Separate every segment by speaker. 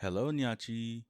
Speaker 1: Hello, Nyachi.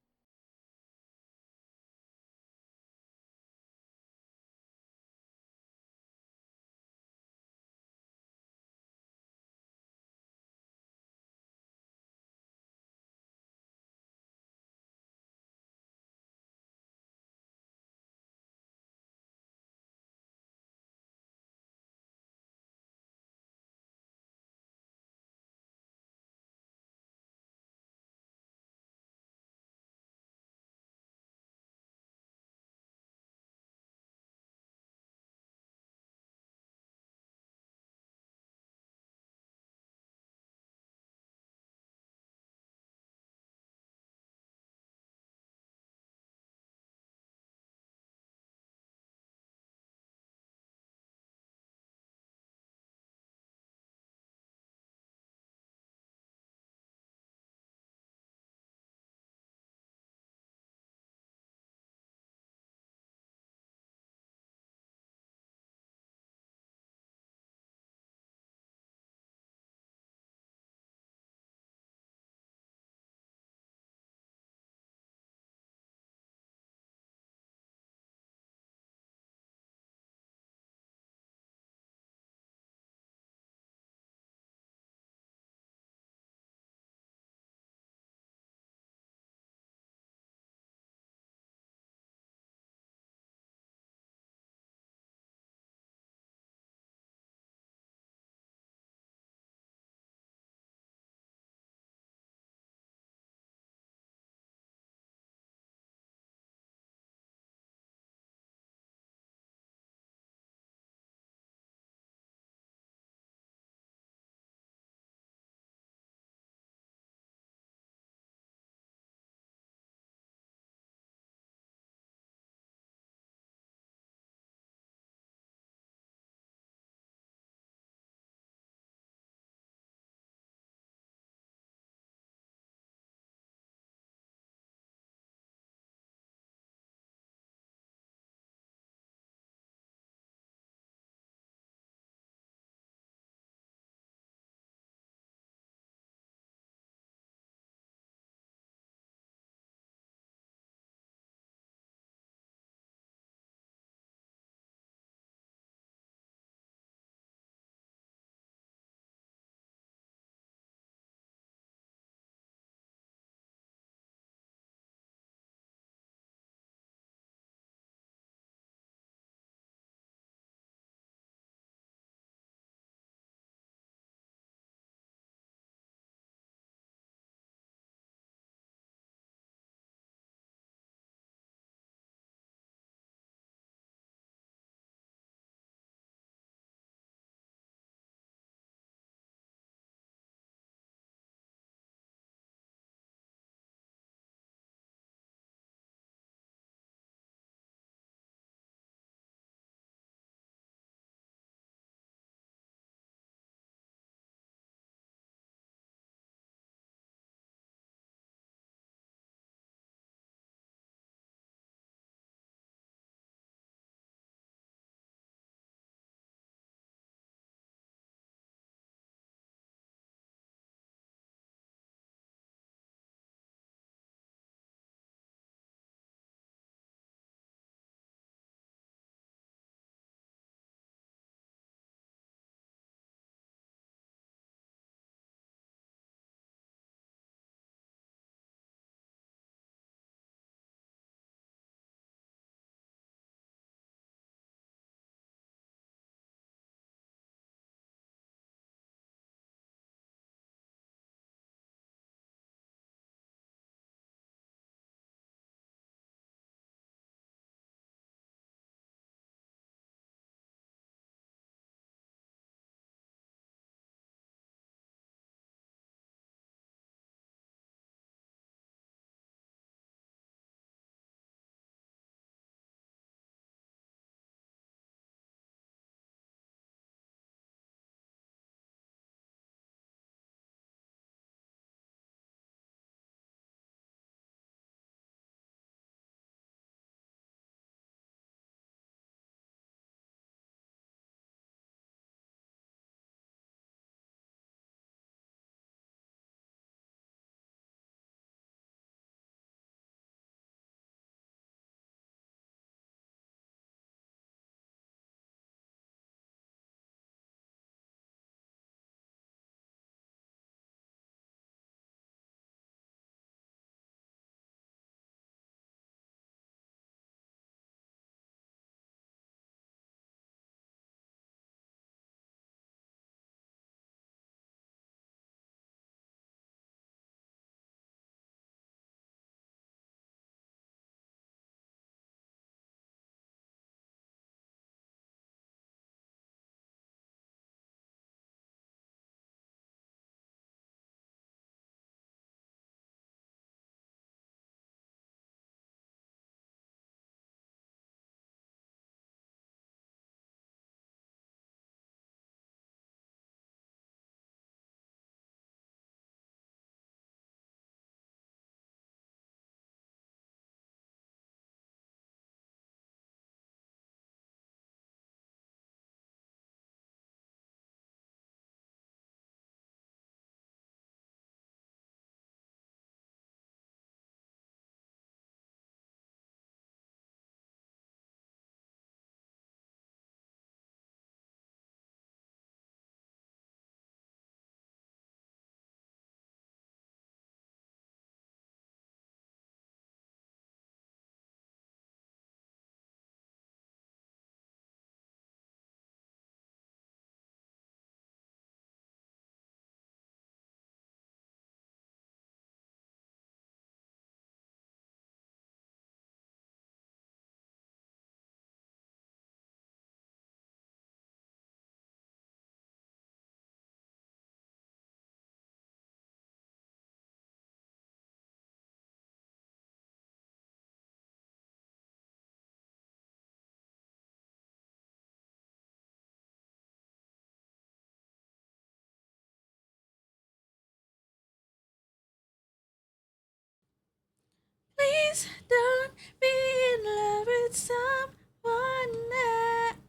Speaker 1: Please don't be in love with someone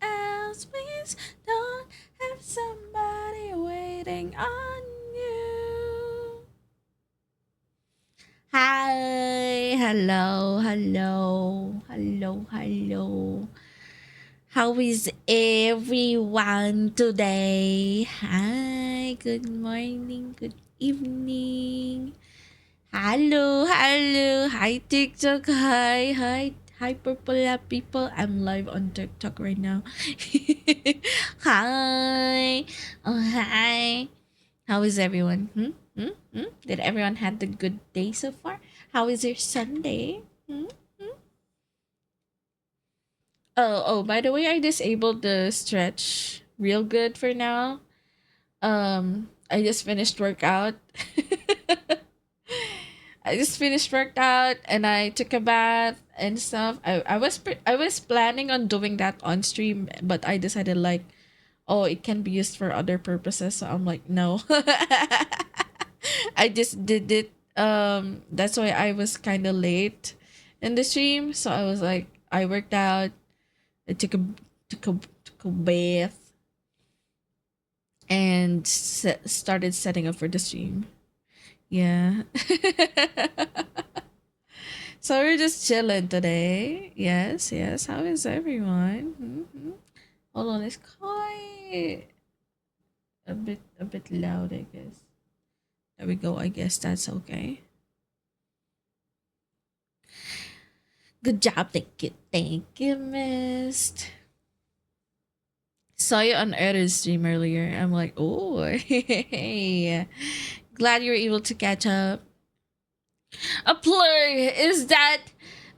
Speaker 1: else. Please don't have somebody waiting on you. Hi, hello, hello, hello, hello. How is everyone today? Hi, good morning, good evening. Hello, hello. Hi, TikTok. Hi, Purple Lab people. I'm live on TikTok right now. Hi. Oh, hi. How is everyone? Did everyone had a good day so far? How is your Sunday? By the way, I disabled the stretch real good for now. I just finished workout. I just finished workout and I took a bath and stuff. I was planning on doing that on stream, but I decided like, oh, it can be used for other purposes. So I'm like, no. I just did it. That's why I was kind of late in the stream. So I was like, I worked out. I took a bath and started setting up for the stream. Yeah. So we're just chilling today. Yes, yes. How is everyone? Hold on, it's quite a bit loud, I guess. There we go. I guess that's okay. Good job. Thank you, Mist. Saw you on Eric's stream earlier. I'm like, oh, hey. Glad you were able to catch up. A plur, is that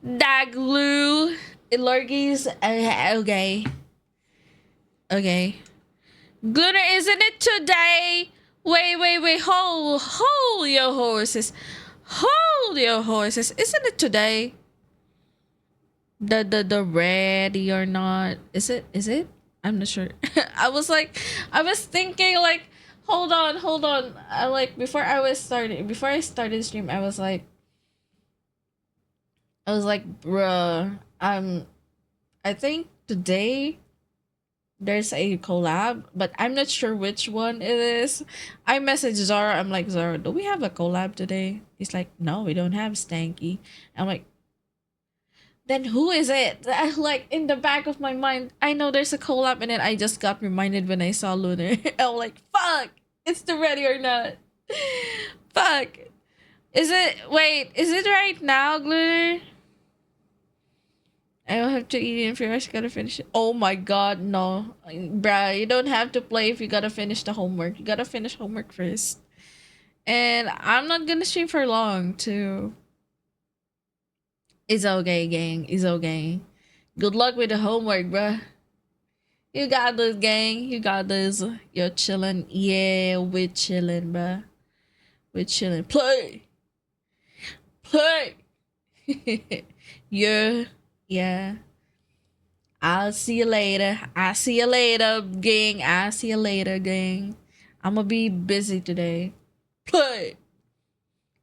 Speaker 1: Daglu? Lurgies? Okay. Okay. Gunnar, isn't it today? Wait. Hold your horses. Hold your horses. Isn't it today? The ready or not? Is it? I'm not sure. I was thinking like, hold on. Before I started the stream, I was like, bruh, I think today there's a collab, but I'm not sure which one it is. I messaged Zara. I'm like, Zara, do we have a collab today? He's like, no, we don't have Stanky. I'm like, then who is it? Like in the back of my mind, I know there's a collab, and then I just got reminded when I saw Lunar. I'm like, fuck, it's the ready or not. Fuck. Is it right now, Lunar? I don't have to eat it if you guys gotta finish it. Oh my god, no. Bruh, you don't have to play if you gotta finish the homework. You gotta finish homework first. And I'm not gonna stream for long, too. It's okay, gang. It's okay. Good luck with the homework, bruh. You got this, gang. You got this. You're chilling. Yeah, we're chilling, bruh. We're chilling. Play! Play! Yeah. Yeah. I'll see you later. I'll see you later, gang. I'll see you later, gang. I'm gonna be busy today. Play.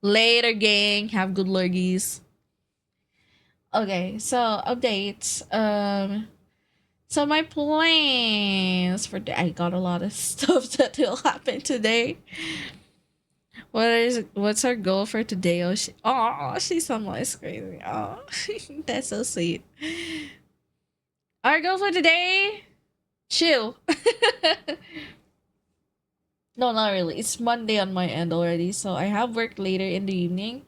Speaker 1: Later, gang. Have good lurgies. Okay, so updates. So my plans for I got a lot of stuff that will happen today. What's our goal for today? She's on my screen. Oh, that's so sweet. Our goal for today, chill. No, not really. It's Monday on my end already, so I have work later in the evening.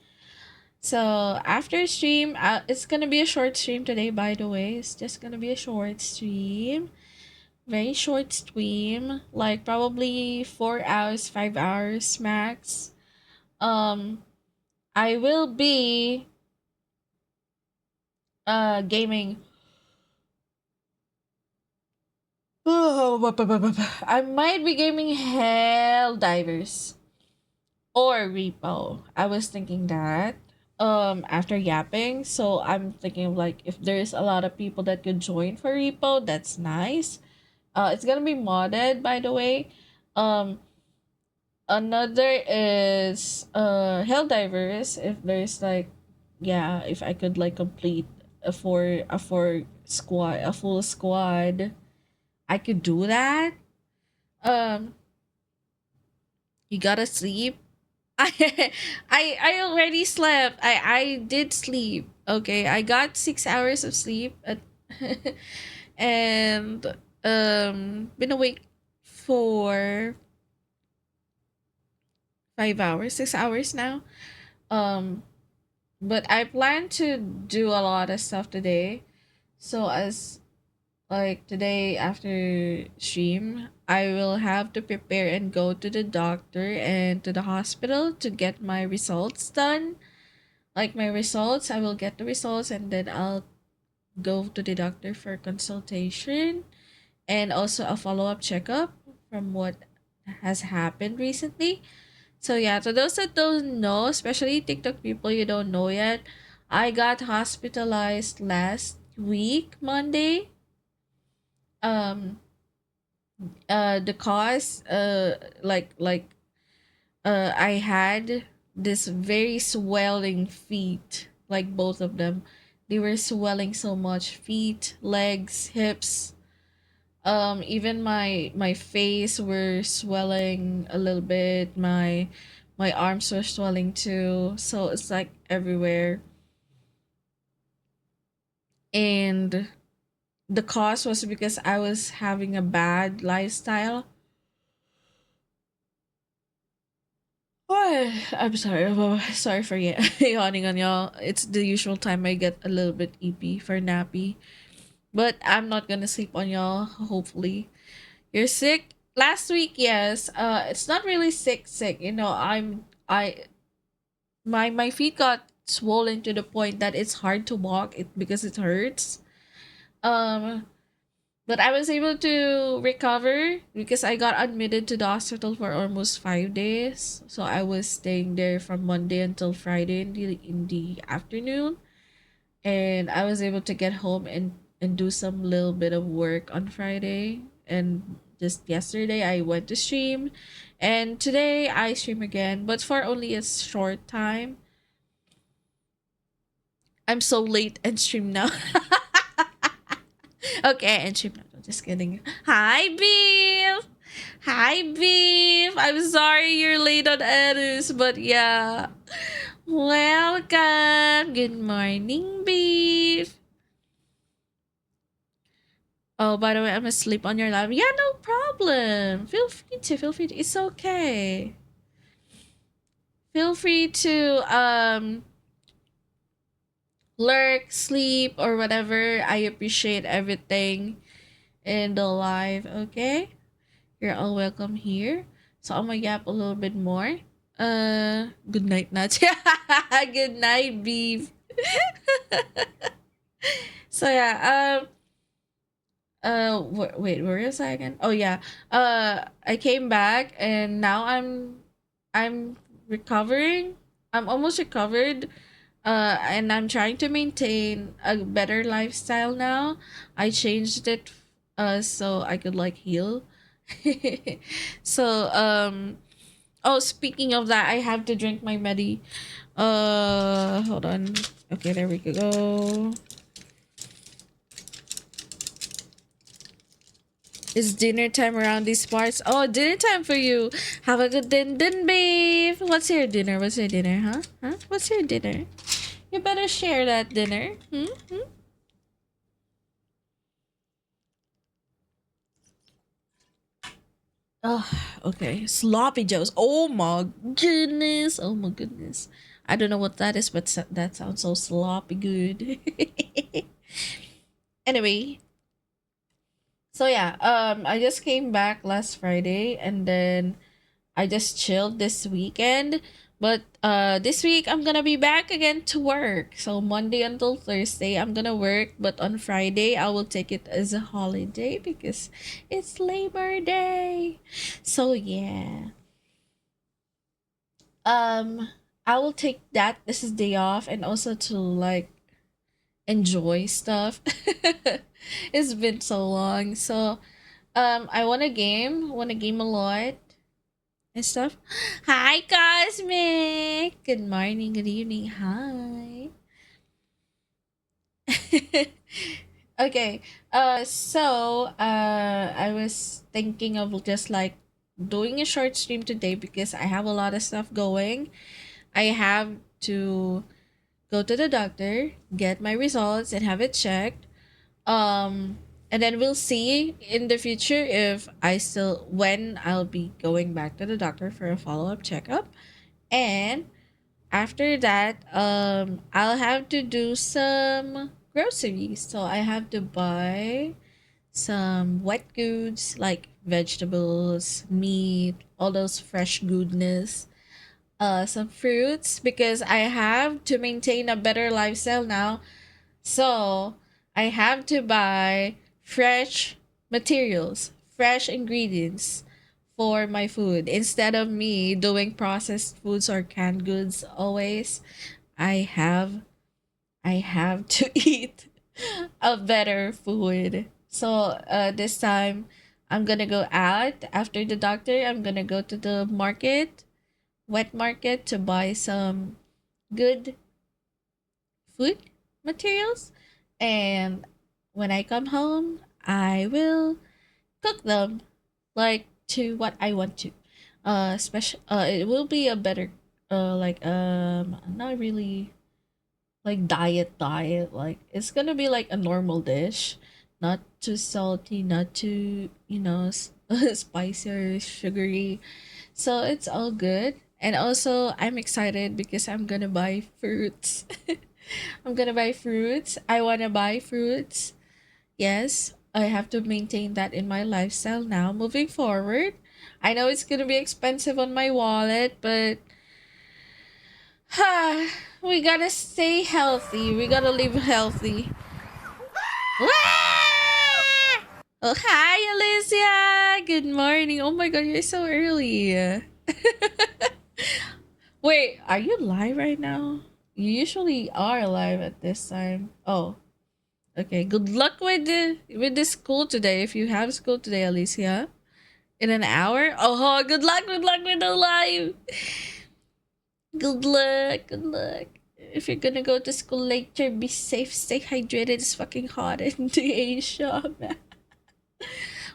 Speaker 1: So after stream, it's gonna be a short stream today. By the way, it's just gonna be a short stream, very short stream, like probably 4 hours, 5 hours max. Um, I will be gaming. I might be gaming Hell Divers or Repo. I was thinking that after yapping, so I'm thinking of like if there's a lot of people that could join for Repo, that's nice. It's gonna be modded, by the way. Um, Another is Helldivers. If there's like yeah, if I could like complete a full squad, I could do that. Um, you gotta sleep. I already slept. I did sleep. Okay, I got 6 hours of sleep and been awake for 5 hours, 6 hours now. Um, but I plan to do a lot of stuff today. So as like today after stream, I will have to prepare and go to the doctor and to the hospital to get my results done. Like my results, I will get the results and then I'll go to the doctor for consultation and also a follow-up checkup from what has happened recently. So yeah, to those that don't know, especially TikTok people you don't know yet, I got hospitalized last week, Monday. Um the cause I had this very swelling feet, like both of them. They were swelling so much, feet, legs, hips. Even my face were swelling a little bit. My arms were swelling too. So it's like everywhere. And the cause was because I was having a bad lifestyle. Oh, I'm sorry. Sorry for yawning on y'all. It's the usual time I get a little bit eepy for nappy. But I'm not gonna sleep on y'all, hopefully. You're sick? Last week, yes. It's not really sick. You know, my feet got swollen to the point that it's hard to walk it because it hurts. Um but I was able to recover because I got admitted to the hospital for almost 5 days. So I was staying there from Monday until Friday in the afternoon. And I was able to get home and do some little bit of work on Friday. And just yesterday I went to stream. And today I stream again, but for only a short time. I'm so late and stream now. Okay, and stream now. Just kidding. Hi, Beef. Hi, Beef. I'm sorry you're late on Eris, but yeah. Welcome. Good morning, Beef. Oh, by the way, I'm asleep on your live. Yeah, no problem. Feel free to. Feel free to. It's okay. Feel free to lurk, sleep, or whatever. I appreciate everything in the live. Okay, you're all welcome here. So I'm gonna yap a little bit more. Good night, Nat. Good night, beef. So yeah, wait, where is I again? Oh yeah, I came back and now I'm recovering. I'm almost recovered. And I'm trying to maintain a better lifestyle now. I changed it so I could like heal. So oh, speaking of that, I have to drink my medi. Hold on. Okay, there we go. It's dinner time around these parts. Oh, dinner time for you. Have a good din babe. What's your dinner? What's your dinner, huh? Huh? What's your dinner? You better share that dinner. Hmm? Hmm? Oh, okay. Sloppy joes. Oh my goodness. Oh my goodness. I don't know what that is, but that sounds so sloppy good. Anyway, so yeah, I just came back last Friday and then I just chilled this weekend. But this week I'm gonna be back again to work. So Monday until Thursday I'm gonna work, but on Friday I will take it as a holiday because it's Labor Day. So yeah. Um I will take that this is day off and also to like enjoy stuff. It's been so long. So I wanna game a lot and stuff. Hi, Cosmic. Good morning, good evening. Hi. Okay. I was thinking of just like doing a short stream today because I have a lot of stuff going. I have to go to the doctor, get my results, and have it checked. Um, and then we'll see in the future if I still when I'll be going back to the doctor for a follow up checkup. And after that, I'll have to do some groceries. So I have to buy some wet goods like vegetables, meat, all those fresh goodness, some fruits because I have to maintain a better lifestyle now. So I have to buy fresh materials, fresh ingredients for my food instead of me doing processed foods or canned goods always. I have I have to eat a better food. So this time I'm gonna go out after the doctor. I'm gonna go to the market, wet market, to buy some good food materials. And when I come home, I will cook them like to what I want to. Special. It will be a better. Not really like diet. Like it's gonna be like a normal dish, not too salty, not too spicy or sugary. So it's all good. And also, I'm excited because I'm gonna buy fruits. I'm gonna buy fruits. I wanna buy fruits. Yes, I have to maintain that in my lifestyle now moving forward. I know it's gonna be expensive on my wallet, but we gotta stay healthy. We gotta live healthy. Wah! Oh, hi, Alicia. Good morning. Oh my god, you're so early. Wait, are you live right now? You usually are live at this time. Oh, okay. Good luck with the school today. If you have school today, Alicia, in an hour. Oh, good luck. Good luck with the live. Good luck. Good luck. If you're gonna go to school later, be safe. Stay hydrated. It's fucking hot in the Asia, man.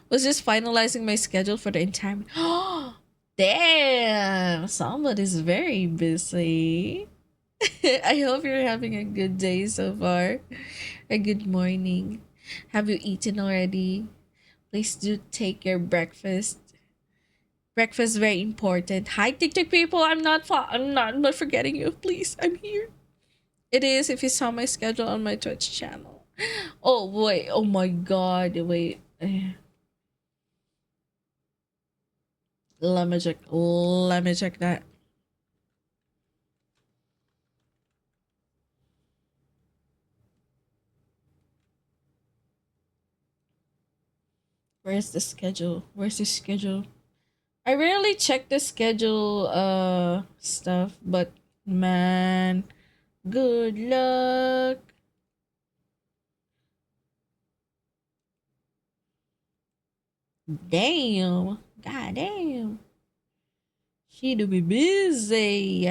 Speaker 1: Was just finalizing my schedule for the entire. Oh, damn! Somebody's very busy. I hope you're having a good day so far. A good morning. Have you eaten already? Please do take your breakfast. Breakfast very important. Hi TikTok people. I'm not forgetting you. Please, I'm here. It is if you saw my schedule on my Twitch channel. Oh wait. Oh my god. Wait. Let me check. Let me check that. Where's the schedule? Where's the schedule? I rarely check the schedule stuff, but man, good luck. Damn. God damn. She do be busy.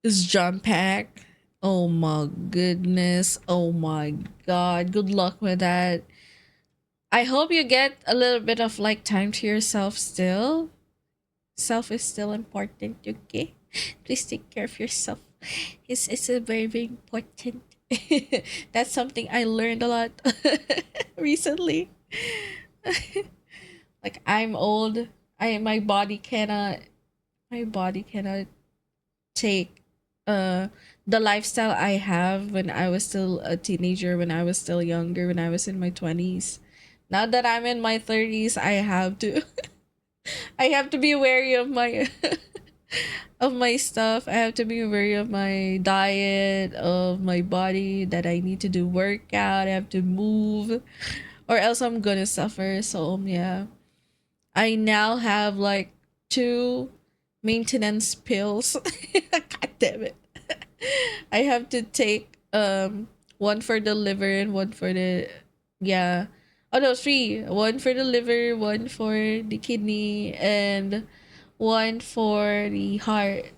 Speaker 1: Is John pack? Oh my goodness. Oh my god. Good luck with that. I hope you get a little bit of like time to yourself still. Self is still important, okay? Please take care of yourself. It's a very, very important. That's something I learned a lot recently. Like I'm old. I my body cannot take the lifestyle I have when I was still a teenager, when I was still younger, when I was in my 20s. Now that I'm in my 30s, I have to I have to be wary of my of my stuff. I have to be wary of my diet, of my body, that I need to do workout, I have to move or else I'm gonna suffer. So yeah. I now have like two maintenance pills. God damn it. I have to take one for the liver and one for the yeah, Oh no, three. One for the liver, one for the kidney, and one for the heart.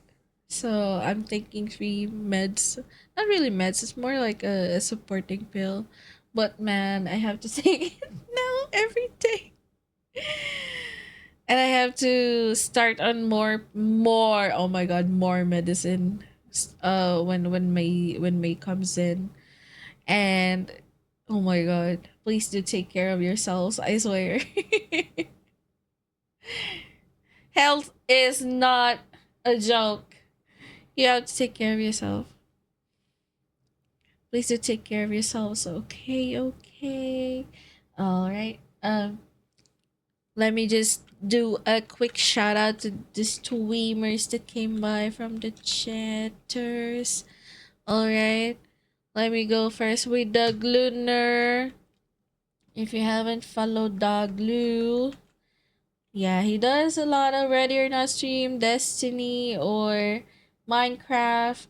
Speaker 1: So I'm taking three meds. Not really meds, it's more like a supporting pill. But man, I have to take it now every day. And I have to start on more oh my god, more medicine when May comes in. And oh my god, please do take care of yourselves, I swear. Health is not a joke. You have to take care of yourself. Please do take care of yourselves. Okay, okay. All right. Let me just do a quick shout out to the streamers that came by from the chatters. All right. Let me go first with Doug Lunar. If you haven't followed Doug Lu, yeah, he does a lot of Ready or Not stream, Destiny or Minecraft.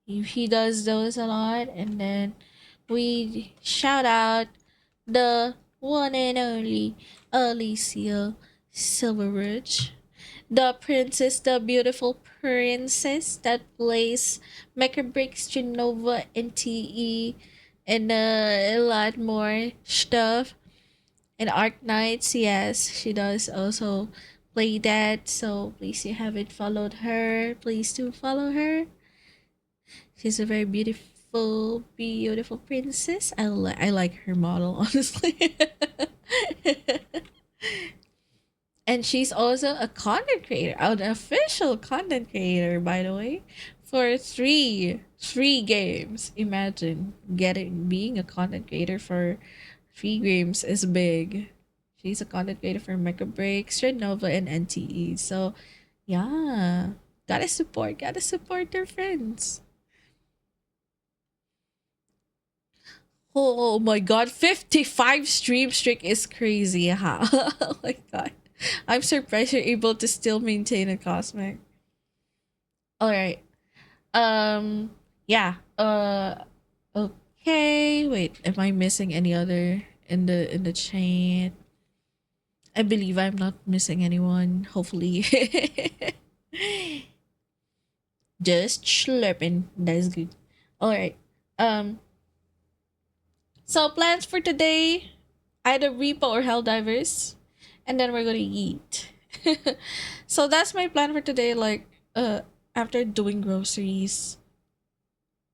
Speaker 1: He does those a lot. And then we shout out the one and only Alicia Silverridge, the princess, the beautiful princess that plays Mecha Breaks, Genova, and TE, and a lot more stuff. And Arc Knights, yes, she does also play that. So please, you haven't followed her, please do follow her. She's a very beautiful, beautiful princess. I like her model, honestly. And she's also a content creator, an official content creator, by the way, for three games. Imagine getting being a content creator for three games is big. She's a content creator for Mecha Breaks, Nova, and NTE. So yeah, gotta support their friends. Oh my god, 55 stream streak is crazy, huh? Oh my god. I'm surprised you're able to still maintain a cosmic. Alright. Um yeah. Okay. Wait, am I missing any other in the chat? I believe I'm not missing anyone, hopefully. Just slurping. That's good. Alright. Um so plans for today, either repo or Helldivers, and then we're gonna eat. So that's my plan for today. Like, after doing groceries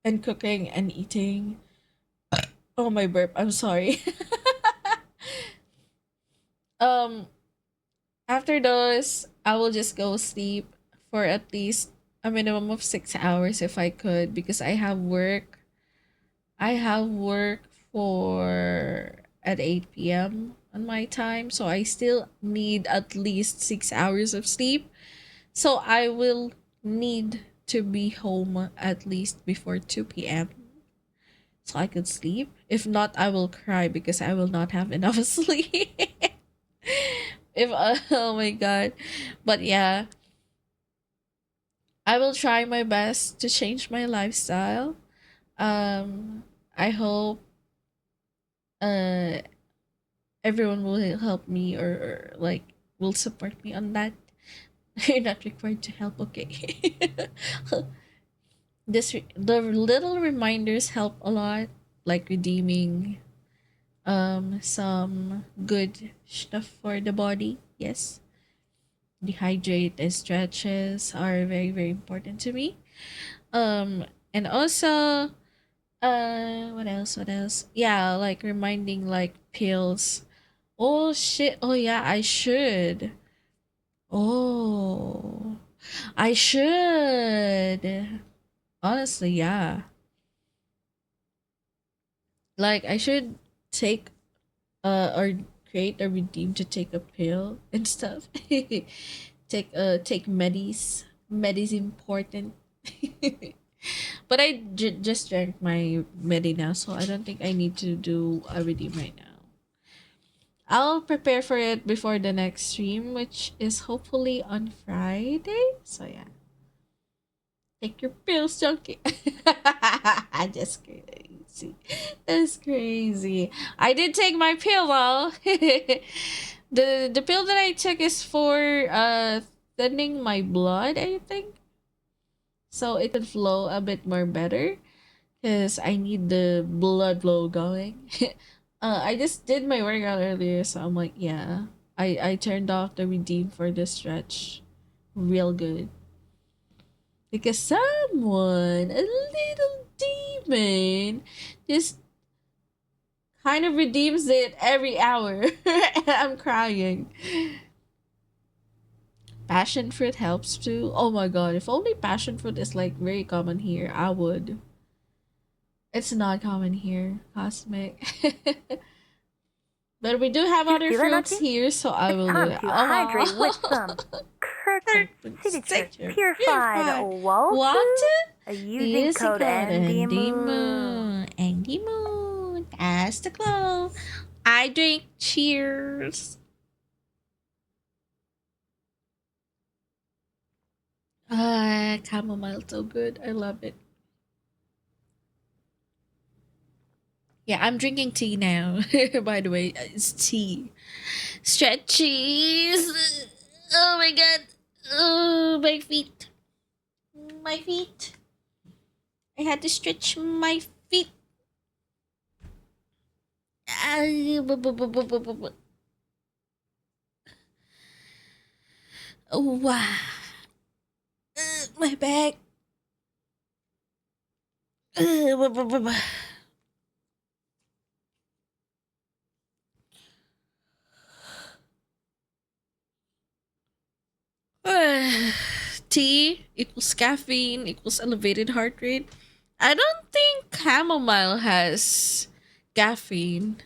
Speaker 1: and cooking and eating. Oh my burp! I'm sorry. um, After those, I will just go sleep for at least a minimum of 6 hours if I could, because I have work. I have work for at 8 p.m. on my time, so I still need at least 6 hours of sleep. So I will need to be home at least before 2 p.m. so I could sleep. If not, I will cry because I will not have enough sleep. If oh my god. But yeah, I will try my best to change my lifestyle. Um I hope uh everyone will help me, or like will support me on that. You're not required to help, okay? The little reminders help a lot, like redeeming some good stuff for the body. Yes, dehydrate and stretches are very very important to me. And also, what else, yeah, like reminding like pills. Oh shit, oh yeah, I should. Oh, I should. Honestly, yeah. Like I should take or create a redeem to take a pill and stuff. Take medis. Medis important. But just drank my medi now, so I don't think I need to do a redeem right now. I'll prepare for it before the next stream, which is hopefully on Friday. So yeah. Take your pills, junkie. Just kidding. That's crazy. I did take my pill though. The pill that I took is for thinning my blood, I think. So it could flow a bit more better because I need the blood flow going. I just did my workout earlier, so I'm like, yeah. I turned off the redeem for the stretch. Real good. Because someone, a little demon, just kind of redeems it every hour. And I'm crying. Passion fruit helps too. Oh my god, if only passion fruit is like very common here, I would. It's not common here, Cosmic. But we do have
Speaker 2: You
Speaker 1: other
Speaker 2: feel
Speaker 1: fruits
Speaker 2: energy?
Speaker 1: here, so I
Speaker 2: It's
Speaker 1: will do
Speaker 2: time
Speaker 1: it.
Speaker 2: to hydrate with
Speaker 1: Oh,
Speaker 2: some Kirkland Signature Purified
Speaker 1: purified
Speaker 2: Water
Speaker 1: water.
Speaker 2: using
Speaker 1: Use the
Speaker 2: code
Speaker 1: code
Speaker 2: Andy
Speaker 1: Andy
Speaker 2: Moon.
Speaker 1: Moon. Andy Moon. That's the glow. I drink. Cheers. Chamomile so good. I love it. Yeah, I'm drinking tea now. By the way, it's tea. Stretchies. Oh my god. Oh, my feet. My feet. I had to stretch my feet. Ah, oh, wow. My back. Tea equals caffeine equals elevated heart rate. I don't think chamomile has caffeine.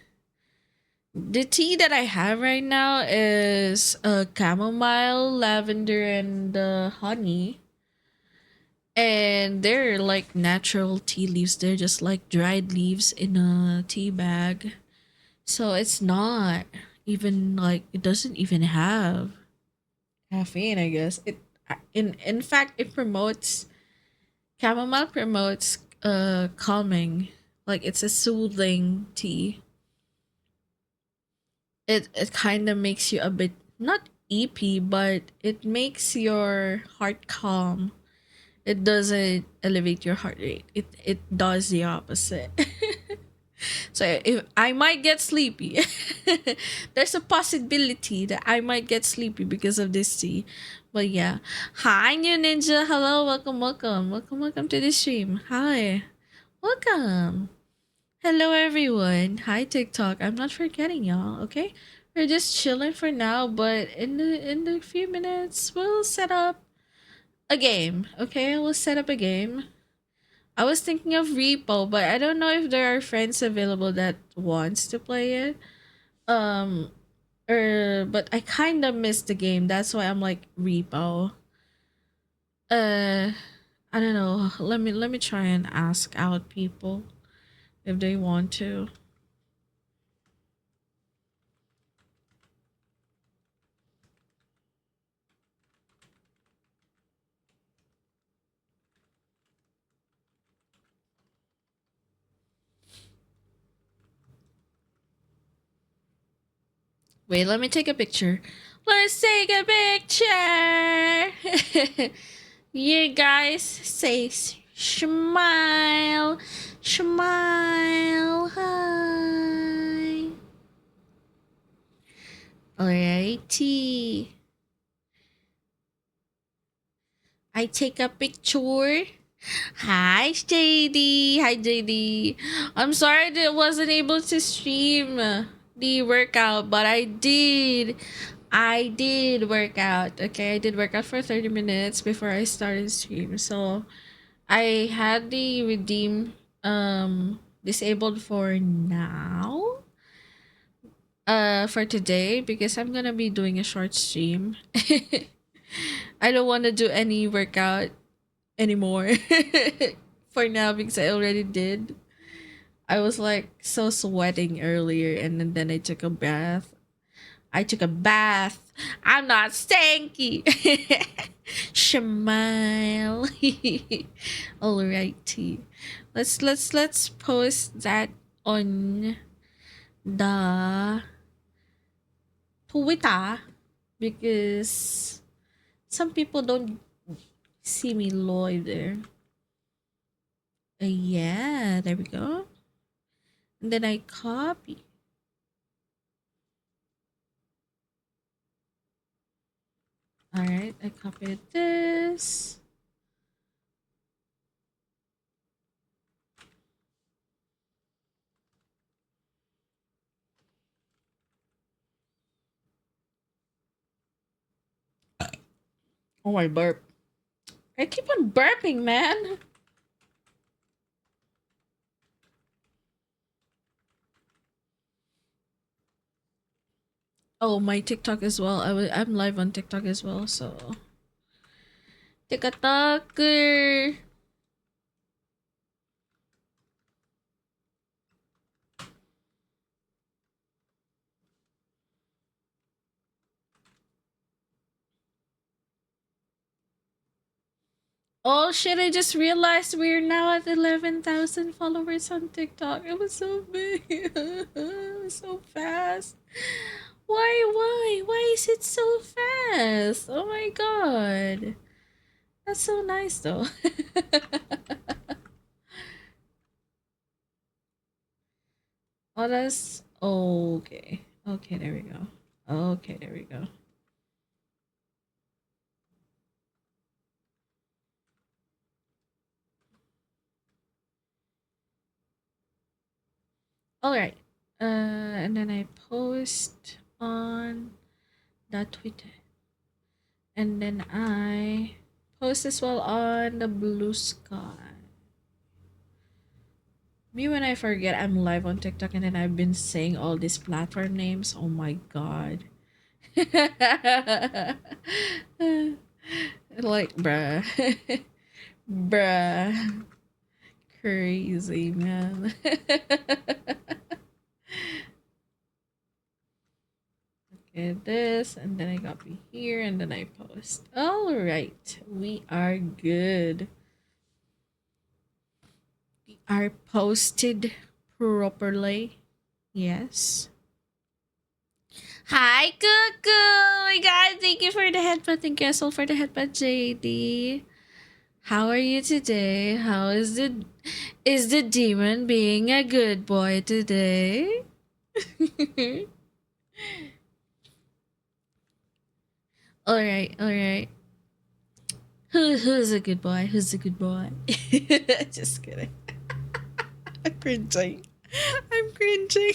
Speaker 1: The tea that I have right now is chamomile, lavender, and honey. And they're like natural tea leaves. They're just like dried leaves in a tea bag. So it's not even like it doesn't even have caffeine, I guess. In fact it promotes chamomile promotes calming. Like it's a soothing tea. It kind of makes you a bit not eepy, but it makes your heart calm. It doesn't elevate your heart rate. It does the opposite. So if I might get sleepy, there's a possibility that I might get sleepy because of this tea. But yeah, hi new ninja. Hello, welcome to the stream. Hi, welcome. Hello everyone. Hi TikTok. I'm not forgetting y'all. Okay, we're just chilling for now, but in the few minutes we'll set up a game. Okay, we'll set up a game. I was thinking of Repo, but I don't know if there are friends available that wants to play it. Um, but I kind of missed the game. That's why I'm like Repo. Uh, I don't know. Let me try and ask out people if they want to. Wait, let me take a picture. Let's take a picture. You guys say smile, smile, hi. Alrighty. I take a picture. Hi, JD. Hi, JD. I'm sorry that I wasn't able to stream the workout, but I did. I did work out. Okay, I did work out for 30 minutes before I started stream. So I had the redeem disabled for now. For today because I'm gonna be doing a short stream. I don't want to do any workout anymore for now because I already did. I was like so sweating earlier and then I took a bath. I took a bath. I'm not stanky. Smile. Alrighty. Let's post that on the Twitter because some people don't see me live there. Yeah, there we go. And then I copy. All right, I copied this. Oh, I burp. I keep on burping, man. Oh, my TikTok as well. I'm live on TikTok as well, so TikToker. Oh shit, I just realized we're now at 11,000 followers on TikTok. It was so big. So fast. Why is it so fast? Oh my god. That's so nice though. Oh, that's okay. Okay, there we go. Okay, there we go. All right. And then I post on the Twitter. And then I post as well on the Blue Sky. Me when I forget I'm live on TikTok and then I've been saying all these platform names. Oh my god. Like bruh. Bruh. Crazy man. Okay, this and then I copy here and then I post. All right, we are good. We are posted properly. Yes. Hi, Cuckoo! Oh my god, thank you for the headband. Thank you as well for the headband, JD. How are you today? How is the demon being a good boy today? Alright. Who's a good boy? Who's a good boy? Just kidding. I'm cringing. I'm cringing.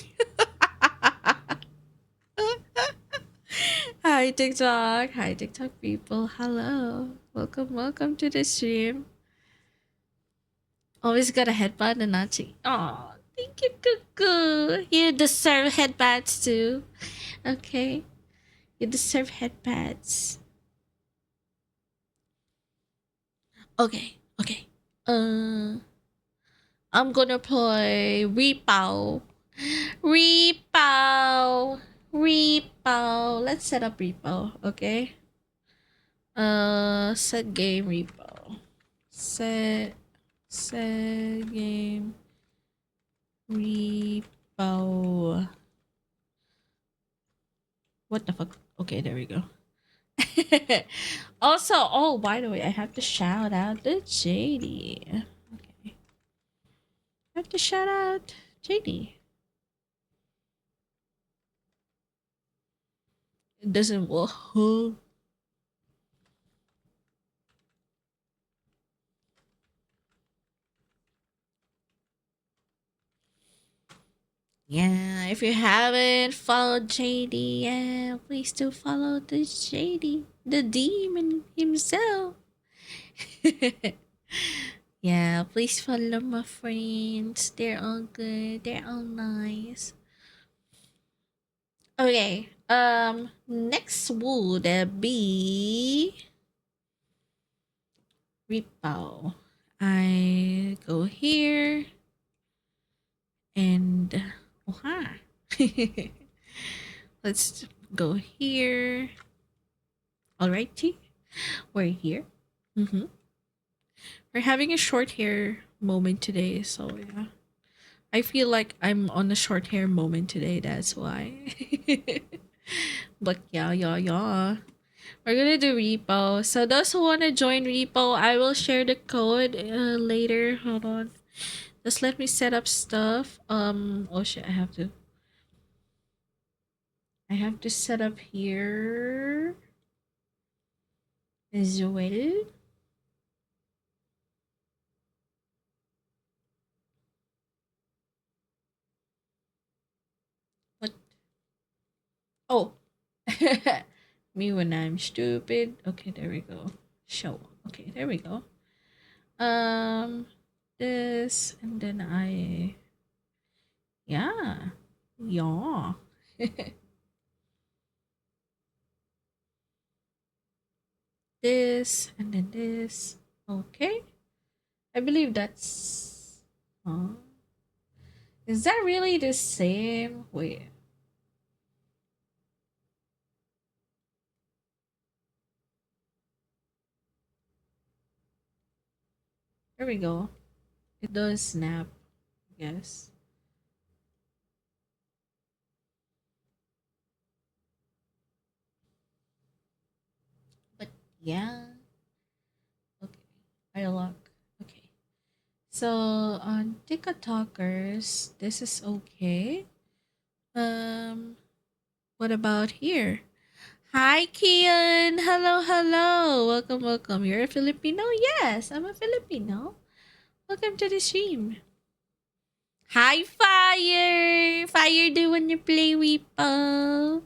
Speaker 1: Hi TikTok. Hi TikTok people. Hello. Welcome to the stream. Always got a headband and nothing. Oh, thank you, Cuckoo. You deserve headbands too. Okay. You deserve headbands. Okay. Uh I'm gonna play Repo. Repo. Repo. Let's set up Repo, okay? Set game Repo. Set game Repo. What the fuck? Okay, there we go. Also, oh, by the way, I have to shout out to JD. Okay. I have to shout out JD. It doesn't work. Yeah, if you haven't followed JD, yeah, please do follow this JD, the demon himself. Yeah, please follow my friends. They're all good. They're all nice. Okay. Next would be Repo. I go here and oh hi. Let's Go here. Alrighty. We're here. Mm-hmm. We're having a short hair moment today, so yeah. I feel like I'm on a short hair moment today, that's why. But yeah, yeah, yeah. We're gonna do repo. So those who wanna join repo, I will share the code later. Hold on. Just let me set up stuff. Oh shit, I have to set up here as well. What? Oh. Me when I'm stupid. Okay, there we go. Show. Okay, there we go. Um this and then yeah. Yeah. This and then this. Okay. I believe that's is that really the same? Wait. There we go. It does snap, yes. But yeah. Okay. I lock. Okay. So on TikTokers, this is okay. Um what about here? Hi Kian. Hello, hello. Welcome, welcome. You're a Filipino? Yes, I'm a Filipino. Welcome to the stream. Hi Fire. Fire, do you wanna play Repo?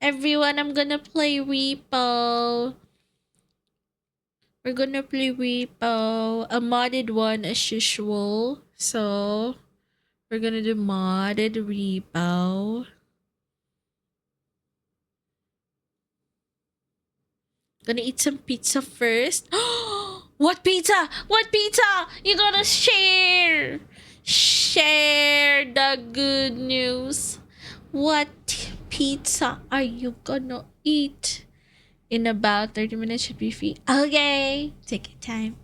Speaker 1: Everyone, I'm gonna play Repo. We're gonna play Repo. A modded one as usual. So we're gonna do modded Repo. Gonna eat some pizza first. What pizza? What pizza? You gotta share. Share the good news. What pizza are you gonna eat? In about 30 minutes should be free. Okay. Take your time.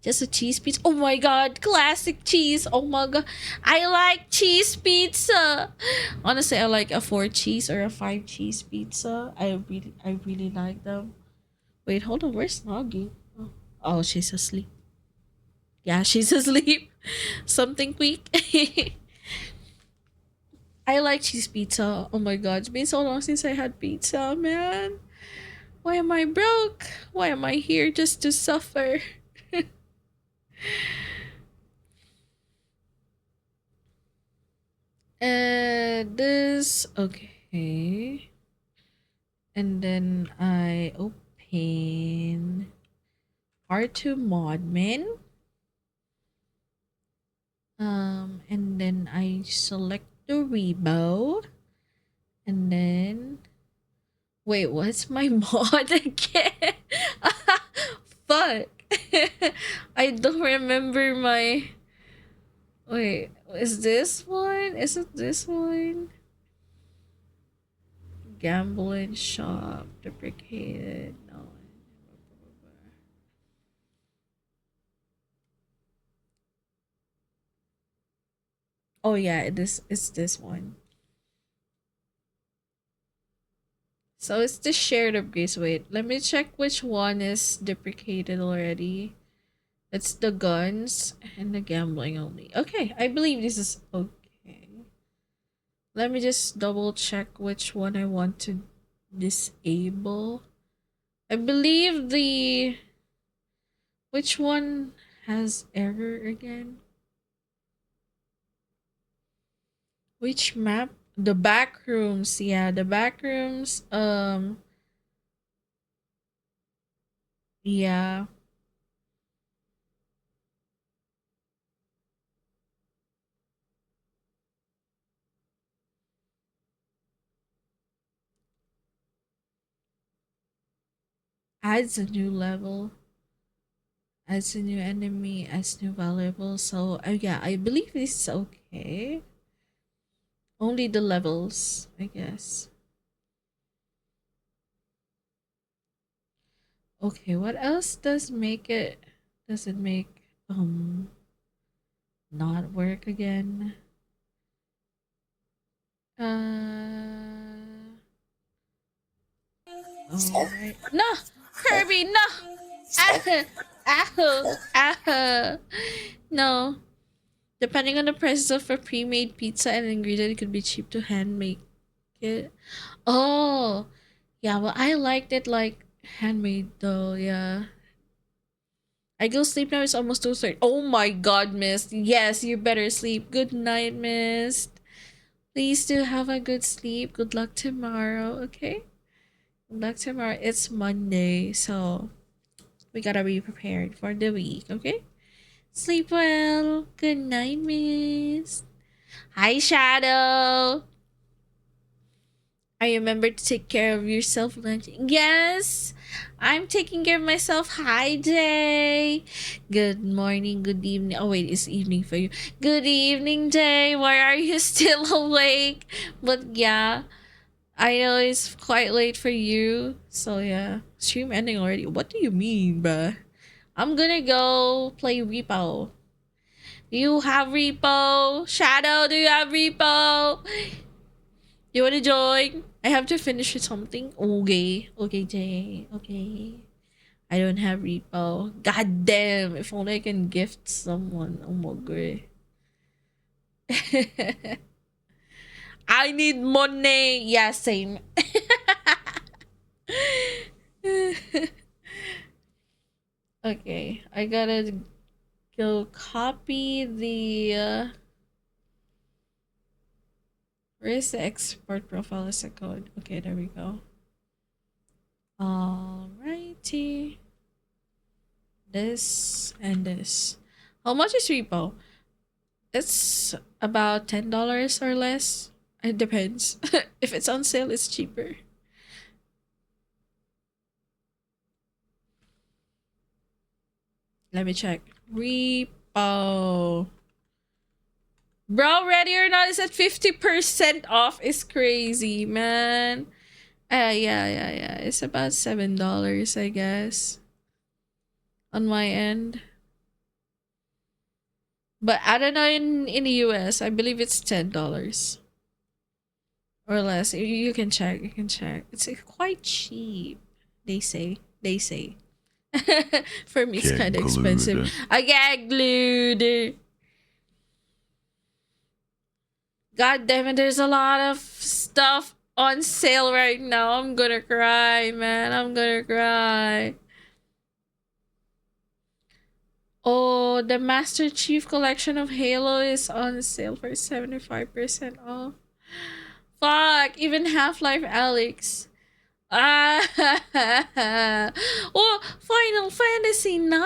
Speaker 1: Just a cheese pizza. Oh my god, classic cheese. Oh my god. I like cheese pizza. Honestly, I like a 4 cheese or a 5 cheese pizza. I really like them. Wait, hold on. Where's Noggy? Oh, she's asleep. Yeah, she's asleep. Something quick. I like cheese pizza. Oh my god, it's been so long since I had pizza, man. Why am I broke? Why am I here just to suffer? This okay. And then I open R2 Modmin. And then I select the Rebo. And then wait, what's my mod again? Fuck. I don't remember my wait, is this one? Is it this one? Gambling shop, deprecated. No. Oh yeah, it's this one. So it's the shared upgrades. Wait, let me check which one is deprecated already. It's the guns and the gambling only. Okay, I believe this is okay. Let me just double check which one I want to disable. I believe the which one has error again? Which map? The back rooms. Yeah, the back rooms. Yeah. Adds a new level. Adds a new enemy. Adds new valuable. So yeah, I believe this is okay. Only the levels, I guess. Okay, what else does it make not work again? All right. No, Kirby, no. Ah, no. Depending on the prices of a pre-made pizza and ingredient, it could be cheap to hand make it. Oh, yeah. Well, I liked it like handmade though. Yeah. I go sleep now. It's almost 2:30. Oh my God, Miss. Yes, you better sleep. Good night, Miss. Please do have a good sleep. Good luck tomorrow. Okay. Good luck tomorrow. It's Monday, so we gotta be prepared for the week. Okay. Sleep well. Good night, Miss. Hi, Shadow. I remember to take care of yourself lunch. Yes, I'm taking care of myself. Hi, Jay. Good morning, good evening. Oh, wait, it's evening for you. Good evening, Jay. Why are you still awake? But yeah, I know it's quite late for you. So yeah, stream ending already. What do you mean, bruh? I'm gonna go play Repo. You have Repo? Shadow, do you have Repo? You wanna join? I have to finish with something. Okay. Okay, Jay. Okay. I don't have repo. God damn. If only I can gift someone. Oh my god. I need money. Yeah, same. Okay. I gotta go copy the where's the export profile as a code? Okay, there we go. Alrighty. This and this. How much is repo? It's about $10 or less. It depends. If it's on sale, it's cheaper. Let me check. Repo. Bro, ready or not, is at 50% off. Is crazy, man. Yeah. It's about $7, I guess. On my end. But I don't know in the US. I believe it's $10 or less. You can check. You can check. It's quite cheap. They say. They say. For me, it's
Speaker 3: Get
Speaker 1: kind of expensive.
Speaker 3: glued.
Speaker 1: I get glued. God damn it! There's a lot of stuff on sale right now. I'm gonna cry, man. I'm gonna cry. Oh, the Master Chief Collection of Halo is on sale for 75% off. Fuck, even Half-Life Alex. Ah, oh, Final Fantasy 9.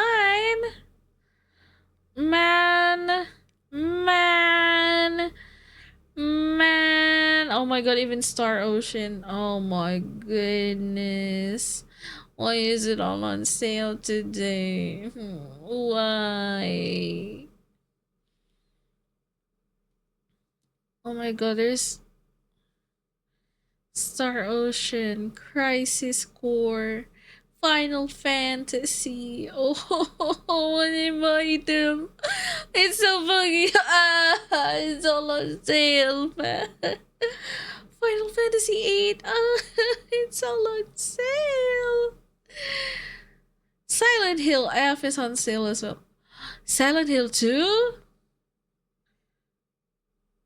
Speaker 1: Man, man, man. Oh my god, even Star Ocean. Oh my goodness. Why is it all on sale today? Why? Oh my god, there's Star Ocean, Crisis Core, Final Fantasy. Oh, what invite them? It's so funny. It's all on sale, man. Final Fantasy 8. It's all on sale. Silent Hill F is on sale as well. Silent Hill 2?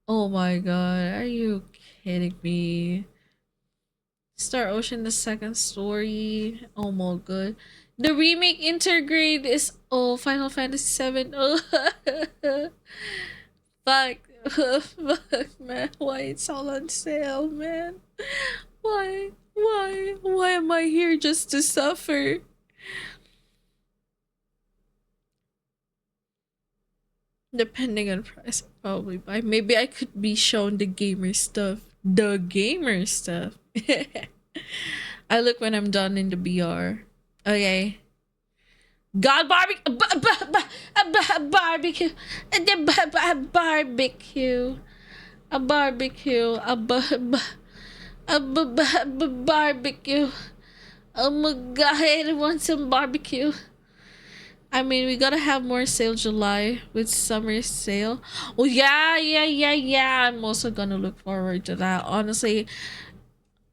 Speaker 1: Oh my god, are you kidding me? Star Ocean, the second story. Oh my god. The remake intergrade is Final Fantasy 7. Oh fuck. Fuck, man. Why it's all on sale, man? Why? Why am I here just to suffer? Depending on price, I'll probably buy. Maybe I could be shown the gamer stuff. The gamer stuff. I look when I'm done in the BR. Okay. God barbecue, barbecue, barbecue, a barbecue, a barbecue, Oh my god, I want some barbecue. I mean, we gotta have more sale July with summer sale. Oh yeah, yeah, yeah, yeah. I'm also gonna look forward to that. Honestly,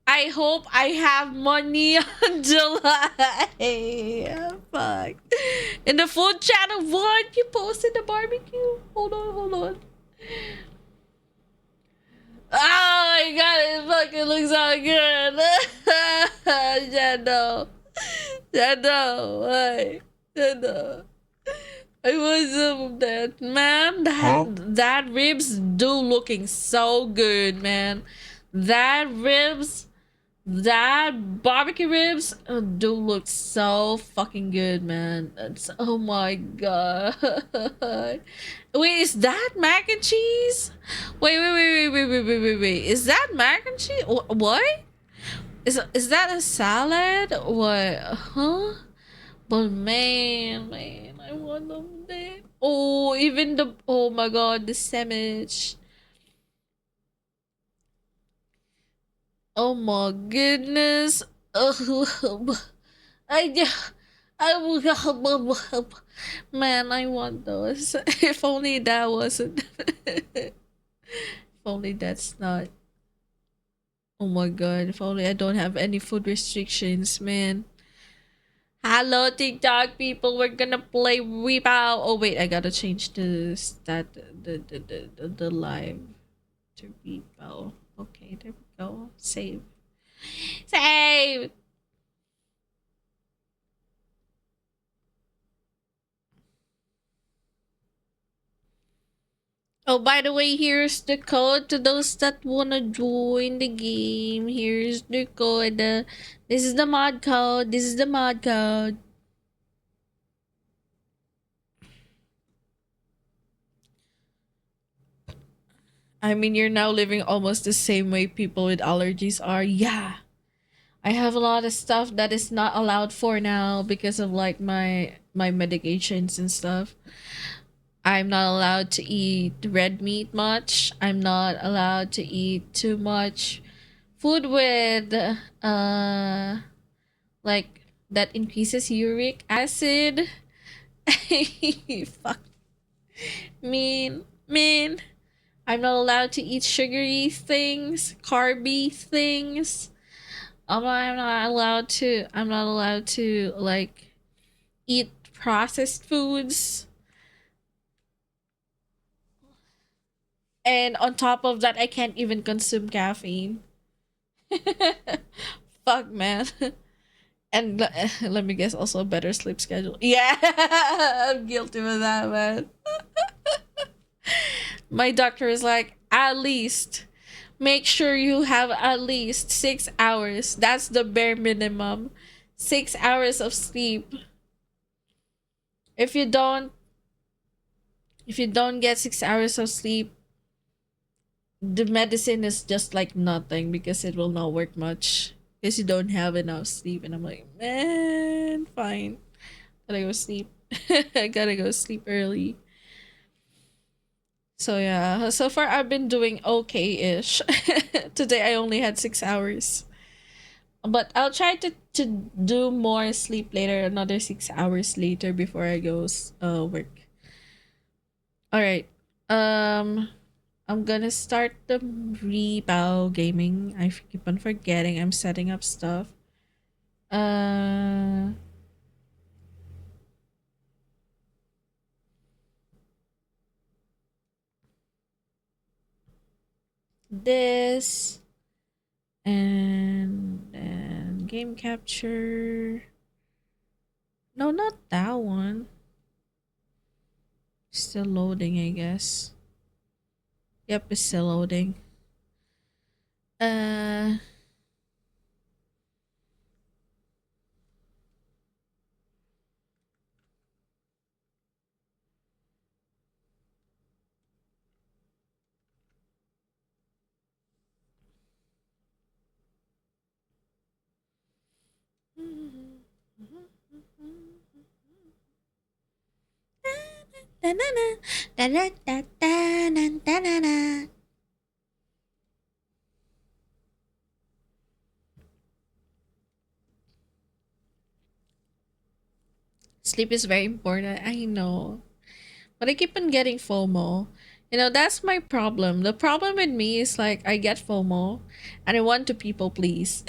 Speaker 1: I hope I have money on July. Fuck. In the food channel, what? You posted the barbecue? Hold on, hold on. Oh my god, it fucking looks so good. Shadow. Shadow. Why? Shadow. I want some of that. Man, that ribs do looking so good, man. That ribs, that barbecue ribs do look so fucking good, man. That's, oh my god. Wait, is that mac and cheese? Wait. Is that mac and cheese? What? Is that a salad? What? Huh? But man, I want them there. Oh, even the, oh my god, the sandwich. Oh my goodness. I just, I will, man, I want those. If only that wasn't. If only that's not. Oh my god, if only I don't have any food restrictions, man. Hello, TikTok people. We're gonna play REPO. Oh wait, I gotta change the stat, the live to REPO. Okay, there we go. Save. Save. Oh, by the way, here's the code to those that wanna join the game. Here's the code. This is the mod code. This is the mod code. I mean, you're now living almost the same way people with allergies are. Yeah. I have a lot of stuff that is not allowed for now because of like my medications and stuff. I'm not allowed to eat red meat much. I'm not allowed to eat too much food with like that increases uric acid. Fuck. Mean. I'm not allowed to eat sugary things, carby things. I'm not allowed to. I'm not allowed to like eat processed foods. And on top of that, I can't even consume caffeine. Fuck, man. And let me guess, also a better sleep schedule. Yeah, I'm guilty with that, man. My doctor is like, at least make sure you have at least 6 hours. That's the bare minimum. 6 hours of sleep. If you don't, if you don't get 6 hours of sleep, the medicine is just like nothing because it will not work much because you don't have enough sleep. And I'm like, man, fine, gotta go sleep. I gotta go sleep early. So yeah, so far I've been doing okay-ish. Today I only had 6 hours, but I'll try to do more sleep later, another 6 hours later before I go work. All right. Um, I'm gonna start the rebow gaming. I keep on forgetting. I'm setting up stuff. Uh, this and then game capture. No, not that one. Still loading, I guess. Yep, it's still loading. Uh. Sleep is very important. I know. But I keep on getting FOMO. You know, that's my problem. The problem with me is like I get FOMO and I want to people please.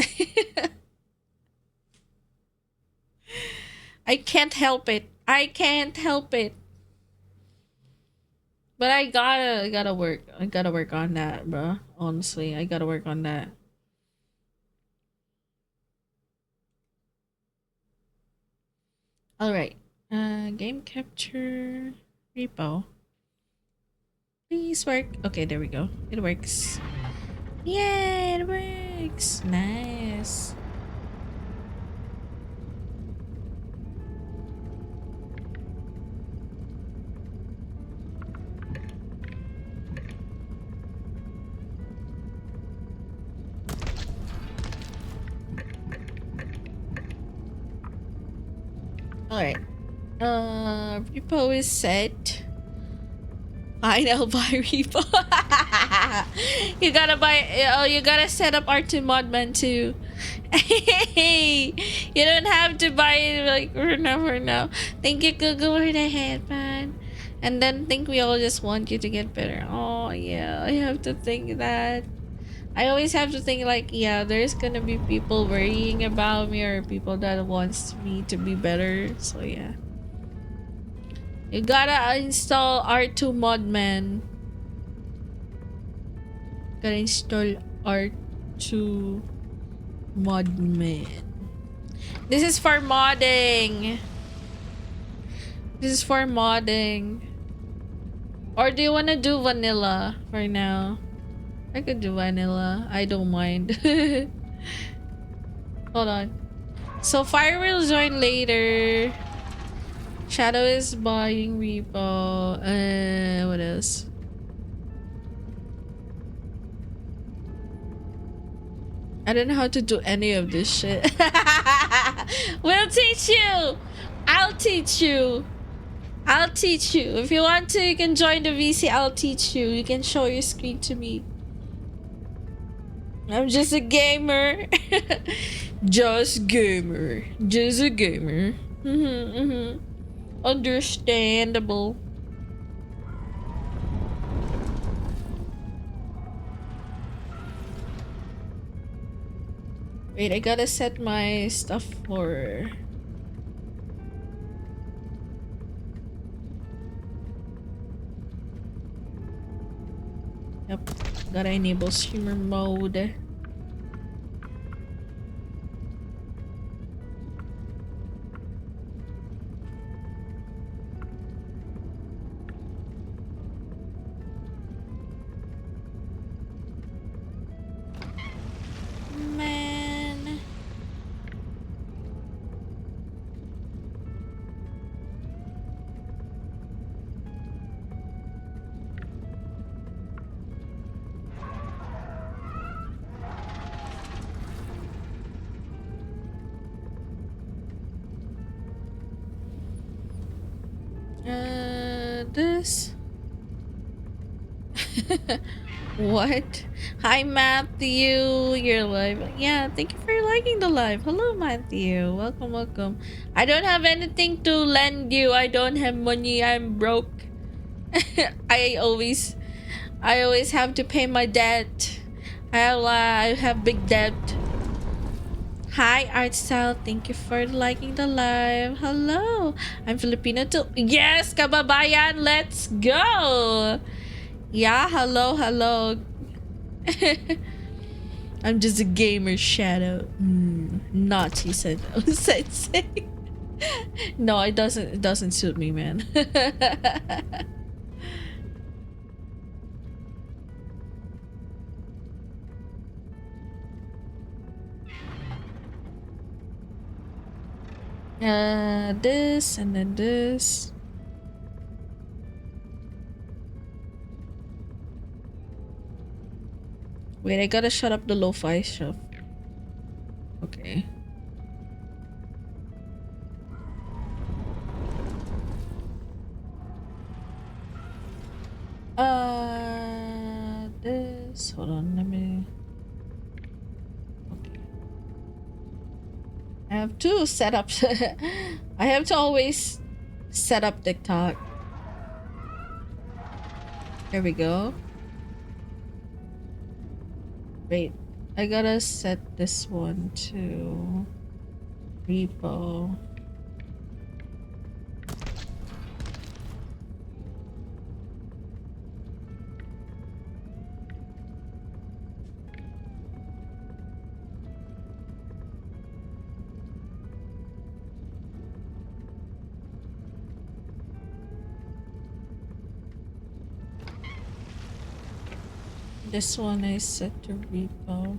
Speaker 1: I can't help it. I can't help it. But I gotta work. I gotta work on that, bro. Honestly, I gotta work on that. All right. Game capture repo. Please work. Okay, there we go. It works. Yay, it works. Nice. All right. Repo is set. I know buy repo. You gotta buy. Oh, you gotta set up R2 Modman too. Hey, you don't have to buy it like for now. Thank you, Google, for the headband. And then think we all just want you to get better. Oh yeah, I have to think that. I always have to think like, yeah, there's gonna be people worrying about me or people that wants me to be better. So yeah. You gotta install R2 Modman. Gotta install R2 Modman. This is for modding. This is for modding. Or do you wanna do vanilla for now? I could do vanilla. I don't mind. Hold on. So Fire will join later. Shadow is buying repo. What else? I don't know how to do any of this shit. We'll teach you. I'll teach you. I'll teach you. If you want to, you can join the VC. I'll teach you. You can show your screen to me. I'm just a gamer. Just gamer. Just a gamer. Understandable. Wait, I gotta set my stuff for... Yep, gotta enable streamer mode. Man. This. What? Hi, Matthew. You're live. Yeah, thank you for liking the live. Hello, Matthew. Welcome, welcome. I don't have anything to lend you. I don't have money. I'm broke. I always have to pay my debt. I have big debt. Hi, Art Style. Thank you for liking the live. Hello. I'm Filipino too. Yes, kababayan. Let's go. Yeah, hello, hello. I'm just a gamer, Shadow. Naughty said say. No, it doesn't suit me, man. This and then this. Wait, I gotta shut up the lo-fi stuff. Okay. This. Hold on, let me. Okay. I have to set up. I have to always set up TikTok. There we go. Wait, I gotta set this one to repo. This one I set to repo.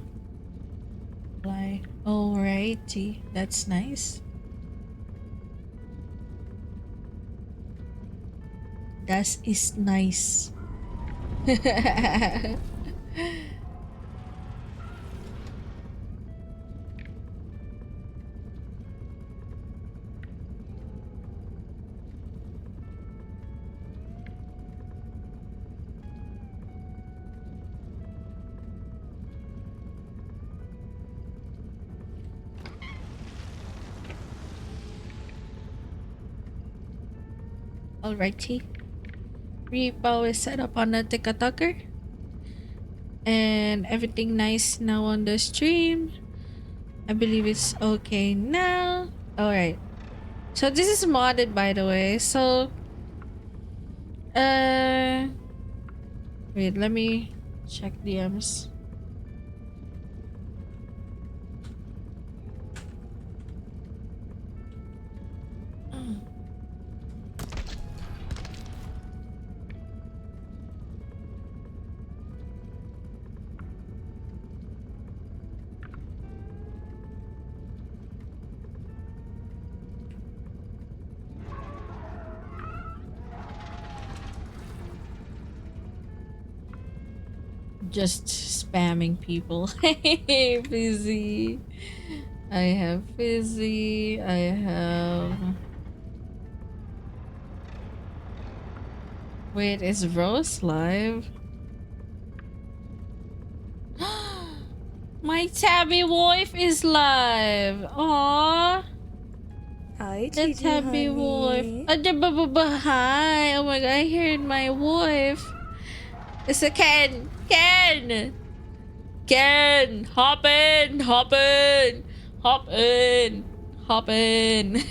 Speaker 1: Apply. Alrighty, that's nice. That is nice. Alrighty. Repo is set up on the TikToker. And everything nice now on the stream. I believe it's okay now. Alright. So this is modded, by the way. So wait, let me check DMs. Just spamming people. Hey, Fizzy. I have Fizzy. I have. Wait, is Rose live? My tabby wife is live. Aww.
Speaker 2: Hi,
Speaker 1: The
Speaker 2: Gigi,
Speaker 1: tabby wife. Hi. Oh my god, I heard my wife. It's a Ken. Ken. Ken. Hop in. Hop in. Hop in. Hop in.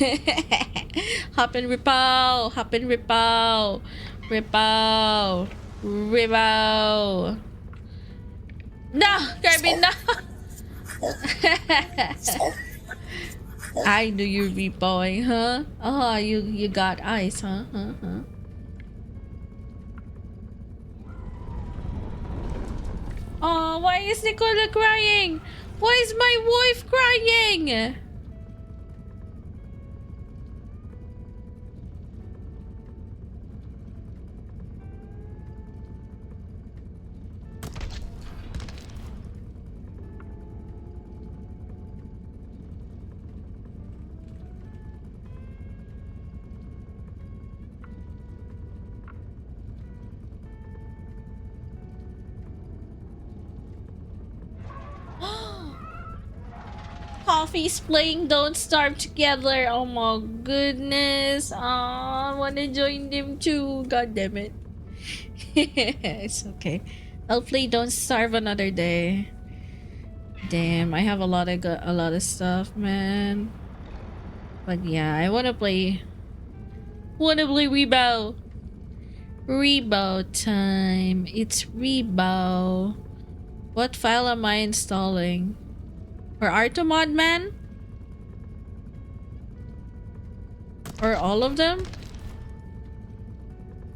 Speaker 1: Hop in, Ripple. Hop in, Ripple. Ripple. Ripple. No, Kirby, no. I knew you Ripple, huh? Oh, you got eyes, huh? Oh, why is Nicola crying? Why is my wife crying? Coffee's playing Don't Starve Together. Oh my goodness. I wanna join them too. God damn it. It's okay. I'll play Don't Starve another day. Damn, I have a lot of stuff, man. But yeah, I wanna play Rebo. Rebo time. It's Rebo. What file am I installing? For Artomod Man? Or all of them?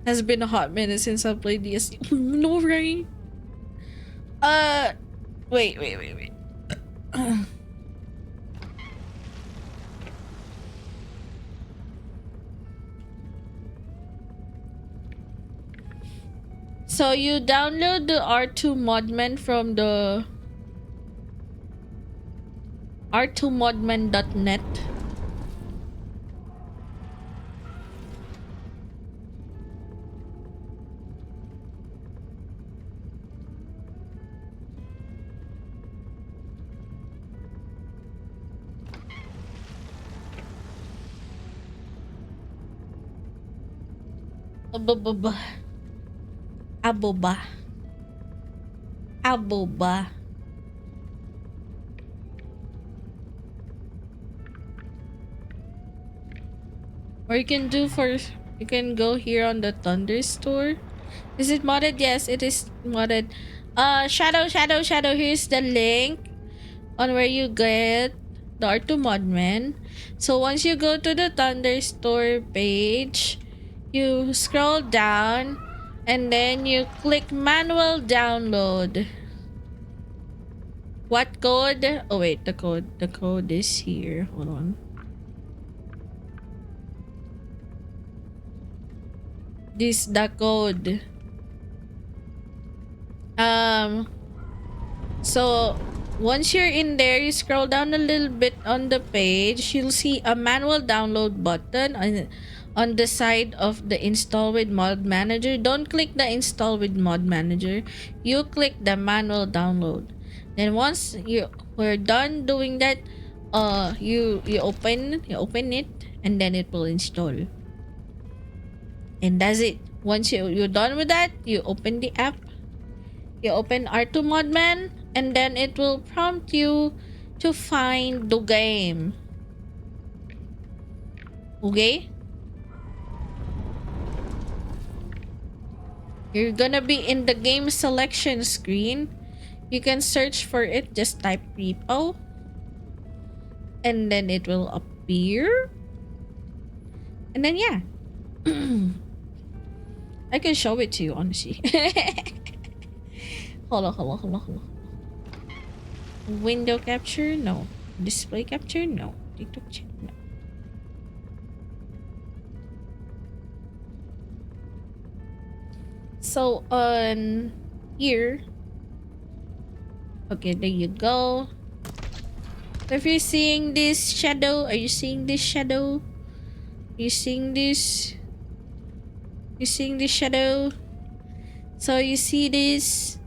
Speaker 1: Has been a hot minute since I played DSC. No, right? Wait. So you download the R2 modman from the r2modman.net. Aboba. Aboba. Aboba. Or you can go here on the Thunder store. Is it modded? Yes, it is modded. Shadow. Here's the link on where you get the R2 Modman. So once you go to the Thunder store page, you scroll down and then you click manual download. What code? Oh wait, the code. The code is here. Hold on. This the code. Um so once you're in there, you scroll down a little bit on the page, you'll see a manual download button on the side of the install with mod manager. Don't click the install with mod manager. You click the manual download. Then once we're done doing that, you open it and then it will install. And that's it. Once you're done with that, you open the app, you open R2 Modman, and then it will prompt you to find the game. Okay? You're gonna be in the game selection screen. You can search for it, just type repo, and then it will appear. And then yeah. I can show it to you, honestly. Hold on. Window capture? No. Display capture? No. TikTok chat? No. So on here, okay, there you go. So if you're seeing this shadow, are you seeing this shadow? You seeing this? You seeing this shadow? So you see this?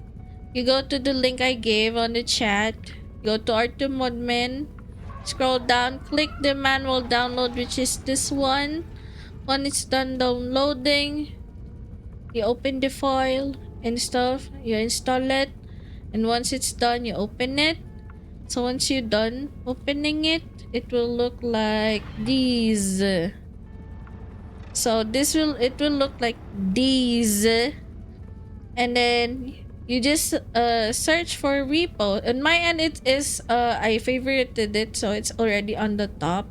Speaker 1: You go to the link I gave on the chat. Go to R2 Modman. Scroll down. Click the manual download, which is this one. When it's done downloading, you open the file and stuff. You install it. And once it's done, you open it. So once you're done opening it, it will look like these. So it will look like these. And then you just search for repo. On my end, it is I favorited it, so it's already on the top.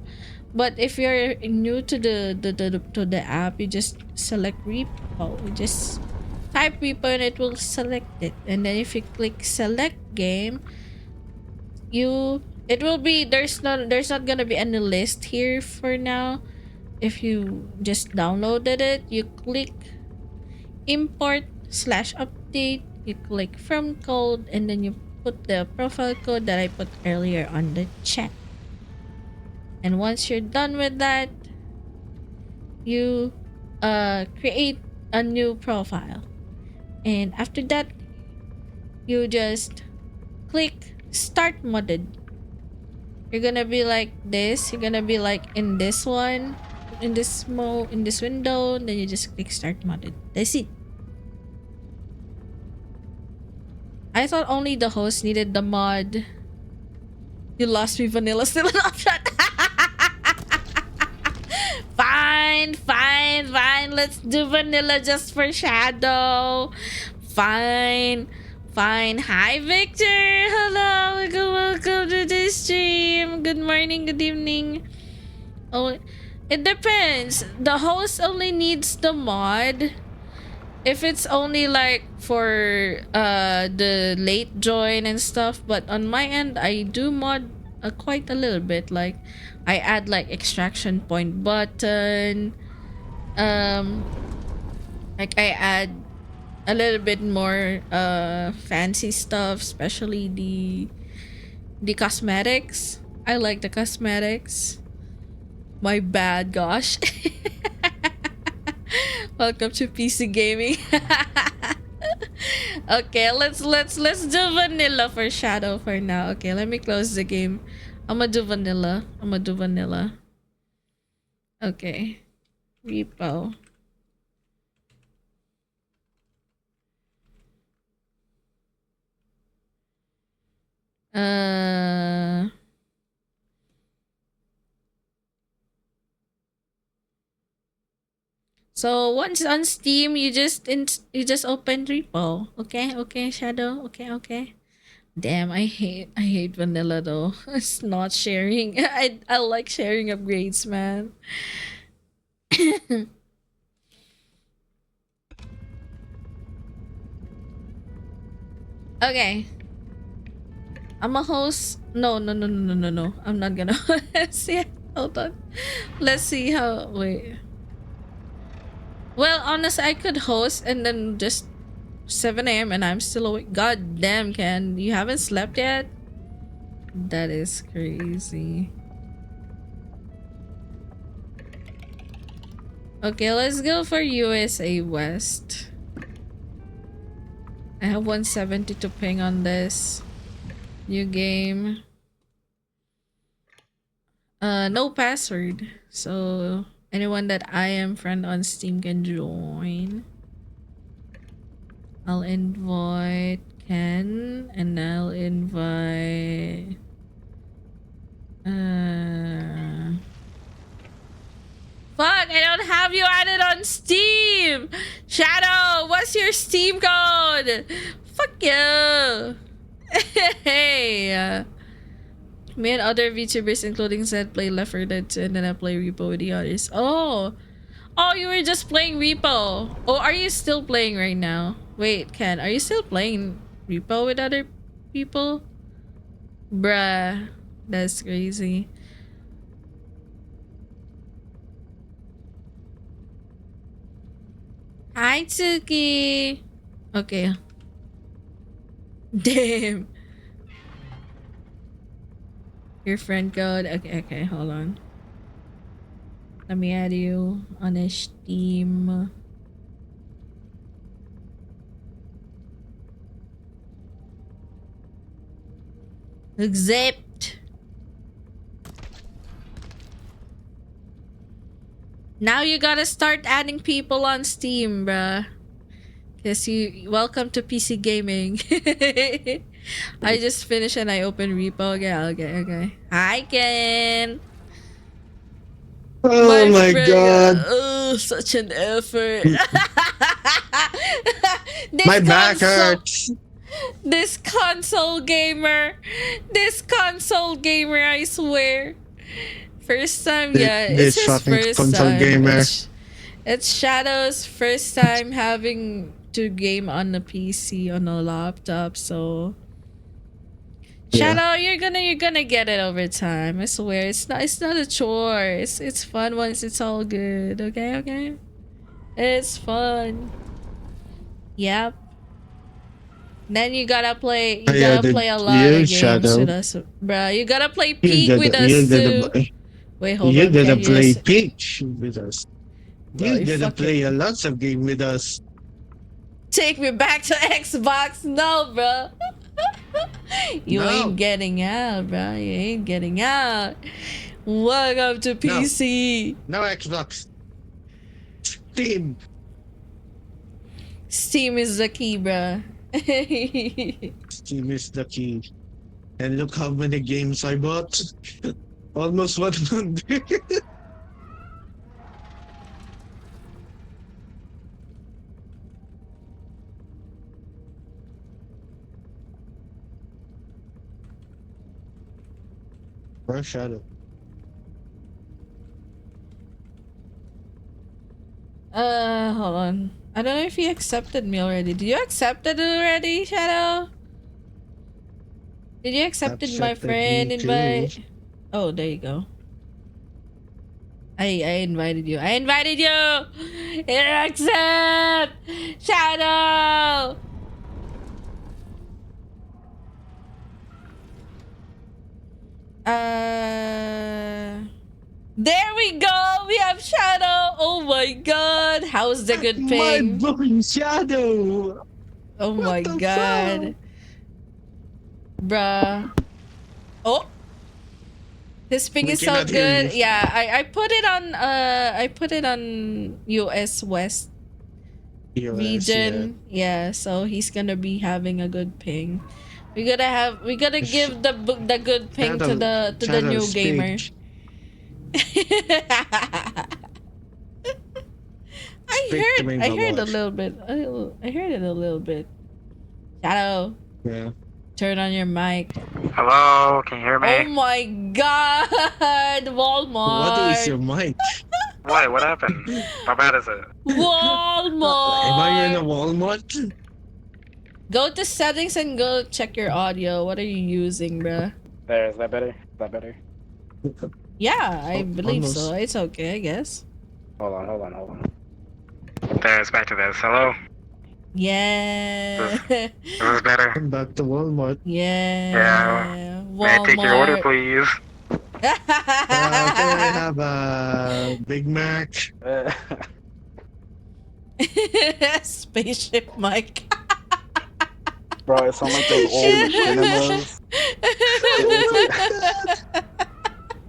Speaker 1: But if you're new to the app, you just select repo. You just type repo and it will select it. And then if you click select game, it will be there's not gonna be any list here for now. If you just downloaded it, you click import/update, you click from code, and then you put the profile code that I put earlier on the chat. And once you're done with that, you create a new profile. And after that, you just click start modded. You're gonna be like this. You're gonna be like in this one, in this window. Then you just click start modded. That's it. I thought only the host needed the mod. You lost me, vanilla. Still an option. Fine. Let's do vanilla just for Shadow. Fine. Hi, Victor. Hello. Welcome to the stream. Good morning. Good evening. Oh, it depends. The host only needs the mod. If it's only like for the late join and stuff, but on my end I do mod quite a little bit. Like I add like extraction point button, like I add a little bit more fancy stuff, especially the cosmetics. I like the cosmetics. My bad, gosh. Welcome to PC gaming. Okay, let's do vanilla for Shadow for now. Okay, let me close the game. I'ma do vanilla. Okay. Repo. Uh so once on Steam, you just open repo. Okay, okay, Shadow. Okay, okay. Damn, I hate vanilla though. It's not sharing. I like sharing upgrades, man. Okay. I'm a host. No, no, no, no, no, no, no. I'm not gonna host yet. Hold on. Let's see how. Wait. Well, honestly, I could host and then just 7 a.m. and I'm still awake. God damn, Ken. You haven't slept yet? That is crazy. Okay, let's go for USA West. I have 172 ping on this. New game. No password. So anyone that I am friend on Steam can join. I'll invite Ken and I'll invite fuck, I don't have you added on Steam. Shadow, what's your Steam code? Fuck you. Hey. Me and other VTubers including Zed play Left 4 Dead 2 and then I play Repo with the others. Oh. Oh, you were just playing Repo. Oh, are you still playing right now? Wait, Ken, are you still playing Repo with other people? Bruh. That's crazy. Hi, Tsuki. Okay. Damn. Your friend code. Okay, okay, hold on. Let me add you on a Steam. Accept. Now you gotta start adding people on Steam, bruh. Cause you welcome to PC gaming. I just finished and I opened repo. Okay, okay, okay. Hi, Ken.
Speaker 3: Oh
Speaker 1: My
Speaker 3: my
Speaker 1: friend.
Speaker 3: god.
Speaker 1: Oh, such an effort.
Speaker 3: My
Speaker 1: this
Speaker 3: back
Speaker 1: console.
Speaker 3: hurts.
Speaker 1: This console gamer. This console gamer, I swear. First time, yeah, it's
Speaker 3: This
Speaker 1: his
Speaker 3: fucking
Speaker 1: first
Speaker 3: console
Speaker 1: time.
Speaker 3: gamer.
Speaker 1: It's Shadow's first time having to game on a PC on a laptop, so
Speaker 3: Yeah.
Speaker 1: Shadow, you're gonna get it over time. I swear, it's not a chore. It's fun once it's all good. Okay, okay. It's fun. Yep. Then you
Speaker 3: You
Speaker 1: gotta
Speaker 3: did
Speaker 1: play a lot
Speaker 3: you
Speaker 1: of games with
Speaker 3: shadow.
Speaker 1: us, bruh. You gotta play
Speaker 3: You
Speaker 1: Peak
Speaker 3: did
Speaker 1: with
Speaker 3: you
Speaker 1: us
Speaker 3: did
Speaker 1: too. Wait, hold
Speaker 3: you
Speaker 1: on. Can
Speaker 3: did
Speaker 1: you
Speaker 3: play
Speaker 1: just,
Speaker 3: Peach with us.
Speaker 1: bro?
Speaker 3: You
Speaker 1: You
Speaker 3: did
Speaker 1: fucking
Speaker 3: play a lots of game with us.
Speaker 1: take me back to Xbox, no, bro. You ain't
Speaker 3: No,
Speaker 1: getting out, bro. You ain't getting out. Welcome to
Speaker 3: no,
Speaker 1: PC.
Speaker 3: no Xbox. Steam.
Speaker 1: Steam is the key, bro.
Speaker 3: Steam is the key. And look how many games I bought. Almost 100. For shadow.
Speaker 1: Hold on. I don't know if you accepted me already. Did you accept it already, Shadow? Did you accepted my
Speaker 3: Accepted me
Speaker 1: friend
Speaker 3: too.
Speaker 1: invite? Oh, there you go. I invited you. I invited you. Accept, Shadow. There we go. We have Shadow. Oh my god. How's the good
Speaker 3: My
Speaker 1: ping?
Speaker 3: boy Shadow!
Speaker 1: Oh
Speaker 3: What
Speaker 1: my
Speaker 3: the fuck?
Speaker 1: god. Bruh. Oh, this ping
Speaker 3: We
Speaker 1: is so
Speaker 3: cannot hear you.
Speaker 1: good. Yeah, I put it on US West
Speaker 3: US, yeah.
Speaker 1: region. Yeah, so he's gonna be having a good ping. We gotta
Speaker 3: Sh-
Speaker 1: give the good thing
Speaker 3: Shadow,
Speaker 1: to the
Speaker 3: Shadow,
Speaker 1: new gamer.
Speaker 3: speak. Speak to me,
Speaker 1: I
Speaker 3: my
Speaker 1: heard
Speaker 3: boy.
Speaker 1: a little bit. I heard it a little bit. Shadow,
Speaker 3: Yeah.
Speaker 1: turn on your mic.
Speaker 4: Hello, can you hear
Speaker 1: Oh
Speaker 4: me?
Speaker 1: my god,
Speaker 3: What is your
Speaker 1: Walmart.
Speaker 3: mic?
Speaker 4: What happened? How bad is it?
Speaker 3: Am I in a
Speaker 1: Walmart.
Speaker 3: Walmart?
Speaker 1: Go to settings and go check your audio. What are you using, bruh?
Speaker 4: There, is that better? Is that better?
Speaker 1: Yeah, I believe so.
Speaker 3: Almost.
Speaker 1: It's okay, I guess.
Speaker 4: Hold on. There, it's back to this. Hello?
Speaker 1: Yeah.
Speaker 4: Is this better?
Speaker 3: I'm back to Walmart.
Speaker 4: Yeah.
Speaker 1: Yeah.
Speaker 4: May I take your order,
Speaker 1: Walmart.
Speaker 4: please?
Speaker 3: Can I have a Big Mac?
Speaker 1: Spaceship Mike.
Speaker 4: Bro, it sounds like those old machinimas.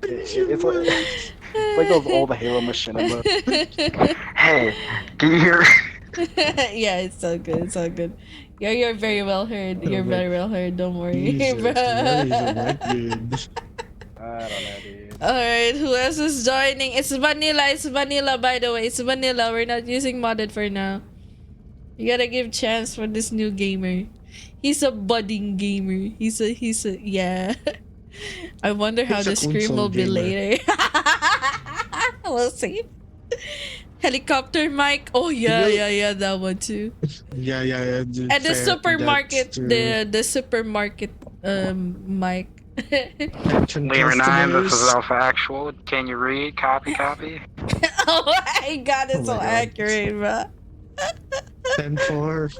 Speaker 4: It's like those old Halo machinimas. Hey, can you hear?
Speaker 1: Yeah, it's so good. It's so good. You're very well heard. You're
Speaker 3: Oh my
Speaker 1: very well heard. Don't worry, bro.
Speaker 3: Jesus, why is the mic good?
Speaker 4: I don't know, dude.
Speaker 1: All right, who else is joining? It's vanilla. It's vanilla. By the way, it's vanilla. We're not using modded for now. You gotta give chance for this new gamer. He's a budding gamer. He's a yeah. I wonder how
Speaker 3: He's a
Speaker 1: the scream
Speaker 3: console
Speaker 1: will be
Speaker 3: gamer.
Speaker 1: later. We'll see. Helicopter mic. Oh yeah,
Speaker 3: You-
Speaker 1: yeah, that one too.
Speaker 3: Yeah.
Speaker 1: And the
Speaker 3: Fair, that's
Speaker 1: supermarket,
Speaker 3: true.
Speaker 1: the supermarket mic.
Speaker 3: Attention
Speaker 4: Lever 9, this is
Speaker 3: customers.
Speaker 4: Alpha Actual. Can you read? Copy.
Speaker 1: Oh my god,
Speaker 3: Oh
Speaker 1: it's so
Speaker 3: my god.
Speaker 1: accurate, bro.
Speaker 3: 10-4.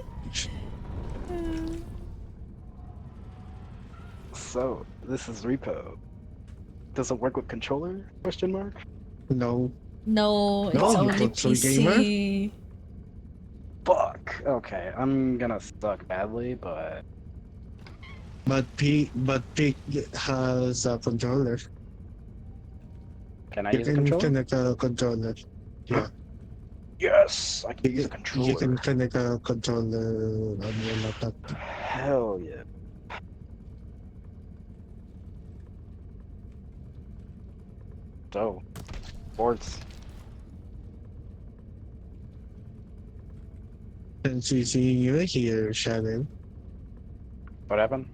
Speaker 4: So, this is Repo. Does it work with controller? Question mark?
Speaker 3: No.
Speaker 1: No, it's
Speaker 3: No, you
Speaker 1: only
Speaker 3: console gamer.
Speaker 1: PC.
Speaker 4: Fuck. Okay, I'm gonna suck badly, but
Speaker 3: But Pete has a controller.
Speaker 4: can I
Speaker 3: You
Speaker 4: use a
Speaker 3: can
Speaker 4: controller?
Speaker 3: connect a controller. Yeah.
Speaker 4: Yes, I can use a
Speaker 3: You
Speaker 4: controller.
Speaker 3: can connect a controller on your laptop.
Speaker 4: Hell yeah. So, sports.
Speaker 3: Since we see you here, Shannon.
Speaker 4: What happened?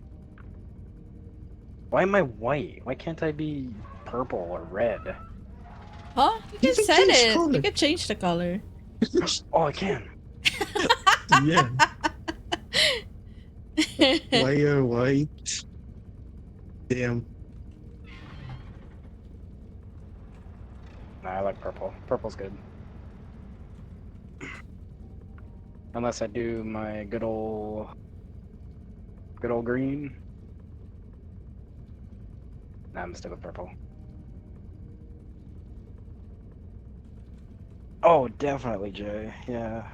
Speaker 4: Why am I white? Why can't I be purple or red?
Speaker 1: Huh? You
Speaker 3: You
Speaker 1: can
Speaker 3: can
Speaker 1: set
Speaker 3: change
Speaker 1: it.
Speaker 3: color.
Speaker 1: You can change the color.
Speaker 4: Oh, I can.
Speaker 3: Yeah. Why you're white? Damn.
Speaker 4: Nah, I like purple. Purple's good. Unless I do my good old green. Nah, I'm still with purple. Oh, definitely, Jay. Yeah.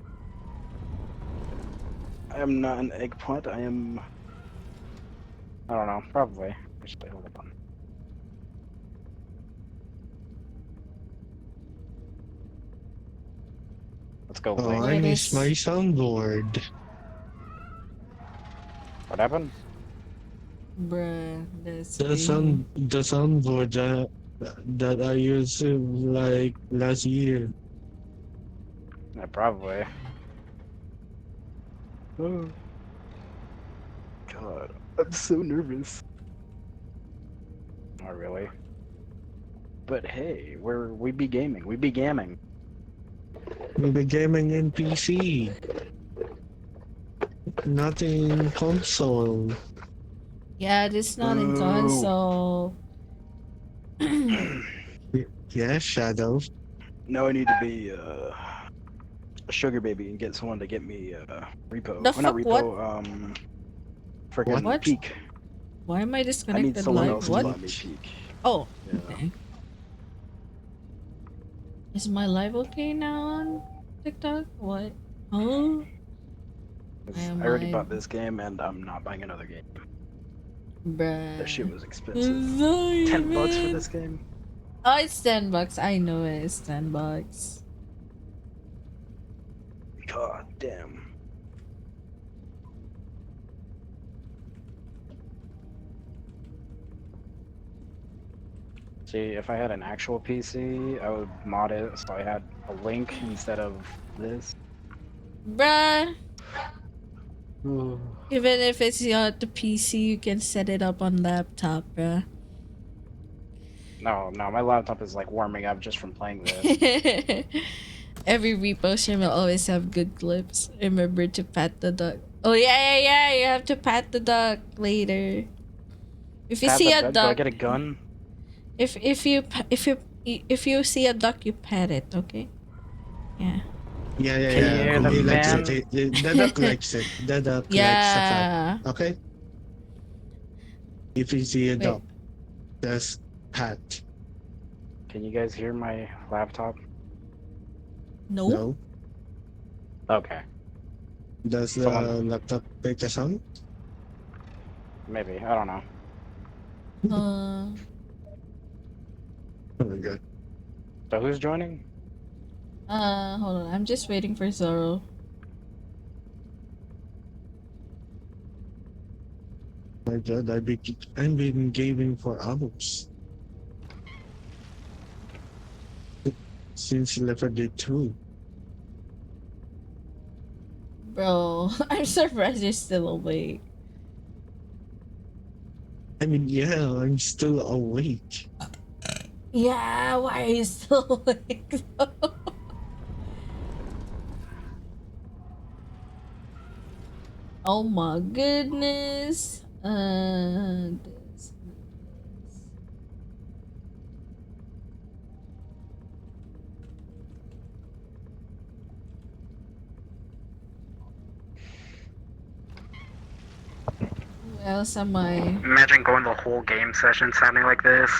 Speaker 4: I am not an eggplant. I am. I don't know. Probably. Actually, hold on. Let's go,
Speaker 3: Oh,
Speaker 4: Link.
Speaker 3: I
Speaker 1: Wait,
Speaker 3: missed my
Speaker 1: is
Speaker 3: soundboard.
Speaker 4: What happened?
Speaker 1: bruh, that's
Speaker 3: The
Speaker 1: crazy.
Speaker 3: soundboard that I used like last year.
Speaker 4: Yeah, probably. Oh, God. I'm so nervous. Not really. But hey, we be gaming. We be gamming.
Speaker 3: We'll be gaming in PC, not in console.
Speaker 1: Yeah, this not in
Speaker 4: Boo.
Speaker 1: console.
Speaker 3: Yeah, Shadow.
Speaker 4: Now I need to be a sugar baby and get someone to get me repo.
Speaker 1: The
Speaker 4: Or not
Speaker 1: fuck? What?
Speaker 4: repo, freaking
Speaker 1: What?
Speaker 4: peak.
Speaker 1: Why am I
Speaker 4: I need
Speaker 1: disconnected
Speaker 4: someone
Speaker 1: live?
Speaker 4: else to
Speaker 1: What?
Speaker 4: buy me peak.
Speaker 1: Oh,
Speaker 4: Yeah.
Speaker 1: okay. Is my live okay now on TikTok? What? Oh, I
Speaker 4: 'Cause
Speaker 1: am
Speaker 4: I already
Speaker 1: live,
Speaker 4: bought this game and I'm not buying another game. That shit
Speaker 1: bruh.
Speaker 4: was expensive.
Speaker 1: Sorry,
Speaker 4: $10 for
Speaker 1: man.
Speaker 4: this game?
Speaker 1: Oh, it's $10. I know it. It's $10.
Speaker 4: God damn. See, if I had an actual PC, I would mod it so I had a link instead of this.
Speaker 1: Bruh.
Speaker 4: no,
Speaker 1: Even if it's not the PC, you can set it up on laptop, bruh.
Speaker 4: no, my laptop is like warming up just from playing this.
Speaker 1: Every repo stream will always have good clips. Remember to pat the duck. Oh yeah. You have to pat the duck later. If you
Speaker 4: Pat
Speaker 1: see
Speaker 4: the
Speaker 1: a
Speaker 4: duck. Do I
Speaker 1: duck,
Speaker 4: get a gun?
Speaker 1: if you see a duck, you pat it. Okay. Yeah.
Speaker 3: Yeah,
Speaker 4: Can you hear the
Speaker 3: He likes
Speaker 4: fan?
Speaker 3: it. The duck likes it. The duck likes the cat.
Speaker 1: Yeah.
Speaker 3: Okay? If you see a
Speaker 1: Wait.
Speaker 3: duck, just pat.
Speaker 4: Can you guys hear my laptop?
Speaker 1: No.
Speaker 3: No?
Speaker 4: Okay,
Speaker 3: Does the
Speaker 4: Someone-
Speaker 3: laptop make a sound?
Speaker 4: maybe. I don't know.
Speaker 1: Uh.
Speaker 3: Oh my god.
Speaker 4: So who's joining?
Speaker 1: Hold on. I'm just waiting for Zoro.
Speaker 3: My god, I've been gaming for hours. Since Left 4 Dead 2.
Speaker 1: Bro, I'm surprised you're still awake.
Speaker 3: I mean, yeah, I'm still awake.
Speaker 1: Yeah, why are you still awake? Oh my goodness. This. Who else am I?
Speaker 4: Imagine going the whole game session sounding like this.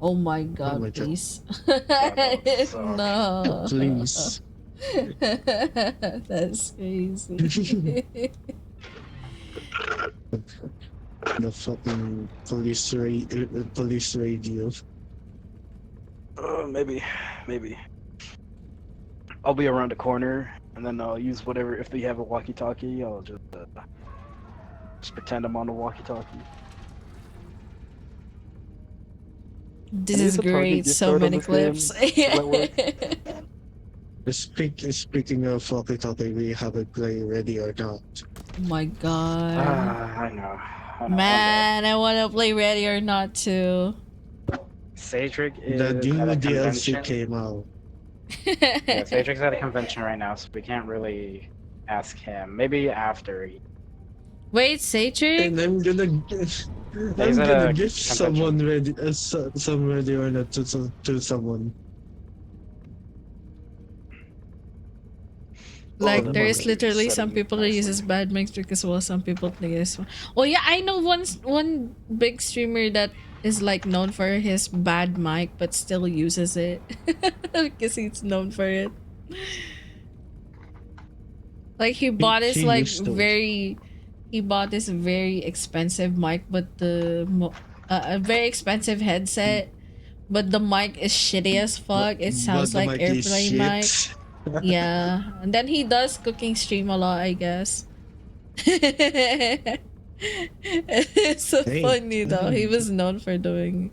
Speaker 1: Oh my
Speaker 3: my
Speaker 1: god,
Speaker 3: God.
Speaker 1: please.
Speaker 4: that would suck.
Speaker 1: No.
Speaker 3: Please.
Speaker 1: That's crazy.
Speaker 3: The fucking police radio.
Speaker 4: Maybe. I'll be around the corner, and then I'll use whatever. If they have a walkie-talkie, I'll just pretend I'm on the walkie-talkie.
Speaker 1: This
Speaker 4: Can I
Speaker 1: is
Speaker 4: use the target
Speaker 1: great.
Speaker 4: gift
Speaker 1: So
Speaker 4: card on
Speaker 1: many
Speaker 4: this game?
Speaker 1: clips.
Speaker 4: that
Speaker 3: Speaking of walkie-talkie, we have a play ready or not.
Speaker 1: Oh my god.
Speaker 4: I know.
Speaker 1: Man, I want to play Ready or Not too.
Speaker 4: Sadric
Speaker 3: The
Speaker 4: is
Speaker 3: new
Speaker 4: at a
Speaker 3: DLC
Speaker 4: convention.
Speaker 3: came out.
Speaker 4: Yeah, Sadric's at a convention right now, so we can't really ask him. Maybe after.
Speaker 1: Wait, Satric?
Speaker 3: And I'm gonna
Speaker 4: He's at a
Speaker 3: give
Speaker 4: convention.
Speaker 3: someone ready some ready or not to someone.
Speaker 1: Like,
Speaker 3: Oh,
Speaker 1: there's
Speaker 3: okay.
Speaker 1: literally some
Speaker 4: Setting
Speaker 1: people that
Speaker 4: nicely.
Speaker 1: uses bad mics because well, some people think it's fun. Oh yeah, I know one big streamer that is like known for his bad mic but still uses it because he's known for it. Like he bought this
Speaker 3: he
Speaker 1: like
Speaker 3: used to.
Speaker 1: he bought this very expensive mic, but a very expensive headset, but the mic is shitty as fuck. It sounds
Speaker 3: But the
Speaker 1: like
Speaker 3: mic is
Speaker 1: airplane mic.
Speaker 3: shit.
Speaker 1: Yeah, and then he does cooking stream a lot, I guess. It's so
Speaker 3: Hey.
Speaker 1: funny though. He was known for doing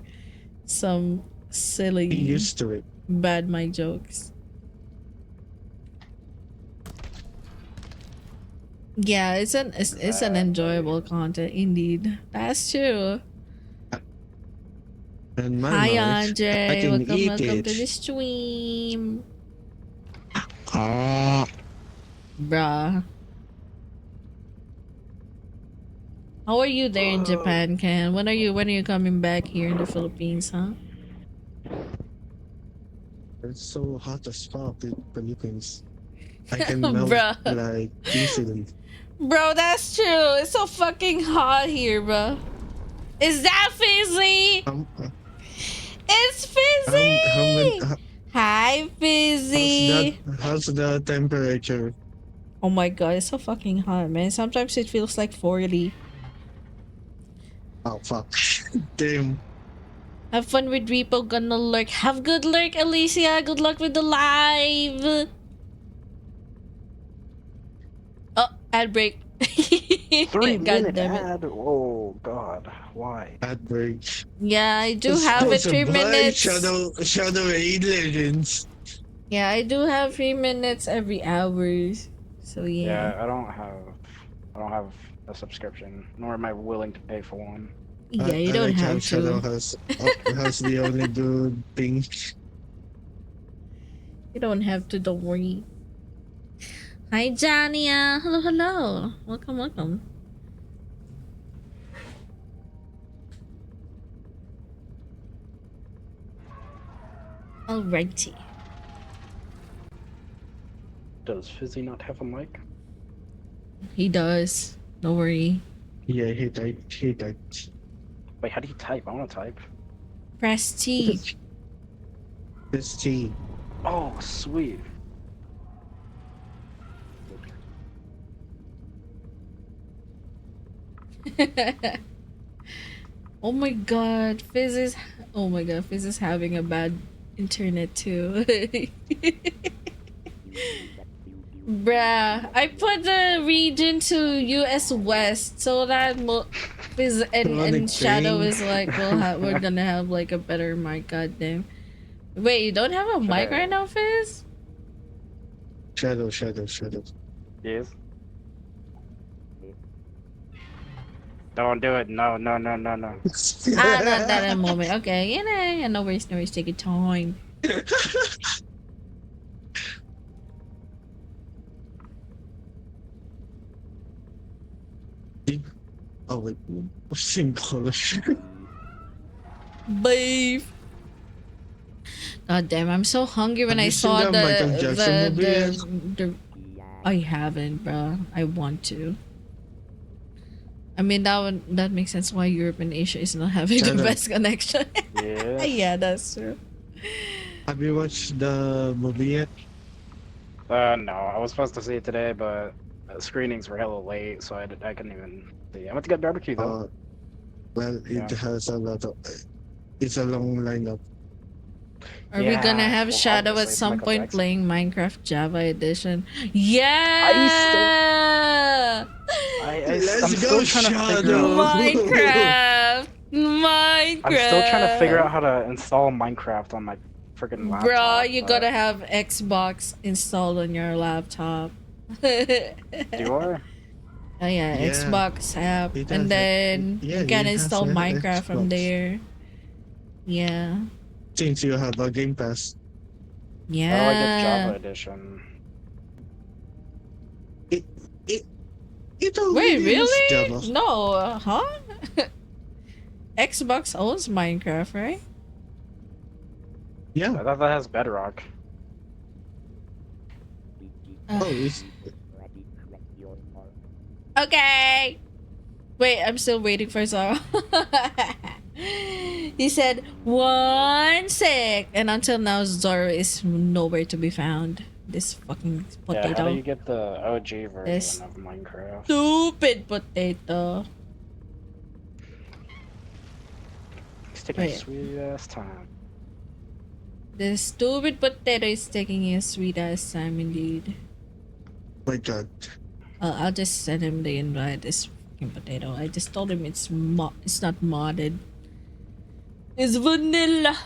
Speaker 1: some
Speaker 3: He
Speaker 1: silly
Speaker 3: used to it.
Speaker 1: bad mic jokes. Yeah, it's an enjoyable content indeed. That's true.
Speaker 3: And my
Speaker 1: Hi
Speaker 3: mic, I
Speaker 1: Andre,
Speaker 3: can
Speaker 1: welcome
Speaker 3: eat it.
Speaker 1: to the stream,
Speaker 3: Ah,
Speaker 1: bruh. How are you there in Japan, Ken? When are you coming back here in the Philippines, huh?
Speaker 3: it's so hot as fuck in Philippines. I can melt
Speaker 1: Bruh.
Speaker 3: like easily.
Speaker 1: Bro, that's true. It's so fucking hot here, bro. Is that Fizzy? It's Fizzy! Hi, Fizzy!
Speaker 3: How's the temperature?
Speaker 1: Oh my god, it's so fucking hot, man. Sometimes it feels like 40.
Speaker 3: Oh fuck. Damn.
Speaker 1: Have fun with Repo, gonna lurk. Have good lurk, Alicia. Good luck with the live. Oh, ad break. God
Speaker 4: 3 minute
Speaker 1: damn it.
Speaker 4: ad. Oh God, why?
Speaker 3: Ad break.
Speaker 1: Yeah, I do
Speaker 3: It's
Speaker 1: have it
Speaker 3: sponsored
Speaker 1: 3 minutes.
Speaker 3: Shadow Raid Legends.
Speaker 1: Yeah, I do have 3 minutes every hour. So yeah.
Speaker 4: Yeah, I don't have a subscription, nor am I willing to pay for one.
Speaker 1: Yeah, you
Speaker 3: I
Speaker 1: don't
Speaker 3: like how
Speaker 1: have
Speaker 3: Shadow
Speaker 1: to.
Speaker 3: has the only good thing.
Speaker 1: You don't have to, don't worry. Hi Jania. Hello, hello. Welcome, welcome. Alrighty.
Speaker 4: Does Fizzy not have a mic?
Speaker 1: He does. Don't worry.
Speaker 3: Yeah, he typed. He typed.
Speaker 4: Wait, how do you type? I want to type.
Speaker 1: Press T.
Speaker 3: This T.
Speaker 4: Oh, sweet.
Speaker 1: Oh my god, Fizz is. Oh my god, Fizz is having a bad internet too. Bruh, I put the region to US West so that Fizz
Speaker 3: Chronic
Speaker 1: and Shadow
Speaker 3: pain.
Speaker 1: is like, we're gonna have like a better mic. Goddamn. Wait, you don't have a
Speaker 4: Should
Speaker 1: mic
Speaker 4: I-
Speaker 1: right now, Fizz?
Speaker 3: Shadow.
Speaker 4: Yes. Don't do it. No, no, no, no, no.
Speaker 1: Ah, not that a moment. Okay, yeah, no worries, no worries. Take your time.
Speaker 3: Oh wait, same color.
Speaker 1: Beef. God damn, I'm so hungry when
Speaker 3: Have
Speaker 1: I
Speaker 3: you seen
Speaker 1: saw
Speaker 3: the Michael Jackson movie yet?
Speaker 1: the I haven't, bro. I want to. I mean that makes sense why Europe and Asia is not having the
Speaker 3: Shadow.
Speaker 1: best connection.
Speaker 4: Yes.
Speaker 1: Yeah, that's true.
Speaker 3: Have you watched the movie yet?
Speaker 4: No, I was supposed to see it today, but screenings were hella late, so I couldn't even see. I went to get barbecue though.
Speaker 3: Well,
Speaker 4: Yeah.
Speaker 3: it has a lot of. It's a long lineup.
Speaker 1: Are we gonna have
Speaker 4: well,
Speaker 1: Shadow at
Speaker 4: obviously, it's
Speaker 1: some
Speaker 4: Michael
Speaker 1: point
Speaker 4: Jackson.
Speaker 1: playing Minecraft Java Edition? Yeah.
Speaker 4: I'm
Speaker 3: Let's
Speaker 4: still
Speaker 3: go,
Speaker 4: trying to figure out.
Speaker 3: Shadow!
Speaker 1: Minecraft.
Speaker 4: I'm still trying to figure out
Speaker 1: Minecraft.
Speaker 4: how to install Minecraft on my freaking
Speaker 1: Bro,
Speaker 4: laptop.
Speaker 1: you
Speaker 4: but-
Speaker 1: gotta have Xbox installed on your laptop.
Speaker 4: Do I?
Speaker 1: Oh yeah,
Speaker 3: Yeah,
Speaker 1: Xbox app,
Speaker 3: it
Speaker 1: and
Speaker 3: has
Speaker 1: then you can
Speaker 3: it has
Speaker 1: install
Speaker 3: a
Speaker 1: Minecraft from
Speaker 3: Xbox.
Speaker 1: there. Yeah,
Speaker 3: Since you have a Game Pass,
Speaker 4: How do I get Java
Speaker 1: yeah.
Speaker 4: Edition?
Speaker 3: it it it
Speaker 1: Wait,
Speaker 3: already has Java.
Speaker 1: really? No, huh? Xbox owns Minecraft, right?
Speaker 3: Yeah.
Speaker 4: I thought that has Bedrock.
Speaker 3: Oh, it's
Speaker 1: Okay. Wait, I'm still waiting for Zara. He said 1 sec, and until now Zara is nowhere to be found. This fucking
Speaker 4: Yeah, how do
Speaker 1: potato.
Speaker 4: you get the OG version
Speaker 1: This
Speaker 4: of Minecraft?
Speaker 1: stupid potato.
Speaker 4: It's taking
Speaker 1: Wait.
Speaker 4: a sweet ass time.
Speaker 1: This stupid potato is taking a sweet ass time indeed.
Speaker 3: my god.
Speaker 1: I'll just send him the invite. This fucking potato. I just told him it's not modded. It's vanilla.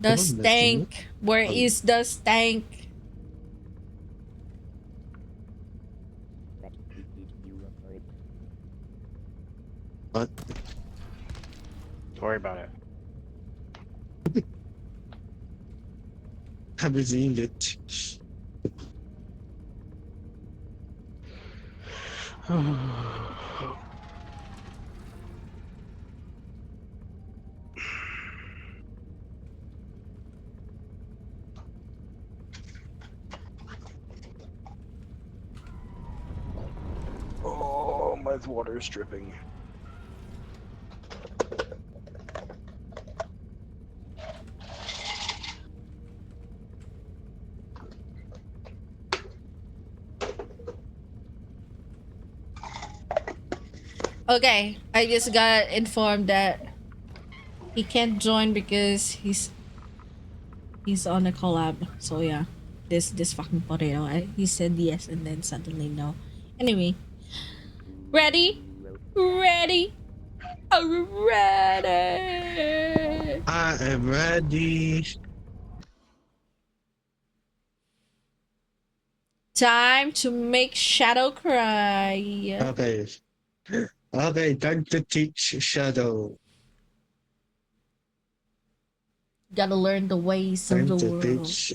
Speaker 1: The
Speaker 3: Come on, let's do
Speaker 1: stank. Where is the stank?
Speaker 3: What?
Speaker 4: Don't worry about it.
Speaker 3: Have you seen it?
Speaker 4: Oh, my water is dripping.
Speaker 1: Okay, I just got informed that He can't join because he's on a collab. So yeah, this fucking potato. He said yes and then suddenly no. Anyway, ready, ready, ready.
Speaker 3: I am ready.
Speaker 1: Time to make Shadow cry.
Speaker 3: Okay. Okay, time to teach Shadow.
Speaker 1: Gotta learn the ways of
Speaker 3: Time
Speaker 1: the
Speaker 3: to
Speaker 1: world.
Speaker 3: teach.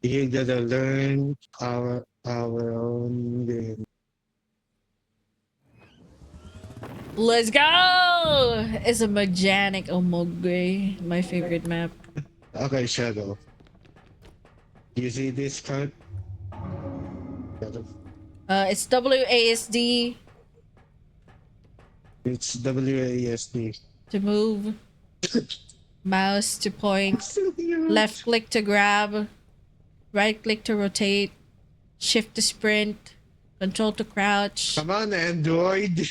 Speaker 3: You gotta learn our own game.
Speaker 1: Let's go! It's a Magic Omogre, my favorite map.
Speaker 3: Okay, Shadow. You see this card? Shadow.
Speaker 1: It's WASD
Speaker 3: It's WASD.
Speaker 1: to move, mouse to point, left click to grab, right click to rotate, shift to sprint, control to crouch.
Speaker 3: Come on, Android.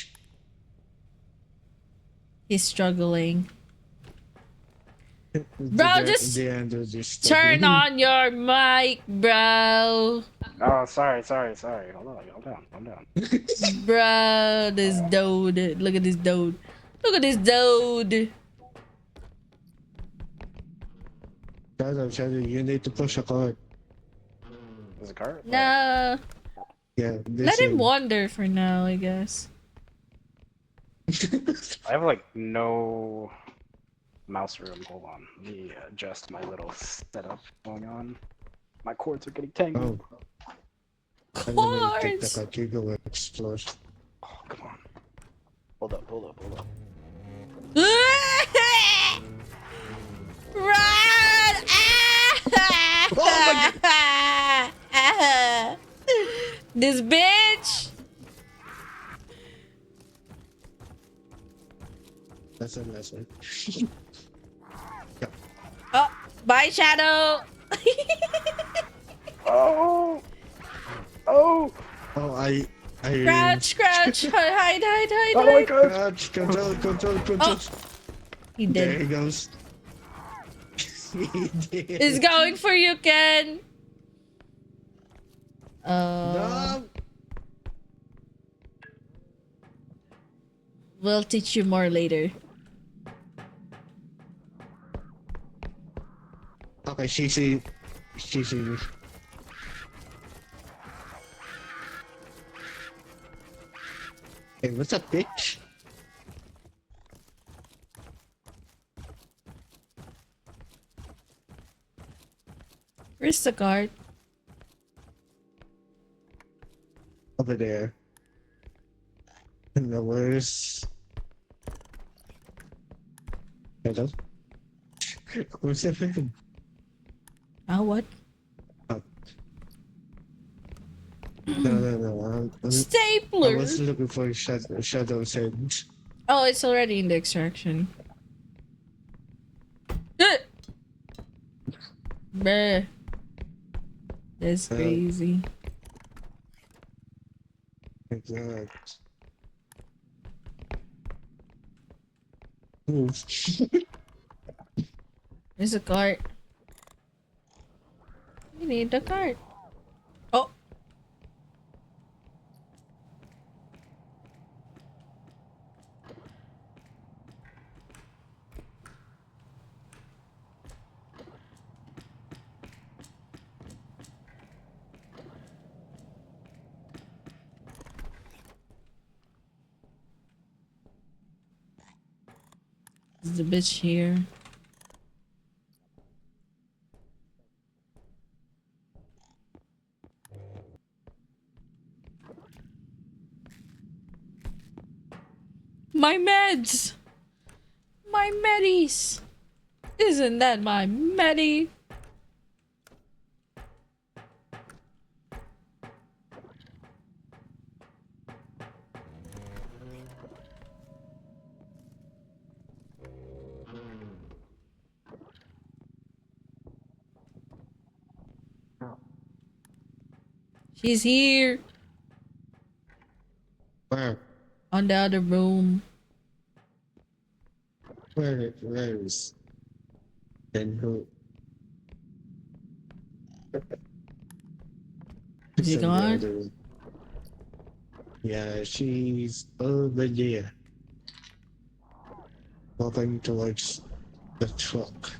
Speaker 1: He's struggling. Bro, just
Speaker 3: The Android is
Speaker 1: turn
Speaker 3: struggling.
Speaker 1: on your mic, bro.
Speaker 4: Oh, sorry. Hold on, calm down.
Speaker 1: Bro, this dude. Look at this dude. Look at this dude.
Speaker 3: Shadow, you need to push a card.
Speaker 4: There's a card?
Speaker 1: No.
Speaker 3: Yeah,
Speaker 1: Let
Speaker 3: this
Speaker 1: him
Speaker 3: one.
Speaker 1: wander for now, I guess.
Speaker 4: I have like no mouse room. Hold on. Let me adjust my little setup going on. My cords are getting tangled.
Speaker 3: Oh, I'm gonna take the
Speaker 1: Course.
Speaker 3: card. You go explore.
Speaker 4: Oh, come on. Hold up.
Speaker 1: Run!
Speaker 3: Oh
Speaker 1: This bitch.
Speaker 3: That's a lesson.
Speaker 1: Oh, bye, Shadow.
Speaker 4: Oh!
Speaker 3: Oh, I.
Speaker 1: Crouch. Hide.
Speaker 4: Oh my god!
Speaker 3: Crouch, control.
Speaker 1: Oh, he
Speaker 3: There
Speaker 1: did.
Speaker 3: he goes. He did.
Speaker 1: He's going for you, Ken.
Speaker 3: No.
Speaker 1: We'll teach you more later.
Speaker 3: Okay, she see. Hey, what's up, bitch?
Speaker 1: Where's the card?
Speaker 3: Over there. In the worst. Hello? Who's that freaking?
Speaker 1: What?
Speaker 3: No. I
Speaker 1: Stapler.
Speaker 3: was looking for Shadow's head.
Speaker 1: Oh, it's already in the extraction. Bruh. That's crazy.
Speaker 3: My God. Ooh.
Speaker 1: There's a cart. We need the cart. Oh. There's a bitch here. My meds! My medis! Isn't that my medi? She's here.
Speaker 3: Where?
Speaker 1: On the other room.
Speaker 3: Where is then who?
Speaker 1: Is
Speaker 3: It's
Speaker 1: he
Speaker 3: in the
Speaker 1: gone?
Speaker 3: other room. Yeah, she's over there, walking towards the truck.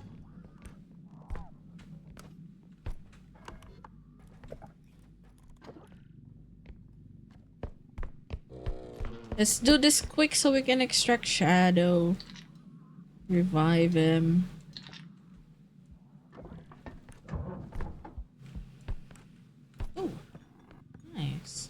Speaker 1: Let's do this quick so we can extract Shadow. Revive him. Oh, nice.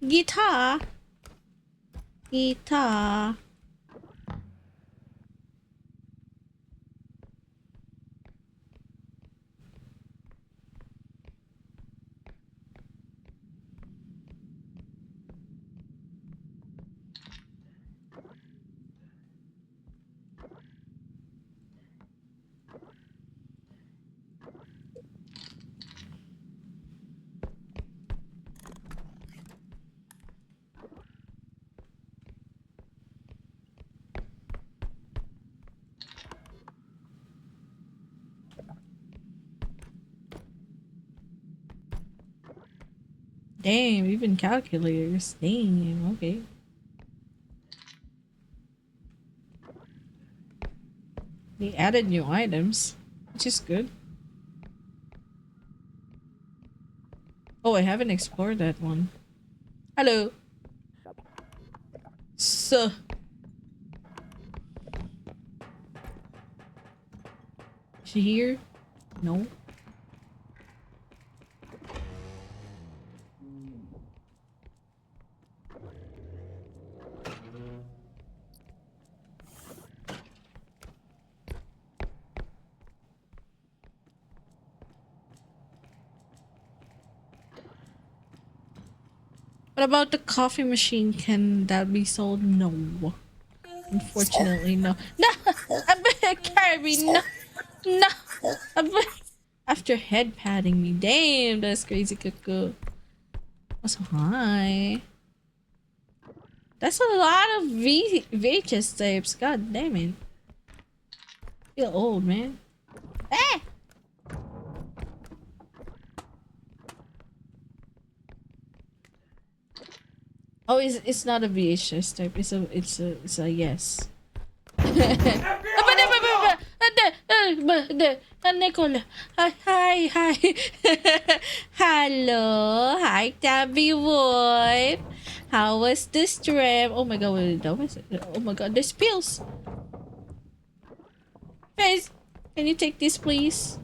Speaker 1: Guitar. Guitar. Damn, even calculators. Damn, okay. They added new items, which is good. Oh, I haven't explored that one. Hello. So, is she here? No. What about the coffee machine? Can that be sold? No. Unfortunately, no. No! Carry, no! No! After head patting me. Damn, that's crazy cuckoo. Also, hi. That's a lot of VHS tapes. God damn it. Feel old, man. Ah! Oh, it's not a VHS tape. It's a yes. Nicola. Hi. Hello. Hi, Tabby Wolf. How was the stream? Oh my god, that was it. Oh my god, there's pills. Guys, can you take this, please?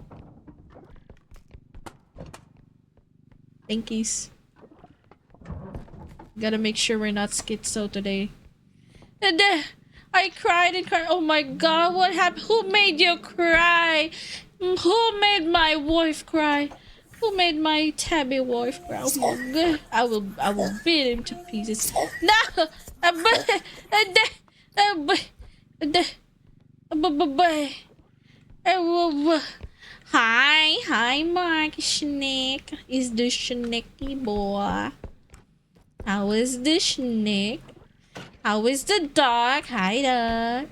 Speaker 1: Thankies. Gotta make sure we're not schizo today. And I cried and cried. Oh my god, what happened? Who made you cry? Who made my wife cry? Who made my tabby wife cry? Oh my god. I will beat him to pieces. No! Hi, Mark Schnick. Is the Schnicky boy? How is the Schnick? How is the dog? Hi, dog.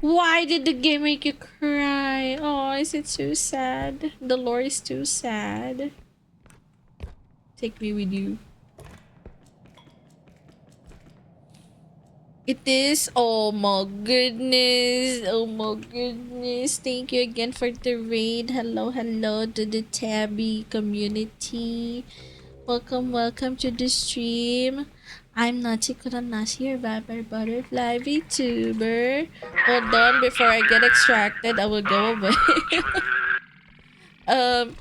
Speaker 1: Why did the game make you cry? Oh, is it too sad? The lore is too sad. Take me with you. It is. Oh my goodness. Oh my goodness. Thank you again for the raid. Hello to the Tabby community. Welcome to the stream. I'm Nachiko Nashi, your vampire butterfly VTuber. Hold on, before I get extracted, I will go away. um,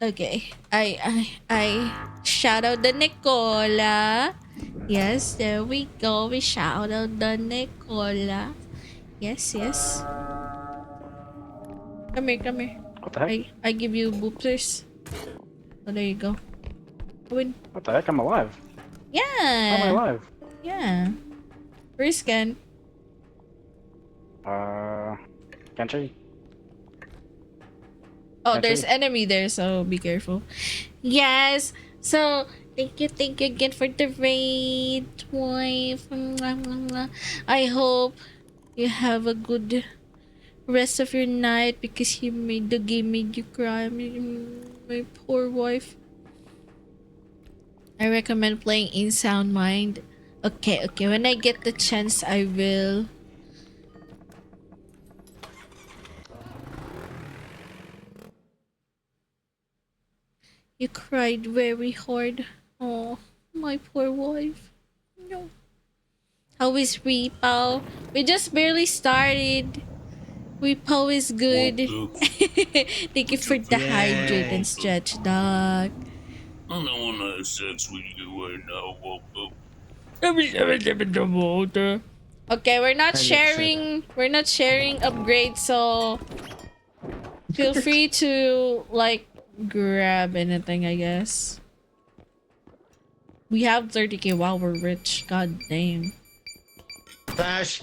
Speaker 1: okay. I shout out the Nicola. Yes, there we go. We shout out the Nicola. Yes, yes. Come here, come here.
Speaker 4: What the heck?
Speaker 1: I give you boopers. So there you go. Win.
Speaker 4: What the heck? I'm alive. How am I
Speaker 1: Yeah.
Speaker 4: alive?
Speaker 1: Yeah. First scan.
Speaker 4: Can't see.
Speaker 1: Oh,
Speaker 4: Can't
Speaker 1: there's
Speaker 4: see.
Speaker 1: enemy there, so be careful. Yes. So thank you again for the raid, wife. I hope you have a good rest of your night because the game made you cry. My poor wife. I recommend playing in sound mind. Okay, okay. When I get the chance, I will. You cried very hard. Oh, my poor wife. No. How is Repo? We just barely started. Repo is
Speaker 5: Woke
Speaker 1: good.
Speaker 5: up.
Speaker 1: Thank you
Speaker 5: What
Speaker 1: for
Speaker 5: you
Speaker 1: the
Speaker 5: think?
Speaker 1: hydrate and
Speaker 3: Yay.
Speaker 5: Woke up.
Speaker 1: stretch, dog.
Speaker 5: I don't want to have sex with you right now. Woke up.
Speaker 1: Okay, we're not
Speaker 3: And it's
Speaker 1: sharing. We're not sharing upgrades, so feel free to like grab anything. I guess we have 30k. Wow, we're rich. God damn.
Speaker 3: Flash.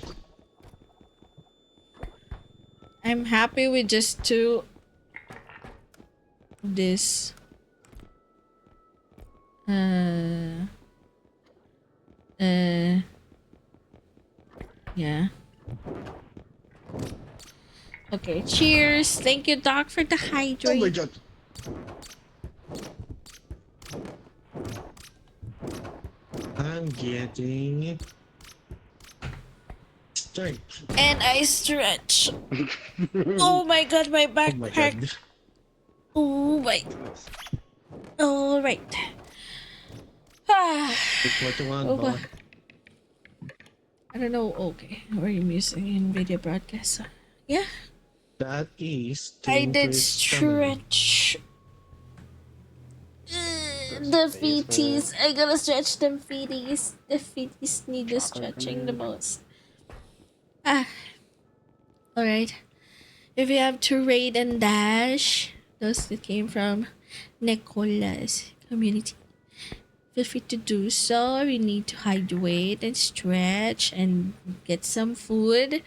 Speaker 1: I'm happy with just two of this. Uh. Yeah. Okay, cheers. Thank you, Doc, for the
Speaker 3: Oh my
Speaker 1: hydrate.
Speaker 3: god. I'm getting strength.
Speaker 1: And I stretch. Oh my god, my
Speaker 3: Oh my
Speaker 1: backpack.
Speaker 3: god.
Speaker 1: Oh my. Alright. Ah.
Speaker 3: Pick what you want,
Speaker 1: Oh,
Speaker 3: boy.
Speaker 1: I don't know. Okay, we're using in video broadcast. Yeah,
Speaker 3: That is to
Speaker 1: I did
Speaker 3: increase stamina.
Speaker 1: stretch.
Speaker 4: This
Speaker 1: The
Speaker 4: Facebook.
Speaker 1: feeties. I gotta stretch them feeties. The feeties need the
Speaker 4: Chocolate
Speaker 1: stretching the
Speaker 4: grenade.
Speaker 1: most. Ah, alright. If you have to raid and dash, those that came from Nicola's community, feel free to do so. You need to hydrate and stretch and get some food.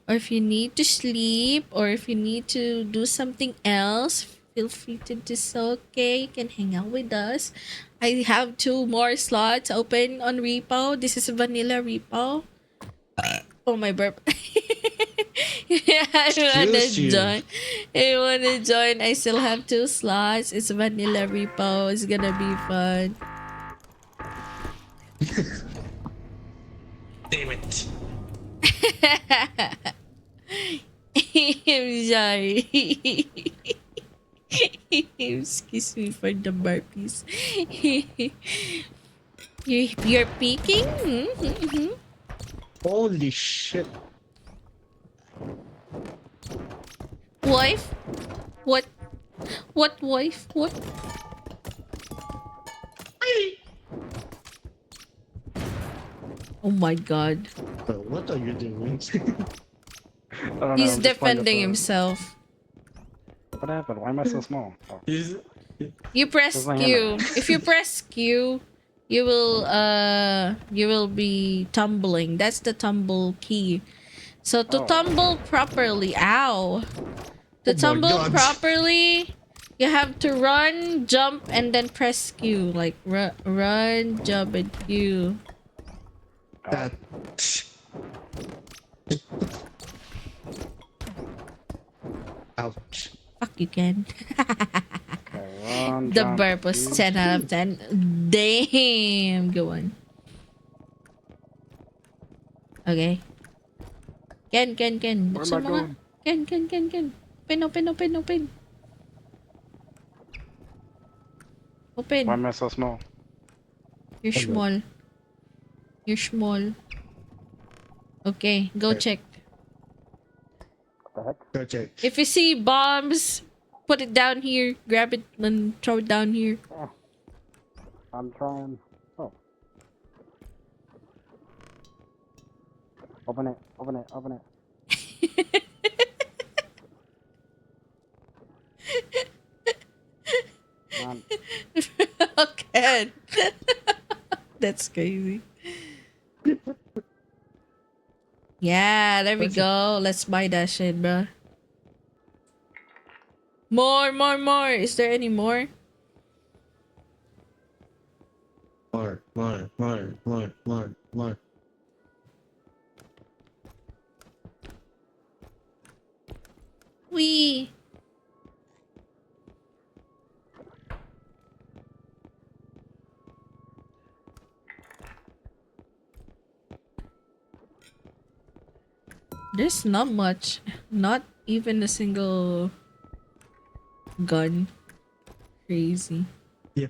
Speaker 1: Or if you need to sleep, or if you need to do something else, feel free to do so. Okay, you can hang out with us. I have 2 more slots open on Repo. This is vanilla Repo. Oh, my burp. Yeah, I wanna
Speaker 3: Excuse you.
Speaker 1: join. I wanna join. I still have 2 slots. It's vanilla Repo. It's gonna be fun.
Speaker 3: Damn it.
Speaker 1: I'm sorry. Excuse me for the burpees. You're peeking? Mm-hmm.
Speaker 3: Holy shit.
Speaker 1: Wife? What? What wife? What? Oh my god.
Speaker 3: Bro, what are you doing?
Speaker 4: I don't know.
Speaker 1: He's
Speaker 4: I'm just playing
Speaker 1: defending
Speaker 4: with
Speaker 1: himself.
Speaker 4: What happened? Why am I so small? Oh,
Speaker 3: He's,
Speaker 1: You
Speaker 4: where's
Speaker 1: press
Speaker 4: my hammer?
Speaker 1: Q. If you press Q, you will be tumbling. That's the tumble key. So to
Speaker 4: Oh.
Speaker 1: tumble properly, ow. To
Speaker 3: oh my
Speaker 1: tumble
Speaker 3: god.
Speaker 1: properly, you have to run, jump, and then press Q. Like run, jump, and Q.
Speaker 3: That. Ouch.
Speaker 1: Fuck you, Ken.
Speaker 4: Okay, run,
Speaker 1: The
Speaker 4: jump,
Speaker 1: burp was
Speaker 4: Q.
Speaker 1: 10 out of 10. Damn. Go on. Okay. Ken.
Speaker 4: Where am I
Speaker 1: Buksan mo nga.
Speaker 4: going?
Speaker 1: Ken. Open.
Speaker 4: Why
Speaker 1: Open.
Speaker 4: am I so small?
Speaker 1: You're
Speaker 3: Oh, no.
Speaker 1: small. You're small. Okay, go
Speaker 3: Okay.
Speaker 1: check.
Speaker 4: What the heck?
Speaker 3: Go check.
Speaker 1: If you see bombs, put it down here. Grab it and throw it down here.
Speaker 4: I'm trying. Oh. Open it. Man,
Speaker 1: Okay. That's crazy. Yeah, there we go. Let's buy that shit, bro. More, more, more. Is there any more?
Speaker 3: More.
Speaker 1: Wee. There's not much. Not even a single gun. Crazy.
Speaker 3: Yeah.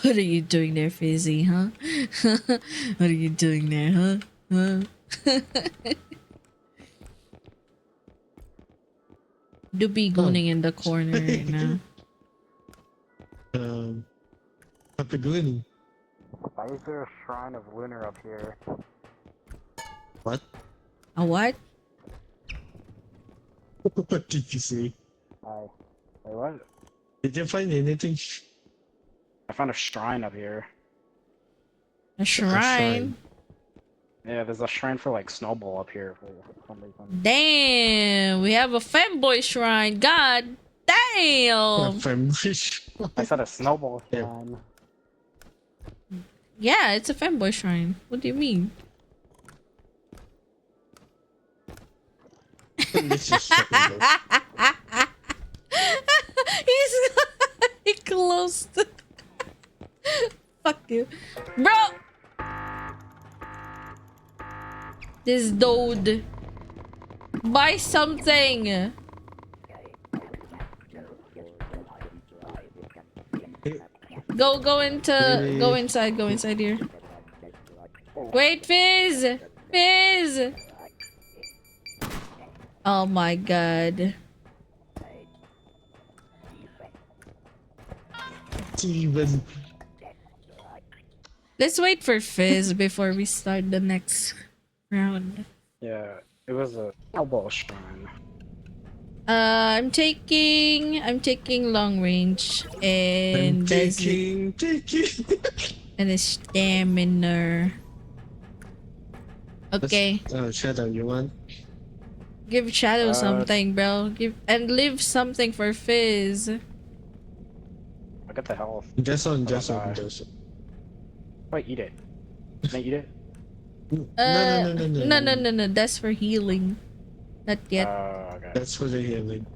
Speaker 1: What are you doing there, Fizzy, huh? What are you doing there, huh? Huh? Do be
Speaker 3: Oh.
Speaker 1: gooning in the corner right now.
Speaker 3: Happy Glenny.
Speaker 4: why is there a shrine of Lunar up here?
Speaker 3: What?
Speaker 1: A what?
Speaker 3: What did you say?
Speaker 4: Wait, what?
Speaker 3: Did you find anything?
Speaker 4: I found a shrine up here.
Speaker 1: A
Speaker 3: A shrine.
Speaker 1: shrine?
Speaker 4: Yeah, there's a shrine for like Snowball up here for some reason.
Speaker 1: Damn, we have a femboy shrine. God
Speaker 3: A
Speaker 1: damn.
Speaker 3: family.
Speaker 4: I said a Snowball
Speaker 3: Yeah.
Speaker 4: shrine.
Speaker 1: Yeah, it's a femboy shrine. What do you mean?
Speaker 3: Let's just fucking go.
Speaker 1: He's he closed. Fuck you, bro. This dude. Buy something. Go inside here. Wait, Fizz! Fizz! Oh my god.
Speaker 3: Steven.
Speaker 1: Let's wait for Fizz before we start the next round.
Speaker 4: Yeah, it was a Snowball shrine.
Speaker 1: I'm taking long range and
Speaker 3: I'm taking.
Speaker 1: and a stamina. Okay.
Speaker 3: Shadow, you want?
Speaker 1: Give Shadow
Speaker 4: Uh,
Speaker 1: something, bro. Leave something for Fizz.
Speaker 4: I got the health.
Speaker 3: Just on.
Speaker 4: Wait, eat it. Can I eat it?
Speaker 1: No. That's for healing. Not yet.
Speaker 4: Okay.
Speaker 3: That's for the healing.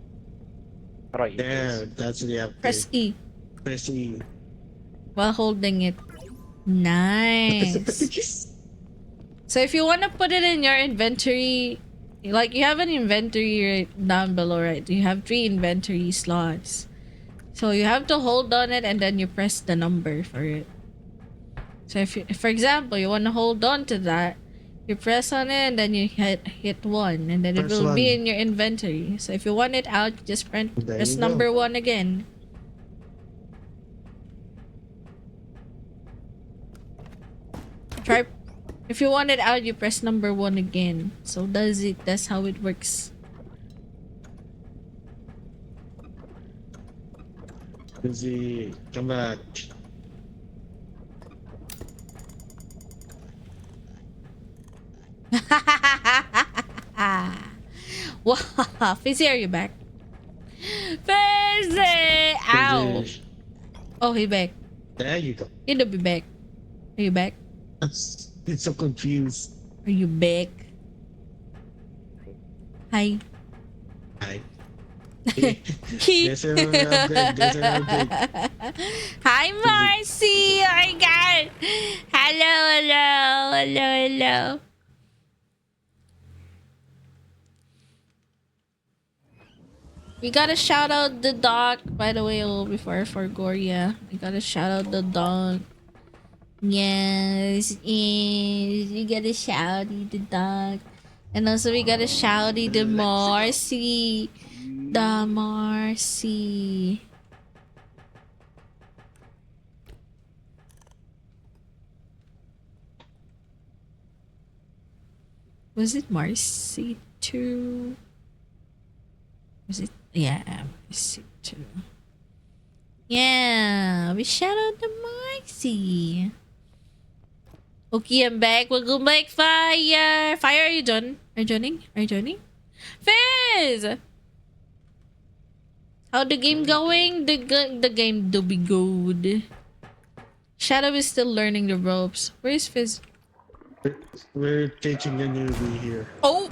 Speaker 4: How do I eat
Speaker 3: There,
Speaker 4: this?
Speaker 3: that's the upgrade.
Speaker 1: Press E
Speaker 3: Press E.
Speaker 1: while holding it. Nice. So if you want to put it in your inventory, like you have an inventory right down below, right? You have 3 inventory slots. So you have to hold on it and then you press the number for it. So if for example, you want to hold on to that, you press on it and then you hit 1 and then it
Speaker 3: Press
Speaker 1: will be
Speaker 3: 1.
Speaker 1: in your inventory. So if you want it out, just
Speaker 3: There
Speaker 1: press
Speaker 3: you go.
Speaker 1: number 1 again. Try if you want it out, you press number 1 again. So that's how it works.
Speaker 3: Busy. Come back.
Speaker 1: Wow, Fizzy, are you back? Fizzy! Ow!
Speaker 3: Busy.
Speaker 1: Oh, he back.
Speaker 3: There you go.
Speaker 1: He'll be back. Are you back?
Speaker 3: It's so confused.
Speaker 1: Are you back? Hi.
Speaker 3: Hi.
Speaker 1: He-
Speaker 3: There's an upgrade. There's an upgrade.
Speaker 1: Hi, Marcy! Oh my god! Hello. We gotta shout out the dog, by the way, before I forgot, yeah. We gotta shout out the dog. Yes, we gotta shout out the dog. And also we gotta shout out the Marcy. The Marcy. Was it Marcy 2? Was it? Yeah, Marcy 2. Yeah, we shout out to Marcy. Okay, I'm back. Welcome back, Fire. Fire, are you done? Are you joining? Are you joining? Fizz! How the game going? The game do be good. Shadow is still learning the ropes. Where's Fizz?
Speaker 3: We're teaching a newbie here.
Speaker 1: Oh!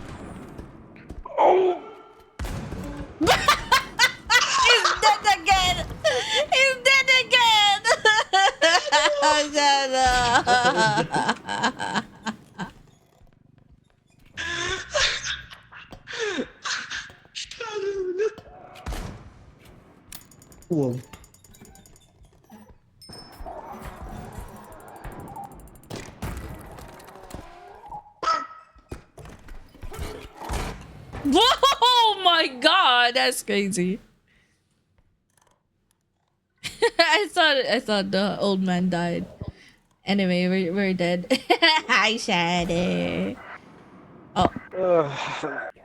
Speaker 4: Oh!
Speaker 1: He's dead again! He's dead again! Shadow!
Speaker 3: Whoa.
Speaker 1: Whoa! My God, that's crazy. I thought the old man died. Anyway, we're dead. Hi, Shadow. Oh.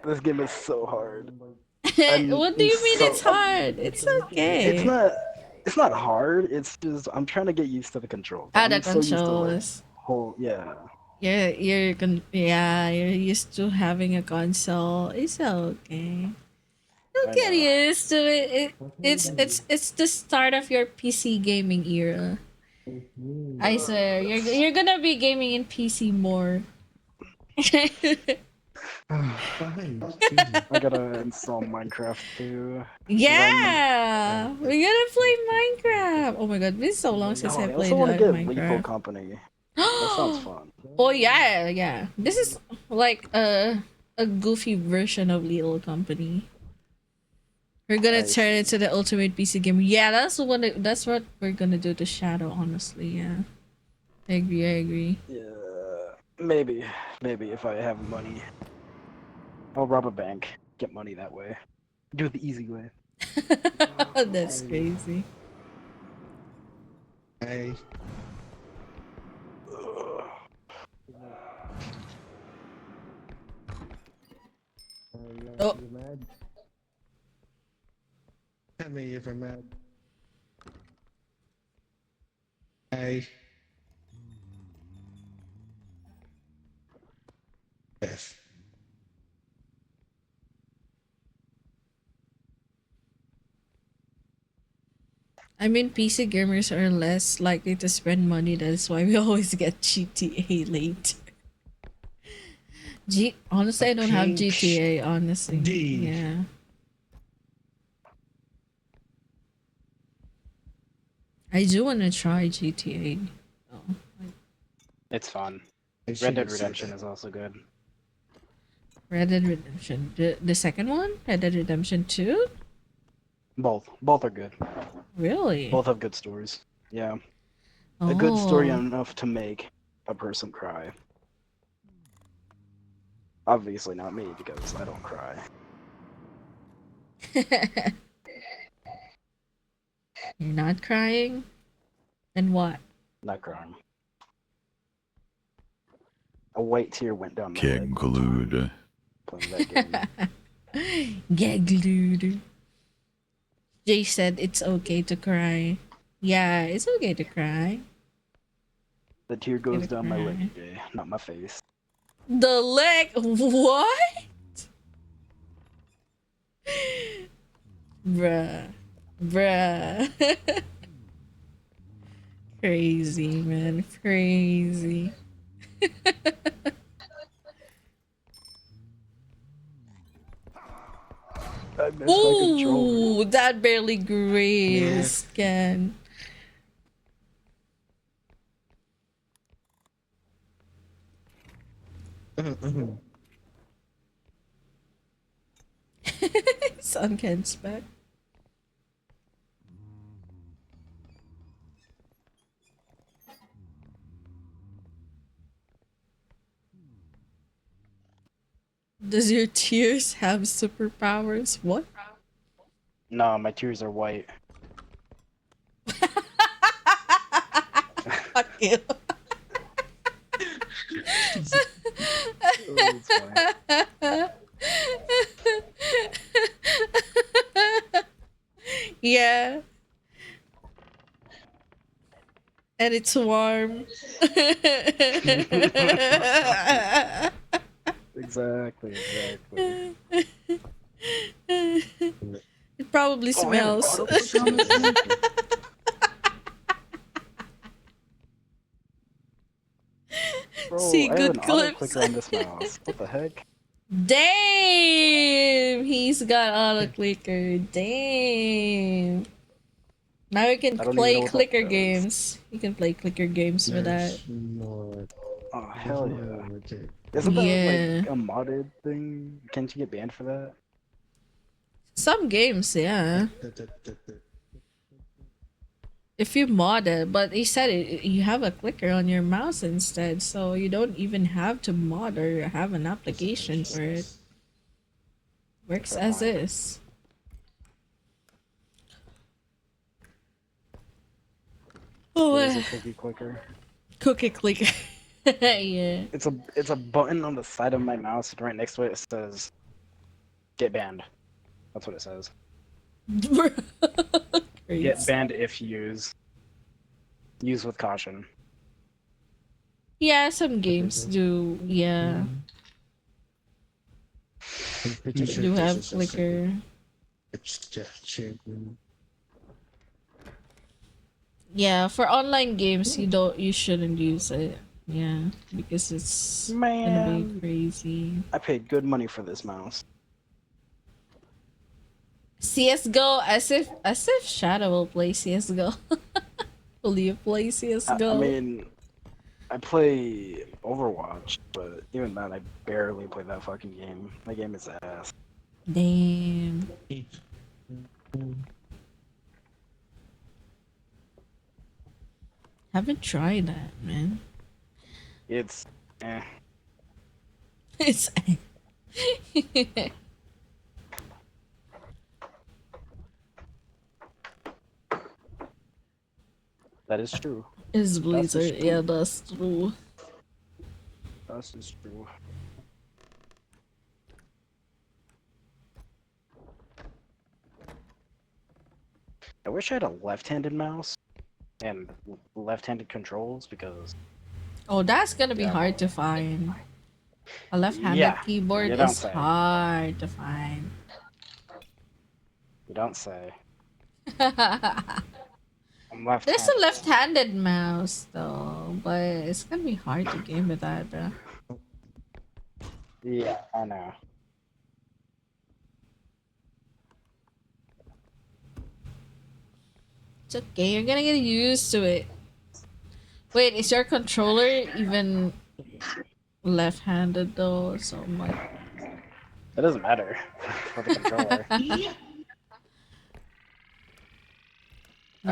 Speaker 4: This game is so hard.
Speaker 1: What do you mean it's hard? It's okay.
Speaker 4: It's not hard. It's just I'm trying to get used to the controls.
Speaker 1: Ah,
Speaker 4: I'm
Speaker 1: the
Speaker 4: so used to like
Speaker 1: controls.
Speaker 4: whole yeah.
Speaker 1: You're used to having a console. It's okay. You'll
Speaker 4: I
Speaker 1: get
Speaker 4: know.
Speaker 1: used to it. It's the start of your PC gaming era. I swear, you're gonna be gaming in PC more.
Speaker 3: Fine.
Speaker 4: I gotta install Minecraft too.
Speaker 1: Yeah, we're gonna play Minecraft. Oh my God, it's been so long since
Speaker 4: Oh,
Speaker 1: I
Speaker 4: I
Speaker 1: played
Speaker 4: also want to get
Speaker 1: Minecraft.
Speaker 4: Repo Company. That sounds fun.
Speaker 1: Oh yeah. This is like a goofy version of Little Company. We're gonna
Speaker 4: I
Speaker 1: turn it
Speaker 4: see.
Speaker 1: to the ultimate PC game. Yeah, that's what we're gonna do to Shadow. Honestly, yeah. I agree.
Speaker 4: Yeah, maybe if I have money, I'll rob a bank, get money that way. Do it the easy way.
Speaker 1: That's crazy.
Speaker 3: Hey.
Speaker 4: Ugh.
Speaker 1: Oh.
Speaker 3: Tell me if I'm mad. Hey. Yes.
Speaker 1: I mean, PC gamers are less likely to spend money. That's why we always get GTA late. Honestly, I don't have
Speaker 3: Pink
Speaker 1: GTA. Honestly,
Speaker 3: D.
Speaker 1: yeah. I do want to try GTA. Oh,
Speaker 4: It's fun.
Speaker 3: I
Speaker 4: Red
Speaker 3: should
Speaker 4: Dead
Speaker 3: have said
Speaker 4: Redemption
Speaker 3: that.
Speaker 4: is also good.
Speaker 1: Red Dead Redemption. The second one, Red Dead Redemption 2.
Speaker 4: Both are good.
Speaker 1: Really?
Speaker 4: Both have good stories. Yeah,
Speaker 1: Oh.
Speaker 4: a good story enough to make a person cry. Obviously not me because I don't cry.
Speaker 1: You're not crying? Then what?
Speaker 4: Not crying. A white tear went down my
Speaker 6: Get
Speaker 4: leg
Speaker 6: glued.
Speaker 4: playing that game.
Speaker 1: Get glued. Jay said it's okay to cry. Yeah, it's okay to cry.
Speaker 4: The tear goes
Speaker 1: Gonna
Speaker 4: down my
Speaker 1: cry.
Speaker 4: leg today, not my face.
Speaker 1: The leg. What? Bruh. Crazy, man. Crazy.
Speaker 4: I missed my controller.
Speaker 1: Ooh, that barely grazed, Ken. Son Ken's back. Does your tears have superpowers? What?
Speaker 4: No, my tears are white.
Speaker 1: Fuck you.
Speaker 4: Oh, it's fine.
Speaker 1: And it's warm.
Speaker 4: Exactly, exactly.
Speaker 1: It probably
Speaker 4: Oh, I have an
Speaker 1: smells.
Speaker 4: auto clicker on this thing? Bro,
Speaker 1: See
Speaker 4: I have
Speaker 1: good
Speaker 4: an auto
Speaker 1: clips.
Speaker 4: clicker on this mouse. What the heck?
Speaker 1: Damn! He's got auto clicker. Damn. Now you can
Speaker 4: I don't even
Speaker 1: play
Speaker 4: know what that
Speaker 1: clicker
Speaker 4: does.
Speaker 1: games. You can play clicker games with that.
Speaker 3: There's more.
Speaker 4: Oh,
Speaker 3: There's
Speaker 4: hell
Speaker 3: more
Speaker 4: yeah.
Speaker 3: with it.
Speaker 4: Isn't that like
Speaker 1: Yeah.
Speaker 4: a modded thing? Can't you get banned for that?
Speaker 1: Some games, yeah. If you mod it, but he said you have a clicker on your mouse instead, so you don't even have to mod or have an application for it. Works
Speaker 4: Fair
Speaker 1: as
Speaker 4: point.
Speaker 1: is. Oh,
Speaker 4: Here's a cookie clicker.
Speaker 1: cookie clicker. Yeah.
Speaker 4: It's a button on the side of my mouse, and right next to it, it says "Get banned." That's what it says. Get
Speaker 1: Crazy.
Speaker 4: banned if used. Use with caution.
Speaker 1: Yeah, some games do. Yeah,
Speaker 3: I'm pretty sure
Speaker 1: do
Speaker 3: this
Speaker 1: have
Speaker 3: is a second.
Speaker 1: clicker.
Speaker 3: It's just checking.
Speaker 1: Yeah, for online games, you shouldn't use it. Yeah, because it's gonna be
Speaker 4: Man,
Speaker 1: crazy.
Speaker 4: I paid good money for this mouse.
Speaker 1: CS:GO, as if Shadow will play CS:GO. Will you play
Speaker 4: I
Speaker 1: CS:GO?
Speaker 4: mean, I play Overwatch, but even then, I barely play that fucking game. That game is ass.
Speaker 1: Damn. Haven't tried that, man.
Speaker 4: It's eh.
Speaker 1: It's
Speaker 4: That is true.
Speaker 1: it's
Speaker 4: That is
Speaker 1: Blizzard. Yeah,
Speaker 4: true.
Speaker 1: that's true.
Speaker 4: That is true. I wish I had a left-handed mouse and left-handed controls because
Speaker 1: Oh, that's gonna be
Speaker 4: yeah,
Speaker 1: hard to find. A left-handed
Speaker 4: yeah,
Speaker 1: keyboard
Speaker 4: you don't
Speaker 1: is
Speaker 4: say.
Speaker 1: hard to find.
Speaker 4: You don't say.
Speaker 1: There's
Speaker 4: I'm
Speaker 1: a
Speaker 4: left-handed.
Speaker 1: left-handed mouse though, but it's gonna be hard to game with that, bro.
Speaker 4: Yeah, I know.
Speaker 1: It's okay, you're gonna get used to it. Wait, is your controller even left-handed though? So much.
Speaker 4: It doesn't matter for the controller. I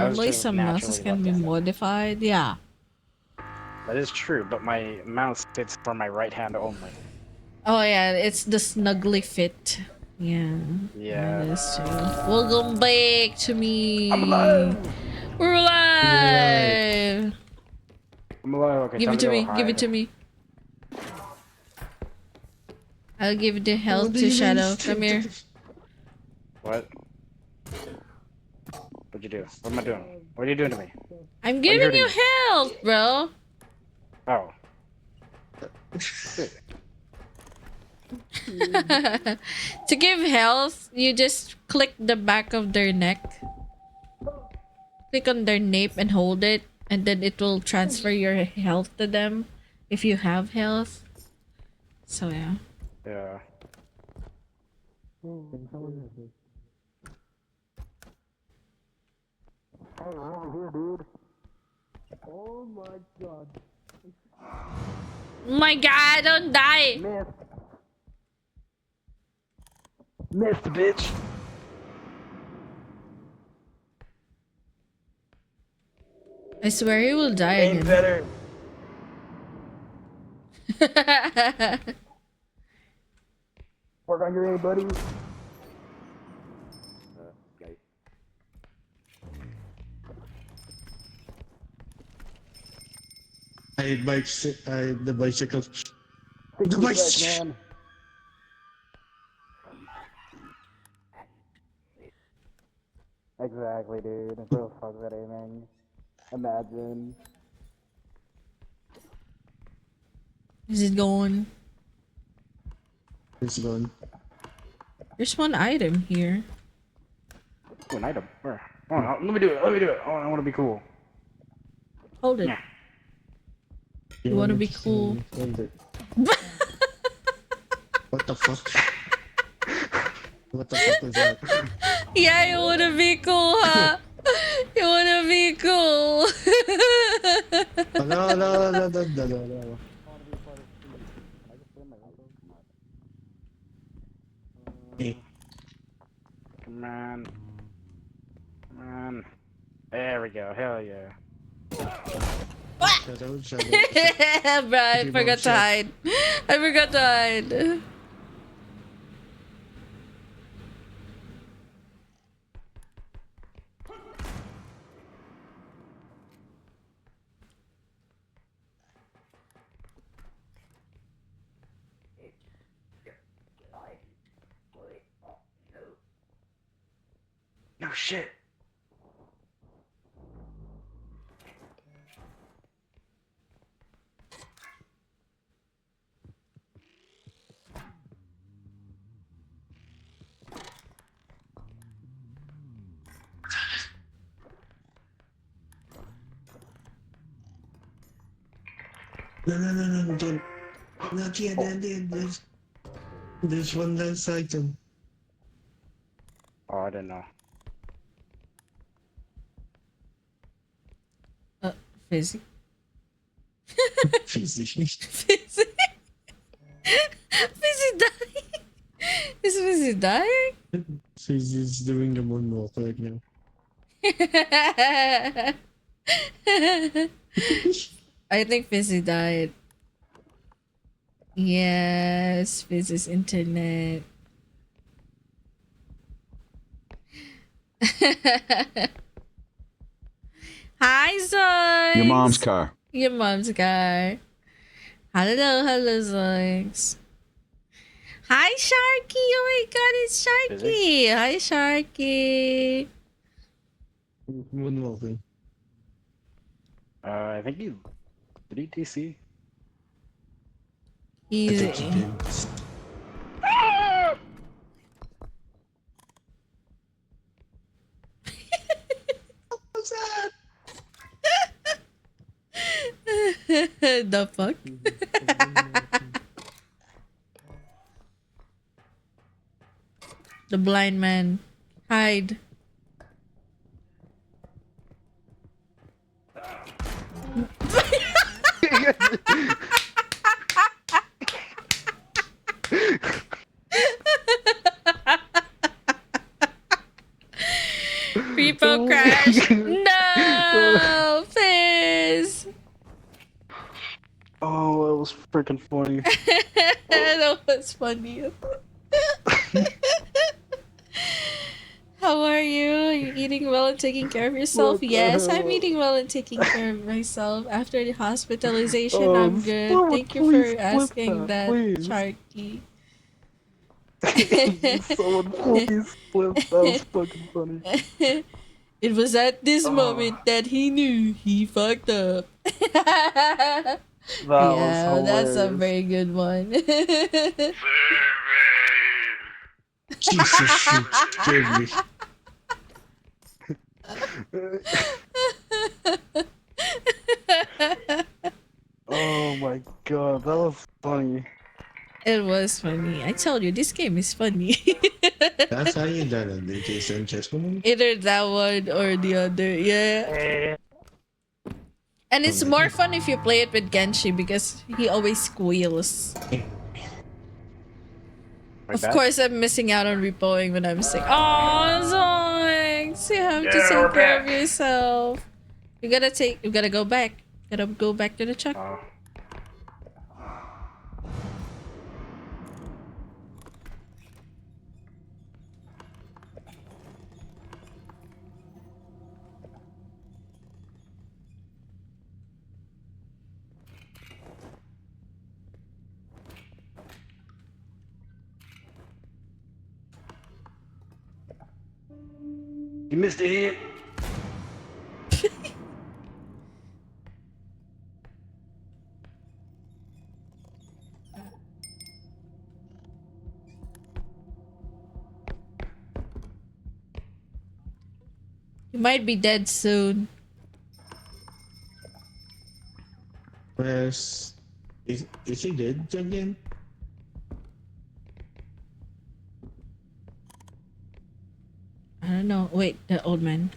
Speaker 4: was
Speaker 1: Normally,
Speaker 4: just
Speaker 1: some mouses
Speaker 4: naturally
Speaker 1: can be
Speaker 4: left-handed.
Speaker 1: modified. Yeah.
Speaker 4: That is true, but my mouse fits for my right hand only.
Speaker 1: Oh yeah, it's the snuggly fit. Yeah, that
Speaker 4: Yeah.
Speaker 1: is true. Welcome back to
Speaker 4: I'm
Speaker 1: me.
Speaker 4: alive!
Speaker 1: We're
Speaker 3: You're alive.
Speaker 1: alive.
Speaker 4: I'm alive. Okay,
Speaker 1: Give
Speaker 4: time
Speaker 1: it
Speaker 4: to
Speaker 1: to
Speaker 4: go
Speaker 1: me. Give it
Speaker 4: hide.
Speaker 1: to me. I'll give the
Speaker 3: Oh,
Speaker 1: health
Speaker 3: the
Speaker 1: to
Speaker 3: human
Speaker 1: Shadow. Come here.
Speaker 3: instinct.
Speaker 4: What? What'd you do? What am I doing? What are you doing to me?
Speaker 1: I'm
Speaker 4: Why are you
Speaker 1: giving
Speaker 4: hurting
Speaker 1: you
Speaker 4: me?
Speaker 1: health, bro.
Speaker 4: Oh, shit.
Speaker 1: To give health, you just click the back of their neck. Click on their nape and hold it, and then it will transfer your health to them if you have health. So yeah.
Speaker 4: Yeah.
Speaker 1: My God, don't die!
Speaker 4: Missed. Missed, bitch.
Speaker 1: I swear he will die
Speaker 4: Aim
Speaker 1: again.
Speaker 4: better. Work on your aim, buddy.
Speaker 3: The bicycle.
Speaker 4: Take
Speaker 3: The
Speaker 4: me back,
Speaker 3: bicycle.
Speaker 4: man. Exactly, dude. Bro, fuck that aiming. Imagine.
Speaker 1: Is it gone?
Speaker 3: It's gone.
Speaker 1: There's one item here.
Speaker 4: Ooh, an item. Where? Hold on, let me do it. Let me do it. Oh, I want to be cool.
Speaker 1: Hold it.
Speaker 4: Yeah.
Speaker 1: You wanna be cool?
Speaker 3: Hold it. What the fuck? What the fuck was that?
Speaker 1: Yeah, you wanna be cool, huh? You wanna be cool.
Speaker 3: Oh, no, no, no, no, no, no, no. Hey,
Speaker 4: Come on. Come on. There we go. Hell yeah.
Speaker 3: shadow, shadow.
Speaker 1: Bruh, I
Speaker 3: Keep on
Speaker 1: forgot to
Speaker 3: check.
Speaker 1: hide. I forgot to hide.
Speaker 4: No shit.
Speaker 3: No, no, no, no, don't. Not yet,
Speaker 4: Oh.
Speaker 3: not yet. There's one last item.
Speaker 4: Oh, I didn't know.
Speaker 1: Fizzy.
Speaker 3: Fizzy.
Speaker 1: Fizzy. Fizzy dying. Is Fizzy dying?
Speaker 3: Fizzy's doing the moonwalk right now.
Speaker 1: I think Fizzy died. Yes, Fizzy's internet. Hi, Zoinks!
Speaker 6: Your mom's car.
Speaker 1: Your mom's car. Hello, hello, Zoinks. Hi, Sharky! Oh my god, it's Sharky! Hi, Sharky!
Speaker 3: Moonwalking.
Speaker 4: I think he did he TC?
Speaker 3: I think he
Speaker 1: Easy.
Speaker 3: did. What's that?
Speaker 1: The fuck? The blind man. Hide. Repo crash. No, Fizz.
Speaker 4: Oh, it was freaking funny.
Speaker 1: That was funny. How are you? Are you eating well and taking care of yourself?
Speaker 4: What the
Speaker 1: Yes, I'm
Speaker 4: hell?
Speaker 1: eating well and taking care of myself. After the hospitalization,
Speaker 4: Oh,
Speaker 1: I'm good.
Speaker 4: someone
Speaker 1: Thank you
Speaker 4: please
Speaker 1: for
Speaker 4: flip
Speaker 1: asking
Speaker 4: that,
Speaker 1: that,
Speaker 4: please.
Speaker 1: Sharky.
Speaker 4: Someone please flip. That was fucking funny.
Speaker 1: It was at this
Speaker 4: Oh,
Speaker 1: moment that he knew he fucked up.
Speaker 4: that was
Speaker 1: Yeah, that's a
Speaker 4: hilarious.
Speaker 1: very good one.
Speaker 3: Jesus, shit. Scared me.
Speaker 4: Oh my god, that was funny.
Speaker 1: It was funny. I told you, this game is funny.
Speaker 3: That's how you done it, DK Sanchez.
Speaker 1: Either that one or the other, yeah. And it's more fun if you play it with Genshi because he always squeals. Of
Speaker 4: Back?
Speaker 1: course, I'm missing out on repoing when I'm sick. Oh, Zoinks! You have to
Speaker 4: Yeah,
Speaker 1: take
Speaker 4: we're
Speaker 1: care of
Speaker 4: back.
Speaker 1: yourself. You gotta go back. Gotta go back to the truck.
Speaker 4: Oh. You missed a hit.
Speaker 1: He might be dead soon.
Speaker 3: Where's is he dead again?
Speaker 1: I don't know. Wait, the old man.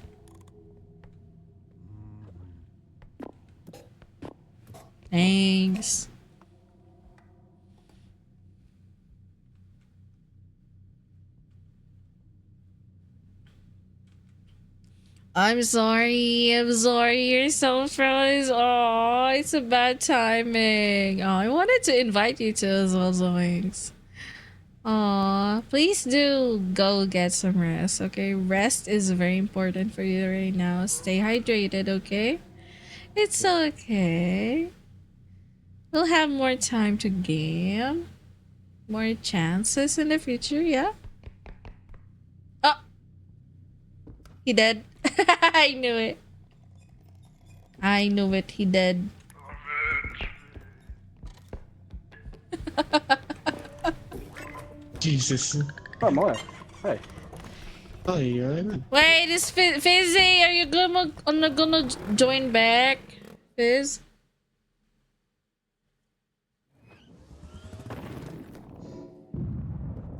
Speaker 1: Thanks. I'm sorry. I'm sorry. You're so froze. Oh, it's a bad timing. Oh, I wanted to invite you to as well, Zoinks. Aw, please do go get some rest, okay? Rest is very important for you right now. Stay hydrated, okay? It's okay. We'll have more time to game. More chances in the future, yeah? Oh, he dead. I knew it. I knew it. He dead.
Speaker 3: Jesus.
Speaker 4: Oh, more. Hey.
Speaker 3: Oh, yeah.
Speaker 1: Wait, is Fizzy? Are you gonna join back, Fizz?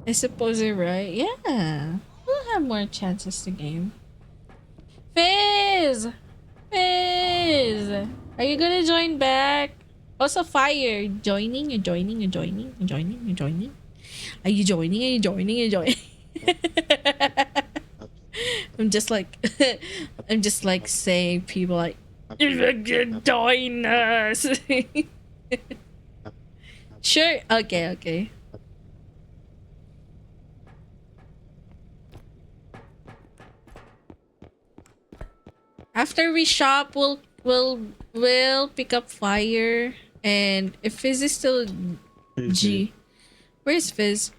Speaker 1: I suppose you're right. Yeah, we'll have more chances to game. Fizz, Fizz, are you gonna join back? Also, Fire, joining? You joining? You joining? You joining? You joining? Are you joining? Are you joining? Are you joining? I'm just like, I'm just like saying people like, join us. Sure. Okay. Okay. After we shop, we'll pick up Fire, and if Fizz is still G, where's Fizz?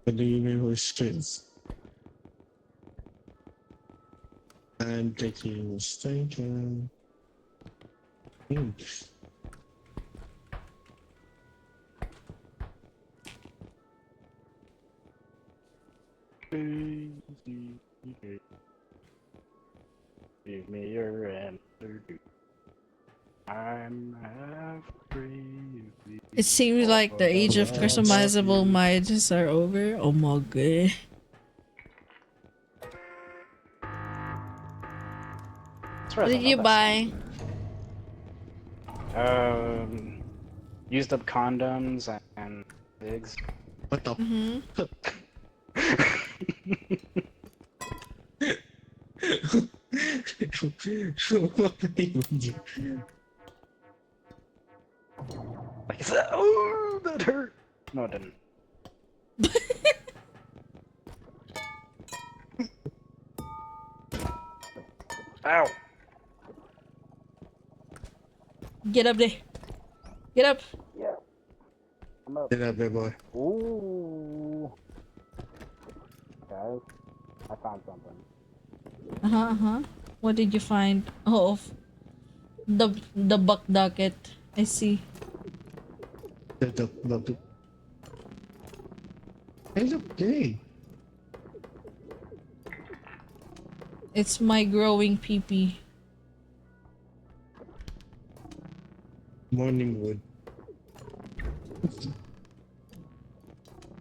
Speaker 3: What do you mean with strings? I'm taking mistaken.
Speaker 4: Give me your answer. I'm half crazy.
Speaker 1: It seems like the age of
Speaker 3: Oh,
Speaker 1: customizable mides are over. Oh my god. What did you buy?
Speaker 4: Used up condoms and pigs.
Speaker 3: What the?
Speaker 1: Mm-hmm.
Speaker 3: What are you doing?
Speaker 4: Like that. Oh, that hurt. No, it didn't. Ow.
Speaker 1: Get up there. Get up.
Speaker 4: Yeah. I'm up.
Speaker 3: Get up there, boy.
Speaker 4: Ooh. Guys, I found something.
Speaker 1: What did you find? Oh, the buck docket. I see.
Speaker 3: Get up, look. It's okay.
Speaker 1: It's my growing peepee.
Speaker 3: Morning wood.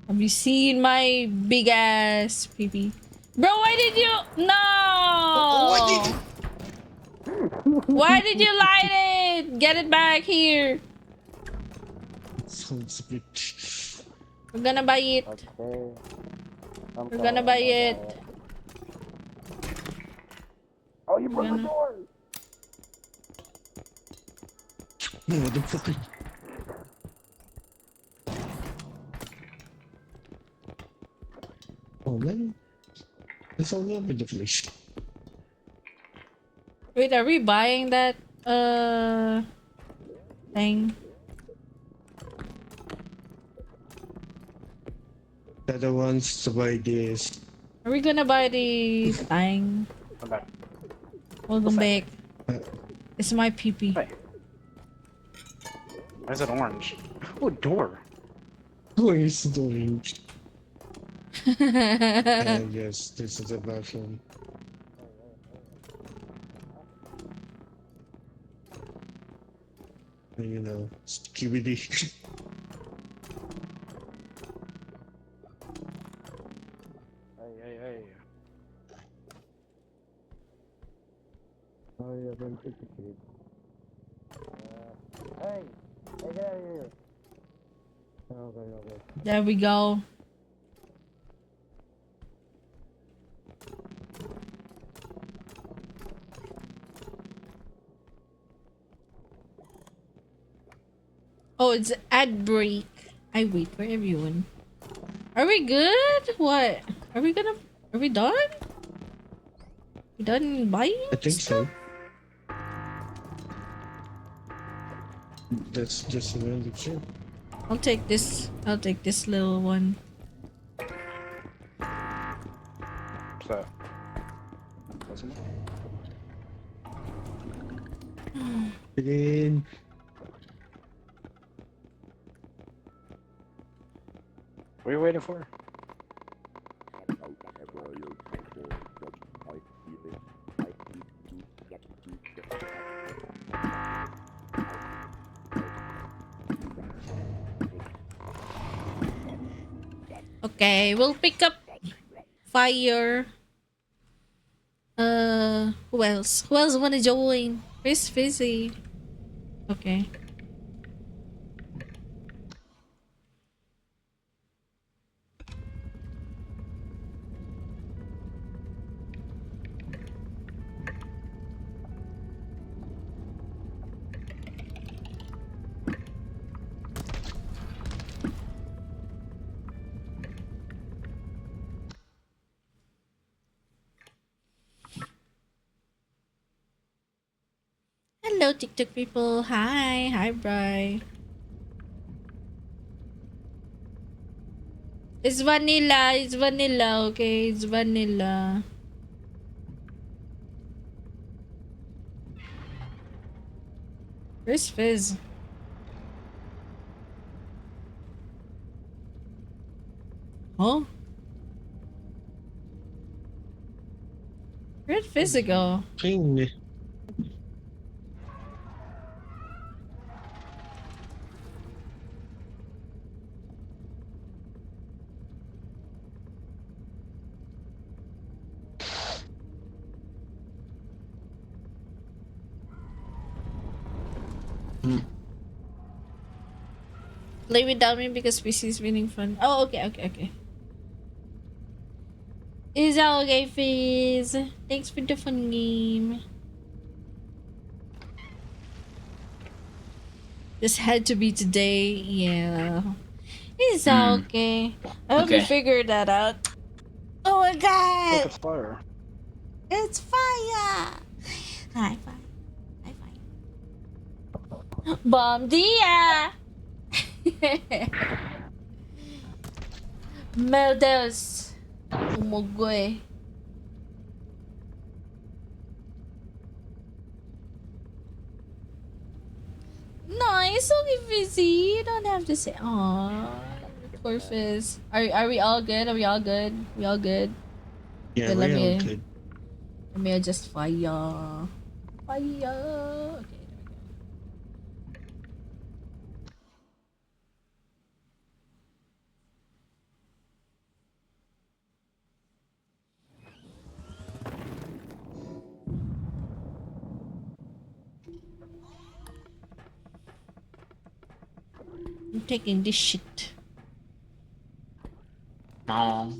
Speaker 1: Have you seen my big ass peepee? Bro, why did you? No! Why did you light it? Get it back here.
Speaker 3: Sounds a bit.
Speaker 1: We're gonna buy it.
Speaker 4: Okay.
Speaker 1: We're gonna buy it.
Speaker 4: Oh, you broke the door.
Speaker 3: Motherfucker. Oh man. It's all over the place.
Speaker 1: Wait, are we buying that thing?
Speaker 3: The other ones to buy this.
Speaker 1: Are we gonna buy the thing?
Speaker 4: Come back.
Speaker 1: Welcome back.
Speaker 3: Uh,
Speaker 1: It's my peepee.
Speaker 4: Hey. Why is it orange? Oh, door.
Speaker 3: Who is doing? And yes, this is the bathroom. And, you know, skibidi.
Speaker 4: Hey.
Speaker 3: Oh yeah, then take the kid.
Speaker 4: Hey, get out of here.
Speaker 3: Okay.
Speaker 1: There we go. Oh, it's ad break. I wait for everyone. Are we good? What? Are we gonna? Are we done? We done buying
Speaker 3: I think
Speaker 1: stuff?
Speaker 3: so. That's just a random shit.
Speaker 1: I'll take this. I'll take this little one.
Speaker 4: So, what's in
Speaker 3: Again.
Speaker 4: What are you waiting for?
Speaker 1: Okay, we'll pick up fire. Who else? Who else wanna join? Where's Fizzy? Okay. Hello, TikTok people. Hi, Bri. It's vanilla. It's vanilla. Okay, it's vanilla. Where's Fizz? Oh, where'd Fizz go?
Speaker 3: Ping.
Speaker 1: Play without me because PC is winning fun. Oh, okay. Is that okay, Fizz? Thanks for the fun game. This had to be today. Yeah. It's okay. I hope you
Speaker 5: Okay.
Speaker 1: figured that out. Oh my
Speaker 4: Look,
Speaker 1: god!
Speaker 4: it's fire.
Speaker 1: It's fire! High five. Bom dia! Meu Deus! Umugoy. Nice, okay, Fizzy. You don't have to say. Aww, poor Fizz. Are we all good? Are we all good? We all good?
Speaker 3: Yeah,
Speaker 1: Okay,
Speaker 3: we all good.
Speaker 1: let me adjust fire. Fire. Okay, there we go. I'm taking this shit.
Speaker 5: No.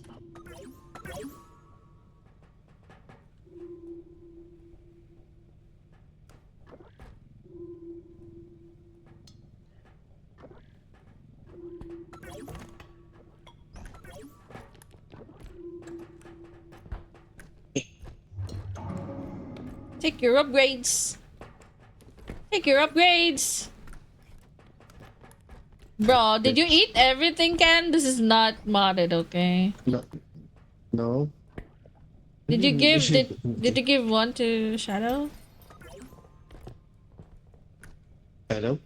Speaker 1: Take your upgrades. Take your upgrades. Bro, did you eat everything, Ken? This is not modded, okay?
Speaker 3: No. No.
Speaker 1: Did you give one to Shadow?
Speaker 3: Hello?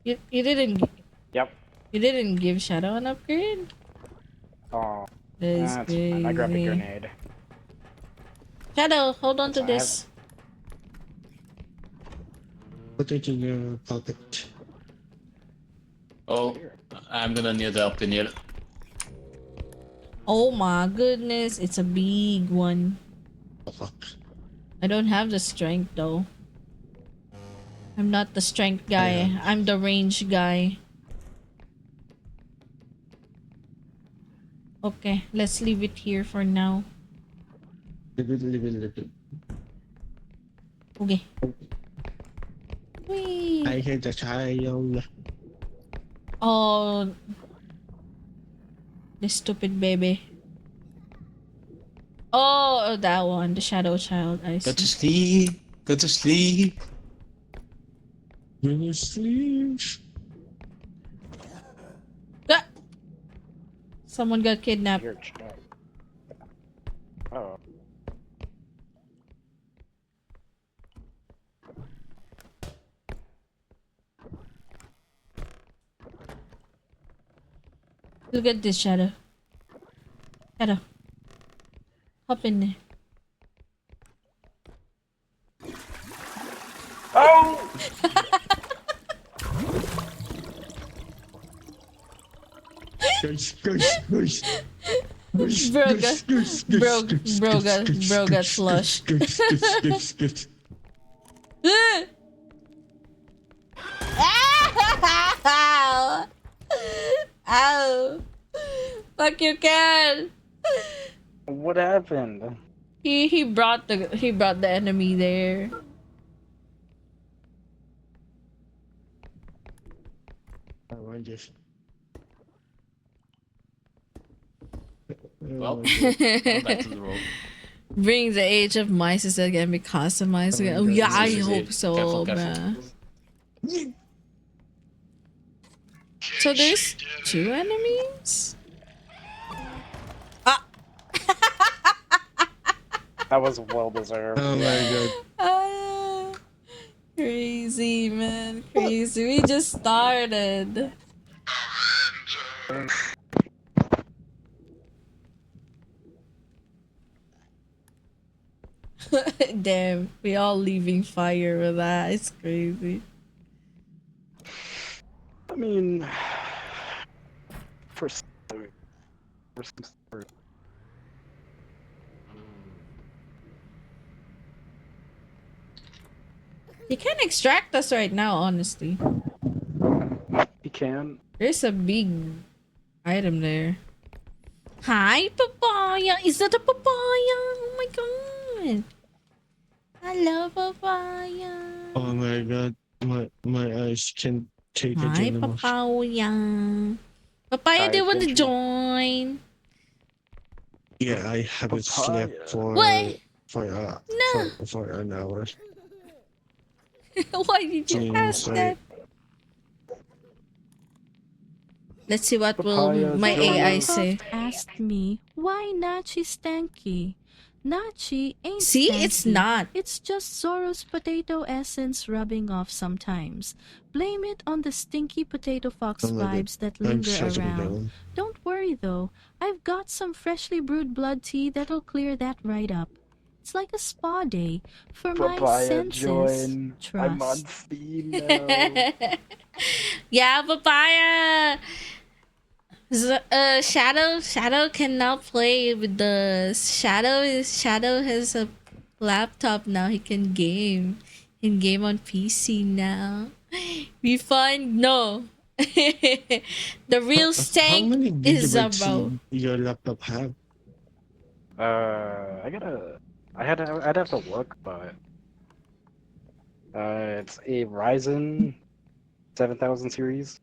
Speaker 1: You didn't
Speaker 4: Yep.
Speaker 1: you didn't give Shadow an upgrade?
Speaker 4: Oh,
Speaker 1: That's
Speaker 4: That's fine. I grabbed a
Speaker 1: crazy.
Speaker 4: grenade.
Speaker 1: Shadow, hold on
Speaker 4: That's
Speaker 1: to
Speaker 4: fine.
Speaker 1: this.
Speaker 3: Put it in your pocket.
Speaker 5: Oh,
Speaker 4: Here.
Speaker 5: I'm gonna need help in here.
Speaker 1: Oh my goodness, it's a big one.
Speaker 3: Oh, fuck.
Speaker 1: I don't have the strength though. I'm not the strength
Speaker 3: I
Speaker 1: guy.
Speaker 3: have.
Speaker 1: I'm the range guy. Okay, let's leave it here for now.
Speaker 3: Live it.
Speaker 1: Okay. Whee!
Speaker 3: I hate the child.
Speaker 1: Oh, this stupid baby. Oh, that one, the shadow child. I
Speaker 5: Go to
Speaker 1: see.
Speaker 5: sleep. Go to sleep.
Speaker 3: When you sleep.
Speaker 1: Ah! Someone got kidnapped.
Speaker 4: Here, check. Oh.
Speaker 1: Look at this shadow. Shadow, hop in there.
Speaker 4: Oh!
Speaker 3: Guys.
Speaker 1: Bro got flushed. Ow! Ow! Fuck you, can.
Speaker 4: What happened?
Speaker 1: He brought the enemy there.
Speaker 3: I want this.
Speaker 5: Well, we're back to the road.
Speaker 1: Bring the age of mice that can be customized again. Oh yeah, I
Speaker 5: Easy.
Speaker 1: hope so,
Speaker 5: Careful.
Speaker 1: man. So there's 2 enemies? Ah!
Speaker 4: That was well deserved.
Speaker 3: Oh my god.
Speaker 1: Ah, crazy, man. Crazy. We just started. Damn, we all leaving fire with that. It's crazy.
Speaker 4: I mean, for some, for some story.
Speaker 1: You can extract us right now, honestly.
Speaker 4: You can.
Speaker 1: There's a big item there. Hi, papaya. Is that a papaya? Oh my god. Hello, papaya.
Speaker 3: Oh my god. My eyes can't take it
Speaker 1: Hi,
Speaker 3: anymore.
Speaker 1: papaya. Papaya, do you want to
Speaker 4: Attention.
Speaker 1: join?
Speaker 3: Yeah, I haven't slept
Speaker 4: Papaya.
Speaker 1: What?
Speaker 3: for
Speaker 1: No.
Speaker 3: for an hour.
Speaker 1: Why did you ask that? Let's see what will
Speaker 4: Papaya,
Speaker 1: my
Speaker 4: join
Speaker 1: AI
Speaker 4: us.
Speaker 1: say.
Speaker 2: asked me why Nachi's stanky. Nachi ain't
Speaker 1: See,
Speaker 2: stanky.
Speaker 1: it's not.
Speaker 2: It's just Zoro's potato essence rubbing off sometimes. Blame it on the stinky potato fox
Speaker 3: Oh my god.
Speaker 2: vibes that
Speaker 3: I'm
Speaker 2: linger
Speaker 3: shutting
Speaker 2: around.
Speaker 3: down.
Speaker 2: Don't worry though, I've got some freshly brewed blood tea that'll clear that right up. It's like a spa day for my
Speaker 4: Papaya,
Speaker 2: senses.
Speaker 4: join. I'm on
Speaker 2: Trust.
Speaker 4: Steam now.
Speaker 1: Yeah, papaya. Shadow can now play with the Shadow has a laptop now. He can game. He can game on PC now. We find no. The real
Speaker 3: How
Speaker 1: stank
Speaker 3: many
Speaker 1: is
Speaker 3: gigabytes
Speaker 1: about.
Speaker 3: your laptop have?
Speaker 4: I'd have to look, but it's a Ryzen 7000 series.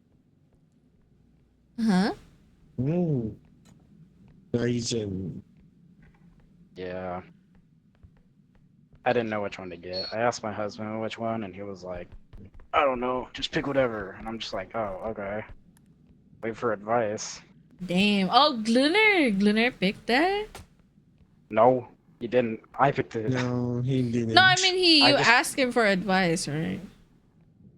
Speaker 1: Huh?
Speaker 3: Hmm. Ryzen.
Speaker 4: Yeah. I didn't know which one to get. I asked my husband which one, and he was like, I don't know, just pick whatever. And I'm just like, oh, okay. Wait for advice.
Speaker 1: Damn. Oh, Glunner picked that.
Speaker 4: No, he didn't. I picked it.
Speaker 3: No, he
Speaker 1: No, I
Speaker 3: didn't.
Speaker 1: mean
Speaker 4: I
Speaker 1: you
Speaker 4: just-
Speaker 1: asked him for advice, right?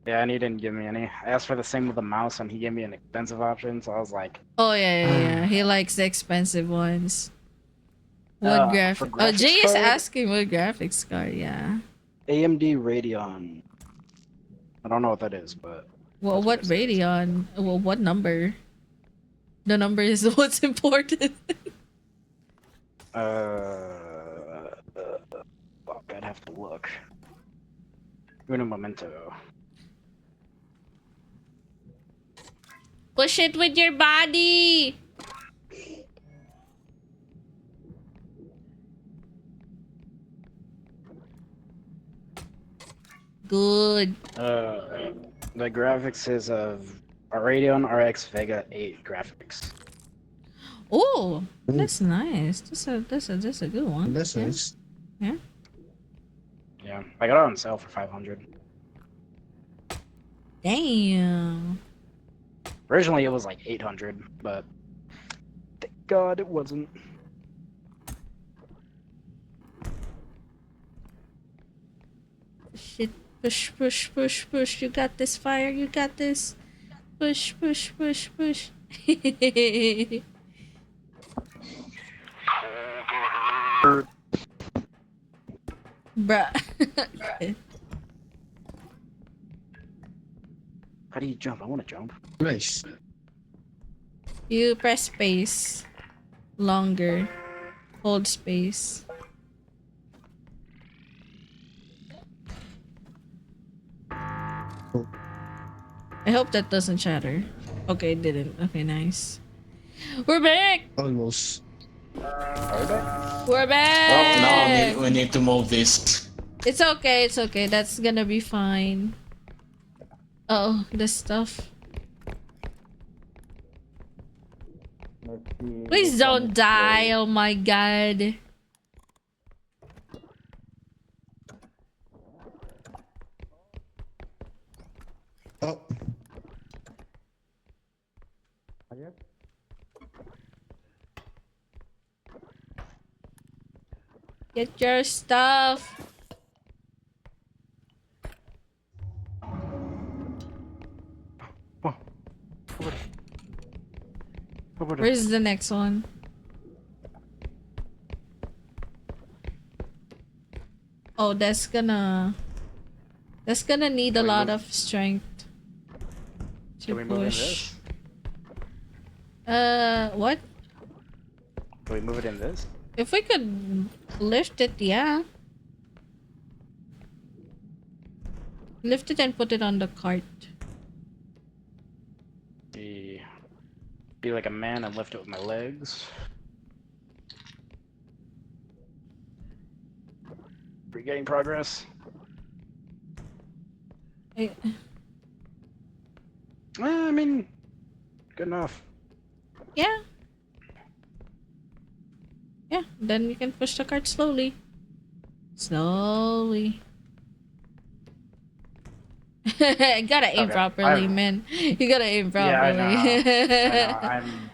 Speaker 4: Yeah, and he didn't give me any. I asked for the same with the mouse, and he gave me an expensive option. So I was like,
Speaker 1: Oh yeah. He likes the expensive ones. What
Speaker 4: for
Speaker 1: graphic? Oh,
Speaker 4: graphics
Speaker 1: Jay is
Speaker 4: card,
Speaker 1: asking what graphics card. Yeah.
Speaker 4: AMD Radeon. I don't know what that is, but
Speaker 1: Well,
Speaker 4: that's what
Speaker 1: what
Speaker 4: it says.
Speaker 1: Radeon? Well, what number? The number is what's important.
Speaker 4: Fuck, I'd have to look. Uno momento.
Speaker 1: Push it with your body. Good.
Speaker 4: The graphics is of a Radeon RX Vega 8 graphics.
Speaker 1: Oh,
Speaker 3: Mm,
Speaker 1: that's nice. That's a good one.
Speaker 3: that's
Speaker 1: Yeah.
Speaker 3: nice.
Speaker 1: Yeah.
Speaker 4: Yeah, I got it on sale for 500.
Speaker 1: Damn.
Speaker 4: Originally, it was like 800, but thank God it wasn't.
Speaker 1: Shit. Push. You got this, fire. You got this. Push. Bruh.
Speaker 4: How do you jump? I want to jump.
Speaker 3: Nice.
Speaker 1: You press space longer. Hold space.
Speaker 3: Oh,
Speaker 1: I hope that doesn't shatter. Okay, it didn't. Okay, nice. We're back!
Speaker 3: almost.
Speaker 4: Are we back?
Speaker 1: We're
Speaker 5: Well, now
Speaker 1: back!
Speaker 5: we need to move this.
Speaker 1: It's okay. That's gonna be fine. Oh, this stuff.
Speaker 4: Let's see.
Speaker 1: Please don't die. Oh my god.
Speaker 3: Oh,
Speaker 1: Get your stuff.
Speaker 4: Oh, over there. Over there.
Speaker 1: Where's the next one? Oh, that's gonna need a
Speaker 4: Can we
Speaker 1: lot
Speaker 4: move-
Speaker 1: of strength to
Speaker 4: Can we move in
Speaker 1: push.
Speaker 4: this?
Speaker 1: What?
Speaker 4: Can we move it in this?
Speaker 1: If we could lift it, yeah. Lift it and put it on the cart.
Speaker 4: Be like a man and lift it with my legs. Regaining progress. I mean, good enough.
Speaker 1: Yeah. Yeah, then you can push the cart slowly. Slowly. You gotta aim
Speaker 4: Okay,
Speaker 1: properly, man. You gotta aim
Speaker 4: Yeah, I
Speaker 1: properly.
Speaker 4: know. I'm.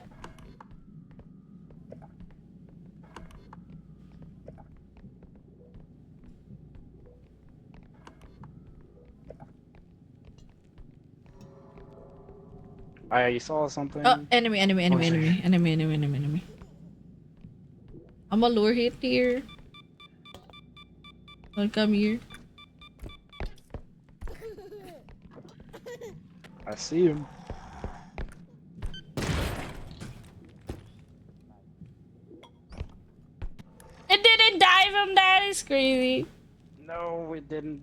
Speaker 4: I saw something.
Speaker 1: Oh, enemy.
Speaker 4: Oh, shit.
Speaker 1: Enemy. I'm a lure hit here. Don't come here.
Speaker 4: I see him.
Speaker 1: It didn't die from that. It's crazy.
Speaker 4: No, it didn't.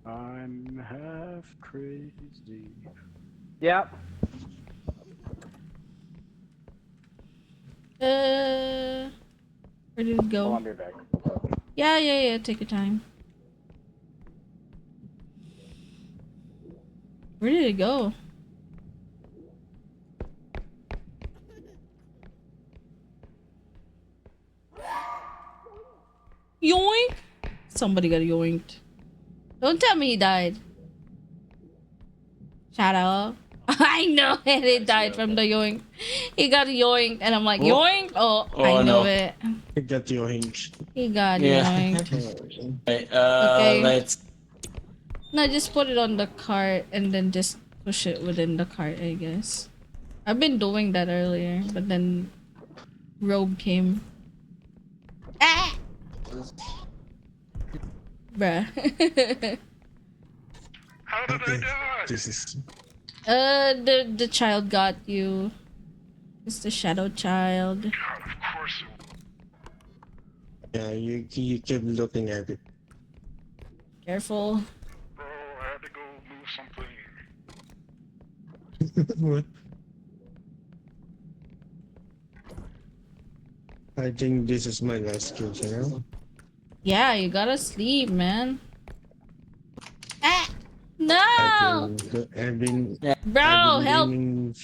Speaker 4: I'm half crazy. Yep.
Speaker 1: Where did it go?
Speaker 4: I'll be back.
Speaker 1: Yeah. Take your time. Where did it go? Yoink! Somebody got yoinked. Don't tell me he died. Shut up. I know, and he died from the yoink. He got yoinked, and I'm like,
Speaker 6: Oh,
Speaker 1: yoink! Oh, I
Speaker 6: oh
Speaker 1: knew
Speaker 6: no.
Speaker 1: it.
Speaker 3: I got your hint.
Speaker 1: He got
Speaker 6: Yeah.
Speaker 1: yoinked.
Speaker 6: Wait,
Speaker 1: Okay.
Speaker 6: let's.
Speaker 1: No, just put it on the cart and then just push it within the cart, I guess. I've been doing that earlier, but then Rogue came. Ah! Bruh.
Speaker 7: How did I
Speaker 3: Okay.
Speaker 7: die?
Speaker 3: This is.
Speaker 1: The child got you. It's the shadow child.
Speaker 7: God, of course it
Speaker 3: Yeah, you keep looking at it.
Speaker 1: Careful.
Speaker 7: bro, I had to go move something.
Speaker 3: What? I think this is my last kill, you know?
Speaker 1: Yeah, you gotta sleep, man. Ah!
Speaker 3: I've
Speaker 1: No!
Speaker 3: been, I've been,
Speaker 6: Yeah.
Speaker 3: I've
Speaker 1: Bro,
Speaker 3: been
Speaker 1: help!
Speaker 3: gaming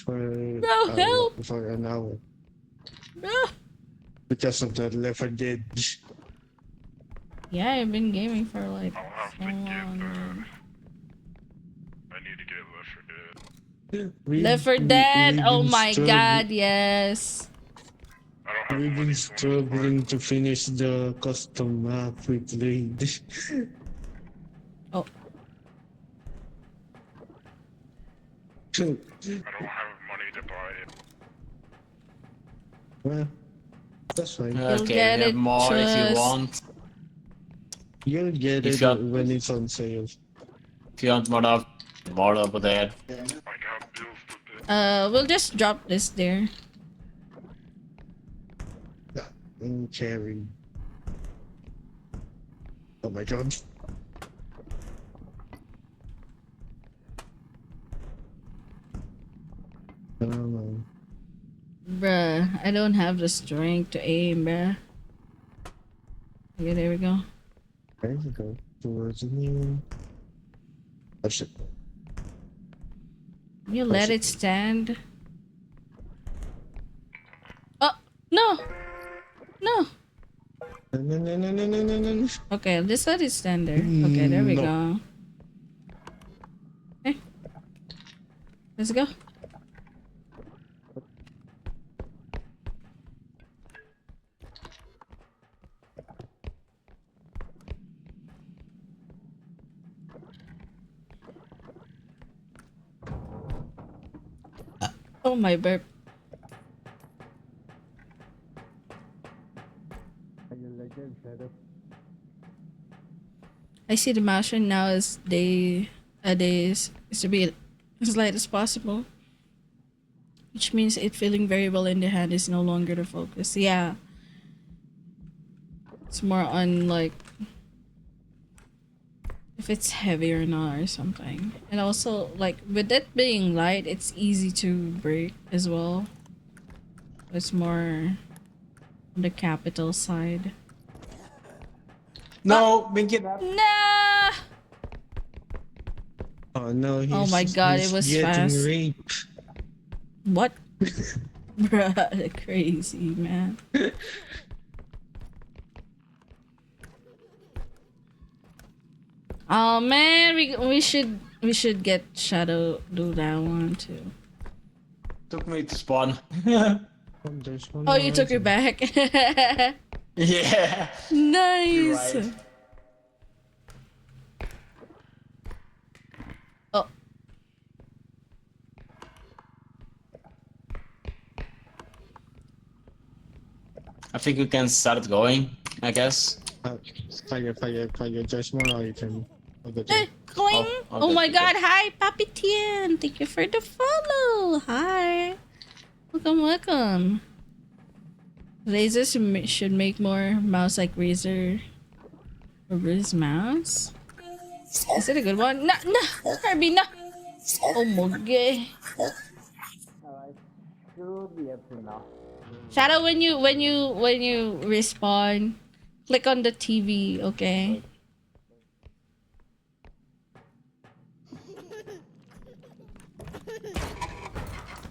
Speaker 1: Bro, help!
Speaker 3: for an hour
Speaker 1: Bro!
Speaker 3: because of the Left 4 Dead.
Speaker 1: Yeah, I've been gaming for like
Speaker 7: I'll have
Speaker 1: so
Speaker 7: to get
Speaker 1: long, man.
Speaker 7: I need to get Left 4 Dead.
Speaker 1: Left 4 Dead!
Speaker 3: We've
Speaker 1: Oh
Speaker 3: been
Speaker 1: my god, yes!
Speaker 7: I don't have
Speaker 3: we've
Speaker 7: money
Speaker 3: been
Speaker 7: for it,
Speaker 3: struggling to finish the custom map we played.
Speaker 1: Oh,
Speaker 7: but I don't have money to buy it.
Speaker 3: Well, that's fine.
Speaker 1: you'll
Speaker 6: Okay,
Speaker 1: get
Speaker 6: we have
Speaker 1: it,
Speaker 6: more if you
Speaker 1: just...
Speaker 6: want.
Speaker 3: You'll get
Speaker 6: If
Speaker 3: it
Speaker 6: you want,
Speaker 3: when it's on sale.
Speaker 6: if you want more over there.
Speaker 7: I got bills to pay.
Speaker 1: We'll just drop this there.
Speaker 3: Yeah, cherry. Oh my god. Oh,
Speaker 1: Bruh, I don't have the strength to aim, bruh. Okay, there we go.
Speaker 3: there you go. Towards me. Oh shit.
Speaker 1: You let it stand. Oh, no! No!
Speaker 3: No, no, no, no, no, no, no, no.
Speaker 1: Okay, just let it stand there. Okay, there we
Speaker 3: No.
Speaker 1: go. Okay. Let's go. Oh my burp. I see the motion now as is to be as light as possible. Which means it feeling very well in the hand is no longer the focus. Yeah. It's more on like if it's heavy or not or something. And also like with it being light, it's easy to break as well. It's more on the capital side.
Speaker 6: No, been kidnapped.
Speaker 1: Nah!
Speaker 3: Oh no,
Speaker 1: Oh my god,
Speaker 3: he's
Speaker 1: it was
Speaker 3: getting
Speaker 1: fast.
Speaker 3: raped.
Speaker 1: What? Bruh, crazy, man. Oh man, we should get Shadow do that one too.
Speaker 6: Took me to spawn.
Speaker 3: Oh, there's one
Speaker 1: Oh,
Speaker 3: more
Speaker 1: you took it
Speaker 3: item.
Speaker 1: back.
Speaker 6: Yeah.
Speaker 1: Nice.
Speaker 6: You're right.
Speaker 1: Oh,
Speaker 6: I think we can start going, I guess.
Speaker 3: Fire, fire, fire. There's more item. Over
Speaker 1: eh,
Speaker 3: there.
Speaker 1: cling.
Speaker 6: Oh,
Speaker 1: Oh,
Speaker 6: okay,
Speaker 1: my
Speaker 6: okay.
Speaker 1: god, hi, Papi Tien. Thank you for the follow. Hi. Welcome, welcome. Razor should make more mouse like Razor. Or Razor's mouse? Is it a good one? No, no, Herbie, no. Oh my god.
Speaker 6: Should be able to now.
Speaker 1: Shadow, when you respawn, click on the TV, okay?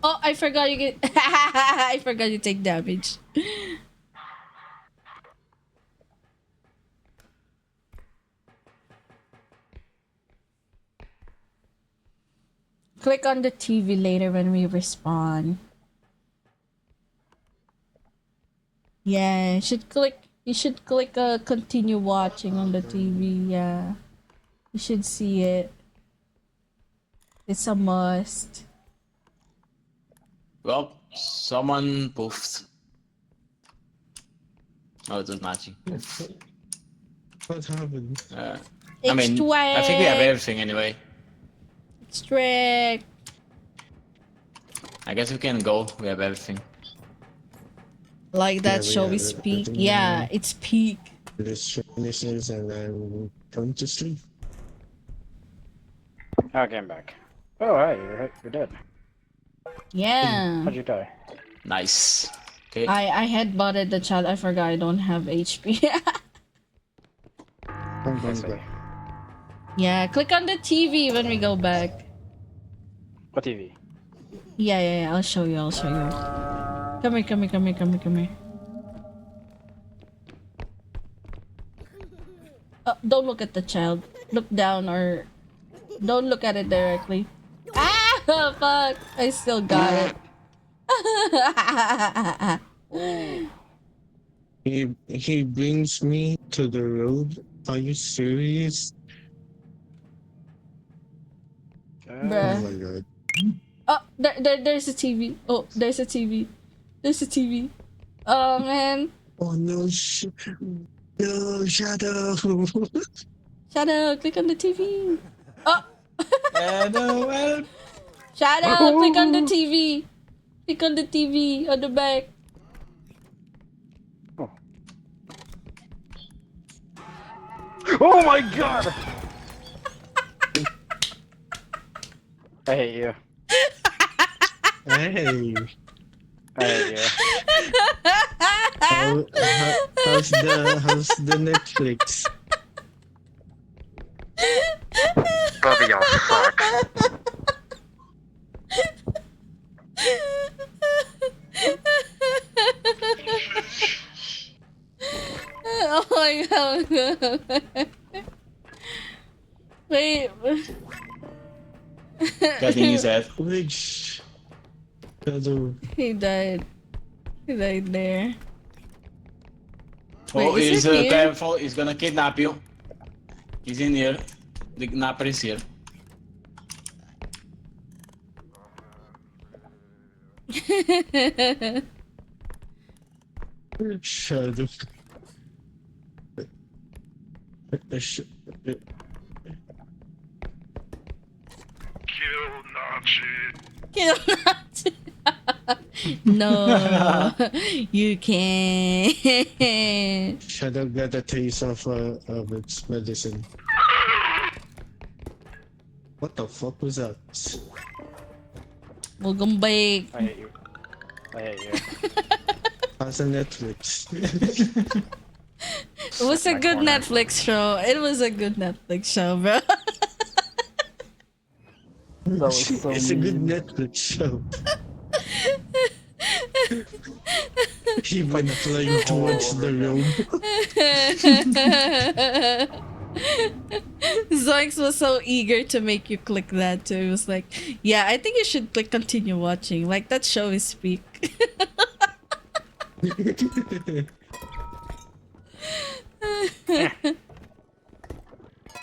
Speaker 1: Oh, I forgot you get. I forgot you take damage. Click on the TV later when we respawn. Yeah, you should click continue watching on the TV, yeah. You should see it. It's a must.
Speaker 6: Well, someone poofed. Oh, it was matching.
Speaker 3: What happened?
Speaker 6: I mean, I think we have everything anyway.
Speaker 1: Extract.
Speaker 6: I guess we can go. We have everything.
Speaker 1: Like that
Speaker 3: Yeah, we
Speaker 1: show
Speaker 3: have
Speaker 1: is peak.
Speaker 3: everything.
Speaker 1: Yeah, it's peak.
Speaker 3: This finishes and I'm going to sleep.
Speaker 4: Okay, I'm back. Oh, hey, you're dead.
Speaker 1: Yeah.
Speaker 4: How'd you die?
Speaker 6: Nice. Okay.
Speaker 1: I had butted the child. I forgot I don't have HP.
Speaker 3: I'm
Speaker 4: I
Speaker 3: going
Speaker 4: see.
Speaker 3: back.
Speaker 1: Yeah, click on the TV when we go back.
Speaker 4: What TV?
Speaker 1: Yeah, I'll show you. Come here. Don't look at the child. Look down or don't look at it directly. Ah, fuck! I still got it.
Speaker 3: He brings me to the road. Are you serious? Oh
Speaker 1: Bruh.
Speaker 3: my god.
Speaker 1: Oh, there's a TV. Oh, there's a TV. Oh man.
Speaker 3: Oh no, no, Shadow.
Speaker 1: Shadow, click on the TV. Oh,
Speaker 6: No, well.
Speaker 1: Shadow, click on the TV. Click on the TV on the back.
Speaker 4: Oh my god! I hate you.
Speaker 3: Hey,
Speaker 4: I hate you.
Speaker 3: how's the Netflix?
Speaker 7: Both of y'all suck.
Speaker 1: Oh my god. Wait.
Speaker 6: Getting his head.
Speaker 3: Which Shadow?
Speaker 1: He died. He died there.
Speaker 6: Oh,
Speaker 1: Wait, is
Speaker 6: he's
Speaker 1: it here?
Speaker 6: careful. He's gonna kidnap you. He's in here. The kidnapper is here.
Speaker 3: Shadow.
Speaker 7: Kill Nazi.
Speaker 1: Kill Nazi. No, you can't.
Speaker 3: Shadow got a taste of its medicine. What the fuck was that?
Speaker 1: Welcome back.
Speaker 4: I hate you. I hate you.
Speaker 3: As a Netflix.
Speaker 1: It was a
Speaker 4: My
Speaker 1: good
Speaker 4: corner.
Speaker 1: Netflix show. It was a good Netflix show, bro.
Speaker 3: It's a good Netflix show. He went flying towards the room.
Speaker 1: Zoinks was so eager to make you click that too. It was like, yeah, I think you should click continue watching. Like that show is peak.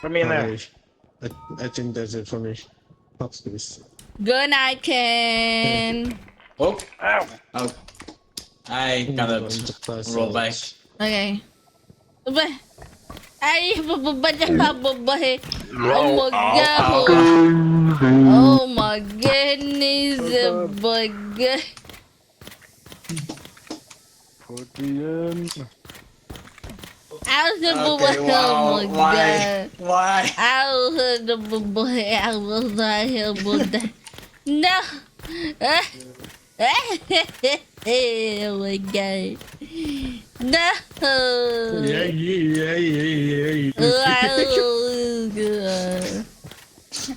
Speaker 4: Put me in there.
Speaker 3: Okay. I think that's it for me. Fuck this.
Speaker 1: Good night, Ken.
Speaker 6: Oh,
Speaker 4: Ow!
Speaker 6: oh. I
Speaker 3: Going
Speaker 6: cannot
Speaker 3: to pass
Speaker 6: roll
Speaker 3: out.
Speaker 6: back.
Speaker 1: Okay. Ba? Ay, babahe. Oh my god. Oh my goodness. Bug.
Speaker 4: Put me in.
Speaker 1: Out the
Speaker 6: Okay,
Speaker 1: oh
Speaker 6: wow.
Speaker 1: my
Speaker 6: Why?
Speaker 1: god.
Speaker 6: Why?
Speaker 1: Out the boy. I will not help that. No. Oh my god. No.
Speaker 3: Yeah.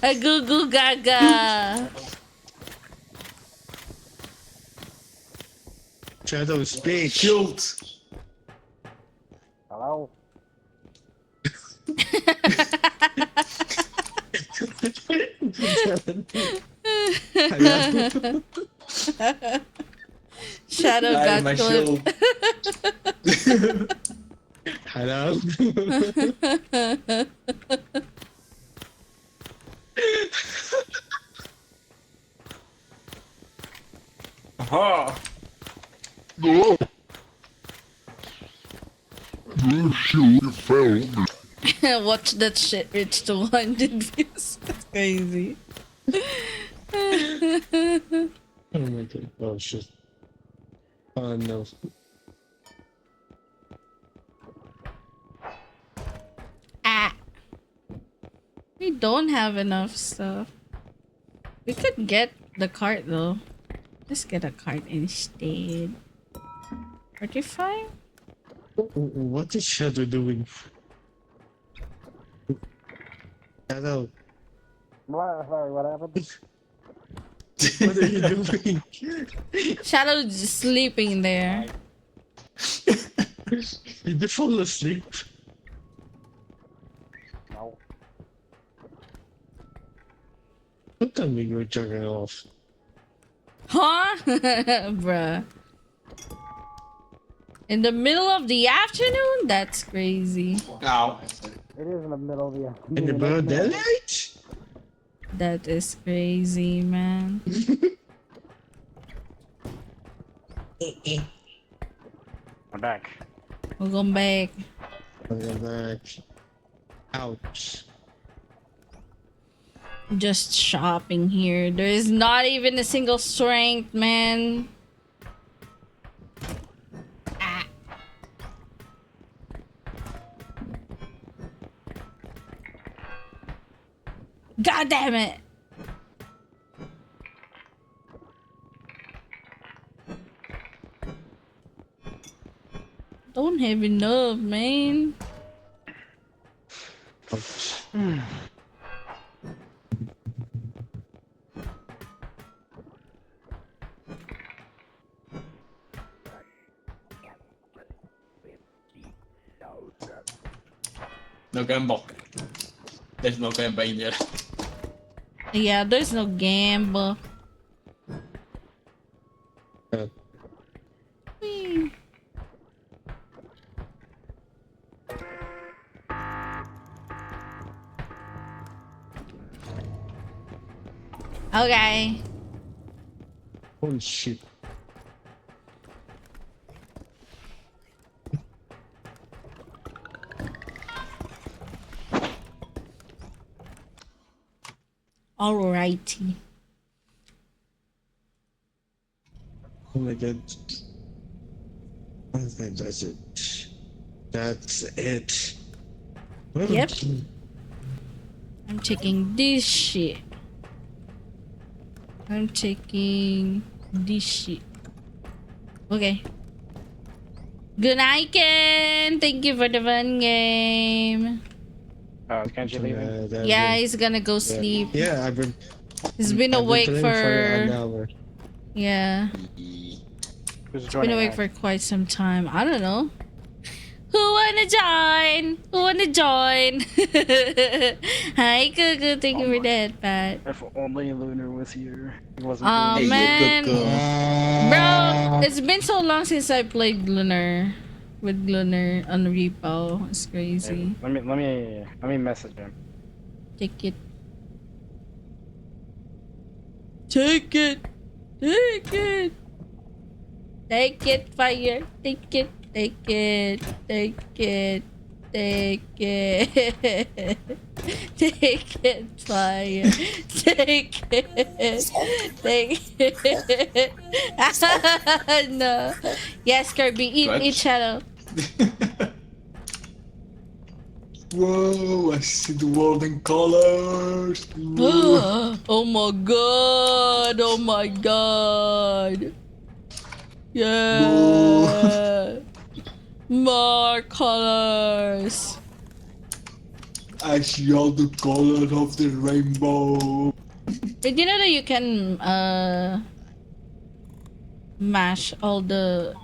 Speaker 1: A goo goo gaga.
Speaker 3: Shadow, speak.
Speaker 6: Killed.
Speaker 4: Hello?
Speaker 3: Hello?
Speaker 1: Shadow
Speaker 6: Light
Speaker 1: got
Speaker 6: my
Speaker 1: clipped.
Speaker 6: shield.
Speaker 3: Hello?
Speaker 6: Aha!
Speaker 7: No! You should fail.
Speaker 1: Watch that shit reach 200 views. That's crazy.
Speaker 3: Oh my god. Oh shit. Oh no.
Speaker 1: Ah, we don't have enough stuff. We could get the cart though. Let's get a cart instead. 45?
Speaker 3: What is Shadow doing? Shadow,
Speaker 4: What? Sorry, what happened?
Speaker 3: what are you doing?
Speaker 1: Shadow just sleeping there.
Speaker 3: Did you fall asleep?
Speaker 4: No.
Speaker 3: Don't tell me you're jerking off.
Speaker 1: Huh? Bruh. In the middle of the afternoon? That's crazy.
Speaker 6: Ow.
Speaker 4: It is in the middle of the afternoon.
Speaker 3: In the broad daylight?
Speaker 1: That is crazy, man.
Speaker 4: I'm back.
Speaker 1: Welcome back.
Speaker 3: I'm back. Ouch.
Speaker 1: Just shopping here. There is not even a single strength, man. Ah. God damn it. Don't have enough, man.
Speaker 3: Ouch.
Speaker 6: No gamble. There's no gamble in there.
Speaker 1: Yeah, there's no gamble.
Speaker 3: Uh,
Speaker 1: Whee. Okay.
Speaker 3: Holy shit.
Speaker 1: Alrighty.
Speaker 3: Oh my god. I think that's it. That's it.
Speaker 1: Yep. I'm taking this shit. I'm taking this shit. Okay. Good night, Ken. Thank you for the fun game.
Speaker 4: Oh, is Kenji leaving?
Speaker 1: Yeah, he's gonna go sleep.
Speaker 3: Yeah, I've been.
Speaker 1: He's been
Speaker 3: I've
Speaker 1: awake
Speaker 3: been
Speaker 1: for.
Speaker 3: playing for an hour.
Speaker 1: Yeah,
Speaker 4: Who's
Speaker 1: been
Speaker 4: joining
Speaker 1: awake
Speaker 4: us?
Speaker 1: for quite some time. I don't know. Who wanna join? Who wanna join? Hi, Gugu. Thank you for that, Pat.
Speaker 4: If only Lunar was here. He wasn't
Speaker 1: Oh
Speaker 4: doing
Speaker 1: man,
Speaker 6: Cuckoo.
Speaker 1: bro, it's been so long since I played Lunar with Lunar on Repo. It's crazy.
Speaker 4: Let me message him.
Speaker 1: Take it. Take it. Take it. Take it, fire. Take it. Take it. Take it. Take it. Take it, fire. Take it. Take it. No. Yes, Kirby. Eat
Speaker 6: What?
Speaker 1: shadow.
Speaker 6: Whoa, I see the world in colors.
Speaker 1: Oh my god. Oh my god. Yeah. More colors.
Speaker 6: I see all the colors of the rainbow.
Speaker 1: Did you know that you can mash all the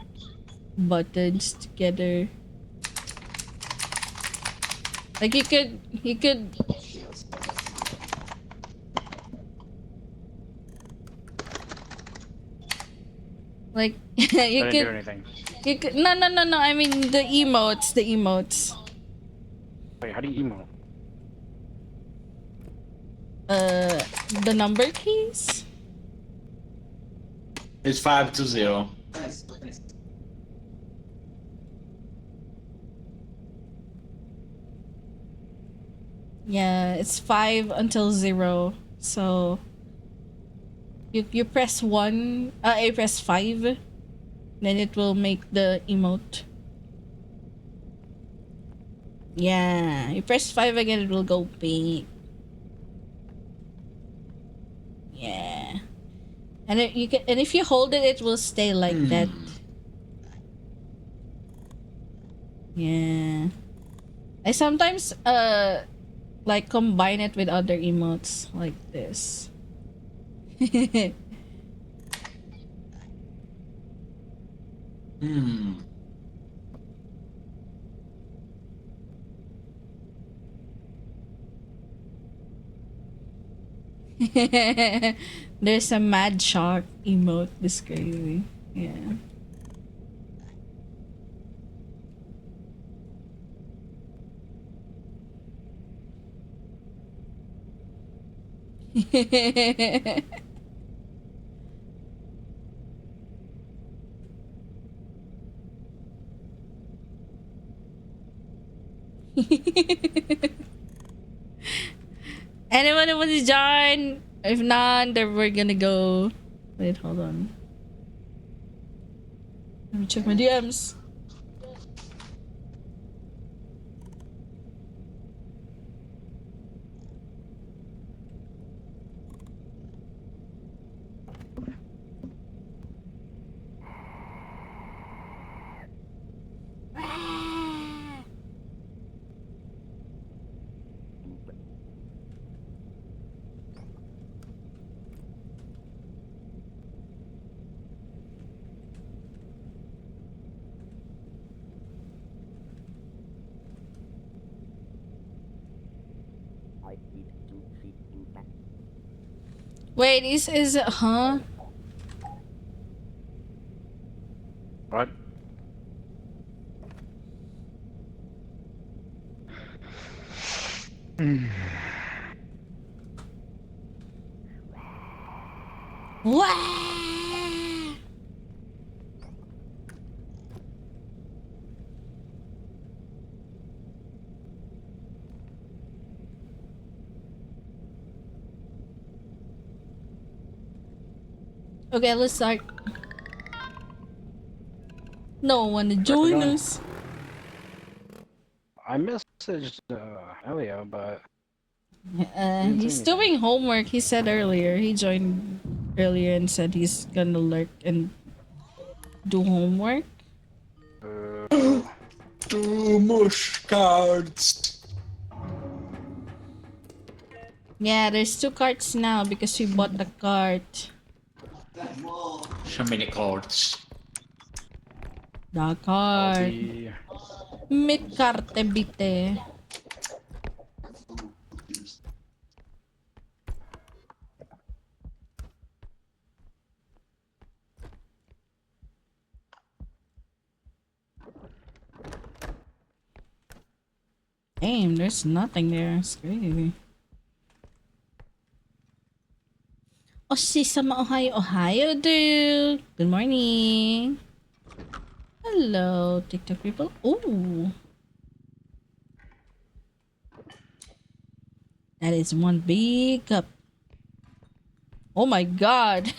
Speaker 1: buttons together? Like you could Like
Speaker 4: I
Speaker 1: you
Speaker 4: didn't do
Speaker 1: could
Speaker 4: anything.
Speaker 1: no. I mean the emotes, the emotes.
Speaker 4: Wait, how do you emote?
Speaker 1: Uh, the number keys.
Speaker 6: It's 520.
Speaker 1: Yeah, it's 5 until 0. So you press 1, I press 5, then it will make the emote. Yeah, you press 5 again, it will go pink. Yeah. And if you hold it, it will stay like that. Yeah. I sometimes like combine it with other emotes like this.
Speaker 6: Hmm.
Speaker 1: There's a mad shark emote. This crazy. Yeah. Anyone who wants to join? If not, then we're gonna go. Wait, hold on. Let me check my DMs. Wait, is huh?
Speaker 4: What?
Speaker 1: What? Okay, let's start. No one to
Speaker 4: Start
Speaker 1: join
Speaker 4: going.
Speaker 1: us.
Speaker 4: I messaged Elio, but he didn't say
Speaker 1: He's
Speaker 4: anything.
Speaker 1: doing homework. He said earlier. He joined earlier and said he's gonna lurk and do homework.
Speaker 4: Uh,
Speaker 6: Too much cards.
Speaker 1: Yeah, there's 2 carts now because we bought a cart.
Speaker 6: So many cards.
Speaker 1: The cart.
Speaker 4: salty.
Speaker 1: Mit carte bite. Damn, there's nothing there. It's crazy. Oshi sama Ohio, Ohio, dude. Good morning. Hello, TikTok people. Ooh. That is one big cup. Oh my god.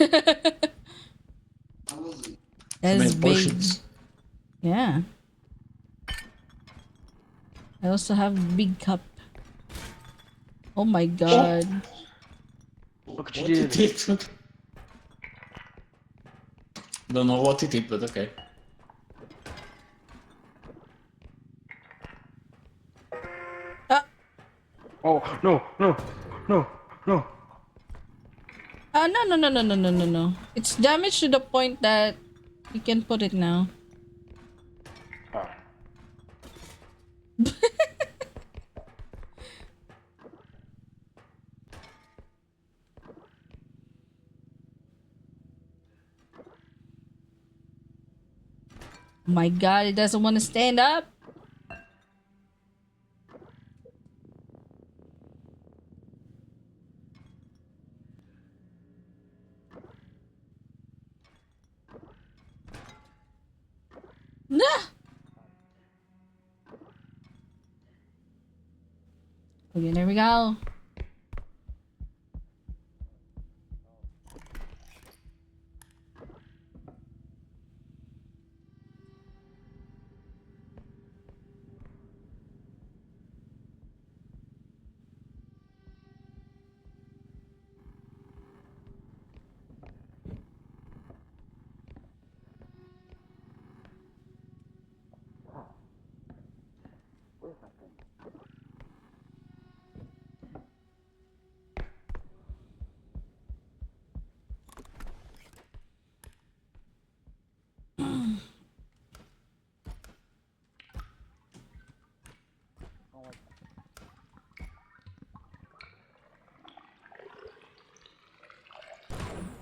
Speaker 1: That
Speaker 6: So
Speaker 1: is
Speaker 6: many
Speaker 1: big.
Speaker 6: potions.
Speaker 1: Yeah. I also have big cup. Oh my god.
Speaker 4: Look what you
Speaker 6: What it
Speaker 4: did.
Speaker 6: did? Don't know what it did, but okay.
Speaker 1: Ah,
Speaker 4: Oh no, no, no, no.
Speaker 1: no. It's damaged to the point that you can put it now.
Speaker 4: Oh.
Speaker 1: My god, it doesn't want to stand up. Nah. Okay, there we go.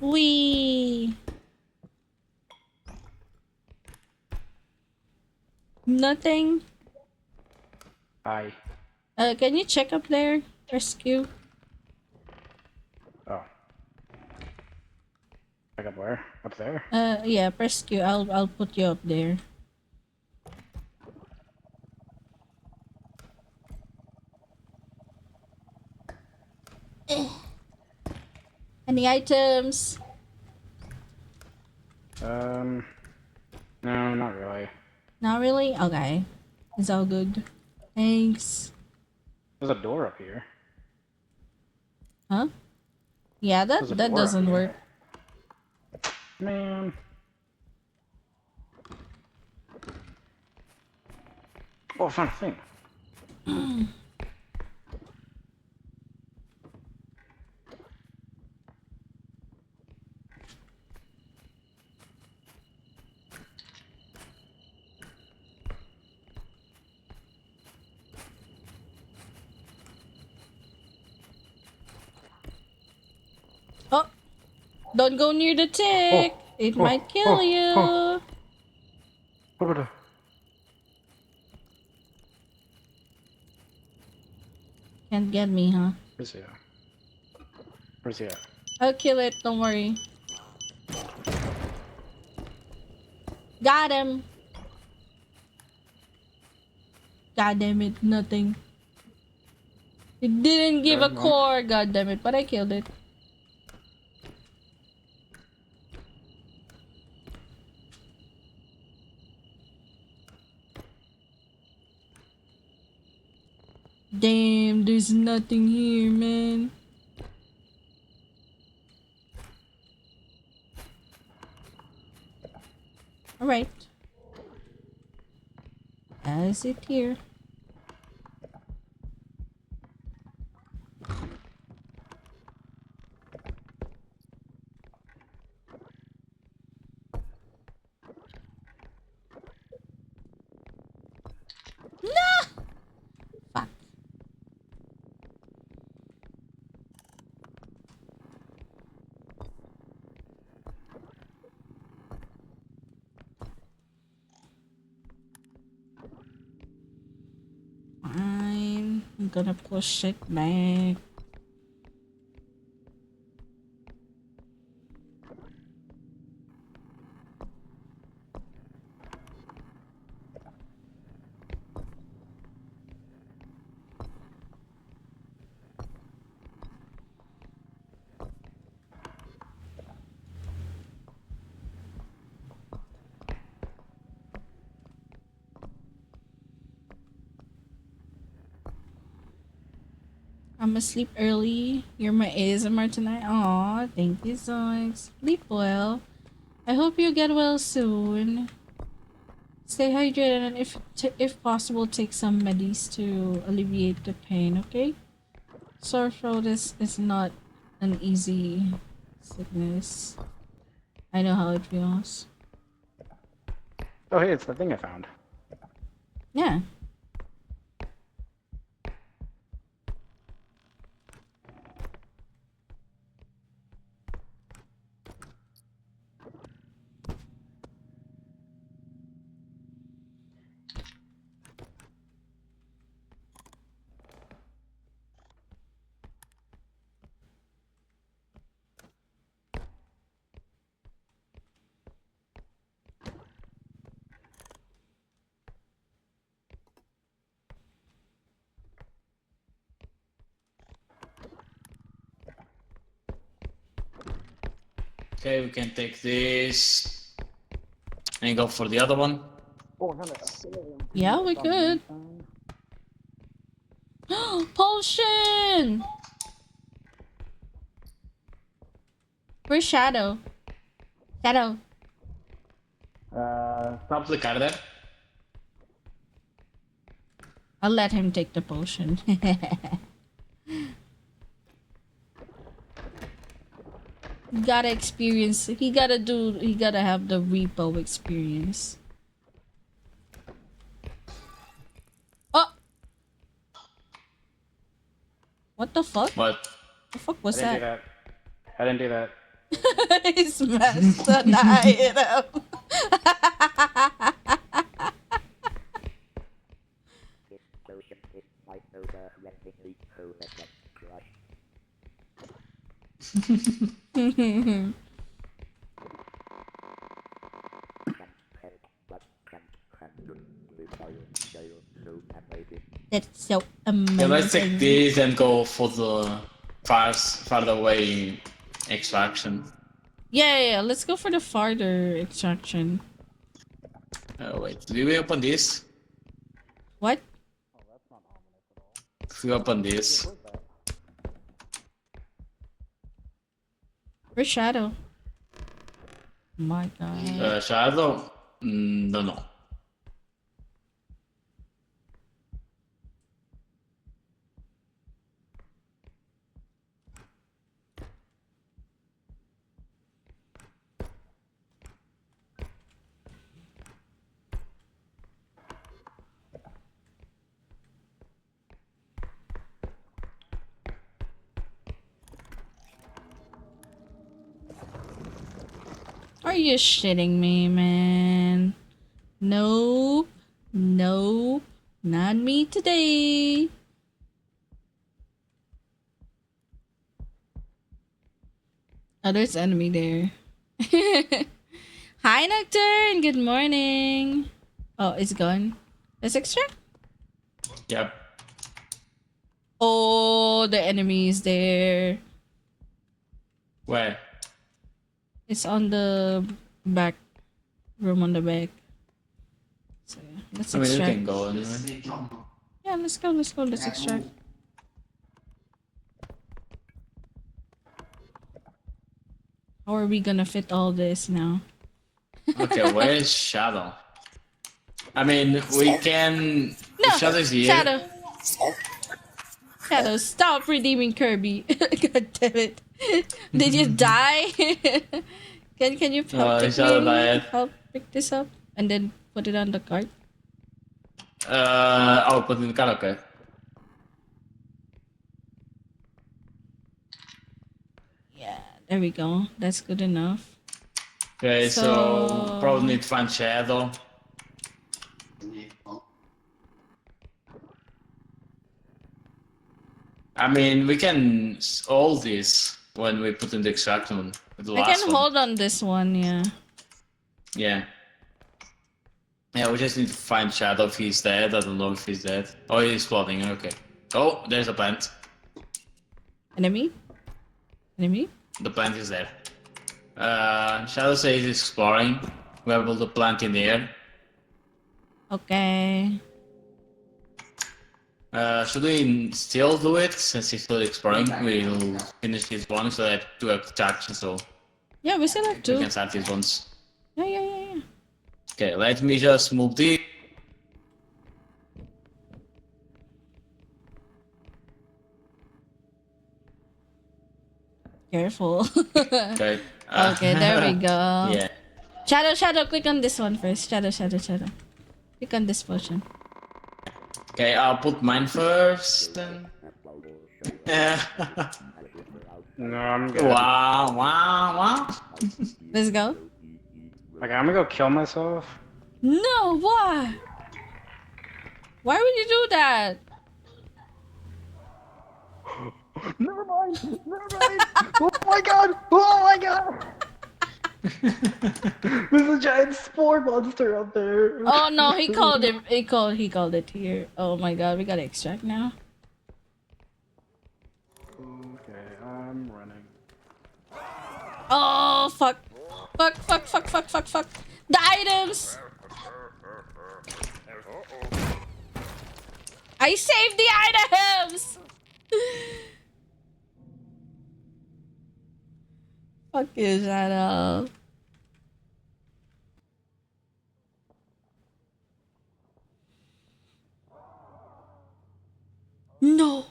Speaker 1: Wee. Nothing.
Speaker 4: Hi.
Speaker 1: Can you check up there? Rescue.
Speaker 4: Oh. Back up where? Up there?
Speaker 1: Yeah, rescue. I'll put you up there. Any items?
Speaker 4: No, not really.
Speaker 1: Not really? Okay. It's all good. Thanks.
Speaker 4: There's a door up here.
Speaker 1: Huh? Yeah,
Speaker 4: There's a
Speaker 1: that
Speaker 4: door up
Speaker 1: doesn't
Speaker 4: here.
Speaker 1: work.
Speaker 4: Man. Oh, I found a thing.
Speaker 1: Oh, don't go near the tick. It
Speaker 4: Oh,
Speaker 1: might kill
Speaker 4: oh,
Speaker 1: you.
Speaker 4: Look at the...
Speaker 1: Can't get me, huh?
Speaker 4: Where's he at? Where's he at?
Speaker 1: I'll kill it. Don't worry. Got him. God damn it. Nothing. It didn't give a
Speaker 4: Okay, well,
Speaker 1: core. God damn it. But I killed it. Damn, there's nothing here, man. Alright. As it here. No! Fuck. Fine. I'm gonna push it back. I'm asleep early. You're my ASMR tonight. Aw, thank you so much. Sleep well. I hope you get well soon. Stay hydrated and if possible, take some medis to alleviate the pain, okay? Sore throat is not an easy sickness. I know how it feels.
Speaker 4: oh, hey, it's the thing I found.
Speaker 1: Yeah.
Speaker 6: Okay, we can take this and go for the other one.
Speaker 1: Yeah, we could. Potion! Where's Shadow? Shadow.
Speaker 6: Stop the car there.
Speaker 1: I'll let him take the potion. He gotta experience. He gotta have the repo experience. Oh! What the fuck?
Speaker 6: What?
Speaker 1: The fuck
Speaker 4: I
Speaker 1: was
Speaker 4: didn't do
Speaker 1: that?
Speaker 4: that. I didn't do that.
Speaker 1: He smashed an item. That's so
Speaker 6: Okay, let's take
Speaker 1: amazing.
Speaker 6: this and go for the farther away extraction.
Speaker 1: Yeah. Let's go for the farther extraction.
Speaker 6: Wait, did we open this?
Speaker 1: What?
Speaker 6: If we open this.
Speaker 1: Where's Shadow? My god.
Speaker 6: Shadow? No.
Speaker 1: Are you shitting me, man? Nope. Not me today. Oh, there's enemy there. Hi, Nocturne. Good morning. Oh, it's gone. Let's extract.
Speaker 6: Yep.
Speaker 1: Oh, the enemy is there.
Speaker 6: Where?
Speaker 1: It's on the back room on the back. So yeah, let's
Speaker 6: I mean, we
Speaker 1: extract.
Speaker 6: can go anyway.
Speaker 1: Yeah, let's go. Let's extract. How are we gonna fit all this now?
Speaker 6: Okay, where's Shadow? I mean, we can.
Speaker 1: No,
Speaker 6: If Shadow's here.
Speaker 1: Shadow, stop redeeming Kirby. God damn it. Did you die? Can you help pick
Speaker 6: Shadow
Speaker 1: me?
Speaker 6: died.
Speaker 1: Help pick this up and then put it on the cart?
Speaker 6: I'll put in the car, okay.
Speaker 1: Yeah, there we go. That's good enough.
Speaker 6: Okay, so probably need to find Shadow. I mean, we can hold this when we put in the extraction with the
Speaker 1: I
Speaker 6: last
Speaker 1: can
Speaker 6: one.
Speaker 1: hold on this one, yeah.
Speaker 6: Yeah. Yeah, we just need to find Shadow if he's dead. I don't know if he's dead. Oh, he's floating, okay. Oh, there's a plant.
Speaker 1: Enemy?
Speaker 6: The plant is there. Shadow says he's exploring. We have the plant in the air.
Speaker 1: Okay.
Speaker 6: Should we still do it since he's still exploring? We'll finish his one so that two extraction, so
Speaker 1: Yeah, we still have
Speaker 6: we
Speaker 1: two.
Speaker 6: can start these ones.
Speaker 1: Yeah.
Speaker 6: Okay, let me just move this.
Speaker 1: Careful.
Speaker 6: Okay.
Speaker 1: Okay, there we go.
Speaker 6: Yeah.
Speaker 1: Shadow, click on this one first. Shadow. Click on this potion.
Speaker 6: Okay, I'll put mine first. Then. Yeah.
Speaker 4: No, I'm good.
Speaker 6: Wow.
Speaker 1: Let's go.
Speaker 4: Okay, I'm gonna go kill myself.
Speaker 1: No, why? Why would you do that?
Speaker 4: Never mind. Oh my god. There's a giant spore monster up there.
Speaker 1: Oh no, he called him. He called it here. Oh my god, we gotta extract now.
Speaker 4: Okay, I'm running.
Speaker 1: Oh, fuck. Fuck, fuck, fuck, fuck, fuck, fuck. The items! I saved the items! Fuck you, Shadow. No!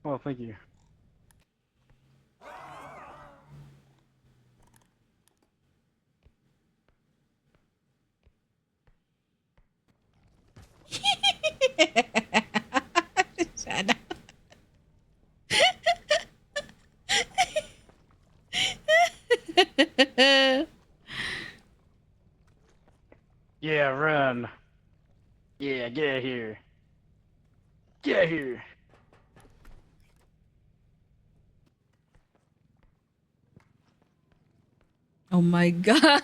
Speaker 4: Well, thank you.
Speaker 1: Shadow.
Speaker 4: Yeah, run. Yeah, get here. Get here.
Speaker 1: Oh my god.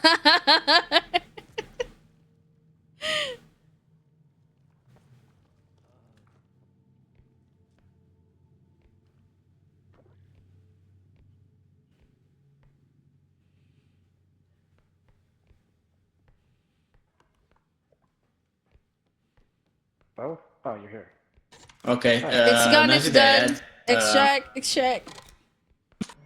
Speaker 4: Oh? Oh, you're here.
Speaker 6: Okay,
Speaker 1: It's gone,
Speaker 6: now
Speaker 1: it's
Speaker 6: you're
Speaker 1: done.
Speaker 6: dead.
Speaker 1: Extract, extract.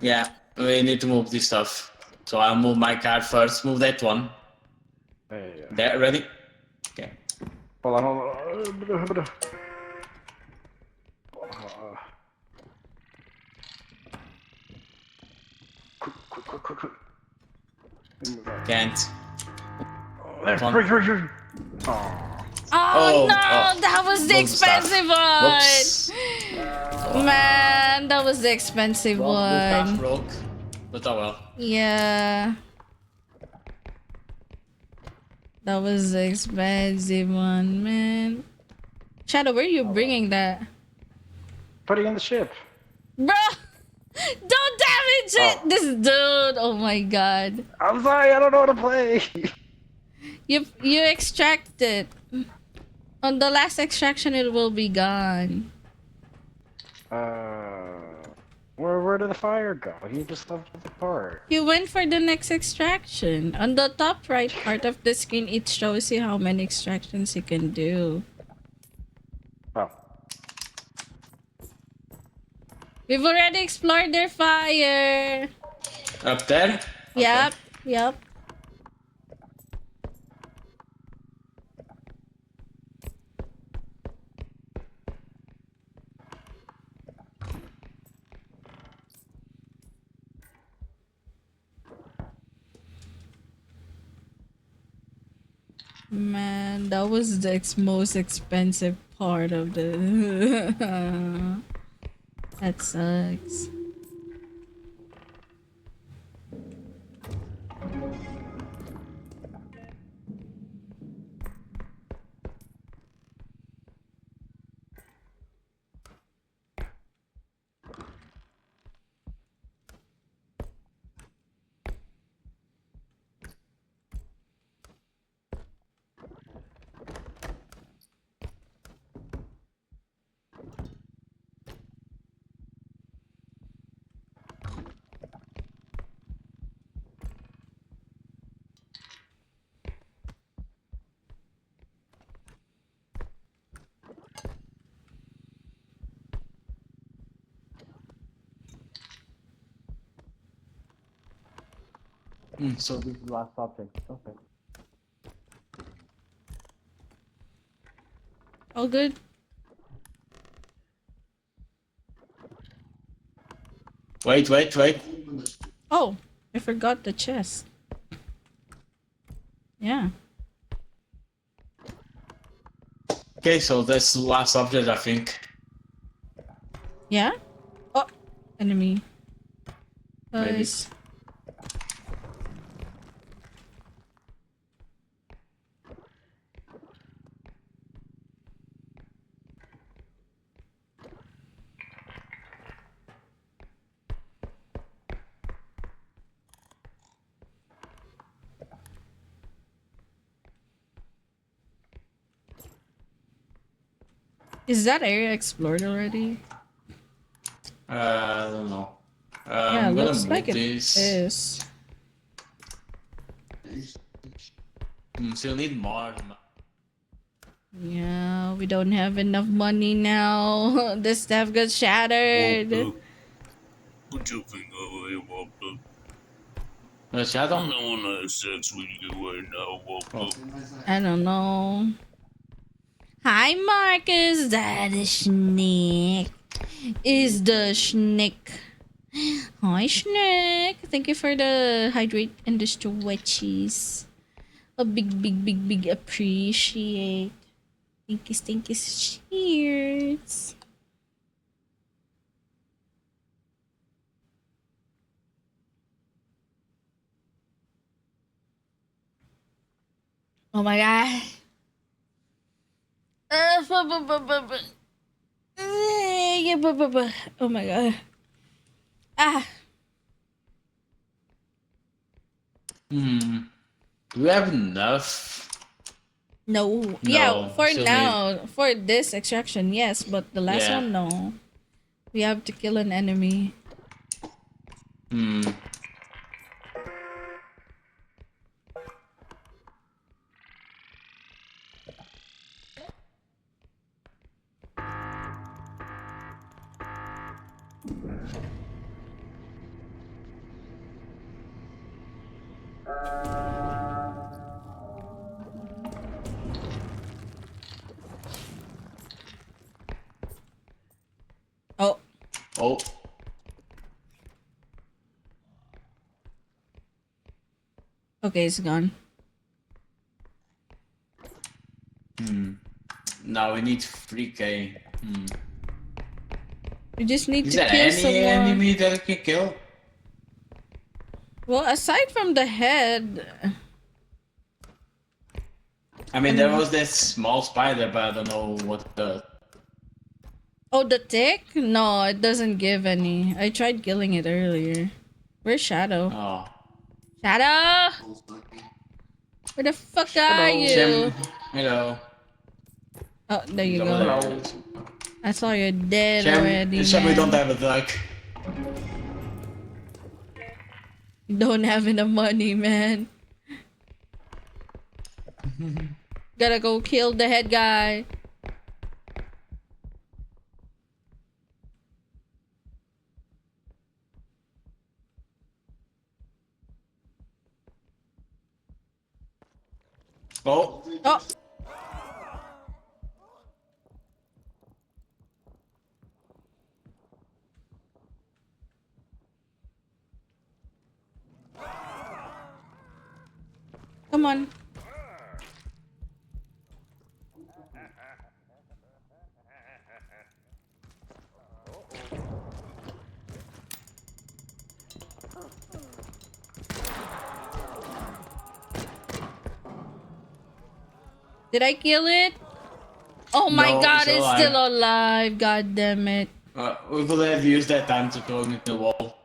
Speaker 6: Yeah, we need to move this stuff. So I'll move my card first. Move that one.
Speaker 4: Hey,
Speaker 6: There, ready? Okay.
Speaker 4: hold on, hold on. Quick.
Speaker 6: Can't.
Speaker 4: There,
Speaker 6: Come on.
Speaker 4: hurry. Oh.
Speaker 1: Oh, no,
Speaker 6: oh.
Speaker 1: that was the
Speaker 6: Move the stuff.
Speaker 1: expensive one.
Speaker 6: Whoops.
Speaker 1: Man, that was the expensive
Speaker 6: Well, the stuff
Speaker 1: one.
Speaker 6: broke. But oh well.
Speaker 1: Yeah. That was the expensive one, man. Shadow, where are you bringing that?
Speaker 4: Putting in the ship.
Speaker 1: Bro! Don't damage it!
Speaker 4: Oh.
Speaker 1: This dude! Oh my god.
Speaker 4: I'm sorry, I don't know how to play.
Speaker 1: You extract it. On the last extraction, it will be gone.
Speaker 4: Where did the fire go? He just left it apart.
Speaker 1: You went for the next extraction. On the top right part of the screen, it shows you how many extractions you can do.
Speaker 4: Oh.
Speaker 1: We've already explored their fire.
Speaker 6: Up there?
Speaker 1: Yep, yep. Man, that was the most expensive part of the... That sucks.
Speaker 6: So this is the last object. Okay.
Speaker 1: All good?
Speaker 6: Wait.
Speaker 1: Oh, I forgot the chest. Yeah.
Speaker 6: Okay, so that's the last object, I think.
Speaker 1: Yeah? Oh, enemy.
Speaker 6: Maybe.
Speaker 1: Guys. Is that area explored already?
Speaker 6: I don't know.
Speaker 1: Yeah,
Speaker 6: I'm gonna
Speaker 1: looks like
Speaker 6: move
Speaker 1: it
Speaker 6: this.
Speaker 1: is.
Speaker 6: Still need more.
Speaker 1: Yeah, we don't have enough money now. The staff got
Speaker 5: What
Speaker 1: shattered.
Speaker 5: the? Put your finger away, what the?
Speaker 6: Shadow?
Speaker 5: I'm the one that has sex with you right now, what
Speaker 6: Oh.
Speaker 5: the?
Speaker 1: I don't know. Hi, Marcus. That is Schnick. Is the Schnick. Hi, Schnick. Thank you for the hydrate and the stretchies. A big appreciate. Thank you. Cheers. Oh my god. Yeah, oh my god. Ah,
Speaker 6: Do we have enough?
Speaker 1: no. Yeah,
Speaker 6: No,
Speaker 1: for
Speaker 6: still need.
Speaker 1: now, for this extraction, yes, but the last
Speaker 6: Yeah.
Speaker 1: one, no. We have to kill an enemy.
Speaker 6: Hmm.
Speaker 1: Oh,
Speaker 6: Oh.
Speaker 1: okay, it's gone.
Speaker 6: Now we need 3K.
Speaker 1: We just need
Speaker 6: Is
Speaker 1: to
Speaker 6: there
Speaker 1: kill
Speaker 6: any
Speaker 1: someone.
Speaker 6: enemy that we can kill?
Speaker 1: Well, aside from the head,
Speaker 6: I mean, there was this small spider, but I don't know what it does.
Speaker 1: oh, the tick? No, it doesn't give any. I tried killing it earlier. Where's Shadow?
Speaker 6: Oh.
Speaker 1: Shadow! Where the fuck are
Speaker 4: Hello.
Speaker 1: you?
Speaker 6: Hello.
Speaker 1: Oh, there
Speaker 6: He's
Speaker 1: you
Speaker 6: over
Speaker 1: go.
Speaker 6: there.
Speaker 1: I saw you're dead already,
Speaker 6: Shem, we don't
Speaker 1: man.
Speaker 6: have a duck.
Speaker 1: You don't have enough money, man. Gotta go kill the head guy.
Speaker 6: Oh.
Speaker 1: Oh, come on. Did I kill it? Oh my
Speaker 6: No,
Speaker 1: god,
Speaker 6: it's
Speaker 1: it's
Speaker 6: alive.
Speaker 1: still alive. God damn it.
Speaker 6: We could have used that time to throw it into the wall.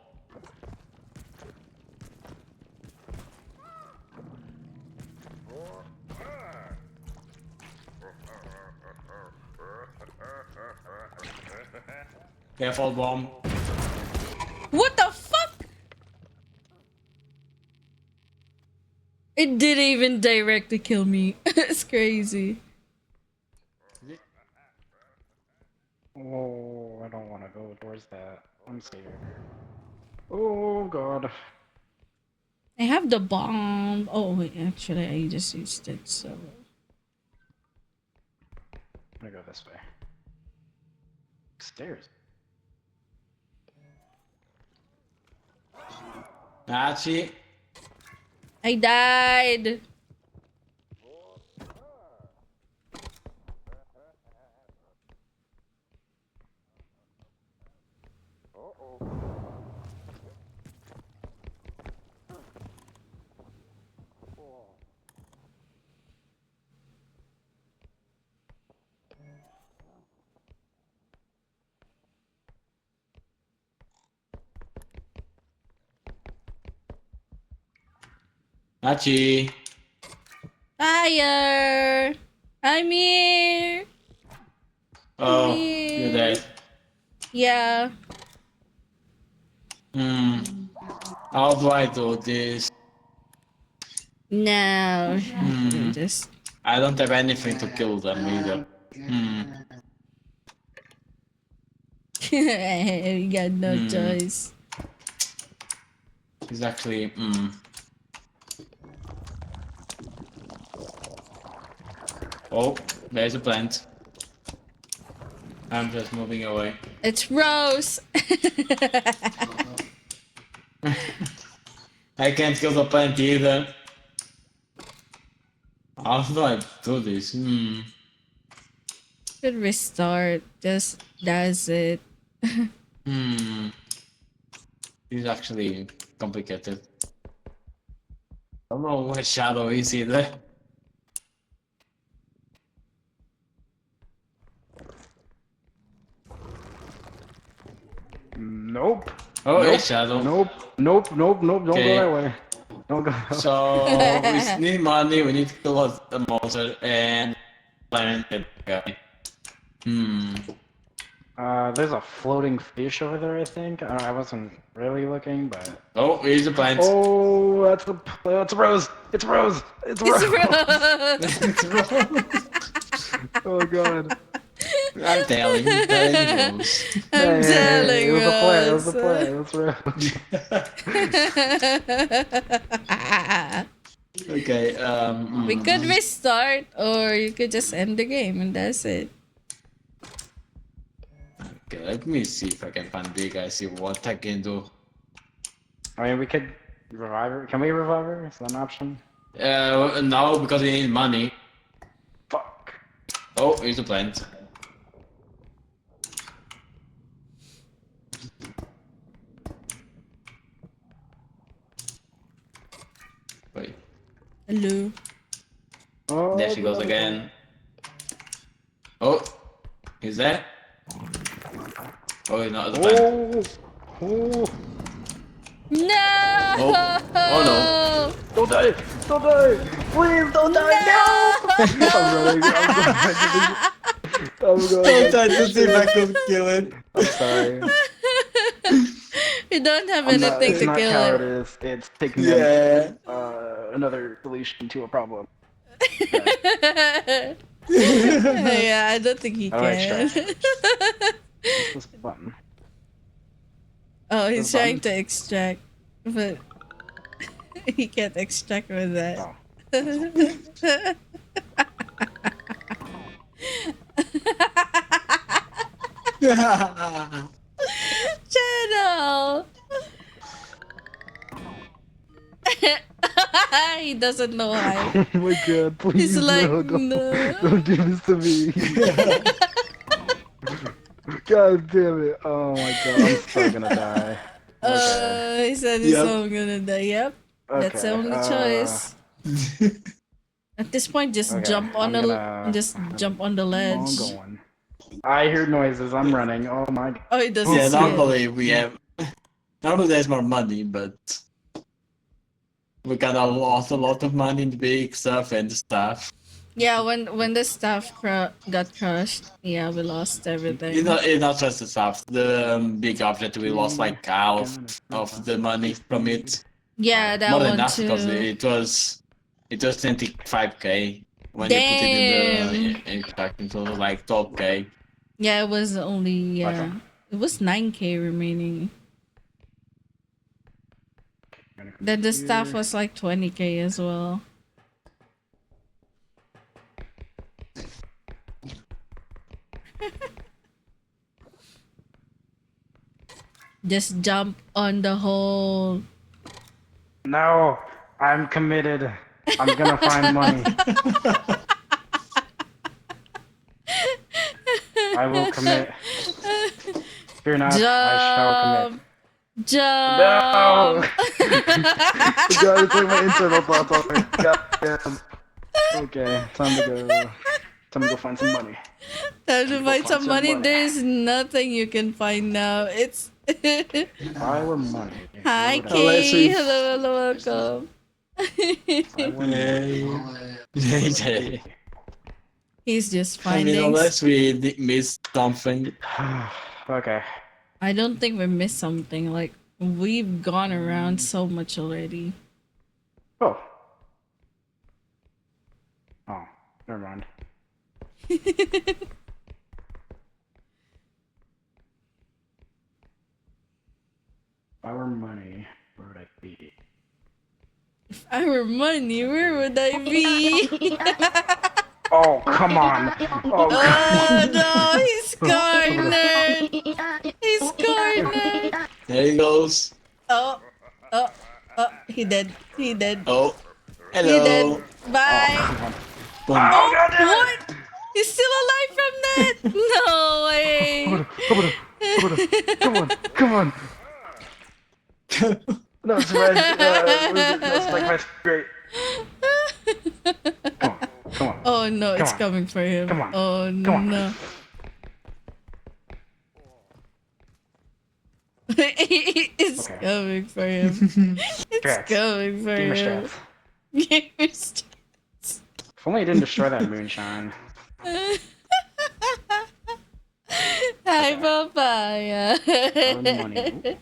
Speaker 6: Careful, bomb.
Speaker 1: What the fuck? It didn't even directly kill me. It's crazy.
Speaker 4: Oh, I don't want to go towards that. I'm scared. Oh god.
Speaker 1: I have the bomb. Oh wait, actually I just used it, so
Speaker 4: I'm gonna go this way. Stairs.
Speaker 6: Nazi.
Speaker 1: I died.
Speaker 6: Nazi.
Speaker 1: Fire! I'm here.
Speaker 6: Oh, you're
Speaker 1: Yeah.
Speaker 6: dead.
Speaker 1: Yeah.
Speaker 6: Hmm. How do I do this?
Speaker 1: No.
Speaker 6: Hmm.
Speaker 1: Just
Speaker 6: I don't have anything to kill them either. Hmm.
Speaker 1: you got no
Speaker 6: Hmm.
Speaker 1: choice.
Speaker 6: Exactly. Hmm. Oh, there's a plant. I'm just moving away.
Speaker 1: It's Rose.
Speaker 6: I can't kill the plant either. How do I do this? Hmm.
Speaker 1: Could restart. Just does it.
Speaker 6: Hmm. It's actually complicated. I don't know what shadow is either.
Speaker 4: Nope.
Speaker 6: Oh,
Speaker 4: Nope.
Speaker 6: it's shadow.
Speaker 4: Nope. Nope. Nope. Nope. Don't go that
Speaker 6: Okay.
Speaker 4: way. Don't go.
Speaker 6: So we need money. We need to kill the monster and plant the guy. Hmm.
Speaker 4: There's a floating fish over there. I think. I wasn't really looking, but.
Speaker 6: Oh, here's a plant.
Speaker 4: Oh, that's a rose. It's a rose. It's a
Speaker 1: It's
Speaker 4: rose.
Speaker 1: Rose.
Speaker 6: It's wrong.
Speaker 4: Oh god.
Speaker 6: I'm telling Rose.
Speaker 1: I'm telling
Speaker 4: It was a play. It was a
Speaker 1: Rose.
Speaker 4: play. It was rose.
Speaker 6: Okay.
Speaker 1: We could restart, or you could just end the game, and that's it.
Speaker 6: Okay, let me see if I can find the guy. See what I can do.
Speaker 4: I mean, we could revive her. Can we revive her? Is that an option?
Speaker 6: No, because we need money.
Speaker 4: Fuck.
Speaker 6: Oh, here's a plant. Wait,
Speaker 1: Hello.
Speaker 4: Oh,
Speaker 6: there she goes again. Oh, he's there. Oh, he's not at the plant.
Speaker 4: Oh. Oh.
Speaker 1: No!
Speaker 6: Oh. Oh, no.
Speaker 4: Don't die! Don't die! Please don't die! No! I'm running. I'm going.
Speaker 6: Tried to see if I could kill it.
Speaker 4: I'm sorry.
Speaker 1: We don't have
Speaker 4: I'm not,
Speaker 1: anything
Speaker 4: it's
Speaker 1: to
Speaker 4: not
Speaker 1: kill it.
Speaker 4: cowardice. It's taking
Speaker 6: Yeah.
Speaker 4: another solution to a problem.
Speaker 1: Yeah, I don't think he
Speaker 4: Oh,
Speaker 1: can.
Speaker 4: extract. What's this button?
Speaker 1: Oh, he's
Speaker 4: This
Speaker 1: trying
Speaker 4: button?
Speaker 1: to extract, but he can't extract with that.
Speaker 4: Oh.
Speaker 1: Channel. He doesn't know how.
Speaker 4: Oh my god, please
Speaker 1: He's like,
Speaker 4: no,
Speaker 1: no.
Speaker 4: don't do this to me. God damn it. Oh my god, I'm still gonna die. Okay.
Speaker 1: He said he's
Speaker 6: Yep.
Speaker 1: so gonna die. Yep, that's the
Speaker 4: Okay,
Speaker 1: only choice. At this point, just
Speaker 4: okay,
Speaker 1: jump on
Speaker 4: I'm
Speaker 1: the
Speaker 4: gonna-
Speaker 1: just jump on the
Speaker 4: I'm
Speaker 1: ledge.
Speaker 4: going. I hear noises, I'm running. Oh my god.
Speaker 1: Oh, he doesn't
Speaker 6: Yeah,
Speaker 1: see it.
Speaker 6: normally we have. Normally there's more money, but we kind of lost a lot of money in the big stuff and stuff.
Speaker 1: Yeah, when the staff got crushed, yeah, we lost everything.
Speaker 6: It's not just the stuff. The big object we lost like half of the money from it.
Speaker 1: Yeah, that
Speaker 6: More than
Speaker 1: one
Speaker 6: enough because
Speaker 1: too.
Speaker 6: it was 25k when you put it in the extraction, so it was like 12k.
Speaker 1: Yeah, it was only it was 9k remaining. Then the staff was like 20k as well. Just jump on the hole.
Speaker 4: No, I'm committed. I'm gonna find money. I will commit. Fear not, I shall commit.
Speaker 1: Jump!
Speaker 4: No!
Speaker 1: Jump!
Speaker 4: God, it's like my internal thoughts on it. God damn. Okay, time to go find some money.
Speaker 1: Time to
Speaker 4: Go
Speaker 1: find some money.
Speaker 4: money.
Speaker 1: There's nothing you can find now. It's
Speaker 4: If I were money.
Speaker 1: Hi,
Speaker 4: what would I-
Speaker 6: Let's
Speaker 1: Kay.
Speaker 6: see.
Speaker 1: Hello, welcome.
Speaker 4: if I were money,
Speaker 6: Yeah.
Speaker 1: He's just
Speaker 6: I mean,
Speaker 1: finding.
Speaker 6: unless we missed something.
Speaker 4: Okay.
Speaker 1: I don't think we missed something. Like we've gone around so much already.
Speaker 4: Oh. Oh, never mind. Our money, where would I be?
Speaker 1: If I were money, where would I be?
Speaker 4: Oh, come on. Oh,
Speaker 1: Oh no, he's cornered. He's cornered.
Speaker 6: There he goes.
Speaker 1: Oh, oh, oh, he dead. He dead.
Speaker 6: Oh,
Speaker 1: He dead.
Speaker 6: hello.
Speaker 1: Bye.
Speaker 4: come on.
Speaker 6: Boom.
Speaker 4: Oh, God damn it!
Speaker 1: What? He's still alive from that? No way.
Speaker 4: Come on, come on. No, it's red. That's like my great. Come on, come on.
Speaker 1: Oh no, it's
Speaker 4: on.
Speaker 1: coming for him.
Speaker 4: Come on.
Speaker 1: Oh
Speaker 4: Come on.
Speaker 1: no. It's
Speaker 4: Okay.
Speaker 1: coming for him. It's
Speaker 4: Drax,
Speaker 1: coming for
Speaker 4: Gamer
Speaker 1: him.
Speaker 4: stuff.
Speaker 1: Gamer stuff.
Speaker 4: If only I didn't destroy that moonshine.
Speaker 1: Hi, papaya.
Speaker 4: Our money. Ooh.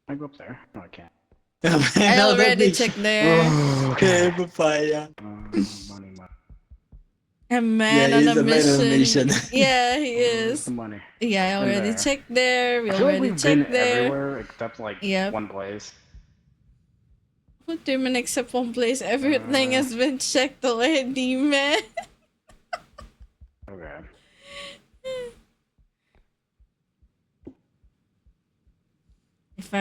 Speaker 4: I go up there. No, I can't.
Speaker 1: I already checked there.
Speaker 6: Okay, papaya.
Speaker 4: Money, money.
Speaker 1: A man
Speaker 6: Yeah,
Speaker 1: on
Speaker 6: he's
Speaker 1: a
Speaker 6: a man on a
Speaker 1: mission.
Speaker 6: mission.
Speaker 1: Yeah, he is.
Speaker 4: The money.
Speaker 1: Yeah, I already
Speaker 4: there.
Speaker 1: checked there. We
Speaker 4: I feel like
Speaker 1: already
Speaker 4: we've been
Speaker 1: checked there.
Speaker 4: everywhere except like
Speaker 1: Yep.
Speaker 4: one place.
Speaker 1: What do you mean except one place? Everything has been checked already, man.
Speaker 4: Okay.
Speaker 1: If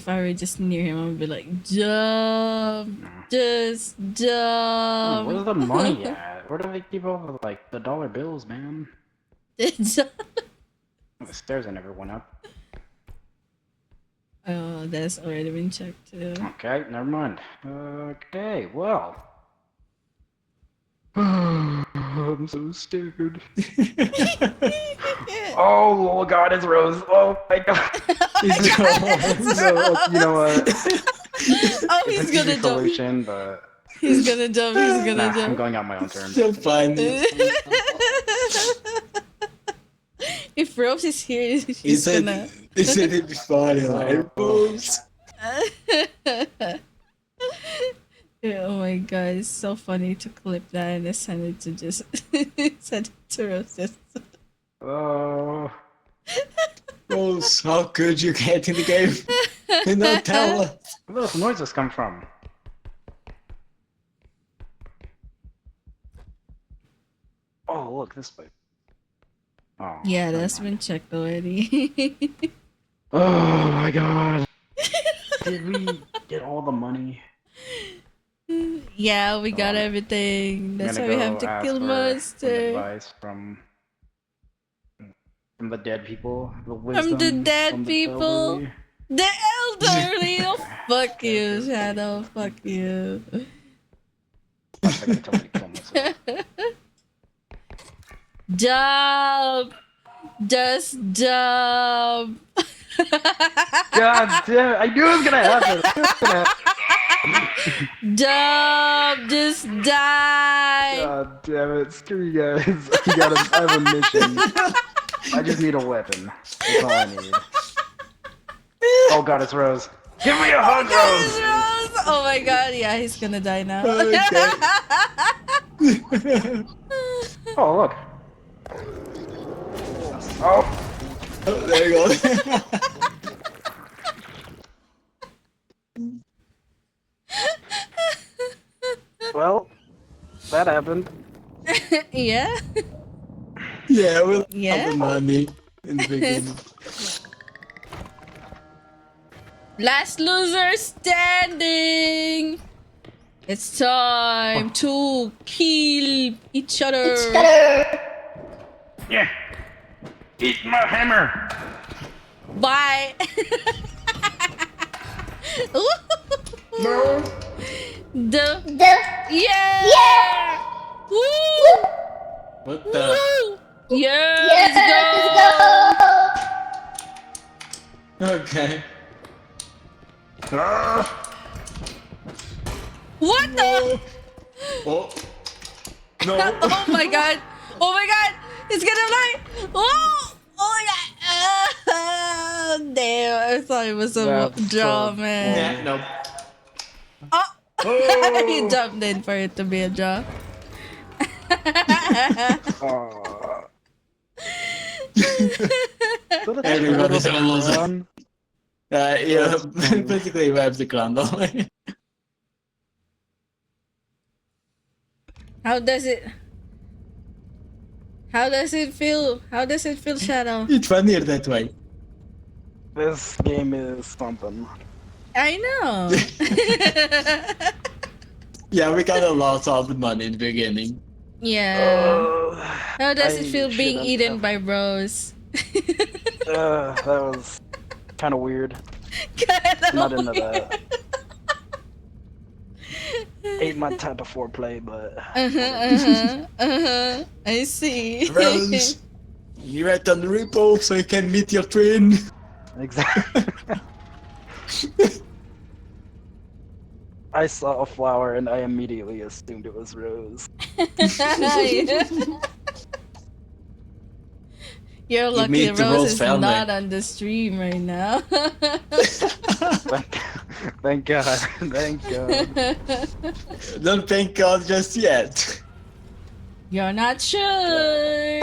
Speaker 1: I were just near him, I would be like, jump, just jump.
Speaker 4: Where's the money at? Where do they keep all the like the dollar bills, man?
Speaker 1: Jump.
Speaker 4: The stairs I never went up.
Speaker 1: Oh, that's already been checked too.
Speaker 4: Okay, never mind. Okay, well. I'm so scared. Oh God, it's Rose. Oh my God. So, you know what?
Speaker 1: Oh,
Speaker 4: It's
Speaker 1: he's
Speaker 4: an
Speaker 1: gonna
Speaker 4: easy
Speaker 1: jump.
Speaker 4: solution, but
Speaker 1: He's gonna jump. He's gonna
Speaker 4: nah, I'm
Speaker 1: jump.
Speaker 4: going out my own terms.
Speaker 6: So funny.
Speaker 1: If Rose is here,
Speaker 6: He
Speaker 1: he's
Speaker 6: said,
Speaker 1: gonna.
Speaker 6: he said it'd be funny. Like, "Oops."
Speaker 1: Oh my god, it's so funny to clip that and then send it to just send it to Rose. Just
Speaker 4: Oh.
Speaker 6: Rose, how could you get in the game and not tell us?
Speaker 4: Where do those noises come from? Oh, look this way. Oh.
Speaker 1: yeah,
Speaker 4: never
Speaker 1: that's
Speaker 4: mind.
Speaker 1: been checked already.
Speaker 4: Oh my God. Did we get all the money?
Speaker 1: Yeah, we got
Speaker 4: Oh.
Speaker 1: everything. That's
Speaker 4: I'm
Speaker 1: why
Speaker 4: gonna
Speaker 1: we have
Speaker 4: go
Speaker 1: to
Speaker 4: ask
Speaker 1: kill
Speaker 4: for some
Speaker 1: monster.
Speaker 4: advice from the dead people. The
Speaker 1: From
Speaker 4: wisdom
Speaker 1: the dead
Speaker 4: from the
Speaker 1: people.
Speaker 4: elderly.
Speaker 1: The elderly. Oh, fuck you, Shadow. Fuck you.
Speaker 4: I gotta tell me to kill myself.
Speaker 1: Jump. Just jump.
Speaker 4: God damn it! I knew it was gonna happen. I knew it was gonna happen.
Speaker 1: Jump. Just die.
Speaker 4: God damn it! Screw you guys. I have a mission. I just need a weapon. That's all I need. Oh God, it's Rose. Give me a hug,
Speaker 1: Yes,
Speaker 4: Rose.
Speaker 1: Rose. Oh my god, yeah, he's gonna die now.
Speaker 6: Okay.
Speaker 4: Oh look. Oh.
Speaker 6: Oh, there you go.
Speaker 4: Well, that happened.
Speaker 1: Yeah.
Speaker 6: Yeah, we'll
Speaker 1: Yeah?
Speaker 6: have the money in the beginning.
Speaker 1: Last loser standing. It's time to kill each other.
Speaker 4: Yeah. Eat my hammer.
Speaker 1: Bye.
Speaker 3: No.
Speaker 1: Yeah. Woo.
Speaker 6: What the?
Speaker 1: Woo. Yeah. Let's go.
Speaker 6: Okay.
Speaker 4: Ah.
Speaker 1: What the?
Speaker 6: Oh. No.
Speaker 1: Oh my god! Oh my god! It's gonna fly! Oh! Oh my god! Damn! I thought it was a
Speaker 4: That's
Speaker 1: draw,
Speaker 4: so
Speaker 1: man.
Speaker 6: Yeah, no.
Speaker 1: Oh! He
Speaker 6: Oh!
Speaker 1: jumped in for it to be a draw.
Speaker 4: Oh. So that's
Speaker 6: Everyone is
Speaker 4: good
Speaker 6: almost.
Speaker 4: run.
Speaker 6: Yeah,
Speaker 4: That's funny.
Speaker 6: basically wipes the ground away.
Speaker 1: How does it? How does it feel? How does it feel, Shadow?
Speaker 6: It's funnier that way.
Speaker 4: This game is something.
Speaker 1: I know.
Speaker 6: Yeah, we got a lot of the money in the beginning.
Speaker 1: Yeah. How does it
Speaker 4: I
Speaker 1: feel being
Speaker 4: shouldn't
Speaker 1: eaten
Speaker 4: have-
Speaker 1: by bros?
Speaker 4: That was kind of weird. Not into that. Ain't my type of foreplay, but
Speaker 1: I see.
Speaker 6: Rose, you write on the REPO so you can meet your twin.
Speaker 4: exactly. I saw a flower and I immediately assumed it was Rose.
Speaker 1: You're lucky
Speaker 6: meet the
Speaker 1: Rose
Speaker 6: Rose
Speaker 1: is
Speaker 6: family.
Speaker 1: not on the stream right now.
Speaker 4: Thank God. Thank God.
Speaker 6: Don't thank God just yet.
Speaker 1: You're not sure.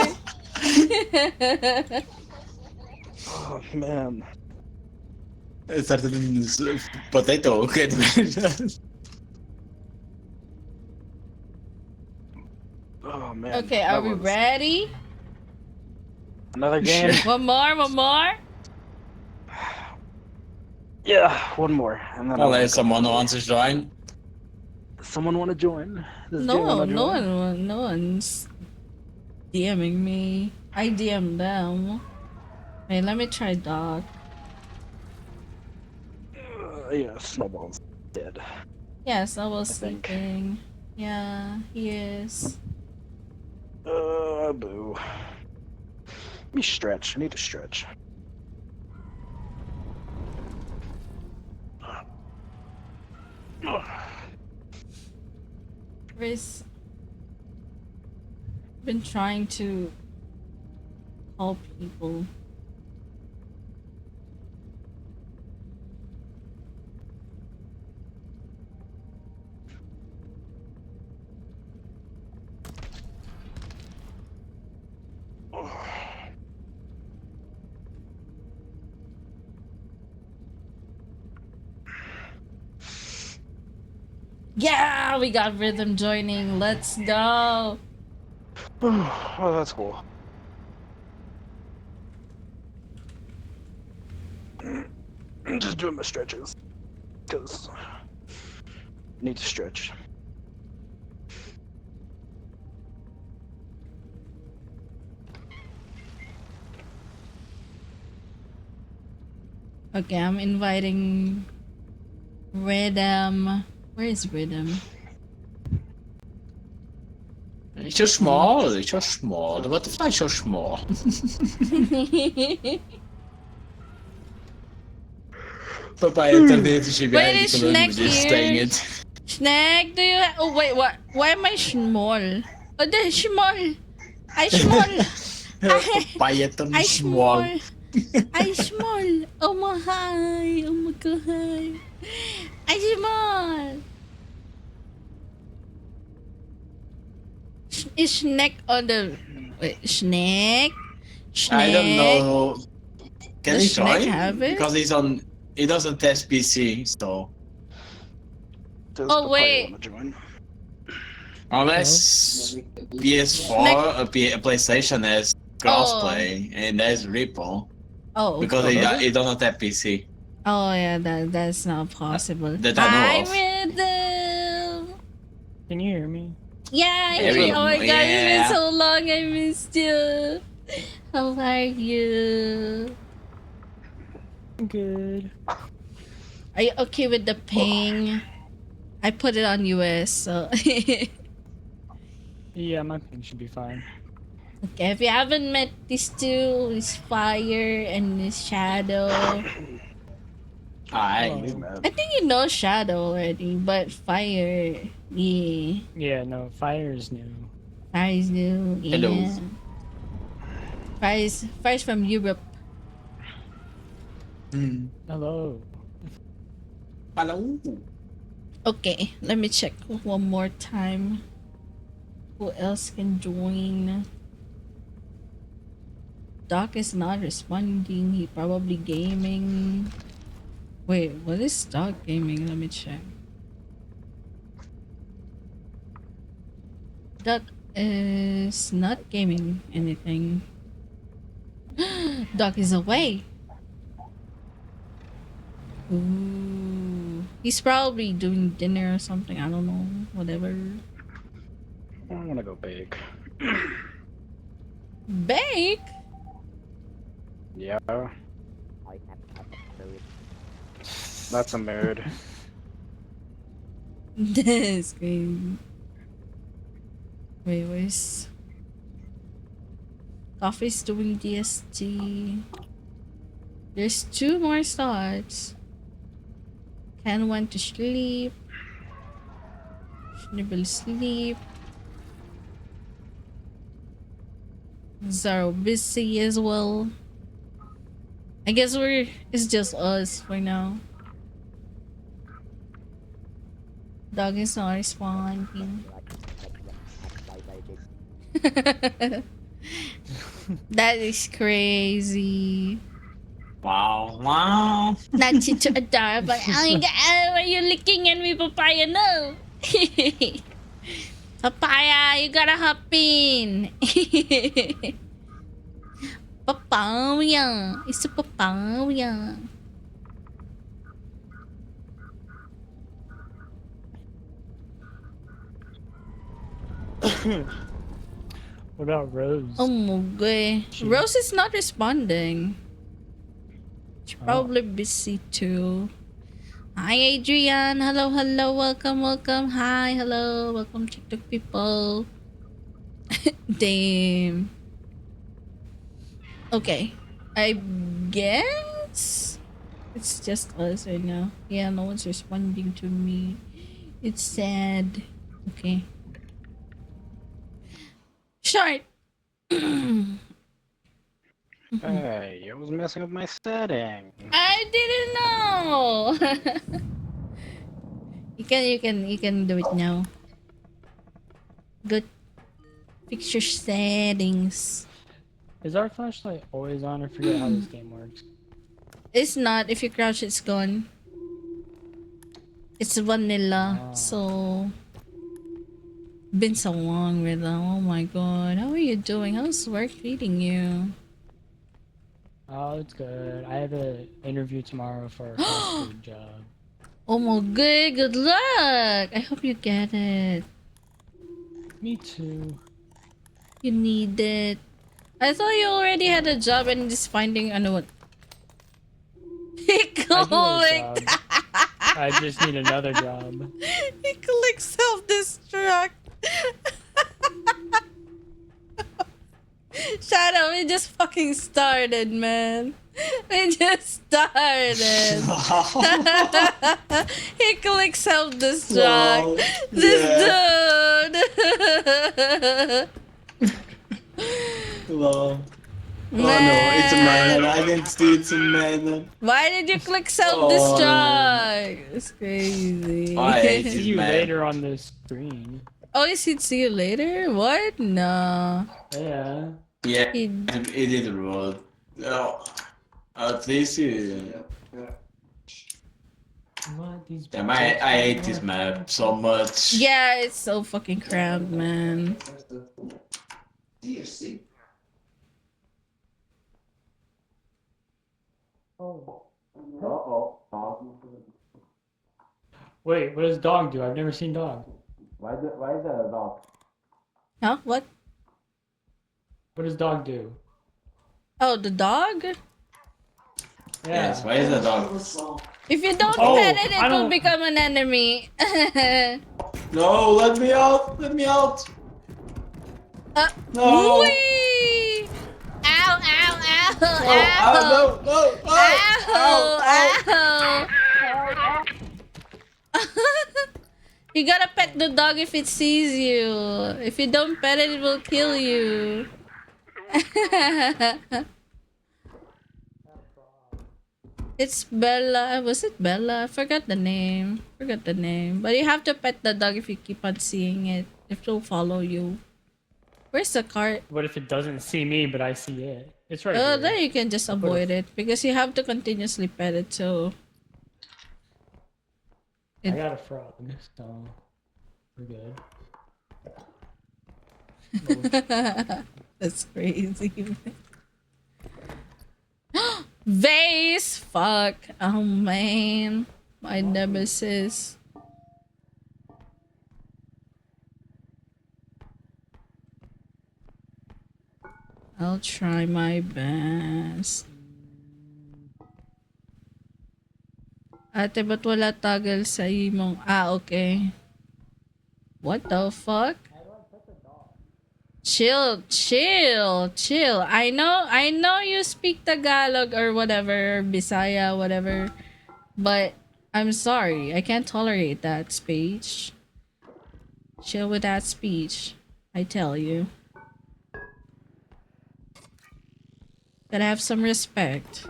Speaker 4: Oh man.
Speaker 6: It started in potato. Okay.
Speaker 4: Oh man.
Speaker 1: Okay, are
Speaker 4: that
Speaker 1: we
Speaker 4: was-
Speaker 1: ready?
Speaker 4: Another game?
Speaker 1: One more, one more.
Speaker 4: Yeah, one more. And then
Speaker 6: Unless someone wants to join.
Speaker 4: someone want to join? Does
Speaker 1: No,
Speaker 4: Jay wanna join?
Speaker 1: no one's DMing me. I DM them. Wait, let me try Doc.
Speaker 4: Yeah, Snowball's dead.
Speaker 1: Yes, I was
Speaker 4: think.
Speaker 1: sleeping. Yeah, he is.
Speaker 4: Boo. Let me stretch. I need to stretch.
Speaker 1: Chris been trying to help people. Yeah, we got Rhythm joining. Let's go.
Speaker 4: Oh, that's cool. I'm just doing my stretches. Because I need to stretch.
Speaker 1: Okay, I'm inviting Rhythm. Where is Rhythm?
Speaker 6: It's so small. It's so small. The butterfly's so small. Papaya internet is
Speaker 1: Wait, is Snack
Speaker 6: just
Speaker 1: here?
Speaker 6: saying it.
Speaker 1: Snack, do you? Oh wait, what? Why am I small? Oh, the small. I small.
Speaker 6: Papaya turn
Speaker 1: I
Speaker 6: small.
Speaker 1: small. I small. Oh my hi. Oh my god. I small. Is Snack on the? Wait, Snack. Snack.
Speaker 6: I don't know. Can
Speaker 1: Does
Speaker 6: he
Speaker 1: Snack
Speaker 6: join?
Speaker 1: have it?
Speaker 6: Because he's on. He doesn't test PC, so
Speaker 4: Does
Speaker 1: Oh,
Speaker 4: Papaya
Speaker 1: wait.
Speaker 4: wanna join?
Speaker 6: unless PS4 or PlayStation has crossplay and there's REPO
Speaker 1: Oh.
Speaker 6: because he doesn't have PC.
Speaker 1: Oh yeah, that's not possible.
Speaker 6: That I know of.
Speaker 1: Rhythm.
Speaker 8: Can you hear me?
Speaker 1: Yeah, I
Speaker 6: There we
Speaker 1: hear-
Speaker 6: go.
Speaker 1: oh my god, it's been
Speaker 6: Yeah.
Speaker 1: so long. I missed you. How are you?
Speaker 8: Good.
Speaker 1: Are you okay with the ping? I put it on US, so okay.
Speaker 8: Yeah, my ping should be fine.
Speaker 1: If you haven't met these two, this Fire and this Shadow,
Speaker 6: Alright.
Speaker 8: Oh.
Speaker 1: I think you know Shadow already, but Fire, yeah.
Speaker 8: Yeah, no, fire is new.
Speaker 1: Faisal,
Speaker 6: Hello.
Speaker 1: yeah. Faiz from Europe.
Speaker 8: Hello.
Speaker 6: Hello.
Speaker 1: Okay, let me check one more time. Who else can join? Doc is not responding. He probably gaming. Wait, what is Doc gaming? Let me check. Doc is not gaming anything. Doc is away. Ooh. He's probably doing dinner or something. I don't know. Whatever.
Speaker 4: I want to go big.
Speaker 1: Bake?
Speaker 4: Yeah. That's a mood.
Speaker 1: This game. Wait, where's Coffee's doing DST? There's 2 more slots. Ken went to sleep. Schnibble sleep. Zaro busy as well. I guess it's just us for now. Dog is not responding. That is crazy.
Speaker 6: Wow, wow.
Speaker 1: Not too adorable. Oh my god, why are you licking at me, papaya? No. Papaya, you gotta hop in. Papaya. It's a papaya.
Speaker 8: What about Rose?
Speaker 1: Oh my god. Rose is not responding. She's probably busy too. Hi Adrian. Hello, hello. Welcome, welcome. Hi, hello. Welcome TikTok people. Damn. Okay. I guess it's just us right now. Yeah, no one's responding to me. It's sad. Okay. Short.
Speaker 4: Hey, I was messing with my setting.
Speaker 1: I didn't know. you can do it now. Good. Fix your settings.
Speaker 8: Is our flashlight always on? I forget how this game works.
Speaker 1: It's not. If you crouch, it's gone. It's vanilla. So been so long, Rilla. Oh my god. How are you doing? How's work treating you?
Speaker 8: Oh, it's good. I have an interview tomorrow for a fast food job.
Speaker 1: Oh my god. Good luck. I hope you get it.
Speaker 8: Me too.
Speaker 1: You need it. I thought you already had a job and just finding what. He
Speaker 8: I do have a
Speaker 1: clicked.
Speaker 8: job. I just need another job.
Speaker 1: He clicked self-destruct. Shadow, we just fucking started, man. We just started. He clicked self-destruct.
Speaker 6: Wow.
Speaker 1: This dude.
Speaker 6: Wow. Oh no,
Speaker 1: Man.
Speaker 6: it's a man. I didn't see it's a man.
Speaker 1: Why did you click self-destruct? It's crazy.
Speaker 6: I hate
Speaker 8: See
Speaker 6: this
Speaker 8: you
Speaker 6: man.
Speaker 8: later on the screen.
Speaker 1: Oh, is he see you later? What? No.
Speaker 8: Yeah.
Speaker 6: Yeah,
Speaker 1: He-
Speaker 6: I'm idiot world. Oh, at least you.
Speaker 8: What these?
Speaker 6: Damn, I hate this map so much.
Speaker 1: Yeah, it's so fucking cramped, man.
Speaker 8: Wait, what does dog do? I've never seen dog.
Speaker 6: Why is that a dog?
Speaker 1: Huh? What?
Speaker 8: What does dog do?
Speaker 1: Oh, the dog?
Speaker 8: Yeah.
Speaker 6: Yes, why is that dog?
Speaker 1: If you don't
Speaker 8: Oh,
Speaker 1: pet it,
Speaker 8: I
Speaker 1: it will
Speaker 8: don't-
Speaker 1: become an enemy.
Speaker 6: No, let me out! Let me out! No!
Speaker 1: Whee! Ow, ow, ow,
Speaker 6: Oh,
Speaker 1: ow.
Speaker 6: no, no!
Speaker 1: Ow,
Speaker 6: Ow!
Speaker 1: ow. You gotta pet the dog if it sees you. If you don't pet it, it will kill you. It's Bella. Was it Bella? I forgot the name. Forgot the name. But you have to pet the dog if you keep on seeing it. If it'll follow you. Where's the cart?
Speaker 8: What if it doesn't see me, but I see it? It's right
Speaker 1: Oh,
Speaker 8: here.
Speaker 1: there you can just
Speaker 8: I'll put
Speaker 1: avoid it because you have to continuously pet it. So
Speaker 8: I got a frog, so we're good.
Speaker 1: that's crazy. Vase! Fuck. Oh man. My nemesis. I'll try my best. Ate, ba't wala toggle sa imong... Ah, okay. What the fuck? Chill, chill, chill. I know you speak Tagalog or whatever, Bisaya, whatever. But I'm sorry, I can't tolerate that speech. Chill with that speech. I tell you. Gotta have some respect.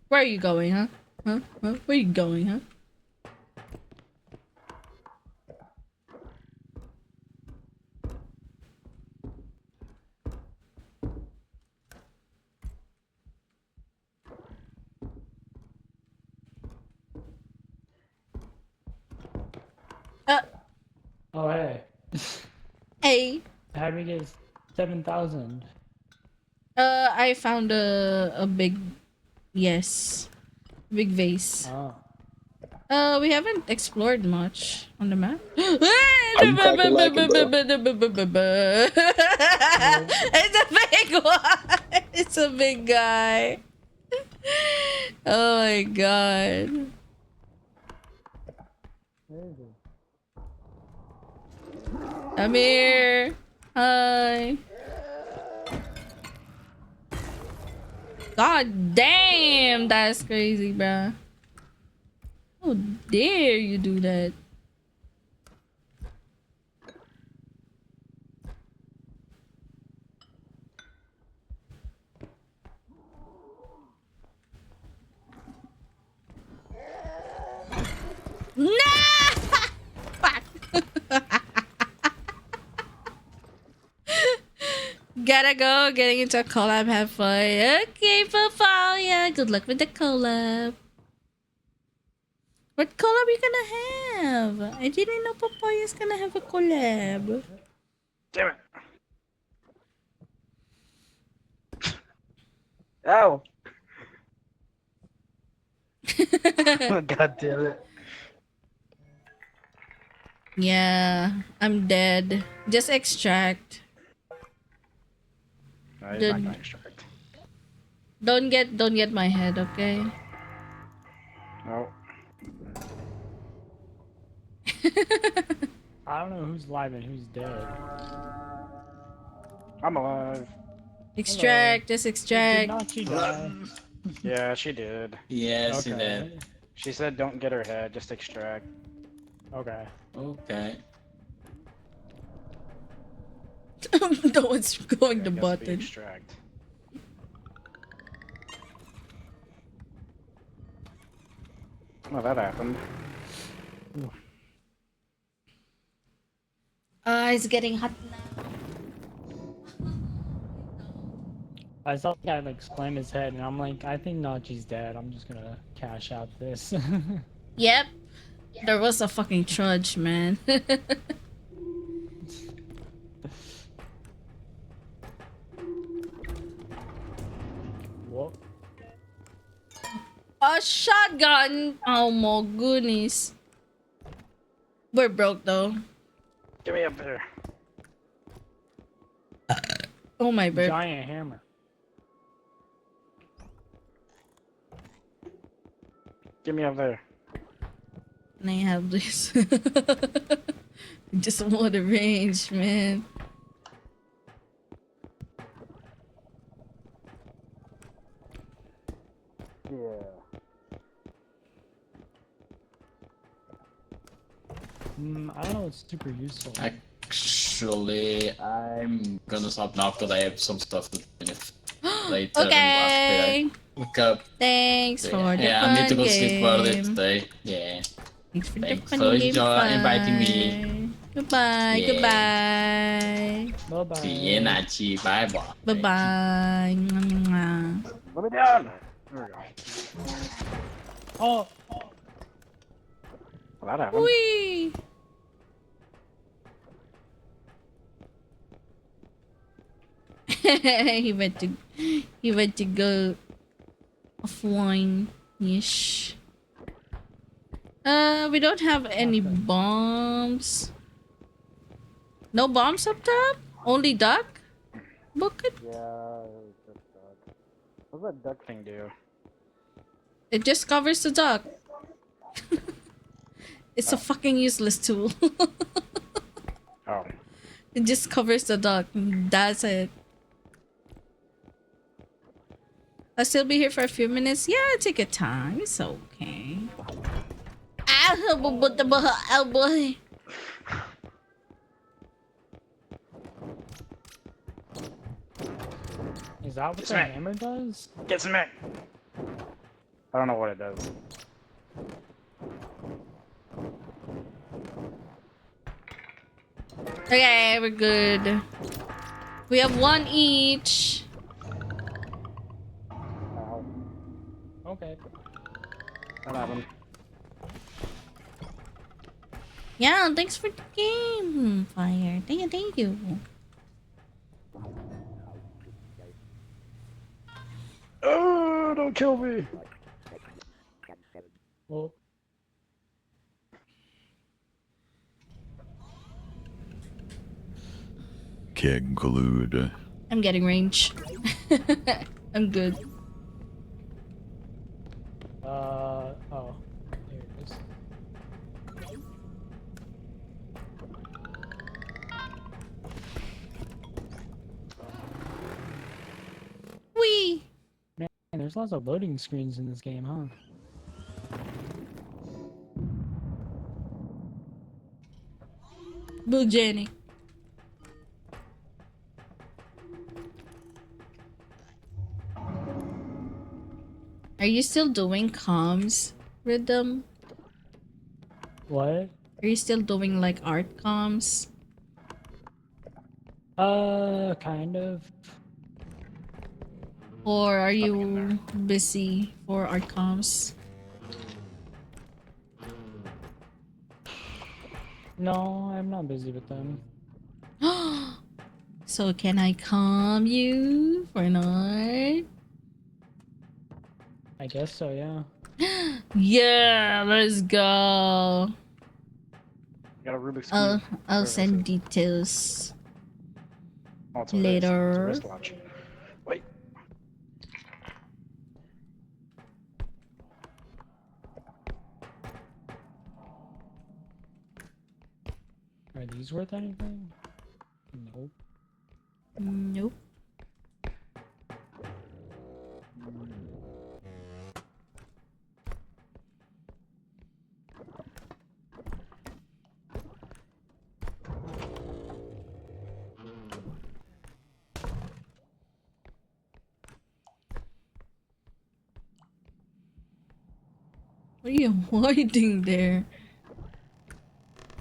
Speaker 1: Where are you going, huh? Huh? Where are you going, huh?
Speaker 8: Oh hey.
Speaker 1: Hey.
Speaker 8: How do we get 7,000?
Speaker 1: I found a big... Yes. Big vase.
Speaker 8: Oh.
Speaker 1: We haven't explored much on the map.
Speaker 9: Are you cracking like it, bro?
Speaker 1: It's a big one. It's a big guy. Oh my god. Come here. Hi. God damn, that's crazy, bruh. How dare you do that? No! Fuck. Gotta go. Getting into a collab. Have fun. Okay, Papaya. Good luck with the collab. What collab you gonna have? I didn't know Papaya's gonna have a collab.
Speaker 4: Damn it. Ow. God damn it.
Speaker 1: Yeah, I'm dead. Just extract.
Speaker 4: No, he's
Speaker 1: Dude.
Speaker 4: not gonna extract.
Speaker 1: Don't get my head, okay?
Speaker 4: No.
Speaker 8: I don't know who's live and who's dead.
Speaker 4: I'm alive.
Speaker 1: Extract, just
Speaker 8: Did
Speaker 1: extract.
Speaker 8: not she die?
Speaker 4: Yeah, she did.
Speaker 6: Yes, you
Speaker 8: Okay.
Speaker 6: did.
Speaker 4: She said don't get her head, just extract.
Speaker 8: Okay.
Speaker 6: Okay.
Speaker 1: No one's going the
Speaker 4: I guess we
Speaker 1: button.
Speaker 4: extract. Well, that happened.
Speaker 1: It's getting hot now.
Speaker 8: I saw the guy like slam his head, and I'm like, I think Nachi's dead. I'm just gonna cash out this.
Speaker 1: Yep. There was a fucking trudge, man.
Speaker 8: What?
Speaker 1: A shotgun! Oh my goodness. We're broke though.
Speaker 4: Get me up there.
Speaker 1: Oh my bird.
Speaker 8: Giant hammer.
Speaker 4: Get me up there.
Speaker 1: Can I have this? Just want a range, man.
Speaker 4: Yeah.
Speaker 8: I don't know. It's super useful.
Speaker 6: Actually, I'm gonna stop now because I have some stuff to finish later.
Speaker 1: Okay.
Speaker 6: Wake up.
Speaker 1: Thanks for the
Speaker 6: Yeah, I need to
Speaker 1: fun
Speaker 6: go sleep early
Speaker 1: game.
Speaker 6: today. Yeah.
Speaker 1: Thanks for the
Speaker 6: Thanks
Speaker 1: fun
Speaker 6: for
Speaker 1: game
Speaker 6: inviting me.
Speaker 1: fun. Goodbye.
Speaker 6: Yeah.
Speaker 1: Goodbye.
Speaker 8: Bye bye.
Speaker 6: See you, Nachi. Bye bye.
Speaker 1: Bye bye. Mwah.
Speaker 4: Let me down. There we go.
Speaker 8: Oh,
Speaker 4: Well, that happened.
Speaker 1: Whee! he went to go offline. Yeesh. We don't have any
Speaker 8: Okay.
Speaker 1: bombs. No bombs up top? Only duck? Bucket?
Speaker 4: Yeah, just duck. What's that duck thing do?
Speaker 1: It just covers the duck. It's a fucking useless tool.
Speaker 4: Oh.
Speaker 1: It just covers the duck. That's it. I'll still be here for a few minutes. Yeah, take your time. It's okay. Oh boy.
Speaker 8: is that what
Speaker 4: It's
Speaker 8: the
Speaker 4: right.
Speaker 8: hammer does?
Speaker 4: Get some egg. I don't know what it does.
Speaker 1: Okay, we're good. We have one each.
Speaker 4: Ow.
Speaker 8: Okay.
Speaker 4: That happened.
Speaker 1: Yeah, thanks for the game, Fire. Thank you, thank you.
Speaker 4: Oh, don't kill me.
Speaker 8: Well,
Speaker 9: Can't collude.
Speaker 1: I'm getting range. I'm good.
Speaker 8: oh. Here it is.
Speaker 1: Wee!
Speaker 8: Man, there's lots of loading screens in this game, huh?
Speaker 1: Boo Jenny. Are you still doing comms, Rhythm?
Speaker 8: What?
Speaker 1: Are you still doing like art comms?
Speaker 8: Kind of.
Speaker 1: Or are you busy for art comms?
Speaker 8: No, I'm not busy with them.
Speaker 1: So can I calm you for an art?
Speaker 8: I guess so, yeah.
Speaker 1: Yeah, let's go.
Speaker 4: Got a Rubik's
Speaker 1: I'll
Speaker 4: Cube.
Speaker 1: I'll
Speaker 4: Where is
Speaker 1: send
Speaker 4: it?
Speaker 1: details
Speaker 4: Oh, it's what it is. It's a
Speaker 1: later.
Speaker 4: wristwatch. Wait.
Speaker 8: Are these worth anything? Nope.
Speaker 1: Nope. What are you hiding there?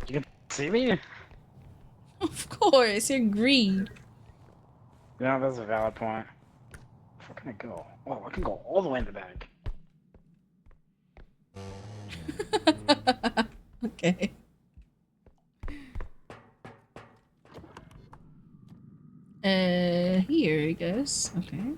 Speaker 4: You can see me?
Speaker 1: Of course, you're green.
Speaker 4: Yeah, that's a valid point. Where can I go? Oh, I can go all the way in the back.
Speaker 1: Okay. Here I guess. Okay.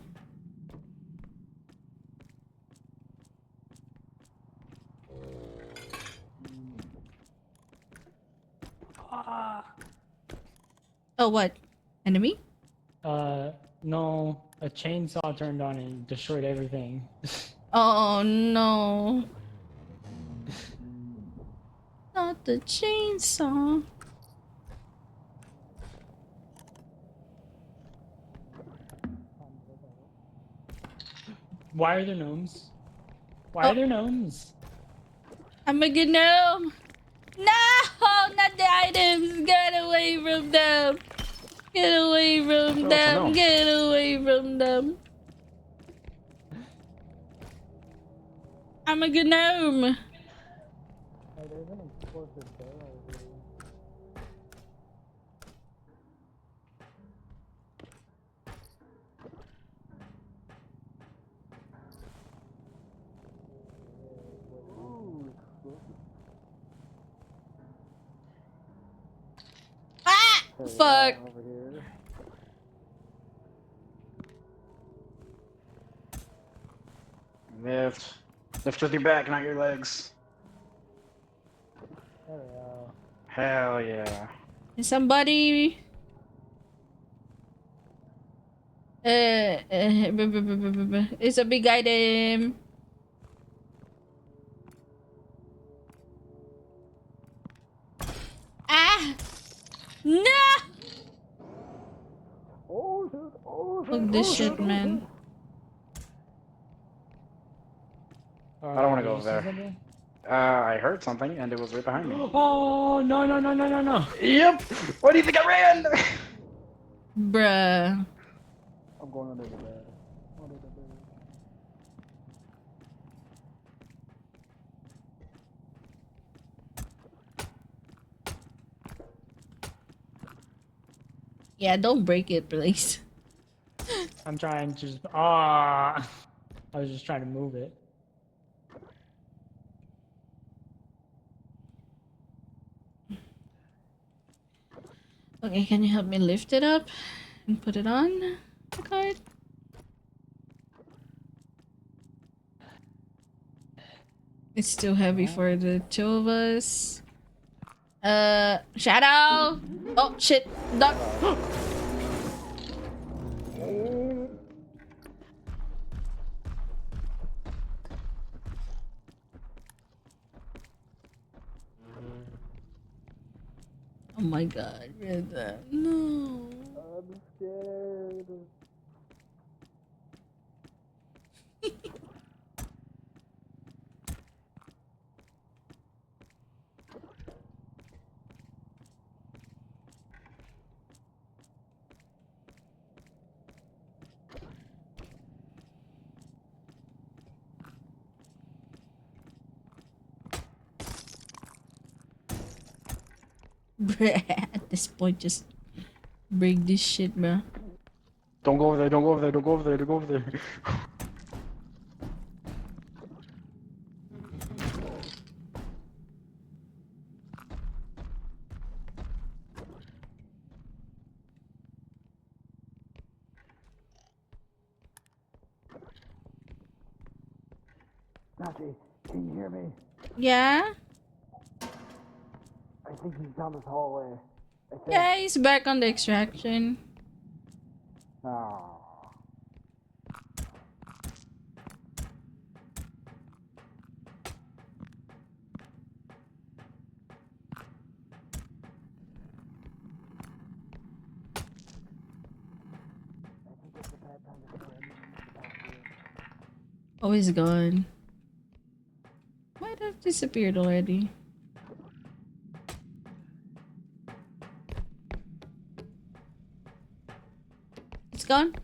Speaker 1: Oh, what? Enemy?
Speaker 8: No. A chainsaw turned on and destroyed everything.
Speaker 1: Oh no. Not the chainsaw.
Speaker 8: Why are there gnomes? Why
Speaker 1: Oh.
Speaker 8: are there gnomes?
Speaker 1: I'm a good gnome. No, away from them! Get away from
Speaker 4: Oh, it's a
Speaker 1: them!
Speaker 4: gnome.
Speaker 1: Get away from them! I'm a gnome!
Speaker 8: Hey, there's an explosive barrel here.
Speaker 1: Ah! Fuck!
Speaker 8: Over here.
Speaker 4: Lift. Lift with your back, not your legs.
Speaker 8: There we go.
Speaker 4: Hell yeah.
Speaker 1: Somebody... it's a big item. Ah! No!
Speaker 8: Oh shit! Oh shit!
Speaker 1: Fuck this shit, man.
Speaker 4: I don't want to go over there. I heard something and it was right behind me.
Speaker 8: Oh no no no no no no!
Speaker 4: Yep! Why do you think I ran?
Speaker 1: Bruh.
Speaker 8: I'm going under the bed. Under the bed.
Speaker 1: Yeah, don't break it, please.
Speaker 8: I'm trying to just. Ah! I was just trying to move it.
Speaker 1: Okay, can you help me lift it up and put it on the card? It's too heavy for the two of us. Shadow! Oh, shit. Duck! Oh my god, Rhythm. No.
Speaker 8: I'm scared.
Speaker 1: Bruh, at this point, just break this shit, bro.
Speaker 4: Don't go over there, don't go over there, don't go over there, don't go over there.
Speaker 8: Nachi, can you hear me?
Speaker 1: Yeah?
Speaker 8: I think he's down this hallway. I think.
Speaker 1: Yeah, he's back on the extraction.
Speaker 8: Oh.
Speaker 1: Oh, he's gone. Might have disappeared already. It's gone?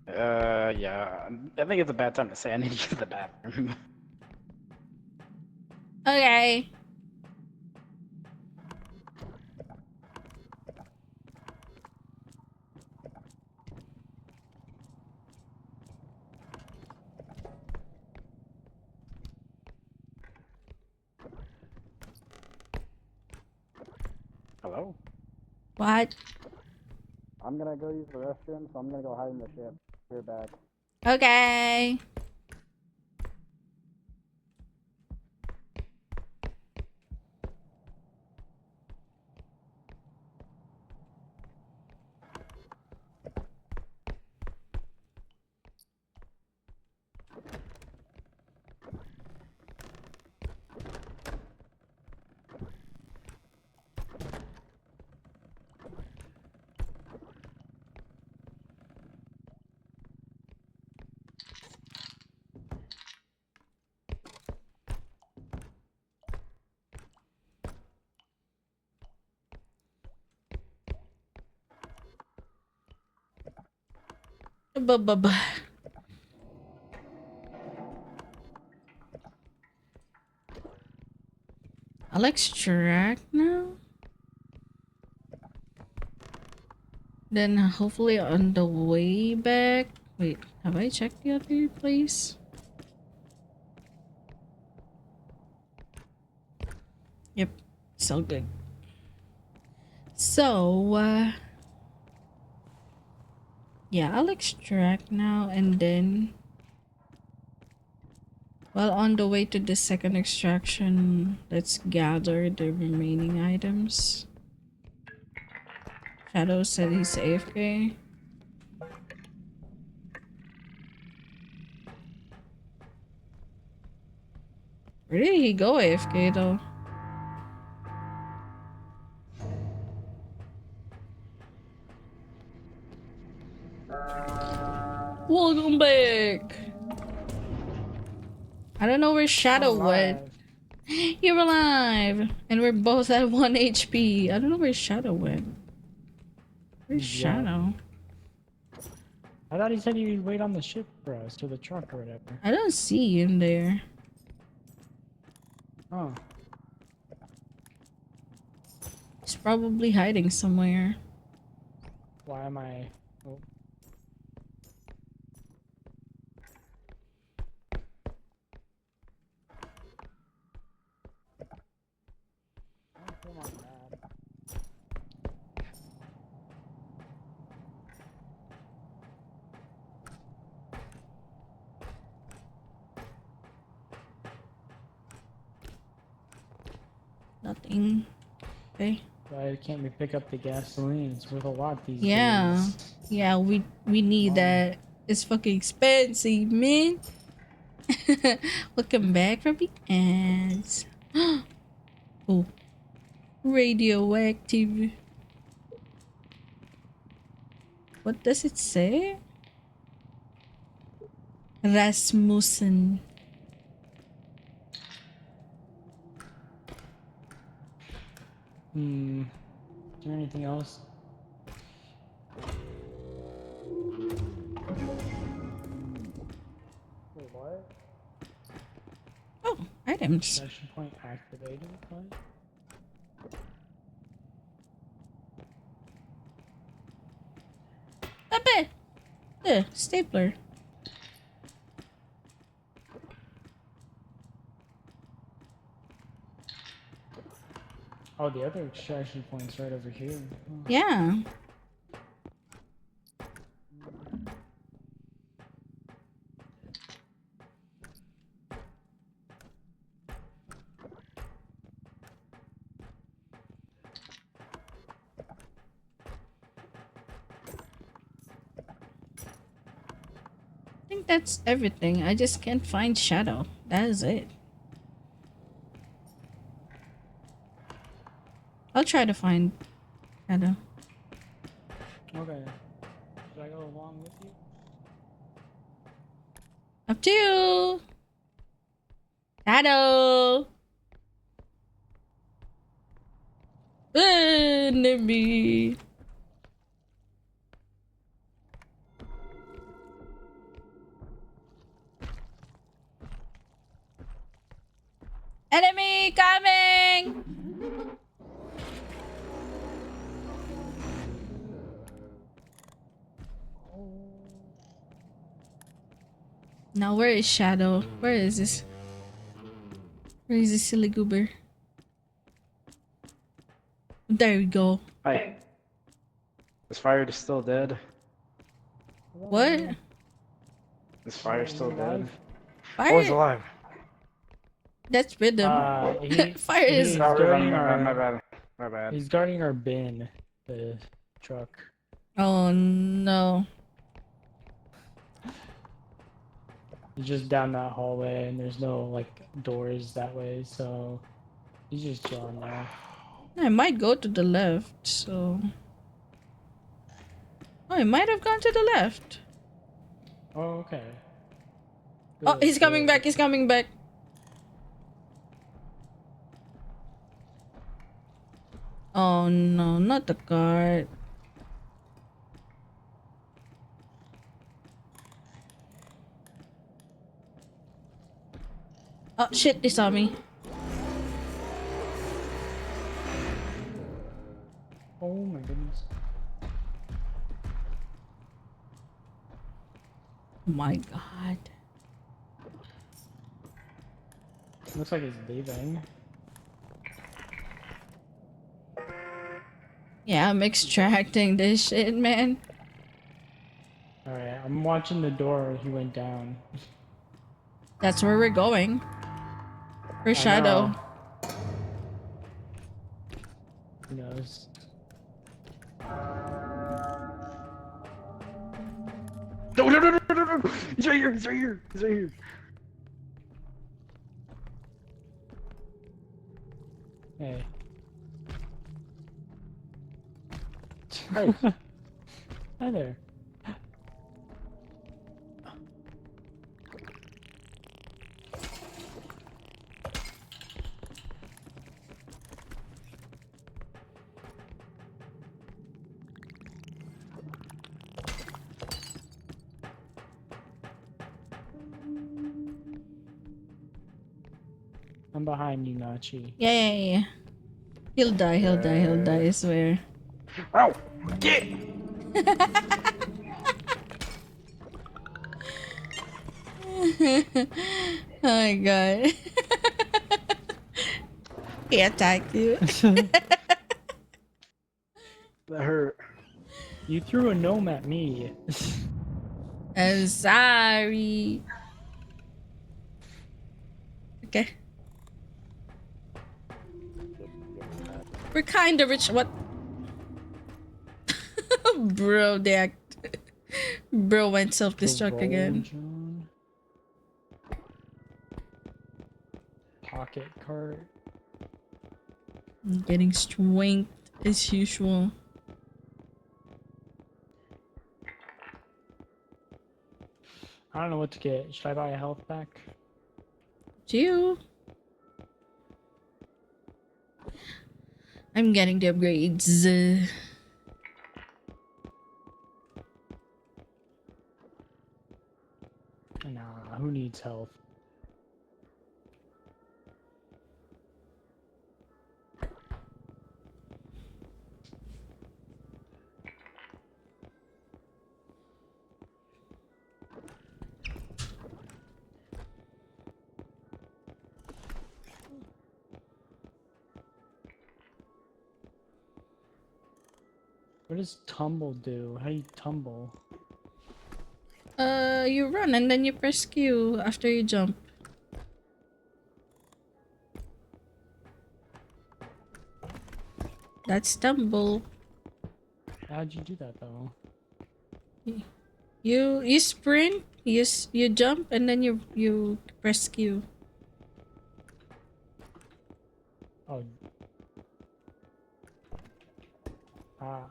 Speaker 4: Yeah. I think it's a bad time to say I need to use the bathroom.
Speaker 1: Okay.
Speaker 4: Hello?
Speaker 1: What?
Speaker 8: I'm gonna go use the restroom, so I'm gonna go hide in the ship. You're back.
Speaker 1: Okay. Ba-ba-ba. I'll extract now. Then hopefully on the way back. Wait, have I checked the other place? Yep, so good. So, yeah, I'll extract now and then. Well, on the way to the second extraction, let's gather the remaining items. Shadow said he's AFK. Where did he go AFK though? Welcome back! I don't know where Shadow went.
Speaker 8: Alive.
Speaker 1: You're alive! And we're both at 1 HP. I don't know where Shadow went. Where's
Speaker 8: Yeah.
Speaker 1: Shadow?
Speaker 8: I thought he said he'd wait on the ship for us, to the truck or whatever.
Speaker 1: I don't see him there.
Speaker 8: Oh.
Speaker 1: He's probably hiding somewhere.
Speaker 8: Why am I... Oh. I don't feel my map.
Speaker 1: Nothing. Okay.
Speaker 8: Why can't we pick up the gasoline? It's worth a lot these
Speaker 1: Yeah.
Speaker 8: days.
Speaker 1: Yeah, we need that. It's fucking expensive, man. Welcome back from the ads. Oh. Radioactive. What does it say? Rasmussen.
Speaker 8: Hmm. Is there anything else? Wait, what?
Speaker 1: Oh, items.
Speaker 8: Session point activated? What?
Speaker 1: Pepe! The stapler.
Speaker 8: Oh, the other extraction point's right over here. Oh.
Speaker 1: Yeah. I think that's everything. I just can't find Shadow. That is it. I'll try to find Shadow.
Speaker 8: Okay. Should I go along with you?
Speaker 1: Up to you! Shadow! Enemy! Enemy coming! Now where is Shadow? Where is this? Where is this silly goober? There we go.
Speaker 4: Hi. Is Fire still dead?
Speaker 1: What?
Speaker 4: Is Fire still dead?
Speaker 1: Fire?
Speaker 4: Oh, he's alive.
Speaker 1: That's rhythm. Fire is.
Speaker 8: He's
Speaker 4: Oh,
Speaker 8: guarding
Speaker 4: my
Speaker 8: our.
Speaker 4: bad. My bad.
Speaker 8: He's guarding our bin, the truck.
Speaker 1: Oh no.
Speaker 8: He's just down that hallway, and there's no like doors that way, so he's just chilling there.
Speaker 1: I might go to the left, so. Oh, I might have gone to the left.
Speaker 8: Oh, okay.
Speaker 1: Oh,
Speaker 8: Good,
Speaker 1: he's coming
Speaker 8: good.
Speaker 1: back. He's coming back. Oh no, not the guard. Oh shit, they saw me.
Speaker 8: Oh my goodness.
Speaker 1: Oh my god.
Speaker 8: Looks like it's leaving.
Speaker 1: Yeah, I'm extracting this shit, man.
Speaker 8: Alright, I'm watching the door. He went down.
Speaker 1: That's where we're going. For
Speaker 8: I
Speaker 1: Shadow.
Speaker 8: know. Who knows?
Speaker 4: No, no, no, no, no, no, no! He's right here, he's right here, he's right here.
Speaker 8: Hey.
Speaker 4: Hey.
Speaker 8: Hi there. I'm behind you, Nachi.
Speaker 1: Yeah, yeah, yeah. He'll die, he'll die, he'll die, I swear.
Speaker 4: Ow! Get!
Speaker 1: Oh my god. He attacked you.
Speaker 4: That hurt.
Speaker 8: You threw a gnome at me.
Speaker 1: I'm sorry. Okay. We're kind of rich. What? Bro, Bro went self-destruct again.
Speaker 8: John. Pocket cart.
Speaker 1: I'm getting strength as usual.
Speaker 8: I don't know what to get. Should I buy a health pack?
Speaker 1: Do you? I'm getting the upgrades.
Speaker 8: Nah, who needs health? What does tumble do? How do you tumble?
Speaker 1: You run and then you press Q after you jump. That's tumble.
Speaker 8: How'd you do that though?
Speaker 1: You sprint, you jump, and then you press Q.
Speaker 8: Oh. Ah.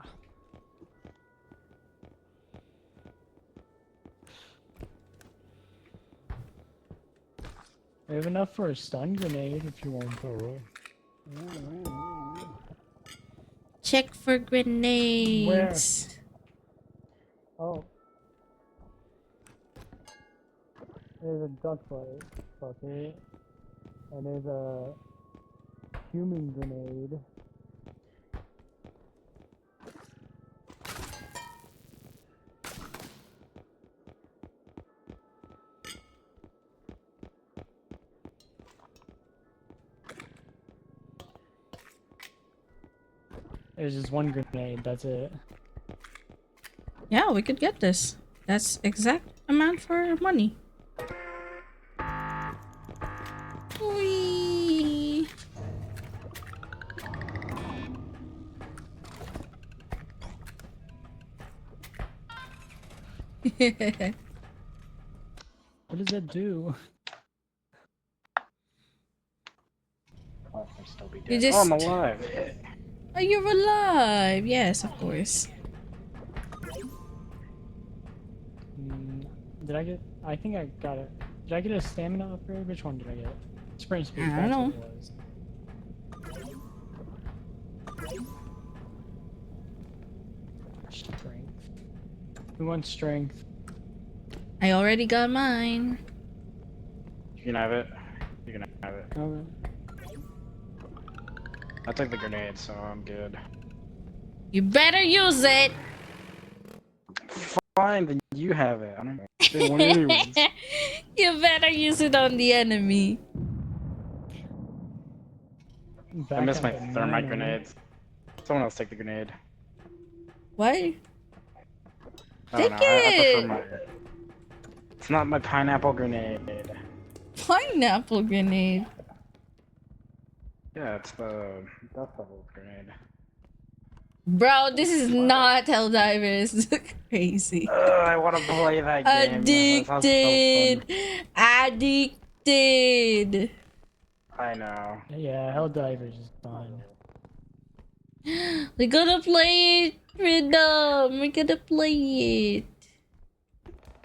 Speaker 8: I have enough for a stun grenade if you want to.
Speaker 1: Check for grenades.
Speaker 8: Where? Oh. There's a duck bucket. And there's a human grenade. There's just one grenade, that's it.
Speaker 1: Yeah, we could get this. That's exact amount for money. Whee!
Speaker 8: What does that do?
Speaker 4: Oh, I'll still be
Speaker 1: You
Speaker 4: dead. Oh, I'm
Speaker 1: just...
Speaker 4: alive.
Speaker 1: Oh, you're alive! Yes, of course.
Speaker 8: Did I get... I think I got it. Did I get a stamina upgrade? Which one did I get? Sprint speed,
Speaker 1: I don't
Speaker 8: that's
Speaker 1: know.
Speaker 8: what it was. Strength. Who wants strength?
Speaker 1: I already got mine.
Speaker 4: You can have it. You can have it.
Speaker 8: Okay.
Speaker 4: I took the grenade, so I'm good.
Speaker 1: You better use it.
Speaker 4: Fine, then you have it. I don't know. They want it anyways.
Speaker 1: You better use it on the enemy.
Speaker 4: I
Speaker 8: Back
Speaker 4: missed
Speaker 8: at
Speaker 4: my
Speaker 8: the
Speaker 4: thermite
Speaker 8: nano.
Speaker 4: grenades. Someone else take the grenade.
Speaker 1: Why?
Speaker 4: Oh
Speaker 1: Take
Speaker 4: no, I prefer
Speaker 1: it.
Speaker 4: my. It's not my pineapple grenade.
Speaker 1: Pineapple grenade.
Speaker 4: Yeah, it's the Dust Devils grenade.
Speaker 1: Bro, this is not Helldivers. Crazy.
Speaker 4: I want to play that game. That sounds so
Speaker 1: Addicted.
Speaker 4: fun.
Speaker 1: Addicted.
Speaker 4: I know.
Speaker 8: Yeah, Helldivers is fun.
Speaker 1: We gotta play it, Rhythm. We gotta play it.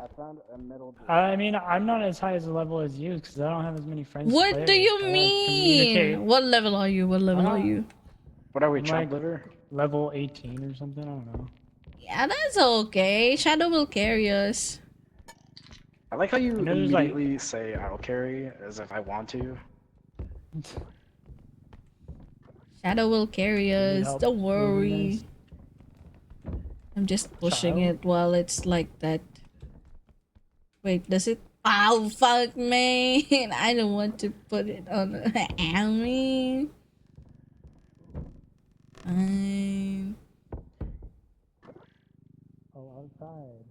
Speaker 4: I found a middle.
Speaker 8: I mean, I'm not as high as a level as you because I don't have as many friends to
Speaker 1: What
Speaker 8: play
Speaker 1: do
Speaker 8: with.
Speaker 1: you
Speaker 8: I gotta communicate.
Speaker 1: mean? What level are you? What level are you?
Speaker 4: What are we,
Speaker 8: I'm
Speaker 4: child
Speaker 8: like
Speaker 4: litter?
Speaker 8: level 18 or something. I don't know.
Speaker 1: Yeah, that's okay. Shadow will carry us.
Speaker 4: I like how you
Speaker 8: I know there's, like-
Speaker 4: immediately say I'll carry as if I want to.
Speaker 1: Shadow will carry
Speaker 8: You need
Speaker 1: us.
Speaker 8: help
Speaker 1: Don't
Speaker 8: moving
Speaker 1: worry.
Speaker 8: this?
Speaker 1: I'm just pushing
Speaker 8: Child?
Speaker 1: it while it's like that. Wait, does it? Oh, fuck, man. I don't want to put it on Amy. Fine.
Speaker 8: Oh, outside.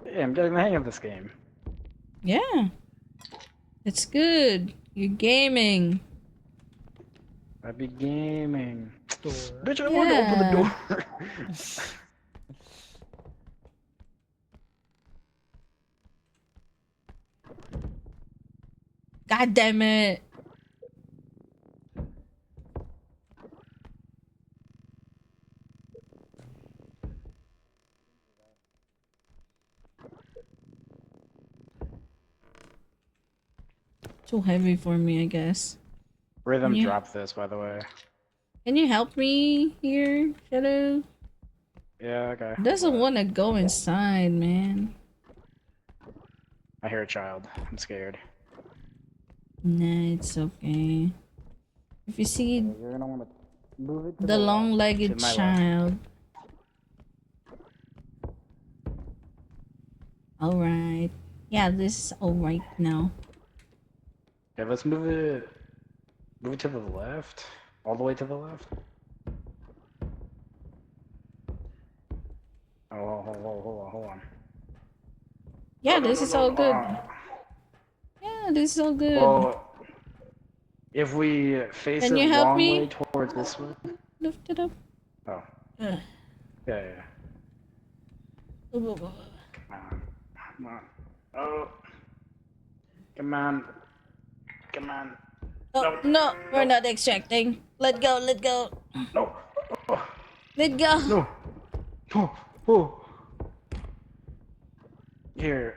Speaker 4: Yeah, I'm getting the hang of this game.
Speaker 1: Yeah. It's good. You're gaming.
Speaker 4: I'd be gaming.
Speaker 8: Door.
Speaker 4: Bitch, I wanted to open the door.
Speaker 1: God damn it. Too heavy for me, I guess.
Speaker 4: Rhythm
Speaker 1: Yeah.
Speaker 4: dropped this, by the way.
Speaker 1: Can you help me here, Shadow?
Speaker 4: Yeah, okay.
Speaker 1: Doesn't want to go inside, man.
Speaker 4: I hear a child. I'm scared.
Speaker 1: Nah, it's okay. If you see
Speaker 4: You're gonna want to move it to
Speaker 1: the
Speaker 4: left,
Speaker 1: long-legged
Speaker 4: to my left.
Speaker 1: child. Alright. Yeah, this is alright now.
Speaker 4: Okay, let's move it. Move it to the left. All the way to the left. Oh, hold on.
Speaker 1: Yeah, this is all good. Yeah, this is all good.
Speaker 4: Well, if we face
Speaker 1: Can
Speaker 4: it
Speaker 1: you help
Speaker 4: wrong
Speaker 1: me?
Speaker 4: way towards this way.
Speaker 1: Lift it up.
Speaker 4: Oh,
Speaker 1: Ugh.
Speaker 4: yeah.
Speaker 1: Oh,
Speaker 4: Come on. Oh. Come on. Come on.
Speaker 1: no, we're not extracting. Let go, let go.
Speaker 4: No. Oh,
Speaker 1: Let go.
Speaker 4: no. Oh. Here.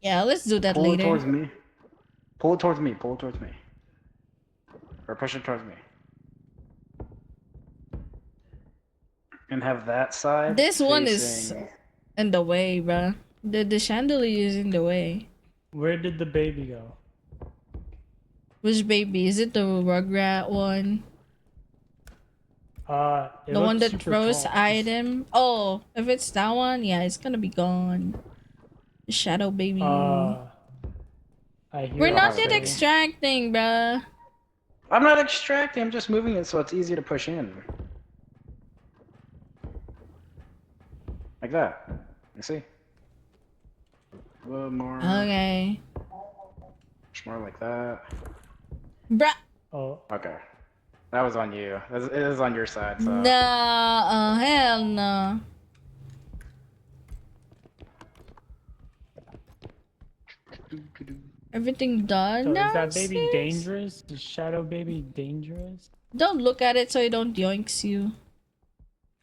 Speaker 1: Yeah, let's do that
Speaker 4: Pull
Speaker 1: later.
Speaker 4: it towards me. Pull it towards me. Or push it towards me. And have that side.
Speaker 1: This one is
Speaker 4: facing-
Speaker 1: in the way, bruh. The chandelier is in the way.
Speaker 8: Where did the baby go?
Speaker 1: Which baby? Is it the Rugrat one?
Speaker 8: It
Speaker 1: The one
Speaker 8: looks
Speaker 1: that
Speaker 8: super
Speaker 1: throws
Speaker 8: tall.
Speaker 1: item? Oh, if it's that one, yeah, it's gonna be gone. The shadow baby.
Speaker 8: I hear
Speaker 1: We're not
Speaker 4: it.
Speaker 1: yet extracting, bruh.
Speaker 4: I'm not extracting. I'm just moving it so it's easy to push in. Like that. You see? A little more.
Speaker 1: Okay.
Speaker 4: Much more like that.
Speaker 1: Bruh.
Speaker 8: Oh,
Speaker 4: Okay. That was on you. It is on your side, so.
Speaker 1: Nah, hell no. Everything done
Speaker 8: so
Speaker 1: now?
Speaker 8: is that baby
Speaker 1: sis?
Speaker 8: dangerous? Is Shadow Baby dangerous?
Speaker 1: Don't look at it so it don't yoinks you.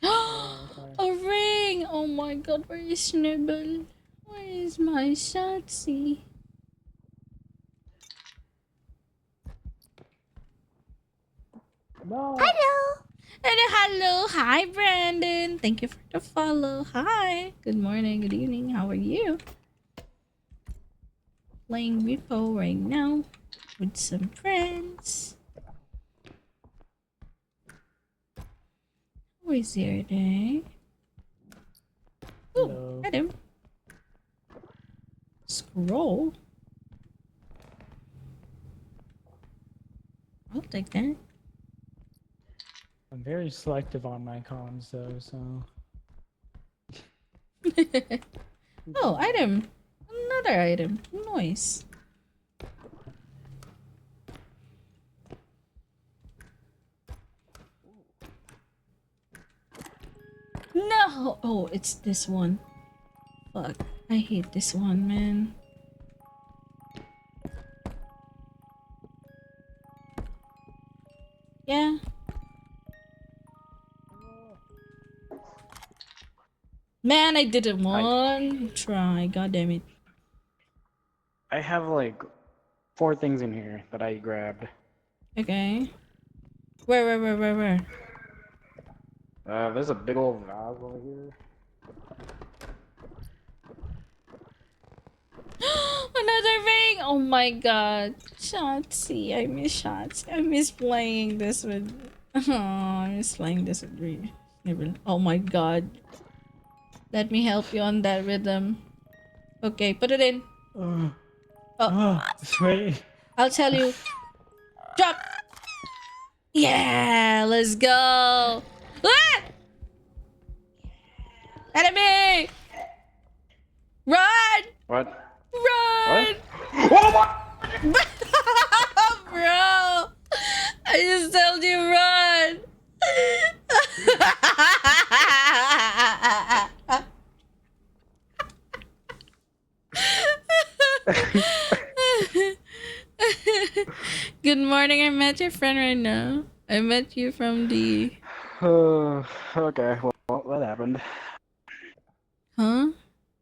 Speaker 8: Okay.
Speaker 1: A ring! Oh my god, where is Snibble? Where is my Shotzi?
Speaker 8: No.
Speaker 1: Hello! And hello, hi Brandon. Thank you for the follow. Hi. Good morning, good evening. How are you? Playing Repo right now with some friends. How is your day? Oh,
Speaker 8: Hello.
Speaker 1: Adam. Scroll. I'll take that.
Speaker 8: I'm very selective on my comms though, so.
Speaker 1: Oh, item. Another item. Nice. No! Oh, it's this one. Fuck. I hate this one, man. Yeah. Man, I did it one try. God damn it.
Speaker 4: I have like 4 things in here that I grabbed.
Speaker 1: Okay. Where?
Speaker 4: There's a big old vase over here.
Speaker 1: Another ring! Oh my god. Shotzi. I miss Shotzi. I miss playing this with... Oh, I miss playing this with Ree. Oh my god. Let me help you on that rhythm. Okay, put it in. Oh,
Speaker 8: Wait.
Speaker 1: I'll tell you. Drop! Yeah, let's go! Ah! Enemy! Run!
Speaker 4: What?
Speaker 1: Run!
Speaker 4: What?
Speaker 1: Bro! I just told you run! Good morning, I met your friend right now. I met you from the...
Speaker 4: Okay, well, what happened?
Speaker 1: Huh?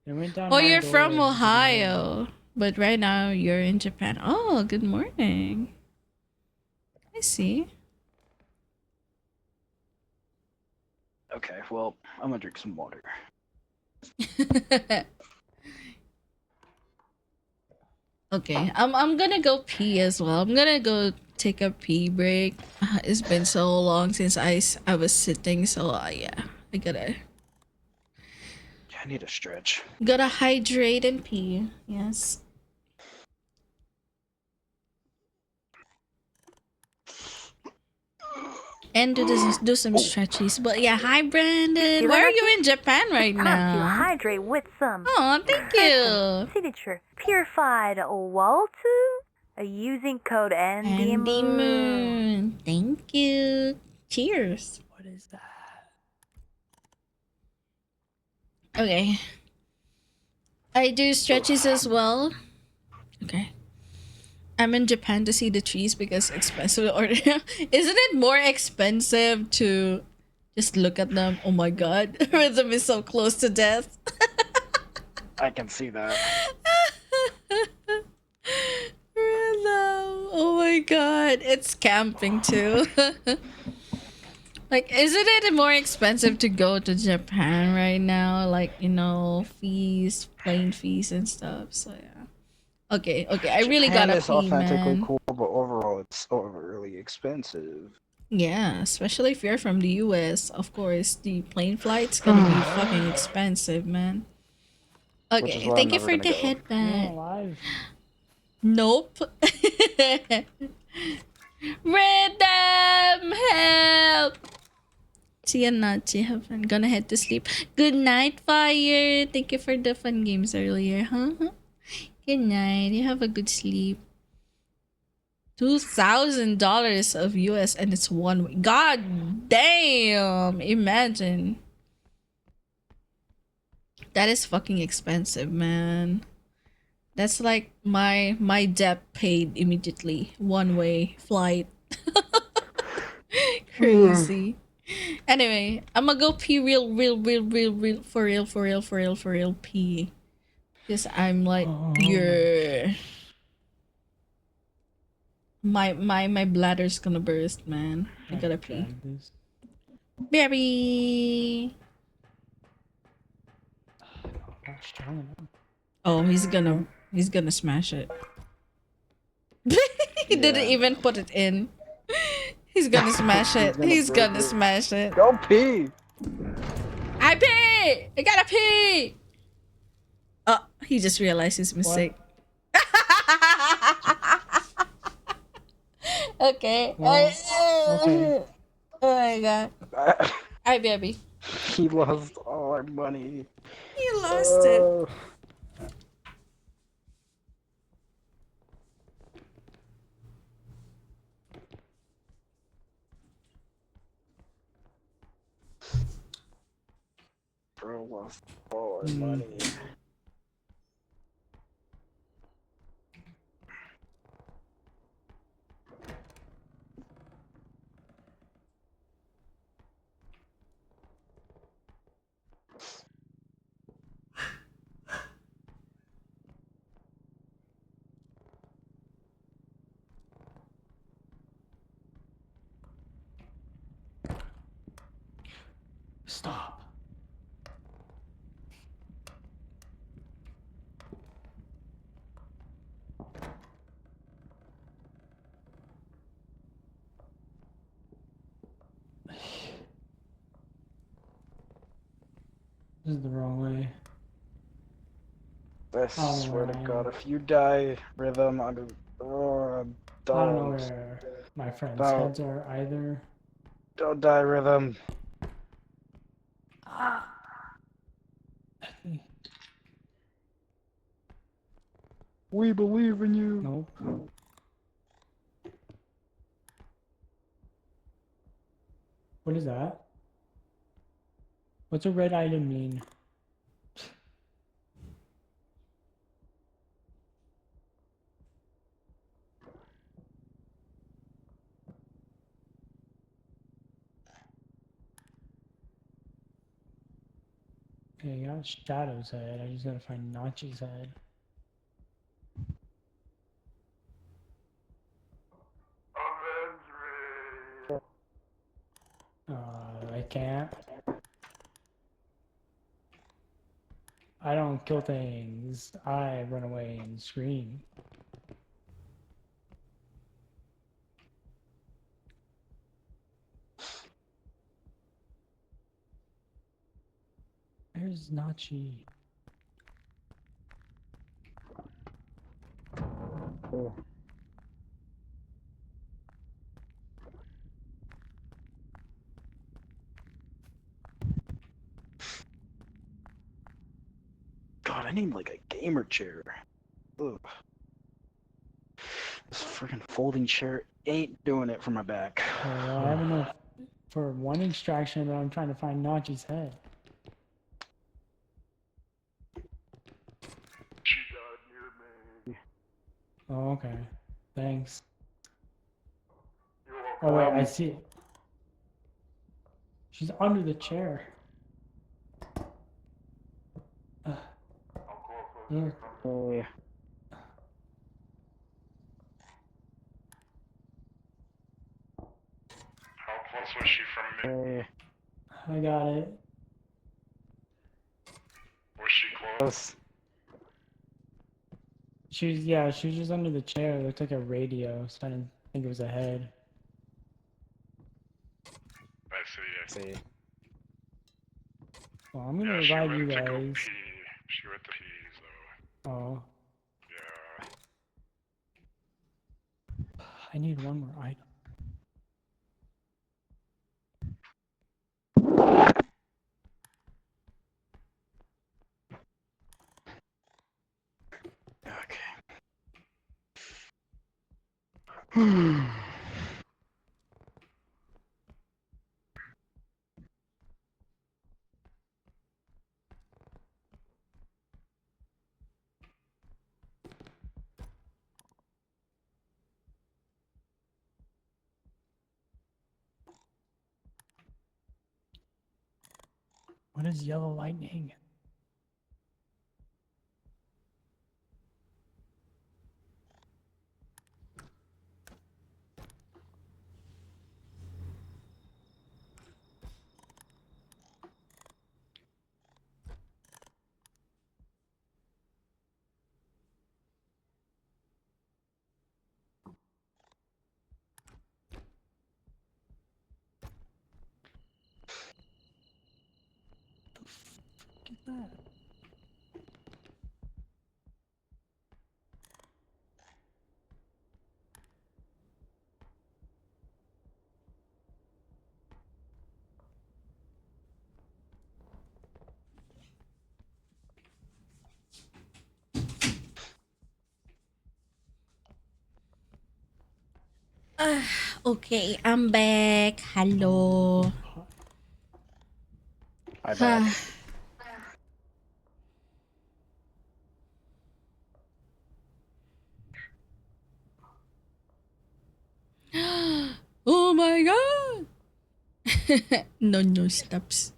Speaker 8: It went down
Speaker 1: Oh,
Speaker 8: my
Speaker 1: you're
Speaker 8: door
Speaker 1: from
Speaker 8: and didn't hear me.
Speaker 1: Ohio. But right now you're in Japan. Oh, good morning. I see.
Speaker 4: Okay, well, I'm gonna drink some water.
Speaker 1: Okay, I'm gonna go pee as well. I'm gonna go take a pee break. It's been so long since I was sitting, so yeah,
Speaker 4: I need a stretch.
Speaker 1: gotta hydrate and pee. Yes. And do some stretches. But yeah, hi Brandon. Why are you in Japan right
Speaker 10: Time to
Speaker 1: now?
Speaker 10: hydrate with some
Speaker 1: Oh, thank
Speaker 10: refreshing
Speaker 1: you.
Speaker 10: signature purified water using code
Speaker 1: Andy
Speaker 10: Andy Moon.
Speaker 1: Moon. Thank you. Cheers.
Speaker 8: What is that?
Speaker 1: Okay. I do stretches as well. Okay. I'm in Japan to see the trees because expensive order. Isn't it more expensive to just look at them? Oh my god. Rhythm is so close to death.
Speaker 4: I can see that.
Speaker 1: Rhythm. Oh my god. It's camping too. Like, isn't it more expensive to go to Japan right now? Like, you know, fees, plane fees and stuff. So yeah. Okay, I really
Speaker 4: Japan
Speaker 1: gotta
Speaker 4: is
Speaker 1: pee,
Speaker 4: authentically
Speaker 1: man.
Speaker 4: cool, but overall it's overly expensive.
Speaker 1: Yeah, especially if you're from the US, of course, the plane flight's gonna be fucking expensive, man.
Speaker 4: Which is
Speaker 1: Okay,
Speaker 4: why I'm
Speaker 1: thank you
Speaker 4: never
Speaker 1: for
Speaker 4: gonna
Speaker 1: the
Speaker 4: go.
Speaker 1: headband.
Speaker 8: Alive.
Speaker 1: Nope. Rhythm, help! See you, Nachi. Have fun. Gonna head to sleep. Good night, Fire. Thank you for the fun games earlier, huh? Good night. You have a good sleep. $2,000 of US and it's 1 week. God damn! Imagine. That is fucking expensive, man. That's like my debt paid immediately. 1 way flight. Crazy. Anyway, I'm gonna go pee real, for real pee. Because I'm like, yeah. My bladder's gonna burst, man. I gotta pee.
Speaker 8: Drag this.
Speaker 1: Baby.
Speaker 8: Not strong enough.
Speaker 1: Oh, he's gonna smash it. He didn't
Speaker 4: Yeah,
Speaker 1: even
Speaker 4: no.
Speaker 1: put it in. He's gonna smash
Speaker 4: He's
Speaker 1: it.
Speaker 4: gonna
Speaker 1: He's
Speaker 4: break
Speaker 1: gonna
Speaker 4: it.
Speaker 1: smash it.
Speaker 4: Go pee!
Speaker 1: I pee! I gotta pee! Oh, he just realized his
Speaker 8: What?
Speaker 1: mistake. Okay.
Speaker 8: Well, okay.
Speaker 1: Oh my god. Hi, baby.
Speaker 4: He lost all our money.
Speaker 1: You lost it.
Speaker 4: Bro lost all our
Speaker 8: Hmm.
Speaker 4: money.
Speaker 8: Stop. This is the wrong way.
Speaker 4: I
Speaker 8: I don't know
Speaker 4: swear
Speaker 8: where
Speaker 4: to
Speaker 8: I
Speaker 4: God,
Speaker 8: am.
Speaker 4: if you die, Rhythm,
Speaker 8: I don't know
Speaker 4: don't,
Speaker 8: where my friends'
Speaker 4: don't,
Speaker 8: heads are either.
Speaker 4: don't die, Rhythm. We believe in you.
Speaker 8: Nope. What is that? What's a red item mean? Okay, I got Shadow's head. I just gotta find Nachi's head. I can't. I don't kill things. I run away and scream. Where's Nachi?
Speaker 4: Oh. God, I need like a gamer chair. Ugh. This freaking folding chair ain't doing it for my back.
Speaker 8: Okay, well, I have enough for one extraction, but I'm trying to find Nachi's head.
Speaker 7: She died near me.
Speaker 8: Oh, okay. Thanks.
Speaker 7: You're welcome.
Speaker 8: Oh, wait, I see it. She's under the chair.
Speaker 7: How close was
Speaker 8: Look.
Speaker 7: she from me?
Speaker 4: Hey,
Speaker 7: How close was she from me?
Speaker 4: hey,
Speaker 8: I got it.
Speaker 7: Was she close?
Speaker 8: Yeah, she was just under the chair. It looked like a radio, so I didn't think it was a head.
Speaker 7: I see.
Speaker 4: see.
Speaker 8: Well, I'm gonna
Speaker 7: Yeah, she
Speaker 8: revive you
Speaker 7: went to go
Speaker 8: guys.
Speaker 7: pee. She went to pee, so
Speaker 8: Oh,
Speaker 7: yeah.
Speaker 8: I need one more item.
Speaker 4: Okay.
Speaker 8: What is yellow lightning? that?
Speaker 1: Okay, I'm back. Hello.
Speaker 4: I back.
Speaker 1: Oh my god. No, no stops.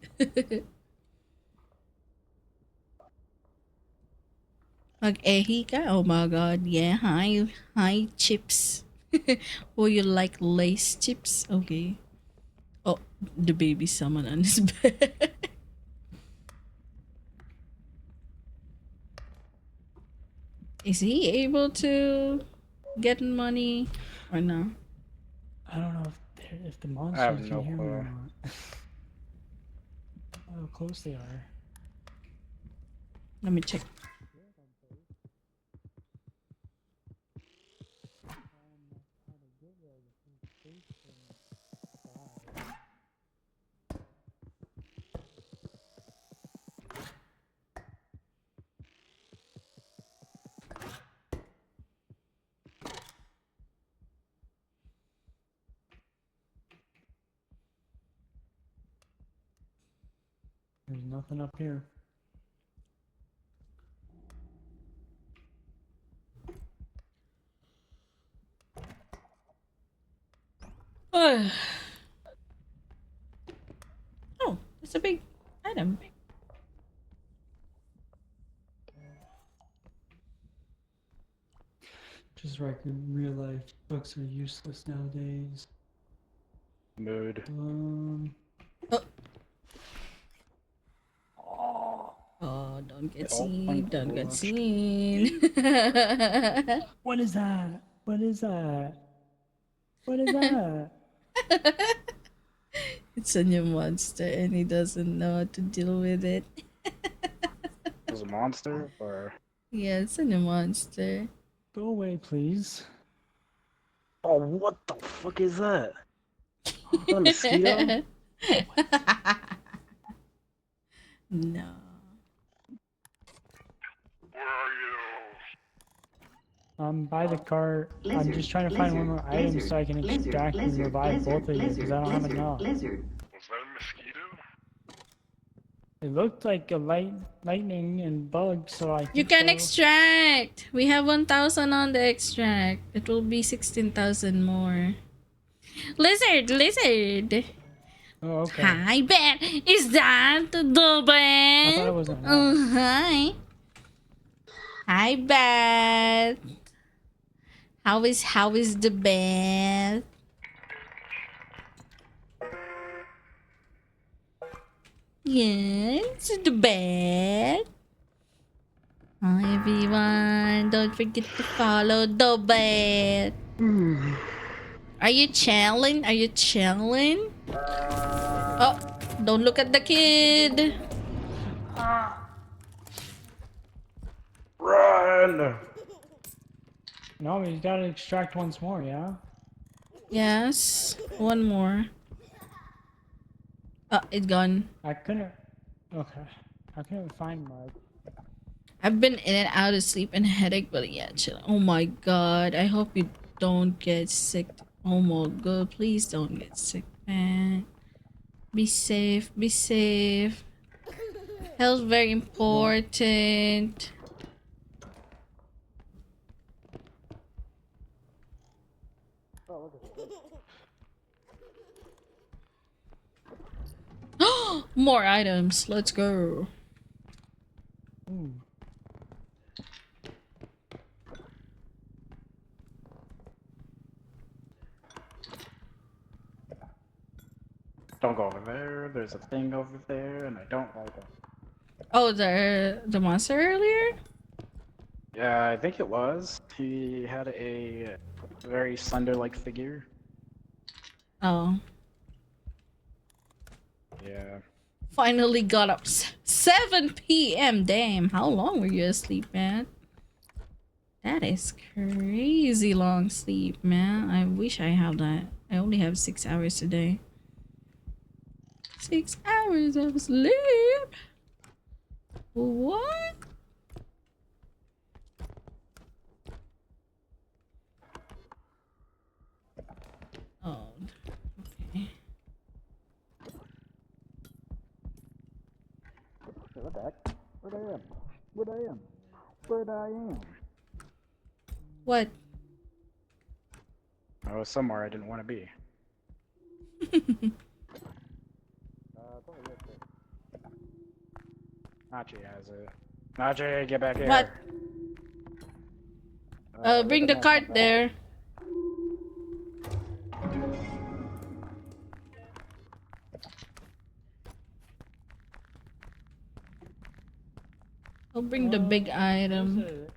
Speaker 1: Mag-ehi ka? Oh my god. Yeah, hi chips. Oh, you like lace chips? Okay. Oh, the baby someone on his bed. Is he able to get money or no?
Speaker 8: I don't know if the
Speaker 4: I
Speaker 8: monsters
Speaker 4: have
Speaker 8: can
Speaker 4: no
Speaker 8: hear me or
Speaker 4: clue.
Speaker 8: not. How close they are.
Speaker 1: Let me check.
Speaker 8: There's nothing up here.
Speaker 1: Oh, that's a big item.
Speaker 8: Just like in real life, books are useless nowadays.
Speaker 4: Mood.
Speaker 1: Oh, don't get
Speaker 4: Oh my
Speaker 1: seen. Don't get
Speaker 4: gosh.
Speaker 1: seen.
Speaker 8: What is that? What is that? What is that?
Speaker 1: It's a new monster and he doesn't know how to deal with it.
Speaker 4: Was a monster or?
Speaker 1: Yeah, it's a new monster.
Speaker 8: Go away, please.
Speaker 4: Oh, what the fuck is that? Is that a mosquito?
Speaker 1: No.
Speaker 7: Where are you?
Speaker 8: I'm by the cart. I'm just trying to find one more item so I can extract and revive both of you because I don't have enough.
Speaker 7: Was that a mosquito?
Speaker 8: It looked like a lightning and bug, so I
Speaker 1: You
Speaker 8: think
Speaker 1: can
Speaker 8: so.
Speaker 1: extract. We have 1,000 on the extract. It will be 16,000 more. Lizard.
Speaker 8: Oh, okay.
Speaker 1: Hi, Ben. Is that the
Speaker 8: I thought it
Speaker 1: Ben?
Speaker 8: wasn't
Speaker 1: Oh,
Speaker 8: enough.
Speaker 1: hi. Hi, Ben. How is the Ben? Yes, the Ben. Hi, everyone. Don't forget to follow the Ben. Are you chilling? Are you chilling? Oh, don't look at the kid.
Speaker 4: Run!
Speaker 8: No, we gotta extract once more, yeah?
Speaker 1: Yes, one more. Oh, it's gone.
Speaker 8: I couldn't. Okay. I couldn't find much.
Speaker 1: I've been in and out of sleep and headache, but yeah, chill. Oh my god, I hope you don't get sick. Oh my god, please don't get sick, man. Be safe, be safe. Health very important. More items. Let's go.
Speaker 8: Ooh.
Speaker 4: Don't go over there. There's a thing over there, and I don't like it.
Speaker 1: Oh, the monster earlier?
Speaker 4: Yeah, I think it was. He had a very slender-like figure.
Speaker 1: Oh.
Speaker 4: Yeah.
Speaker 1: Finally got up. 7 p.m. Damn, how long were you asleep, man? That is crazy long sleep, man. I wish I have that. I only have 6 hours today. 6 hours of sleep. What? Oh, okay.
Speaker 4: What the heck? Where'd I am? Where'd I am? Where'd I am?
Speaker 1: What?
Speaker 4: I was somewhere I didn't want to be. Nachi has it. Nachi, get back here.
Speaker 1: What? Bring the
Speaker 4: nest
Speaker 1: cart
Speaker 4: on
Speaker 1: there. I'll bring the big item.
Speaker 8: There's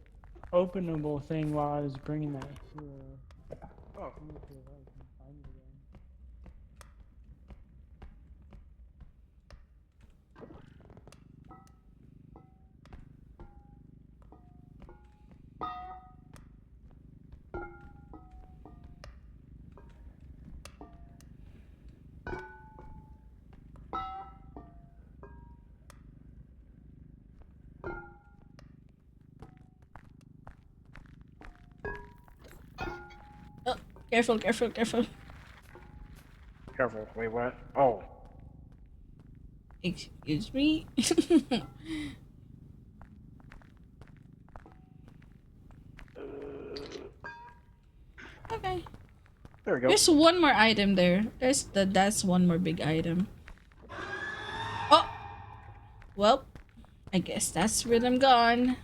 Speaker 8: a openable thing while I was bringing that here.
Speaker 4: Oh.
Speaker 8: Let me see if I can find it again.
Speaker 1: Oh, careful, careful, careful.
Speaker 4: Careful. Wait, what? Oh.
Speaker 1: Excuse me? Okay.
Speaker 4: There we go.
Speaker 1: There's one more item there. That's one more big item. Oh! Well, I guess that's rhythm gone.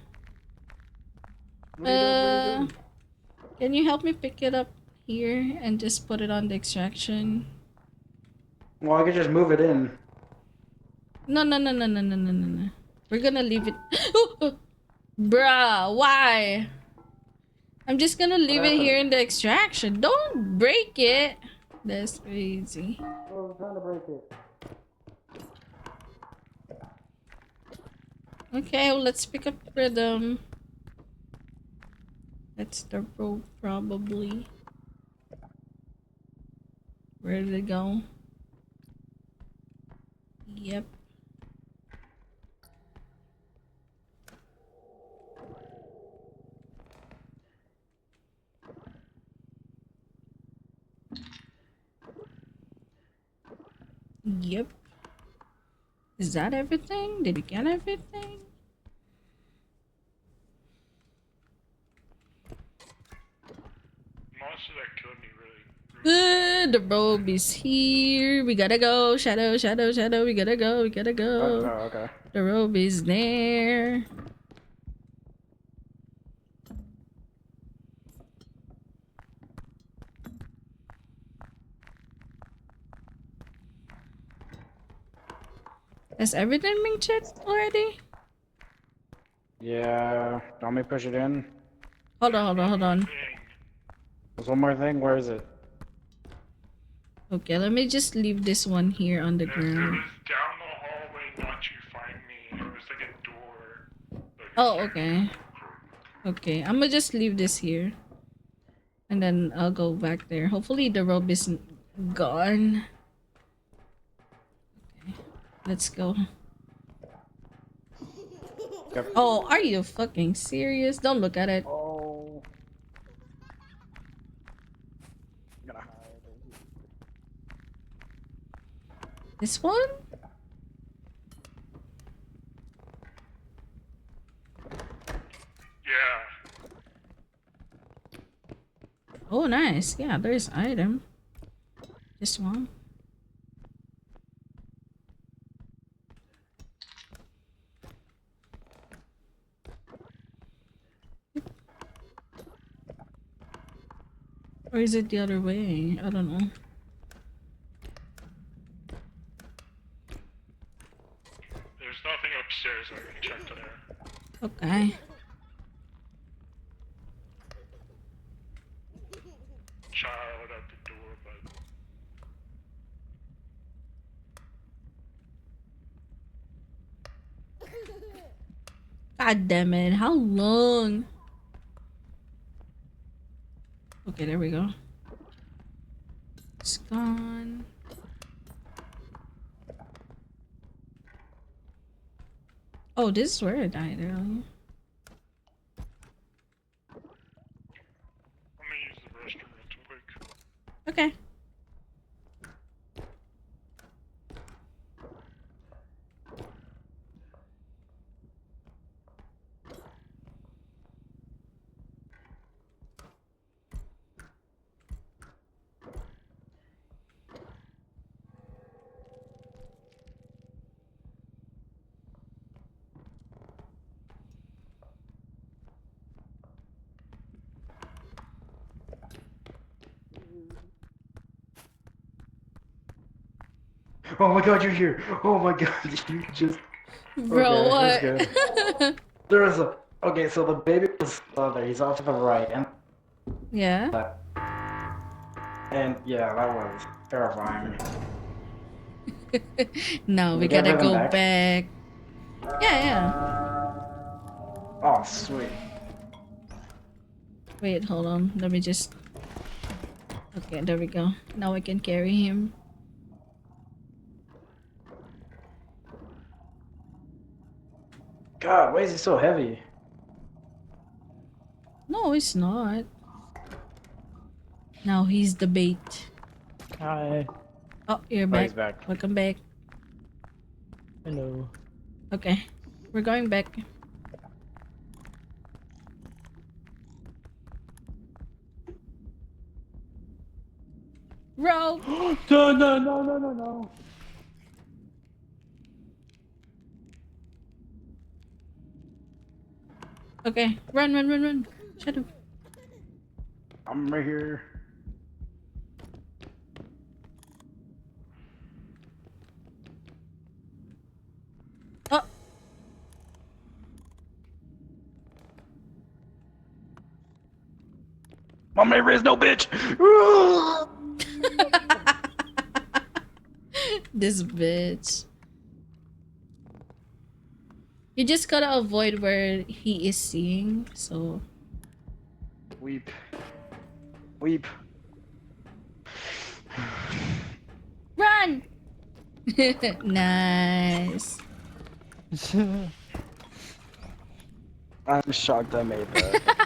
Speaker 4: What are you doing? What are you doing?
Speaker 1: Can you help me pick it up here and just put it on the extraction?
Speaker 4: Well, I could just move it in.
Speaker 1: No, no, no, no, no, no, no, no, no. We're gonna leave it. Bruh, why? I'm just gonna leave it here in the extraction. Don't break it. That's crazy.
Speaker 4: Oh, I'm trying to break it.
Speaker 1: Okay, well, let's pick up rhythm. That's the rope, probably. Where did it go? Yep. Yep. Is that everything? Did we get everything?
Speaker 7: Monster that killed me really.
Speaker 1: The robe is here. We gotta go. Shadow, shadow, shadow. We gotta go. We gotta go.
Speaker 4: Oh, okay.
Speaker 1: The robe is there. Has everything been checked already?
Speaker 4: Yeah. Want me to push it in?
Speaker 1: Hold on, hold on, hold on.
Speaker 4: There's one more thing. Where is it?
Speaker 1: Okay, let me just leave this one here on the
Speaker 7: It
Speaker 1: ground.
Speaker 7: was down the hallway, not you find me. It was like a door. Like a
Speaker 1: Oh, okay. Okay, I'm gonna just leave this here. And then I'll go back there. Hopefully the robe isn't gone. Okay, let's go.
Speaker 4: Yep.
Speaker 1: Oh, are you fucking serious? Don't look at it.
Speaker 4: Oh. I'm gonna hide.
Speaker 1: This one?
Speaker 7: Yeah.
Speaker 1: Oh, nice. Yeah, there's item. This one. Or is it the other way? I don't know.
Speaker 7: There's nothing upstairs. I already checked there.
Speaker 1: Okay.
Speaker 7: Child at the door, but
Speaker 1: God damn it. How long? Okay, there we go. It's gone. Oh, this is where I died earlier.
Speaker 7: Let me use the restroom real quick.
Speaker 1: Okay.
Speaker 4: Oh my god, you're here! Oh my god, you just.
Speaker 1: Bro,
Speaker 4: Okay, that's
Speaker 1: what?
Speaker 4: good. There is a. Okay, so the baby was there. He's off to the right,
Speaker 1: Yeah.
Speaker 4: and yeah, that was terrifying.
Speaker 1: No,
Speaker 4: Did
Speaker 1: we
Speaker 4: we get
Speaker 1: gotta
Speaker 4: rhythm
Speaker 1: go
Speaker 4: back?
Speaker 1: back. Yeah, yeah.
Speaker 4: Oh, sweet.
Speaker 1: Wait, hold on. Let me just. Okay, there we go. Now I can carry him.
Speaker 4: God, why is he so heavy?
Speaker 1: No, it's not. Now he's the bait.
Speaker 8: Hi.
Speaker 1: Oh, you're
Speaker 4: Oh,
Speaker 1: back.
Speaker 4: he's back.
Speaker 1: Welcome back.
Speaker 8: Hello.
Speaker 1: Okay, we're going back. Roll.
Speaker 8: No.
Speaker 1: Okay, run. Shut up.
Speaker 4: I'm right here.
Speaker 1: Oh.
Speaker 4: My neighbor is no bitch!
Speaker 1: This bitch. You just gotta avoid where he is seeing, so.
Speaker 4: Weep. Weep.
Speaker 1: Run! Nice.
Speaker 4: I'm shocked I made that.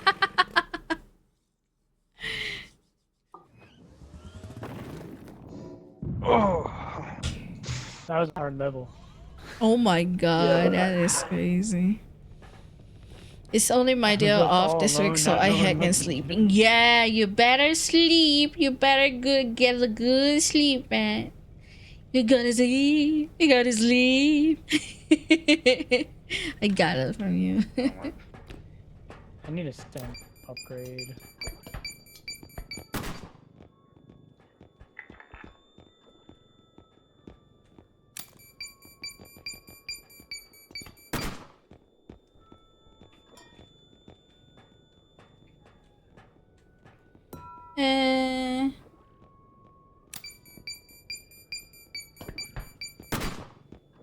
Speaker 4: Oh.
Speaker 8: That was our level.
Speaker 1: Oh my god,
Speaker 4: Yeah.
Speaker 1: that is crazy. It's only my
Speaker 8: I
Speaker 1: day
Speaker 8: was left
Speaker 1: off
Speaker 8: all
Speaker 1: this week,
Speaker 8: alone,
Speaker 1: so
Speaker 8: not
Speaker 1: I
Speaker 8: knowing
Speaker 1: heck
Speaker 8: what
Speaker 1: and
Speaker 8: to do.
Speaker 1: sleeping. Yeah, you better sleep. You better get a good sleep, man. You gotta sleep. You gotta sleep. I got it from you.
Speaker 8: I need a stamp upgrade.
Speaker 1: Eh.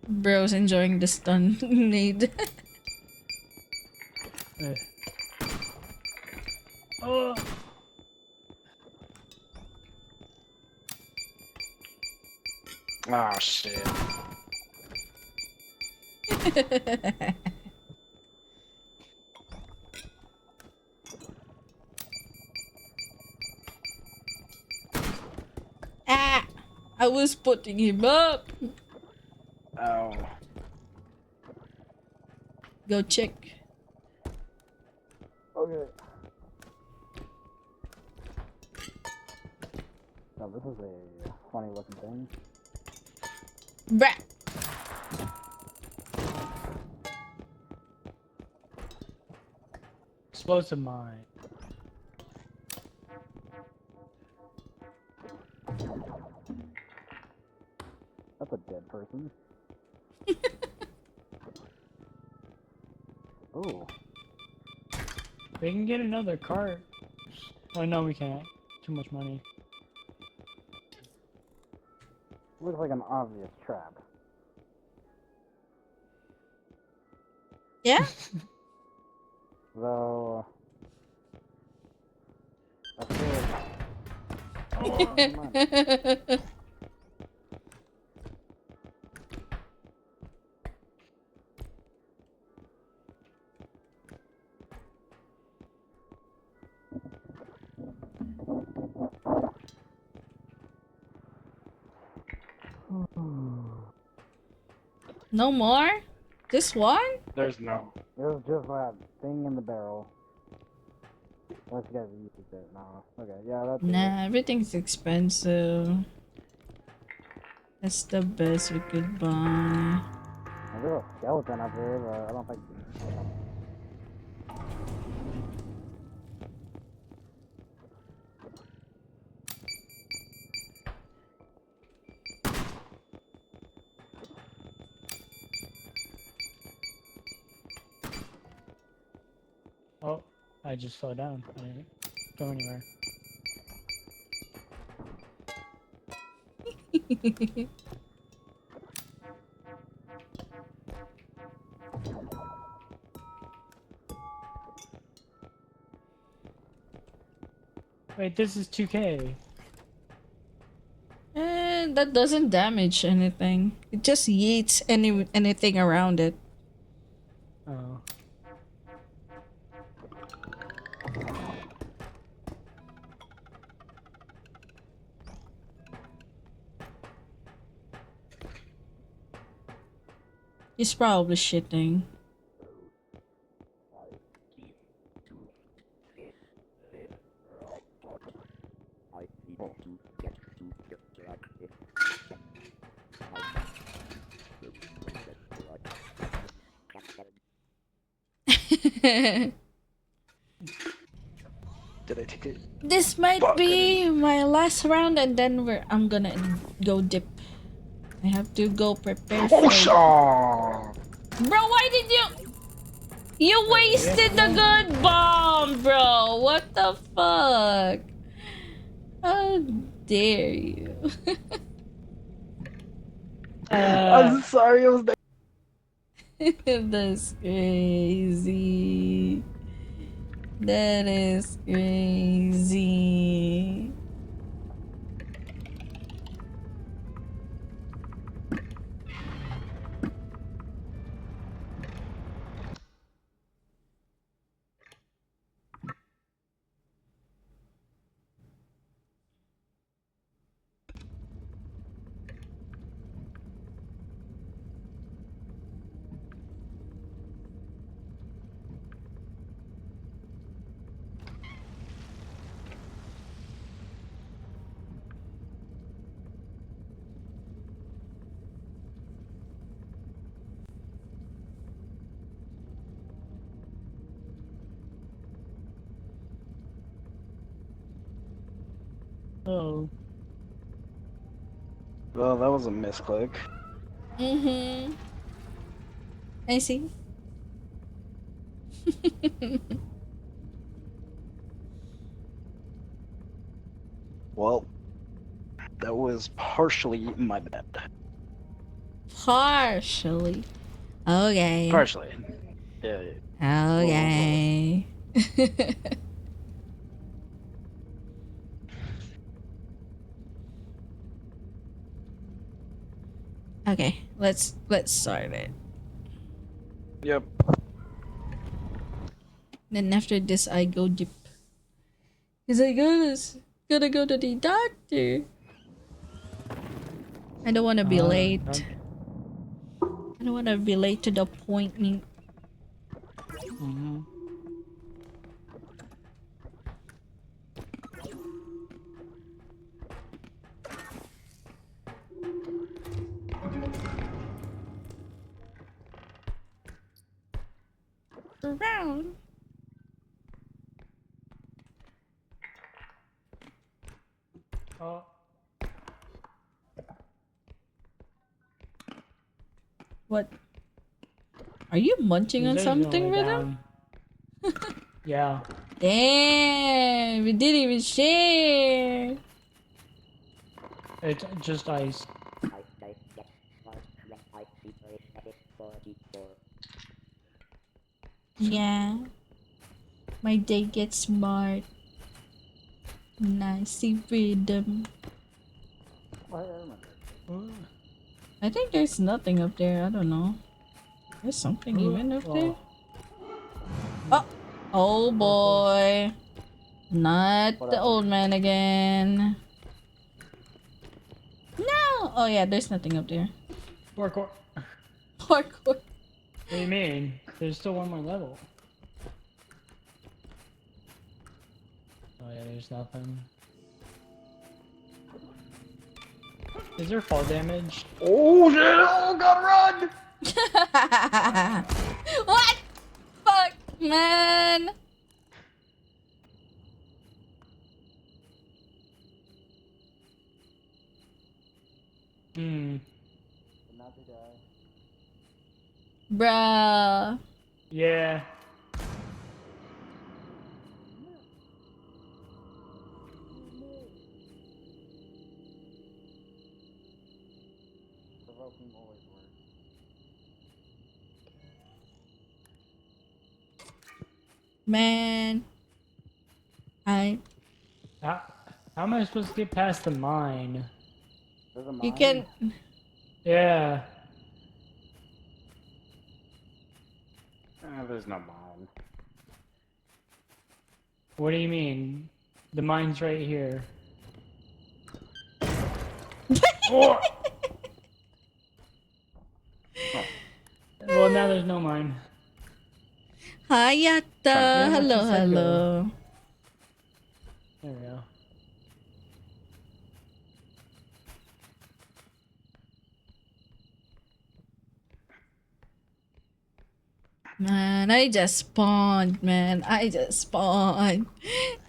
Speaker 1: Bro's enjoying the stun need.
Speaker 8: Eh. Oh.
Speaker 4: Oh shit.
Speaker 1: Ah! I was putting him up.
Speaker 4: Oh.
Speaker 1: Go check.
Speaker 4: Okay. Now this is a funny looking thing.
Speaker 1: Brat.
Speaker 8: Explosive mine.
Speaker 4: That's a dead person. Ooh.
Speaker 8: We can get another cart. Oh no, we can't. Too much money.
Speaker 4: Looks like an obvious trap.
Speaker 1: Yeah?
Speaker 4: Though I feel oh, come on.
Speaker 1: No more? Just one?
Speaker 4: There's no. It was just that thing in the barrel. Unless you guys used it. No. Okay, yeah, that's it.
Speaker 1: Nah, everything's expensive. That's the best we could buy.
Speaker 4: There's a little skeleton up here, but I don't think.
Speaker 8: Oh, I just fell down. I didn't go anywhere. Wait, this is 2K.
Speaker 1: And that doesn't damage anything. It just yeets anything around it.
Speaker 8: Oh.
Speaker 1: He's probably shitting.
Speaker 4: Did I take it?
Speaker 1: This might be my last round, and then I'm gonna go dip. I have to go prepare for it.
Speaker 4: Oh,
Speaker 1: Bro, why did you? You wasted the good bomb, bro. What the fuck? How dare you?
Speaker 4: I'm sorry, I was there.
Speaker 1: That's crazy. That is crazy.
Speaker 8: Oh.
Speaker 4: Well, that was a misclick.
Speaker 1: Mm-hmm. I see.
Speaker 4: Well, that was partially my bad.
Speaker 1: Partially. Okay.
Speaker 4: Partially. Yeah.
Speaker 1: Okay. Okay, let's start it.
Speaker 4: Yep.
Speaker 1: Then after this, I go dip. Cause I gotta go to the doctor. I don't want to be late.
Speaker 8: Okay.
Speaker 1: I don't want to be late to the appointment.
Speaker 8: Mm-hmm.
Speaker 1: Around.
Speaker 8: Oh.
Speaker 1: What? Are you munching on
Speaker 8: There's
Speaker 1: something,
Speaker 8: no way
Speaker 1: Rhythm?
Speaker 8: down. Yeah.
Speaker 1: Damn, we didn't even share.
Speaker 8: It's just ice.
Speaker 1: Yeah. My day gets smart. Nice rhythm. I think there's nothing up there. I don't know. There's something even up there. Oh, oh boy. Not the old man again. No. Oh yeah, there's nothing up there.
Speaker 8: Parkour.
Speaker 1: Parkour.
Speaker 8: What do you mean? There's still one more level. Oh yeah, there's nothing. Is there fall damage?
Speaker 4: Oh shit! Oh god, run!
Speaker 1: What? Fuck, man.
Speaker 8: Hmm.
Speaker 1: Bruh.
Speaker 8: Yeah.
Speaker 1: Man.
Speaker 8: How, how am I supposed to get past the mine?
Speaker 1: You can.
Speaker 8: Yeah.
Speaker 4: There's no mine.
Speaker 8: What do you mean? The mine's right here. Oh! Well, now there's no mine.
Speaker 1: Hayata.
Speaker 8: Yeah,
Speaker 1: Hello,
Speaker 8: that's just like
Speaker 1: hello.
Speaker 8: There we go.
Speaker 1: Man, I just spawned, man. I just spawned.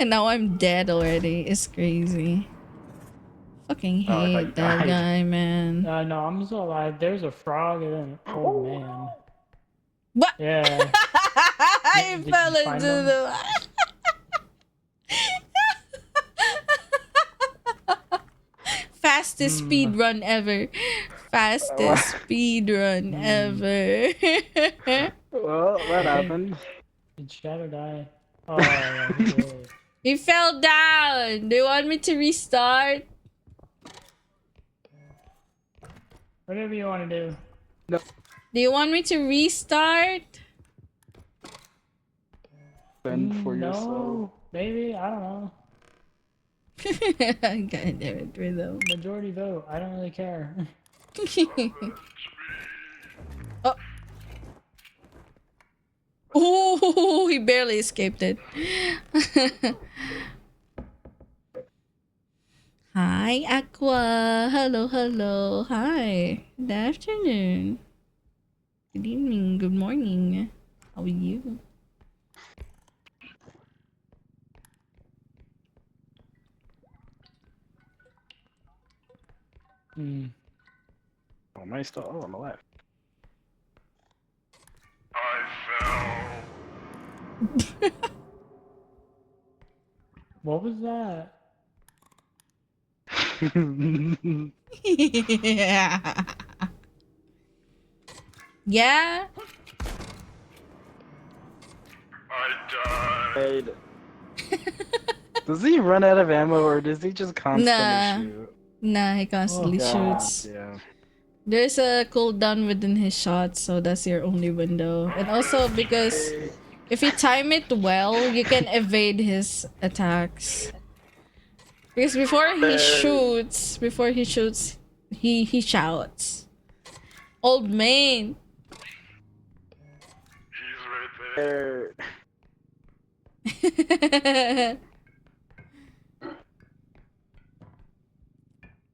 Speaker 1: And now I'm dead already. It's crazy. Fucking
Speaker 4: Oh, I thought you
Speaker 1: hate that
Speaker 4: died.
Speaker 1: guy, man.
Speaker 8: No, I'm still alive. There's a frog and an old man.
Speaker 1: What?
Speaker 8: Yeah.
Speaker 1: I
Speaker 8: Did
Speaker 1: fell
Speaker 8: you find
Speaker 1: into
Speaker 8: them?
Speaker 1: the. Fastest speed run ever. Fastest speed run ever.
Speaker 4: Well, that happened.
Speaker 8: Did Shadow die? Oh, yeah, he did.
Speaker 1: He fell down. Do you want me to restart?
Speaker 8: Whatever you want to do.
Speaker 1: Do you want me to restart?
Speaker 4: Fend for
Speaker 8: No,
Speaker 4: yourself.
Speaker 8: maybe. I don't know.
Speaker 1: God damn it, rhythm.
Speaker 8: Majority vote. I don't really care.
Speaker 1: Oh. Oh, he barely escaped it. Hi, Aqua. Hello, hello. Hi. Good afternoon. Good evening. Good morning. How are you?
Speaker 4: Oh, am I still? Oh, I'm alive.
Speaker 7: I fell.
Speaker 8: What was that?
Speaker 1: Yeah. Yeah.
Speaker 7: I died.
Speaker 4: Does he run out of ammo or does he just constantly
Speaker 1: Nah.
Speaker 4: shoot?
Speaker 1: Nah, he constantly
Speaker 4: God,
Speaker 1: shoots.
Speaker 4: yeah.
Speaker 1: There's a cooldown within his shots, so that's your only window. And also because if you time it well, you can evade his attacks. Because before he shoots, he shouts. Old man.
Speaker 7: He's right there.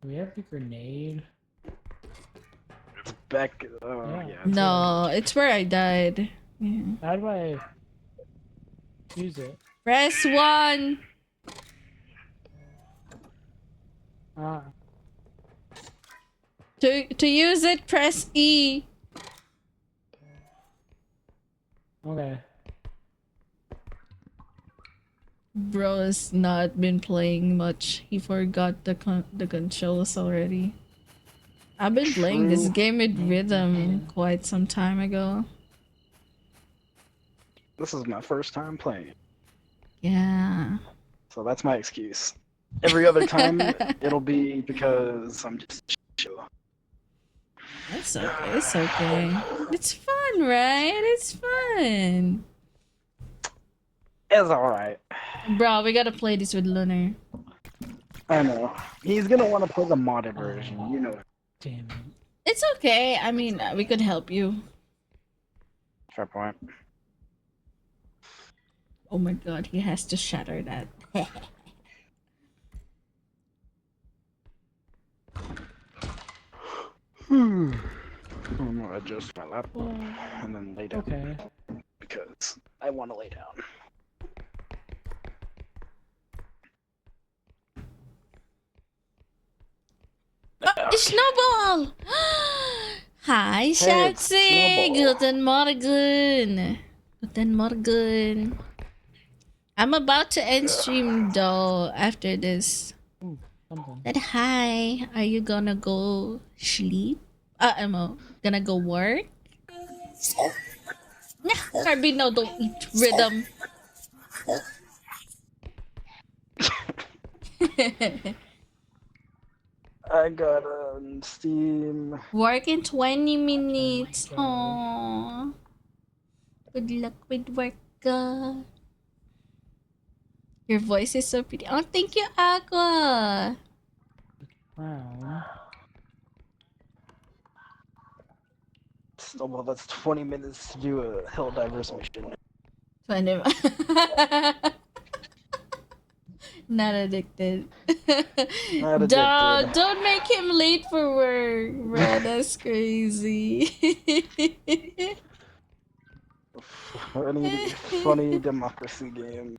Speaker 8: Do we have the grenade?
Speaker 4: It's back. Oh,
Speaker 8: Yeah.
Speaker 4: yeah.
Speaker 1: No, it's where I died. Yeah.
Speaker 8: How do I use it?
Speaker 1: Press 1.
Speaker 8: Ah.
Speaker 1: To use it, press E.
Speaker 8: Okay.
Speaker 1: Bro's not been playing much. He forgot the controls already. I've been playing this game with rhythm quite some time ago.
Speaker 4: This is my first time playing.
Speaker 1: Yeah.
Speaker 4: So that's my excuse. Every other time, it'll be because I'm just chill.
Speaker 1: It's okay. It's okay. It's fun, right? It's fun.
Speaker 4: It's alright.
Speaker 1: Bro, we gotta play this with Lunar.
Speaker 4: I know. He's gonna want to play the modded version, you know.
Speaker 8: Damn it.
Speaker 1: It's okay. I mean, we could help you.
Speaker 4: Fair point.
Speaker 1: Oh my god, he has to shatter that.
Speaker 4: I'm gonna adjust my laptop and then lay down.
Speaker 8: Okay.
Speaker 4: Because I want to lay down.
Speaker 1: Snowball! Hi,
Speaker 4: it's
Speaker 1: Shatsi!
Speaker 4: Snowball.
Speaker 1: Guten Morgen! Guten Morgen! I'm about to end stream though after this.
Speaker 8: Ooh, something.
Speaker 1: Said hi. Are you gonna go sleep? I'm gonna go work? Nah, Kirby, no, don't eat rhythm.
Speaker 4: I got Steam.
Speaker 1: Work in 20 minutes.
Speaker 8: God.
Speaker 1: Aww. Good luck with work. Your voice is so pretty. Oh, thank you, Aqua.
Speaker 8: Wow.
Speaker 4: Well, that's 20 minutes to do a Helldivers mission.
Speaker 1: 20. Not addicted.
Speaker 4: Not addicted.
Speaker 1: Dog, don't make him late for work, bro. That's crazy.
Speaker 4: Any funny democracy game.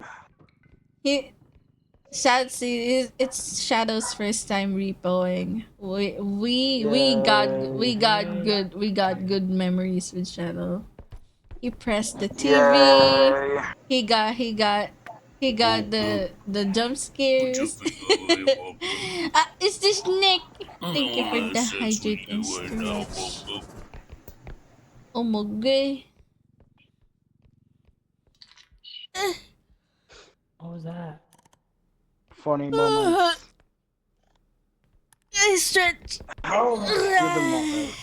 Speaker 1: It's Shadow's first time repoing. We got good memories with Shadow. He pressed the TV.
Speaker 4: Yay.
Speaker 1: He got the jump scares. It's this Nick. Thank you for the hydrate and stretch. Oh my god.
Speaker 8: What was that?
Speaker 4: Funny moments.
Speaker 1: Stretch.
Speaker 4: How was the moment?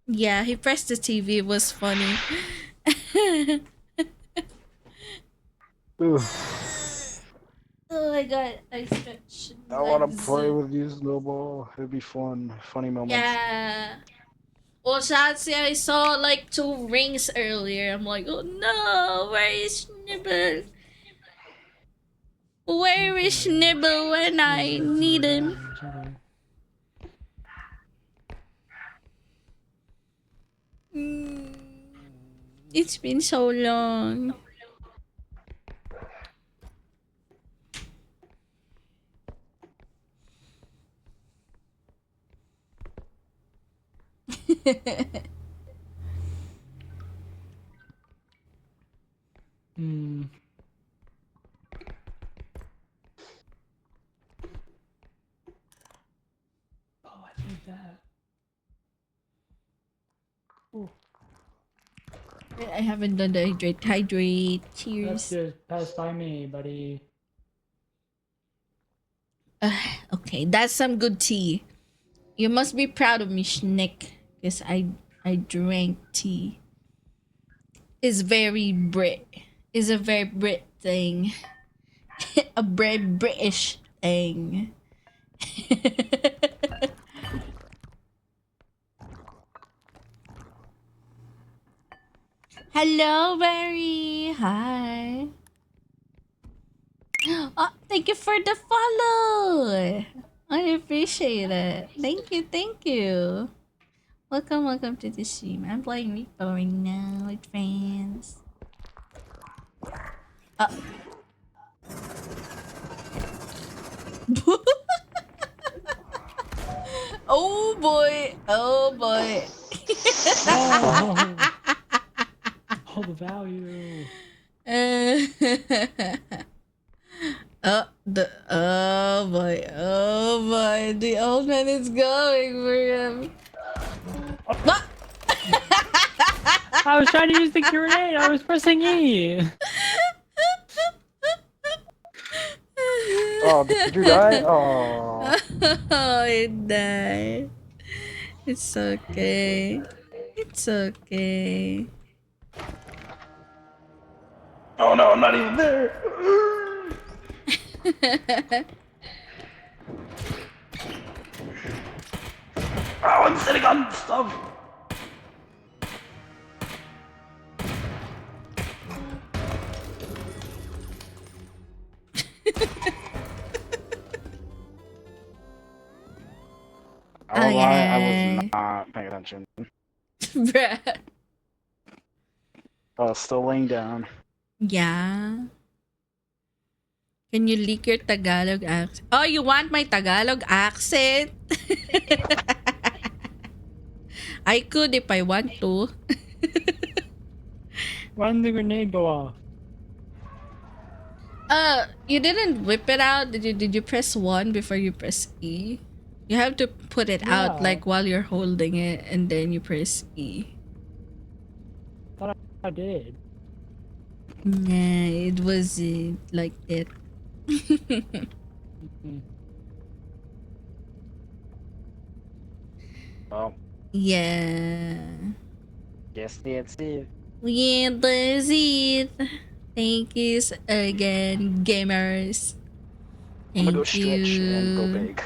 Speaker 1: Yeah, he pressed the TV. It was funny.
Speaker 4: Ooh,
Speaker 1: Oh my god, I stretched.
Speaker 4: I want to
Speaker 1: legs.
Speaker 4: play with you, Snowball. It'd be fun. Funny moments.
Speaker 1: Yeah. Well, Shatsi, I saw like 2 rings earlier. I'm like, oh no, where is Snibble? Where is Snibble when I need him? It's been so long.
Speaker 8: Hmm. Oh, I think that. Ooh.
Speaker 1: I haven't done the hydrate.
Speaker 8: That's
Speaker 1: Cheers.
Speaker 8: just passed by me, buddy.
Speaker 1: Okay, that's some good tea. You must be proud of me, Schnick, because I drank tea. It's very Brit. It's a very Brit thing. A very British thing. Hello, Barry. Hi. Oh, thank you for the follow. I appreciate it. Thank you, thank you. Welcome to the stream. I'm playing Repo right now with friends. Oh boy! Oh boy!
Speaker 8: Oh, all the value.
Speaker 1: Oh boy, the old man is going for him.
Speaker 8: I was trying to use the grenade. I was pressing E.
Speaker 4: Oh, did you die? Oh.
Speaker 1: Oh, it died. It's okay. It's okay.
Speaker 4: Oh no, I'm not even there. Oh, I'm sitting on stuff. I won't lie, I was
Speaker 1: Okay.
Speaker 4: not paying attention.
Speaker 1: Bruh.
Speaker 4: I was still laying down.
Speaker 1: Yeah. Can you leak your Tagalog accent? Oh, you want my Tagalog accent? I could if I want to.
Speaker 8: Why didn't the grenade go off?
Speaker 1: You didn't whip it out. Did you press 1 before you press E? You have to put it out
Speaker 8: Yeah.
Speaker 1: like while you're holding it and then you press E.
Speaker 8: I did.
Speaker 1: Nah, it wasn't like that.
Speaker 8: Mm.
Speaker 4: Well,
Speaker 1: Yeah.
Speaker 4: guess that's it.
Speaker 1: Yeah, that's it. Thank you again, gamers.
Speaker 4: I'm gonna go
Speaker 1: Thank
Speaker 4: stretch and go
Speaker 1: you.
Speaker 4: bake.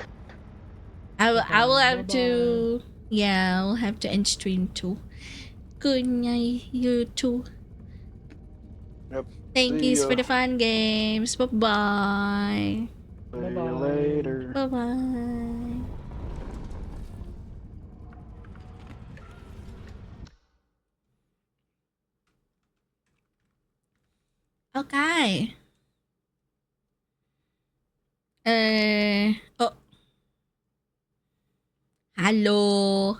Speaker 1: I will have
Speaker 8: Bye-bye.
Speaker 1: to. Yeah, I'll have to end stream too. Good night, you too.
Speaker 4: Yep.
Speaker 1: Thank
Speaker 4: See
Speaker 1: you
Speaker 4: ya.
Speaker 1: for the fun games. Bye bye.
Speaker 4: See you
Speaker 8: Bye-bye.
Speaker 4: later.
Speaker 1: Bye bye. Okay. Oh, hello.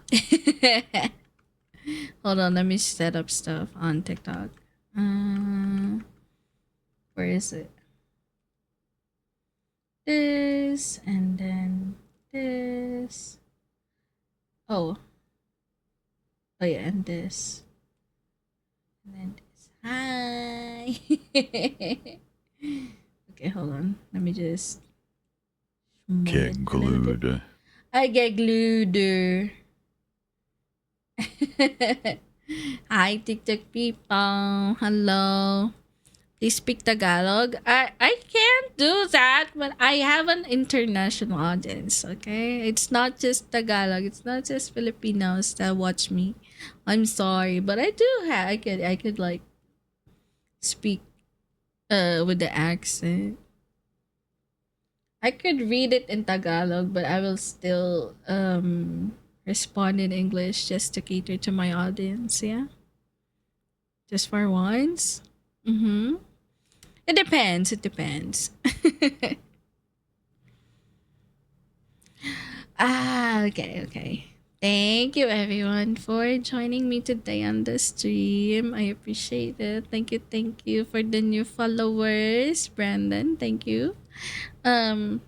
Speaker 1: Hold on, let me set up stuff on TikTok. Where is it? This and then this. Oh. Oh yeah, and this. And then this. Hi. Okay, hold on. Let me just move it
Speaker 9: Keg
Speaker 1: a little bit.
Speaker 9: glued.
Speaker 1: I get glued. Hi, TikTok people. Hello. Please speak Tagalog. I can't do that, but I have an international audience, okay? It's not just Tagalog. It's not just Filipinos that watch me. I'm sorry, but I do have I could like speak with the accent. I could read it in Tagalog, but I will still respond in English just to cater to my audience, yeah? Just for once. Mhm. It depends. It depends. Okay, okay. Thank you everyone for joining me today on the stream. I appreciate it. Thank you for the new followers. Brandon, thank you. Um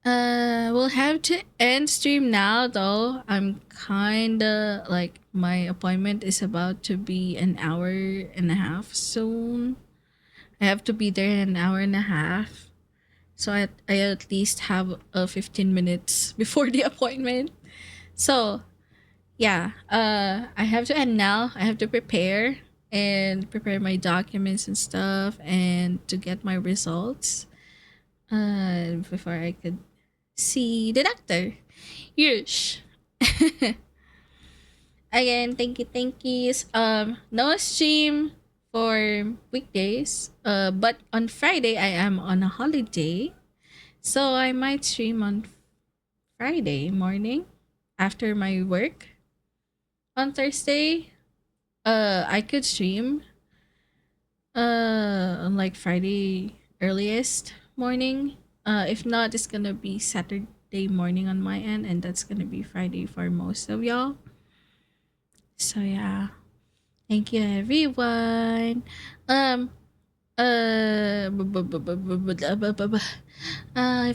Speaker 1: we'll have to end stream now though. I'm kinda like my appointment is about to be an hour and a half soon. I have to be there in an hour and a half. So I at least have 15 minutes before the appointment. So yeah, I have to end now. I have to prepare my documents and stuff and to get my results before I could see the doctor. Yush. Again, thank yous. No stream for weekdays. But on Friday I am on a holiday. So I might stream on Friday morning after my work. On Thursday, I could stream on like Friday earliest morning. If not, it's gonna be Saturday morning on my end, and that's gonna be Friday for most of y'all. So yeah, thank you everyone. Um, I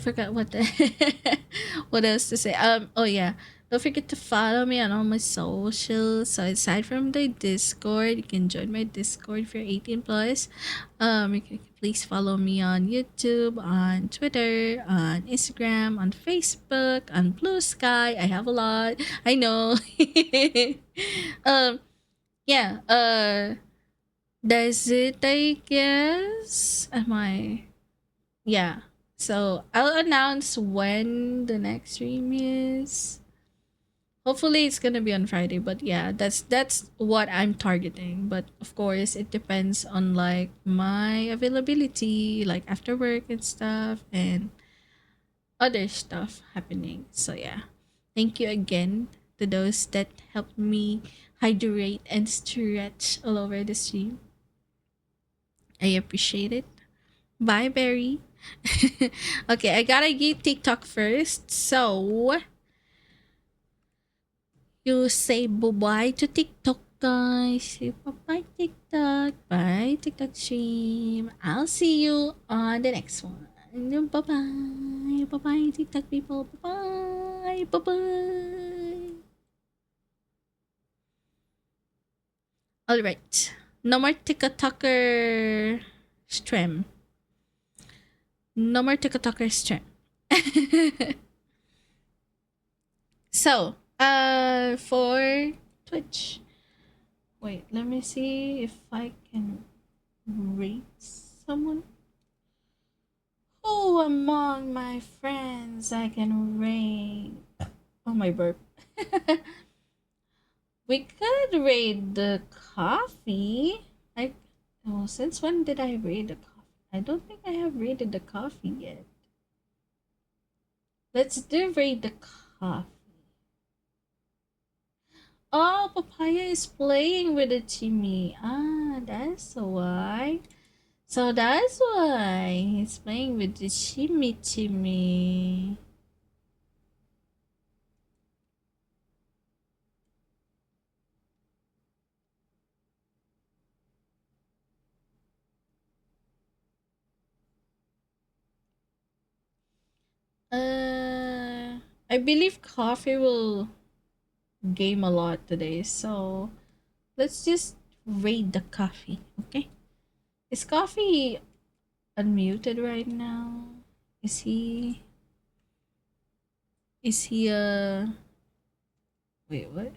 Speaker 1: forgot what the what else to say. Oh yeah. Don't forget to follow me on all my socials. So aside from the Discord, you can join my Discord if you're 18 plus. You can please follow me on YouTube, on Twitter, on Instagram, on Facebook, on Blue Sky. I have a lot. I know. um, yeah. That's it. I guess. Am I? Yeah. So I'll announce when the next stream is. Hopefully it's gonna be on Friday, but yeah, that's what I'm targeting. But of course it depends on like my availability, like after work and stuff and other stuff happening. So yeah. Thank you again to those that helped me hydrate and stretch all over the stream. I appreciate it. Bye, Barry. Okay, I gotta get TikTok first. So you say bye to TikTok, guys. Say bye TikTok. Bye TikTok stream. I'll see you on the next one. Bye bye. Bye bye TikTok people. Bye bye. Bye bye. All right. No more TikToker stream. No more TikToker stream. So, for Twitch. Wait, let me see if I can rate someone. Who among my friends I can rate? Oh, my burp. We could rate the coffee. Since when did I rate the coffee? I don't think I have rated the coffee yet. Let's do rate the coffee. Oh, Papaya is playing with the Timmy. Ah, that's why. So that's why he's playing with the Timmy. I believe coffee will game a lot today, so let's just raid the coffee, okay? Is coffee unmuted right now? Is he? Wait, what?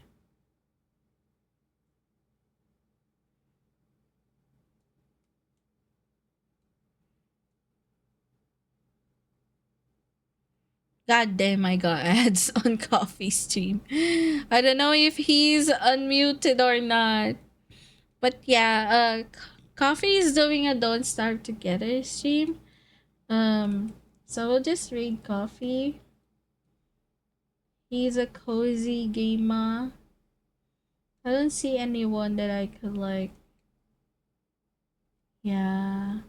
Speaker 1: God damn, I got ads on coffee stream. I don't know if he's unmuted or not. But yeah, coffee is doing a Don't Starve Together stream. So we'll just read coffee. He's a cozy gamer. I don't see anyone that I could like. Yeah.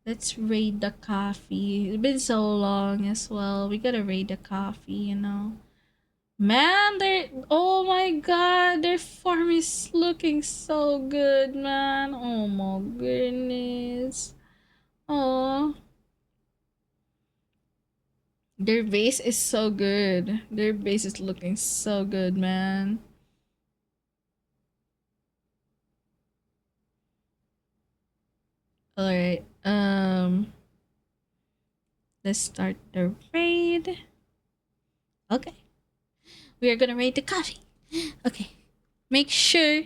Speaker 1: Let's raid the coffee. It's been so long as well. We gotta raid the coffee, you know. Man, oh my god, their farm is looking so good, man. Oh my goodness. Oh, their base is so good. Their base is looking so good, man. All right. Let's start the raid. Okay. We are gonna raid the coffee. Okay. Make sure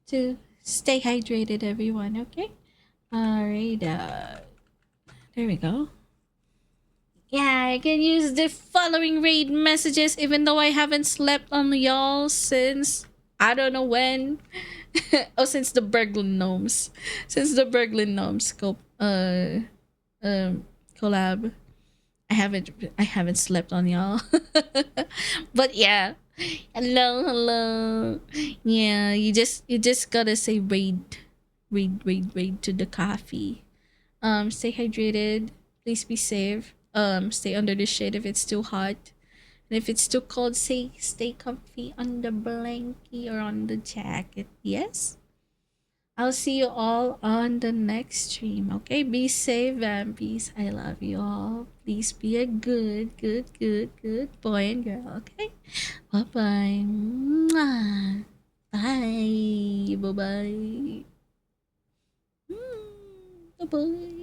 Speaker 1: to stay hydrated, everyone, okay? Alright, there we go. Yeah, I can use the following raid messages even though I haven't slept on y'all since I don't know when. Oh, since the Berglund Gnomes. Since the Berglund Gnomes collab. I haven't slept on y'all. But yeah. Hello. Yeah, you just gotta say raid to the coffee. Stay hydrated. Please be safe. Stay under the shade if it's too hot. And if it's too cold, stay comfy on the blankie or on the jacket. Yes? I'll see you all on the next stream. Okay, be safe, vampies. I love you all. Please be a good, good, good, good boy and girl. Okay, bye bye. Bye. Bye bye. Bye bye.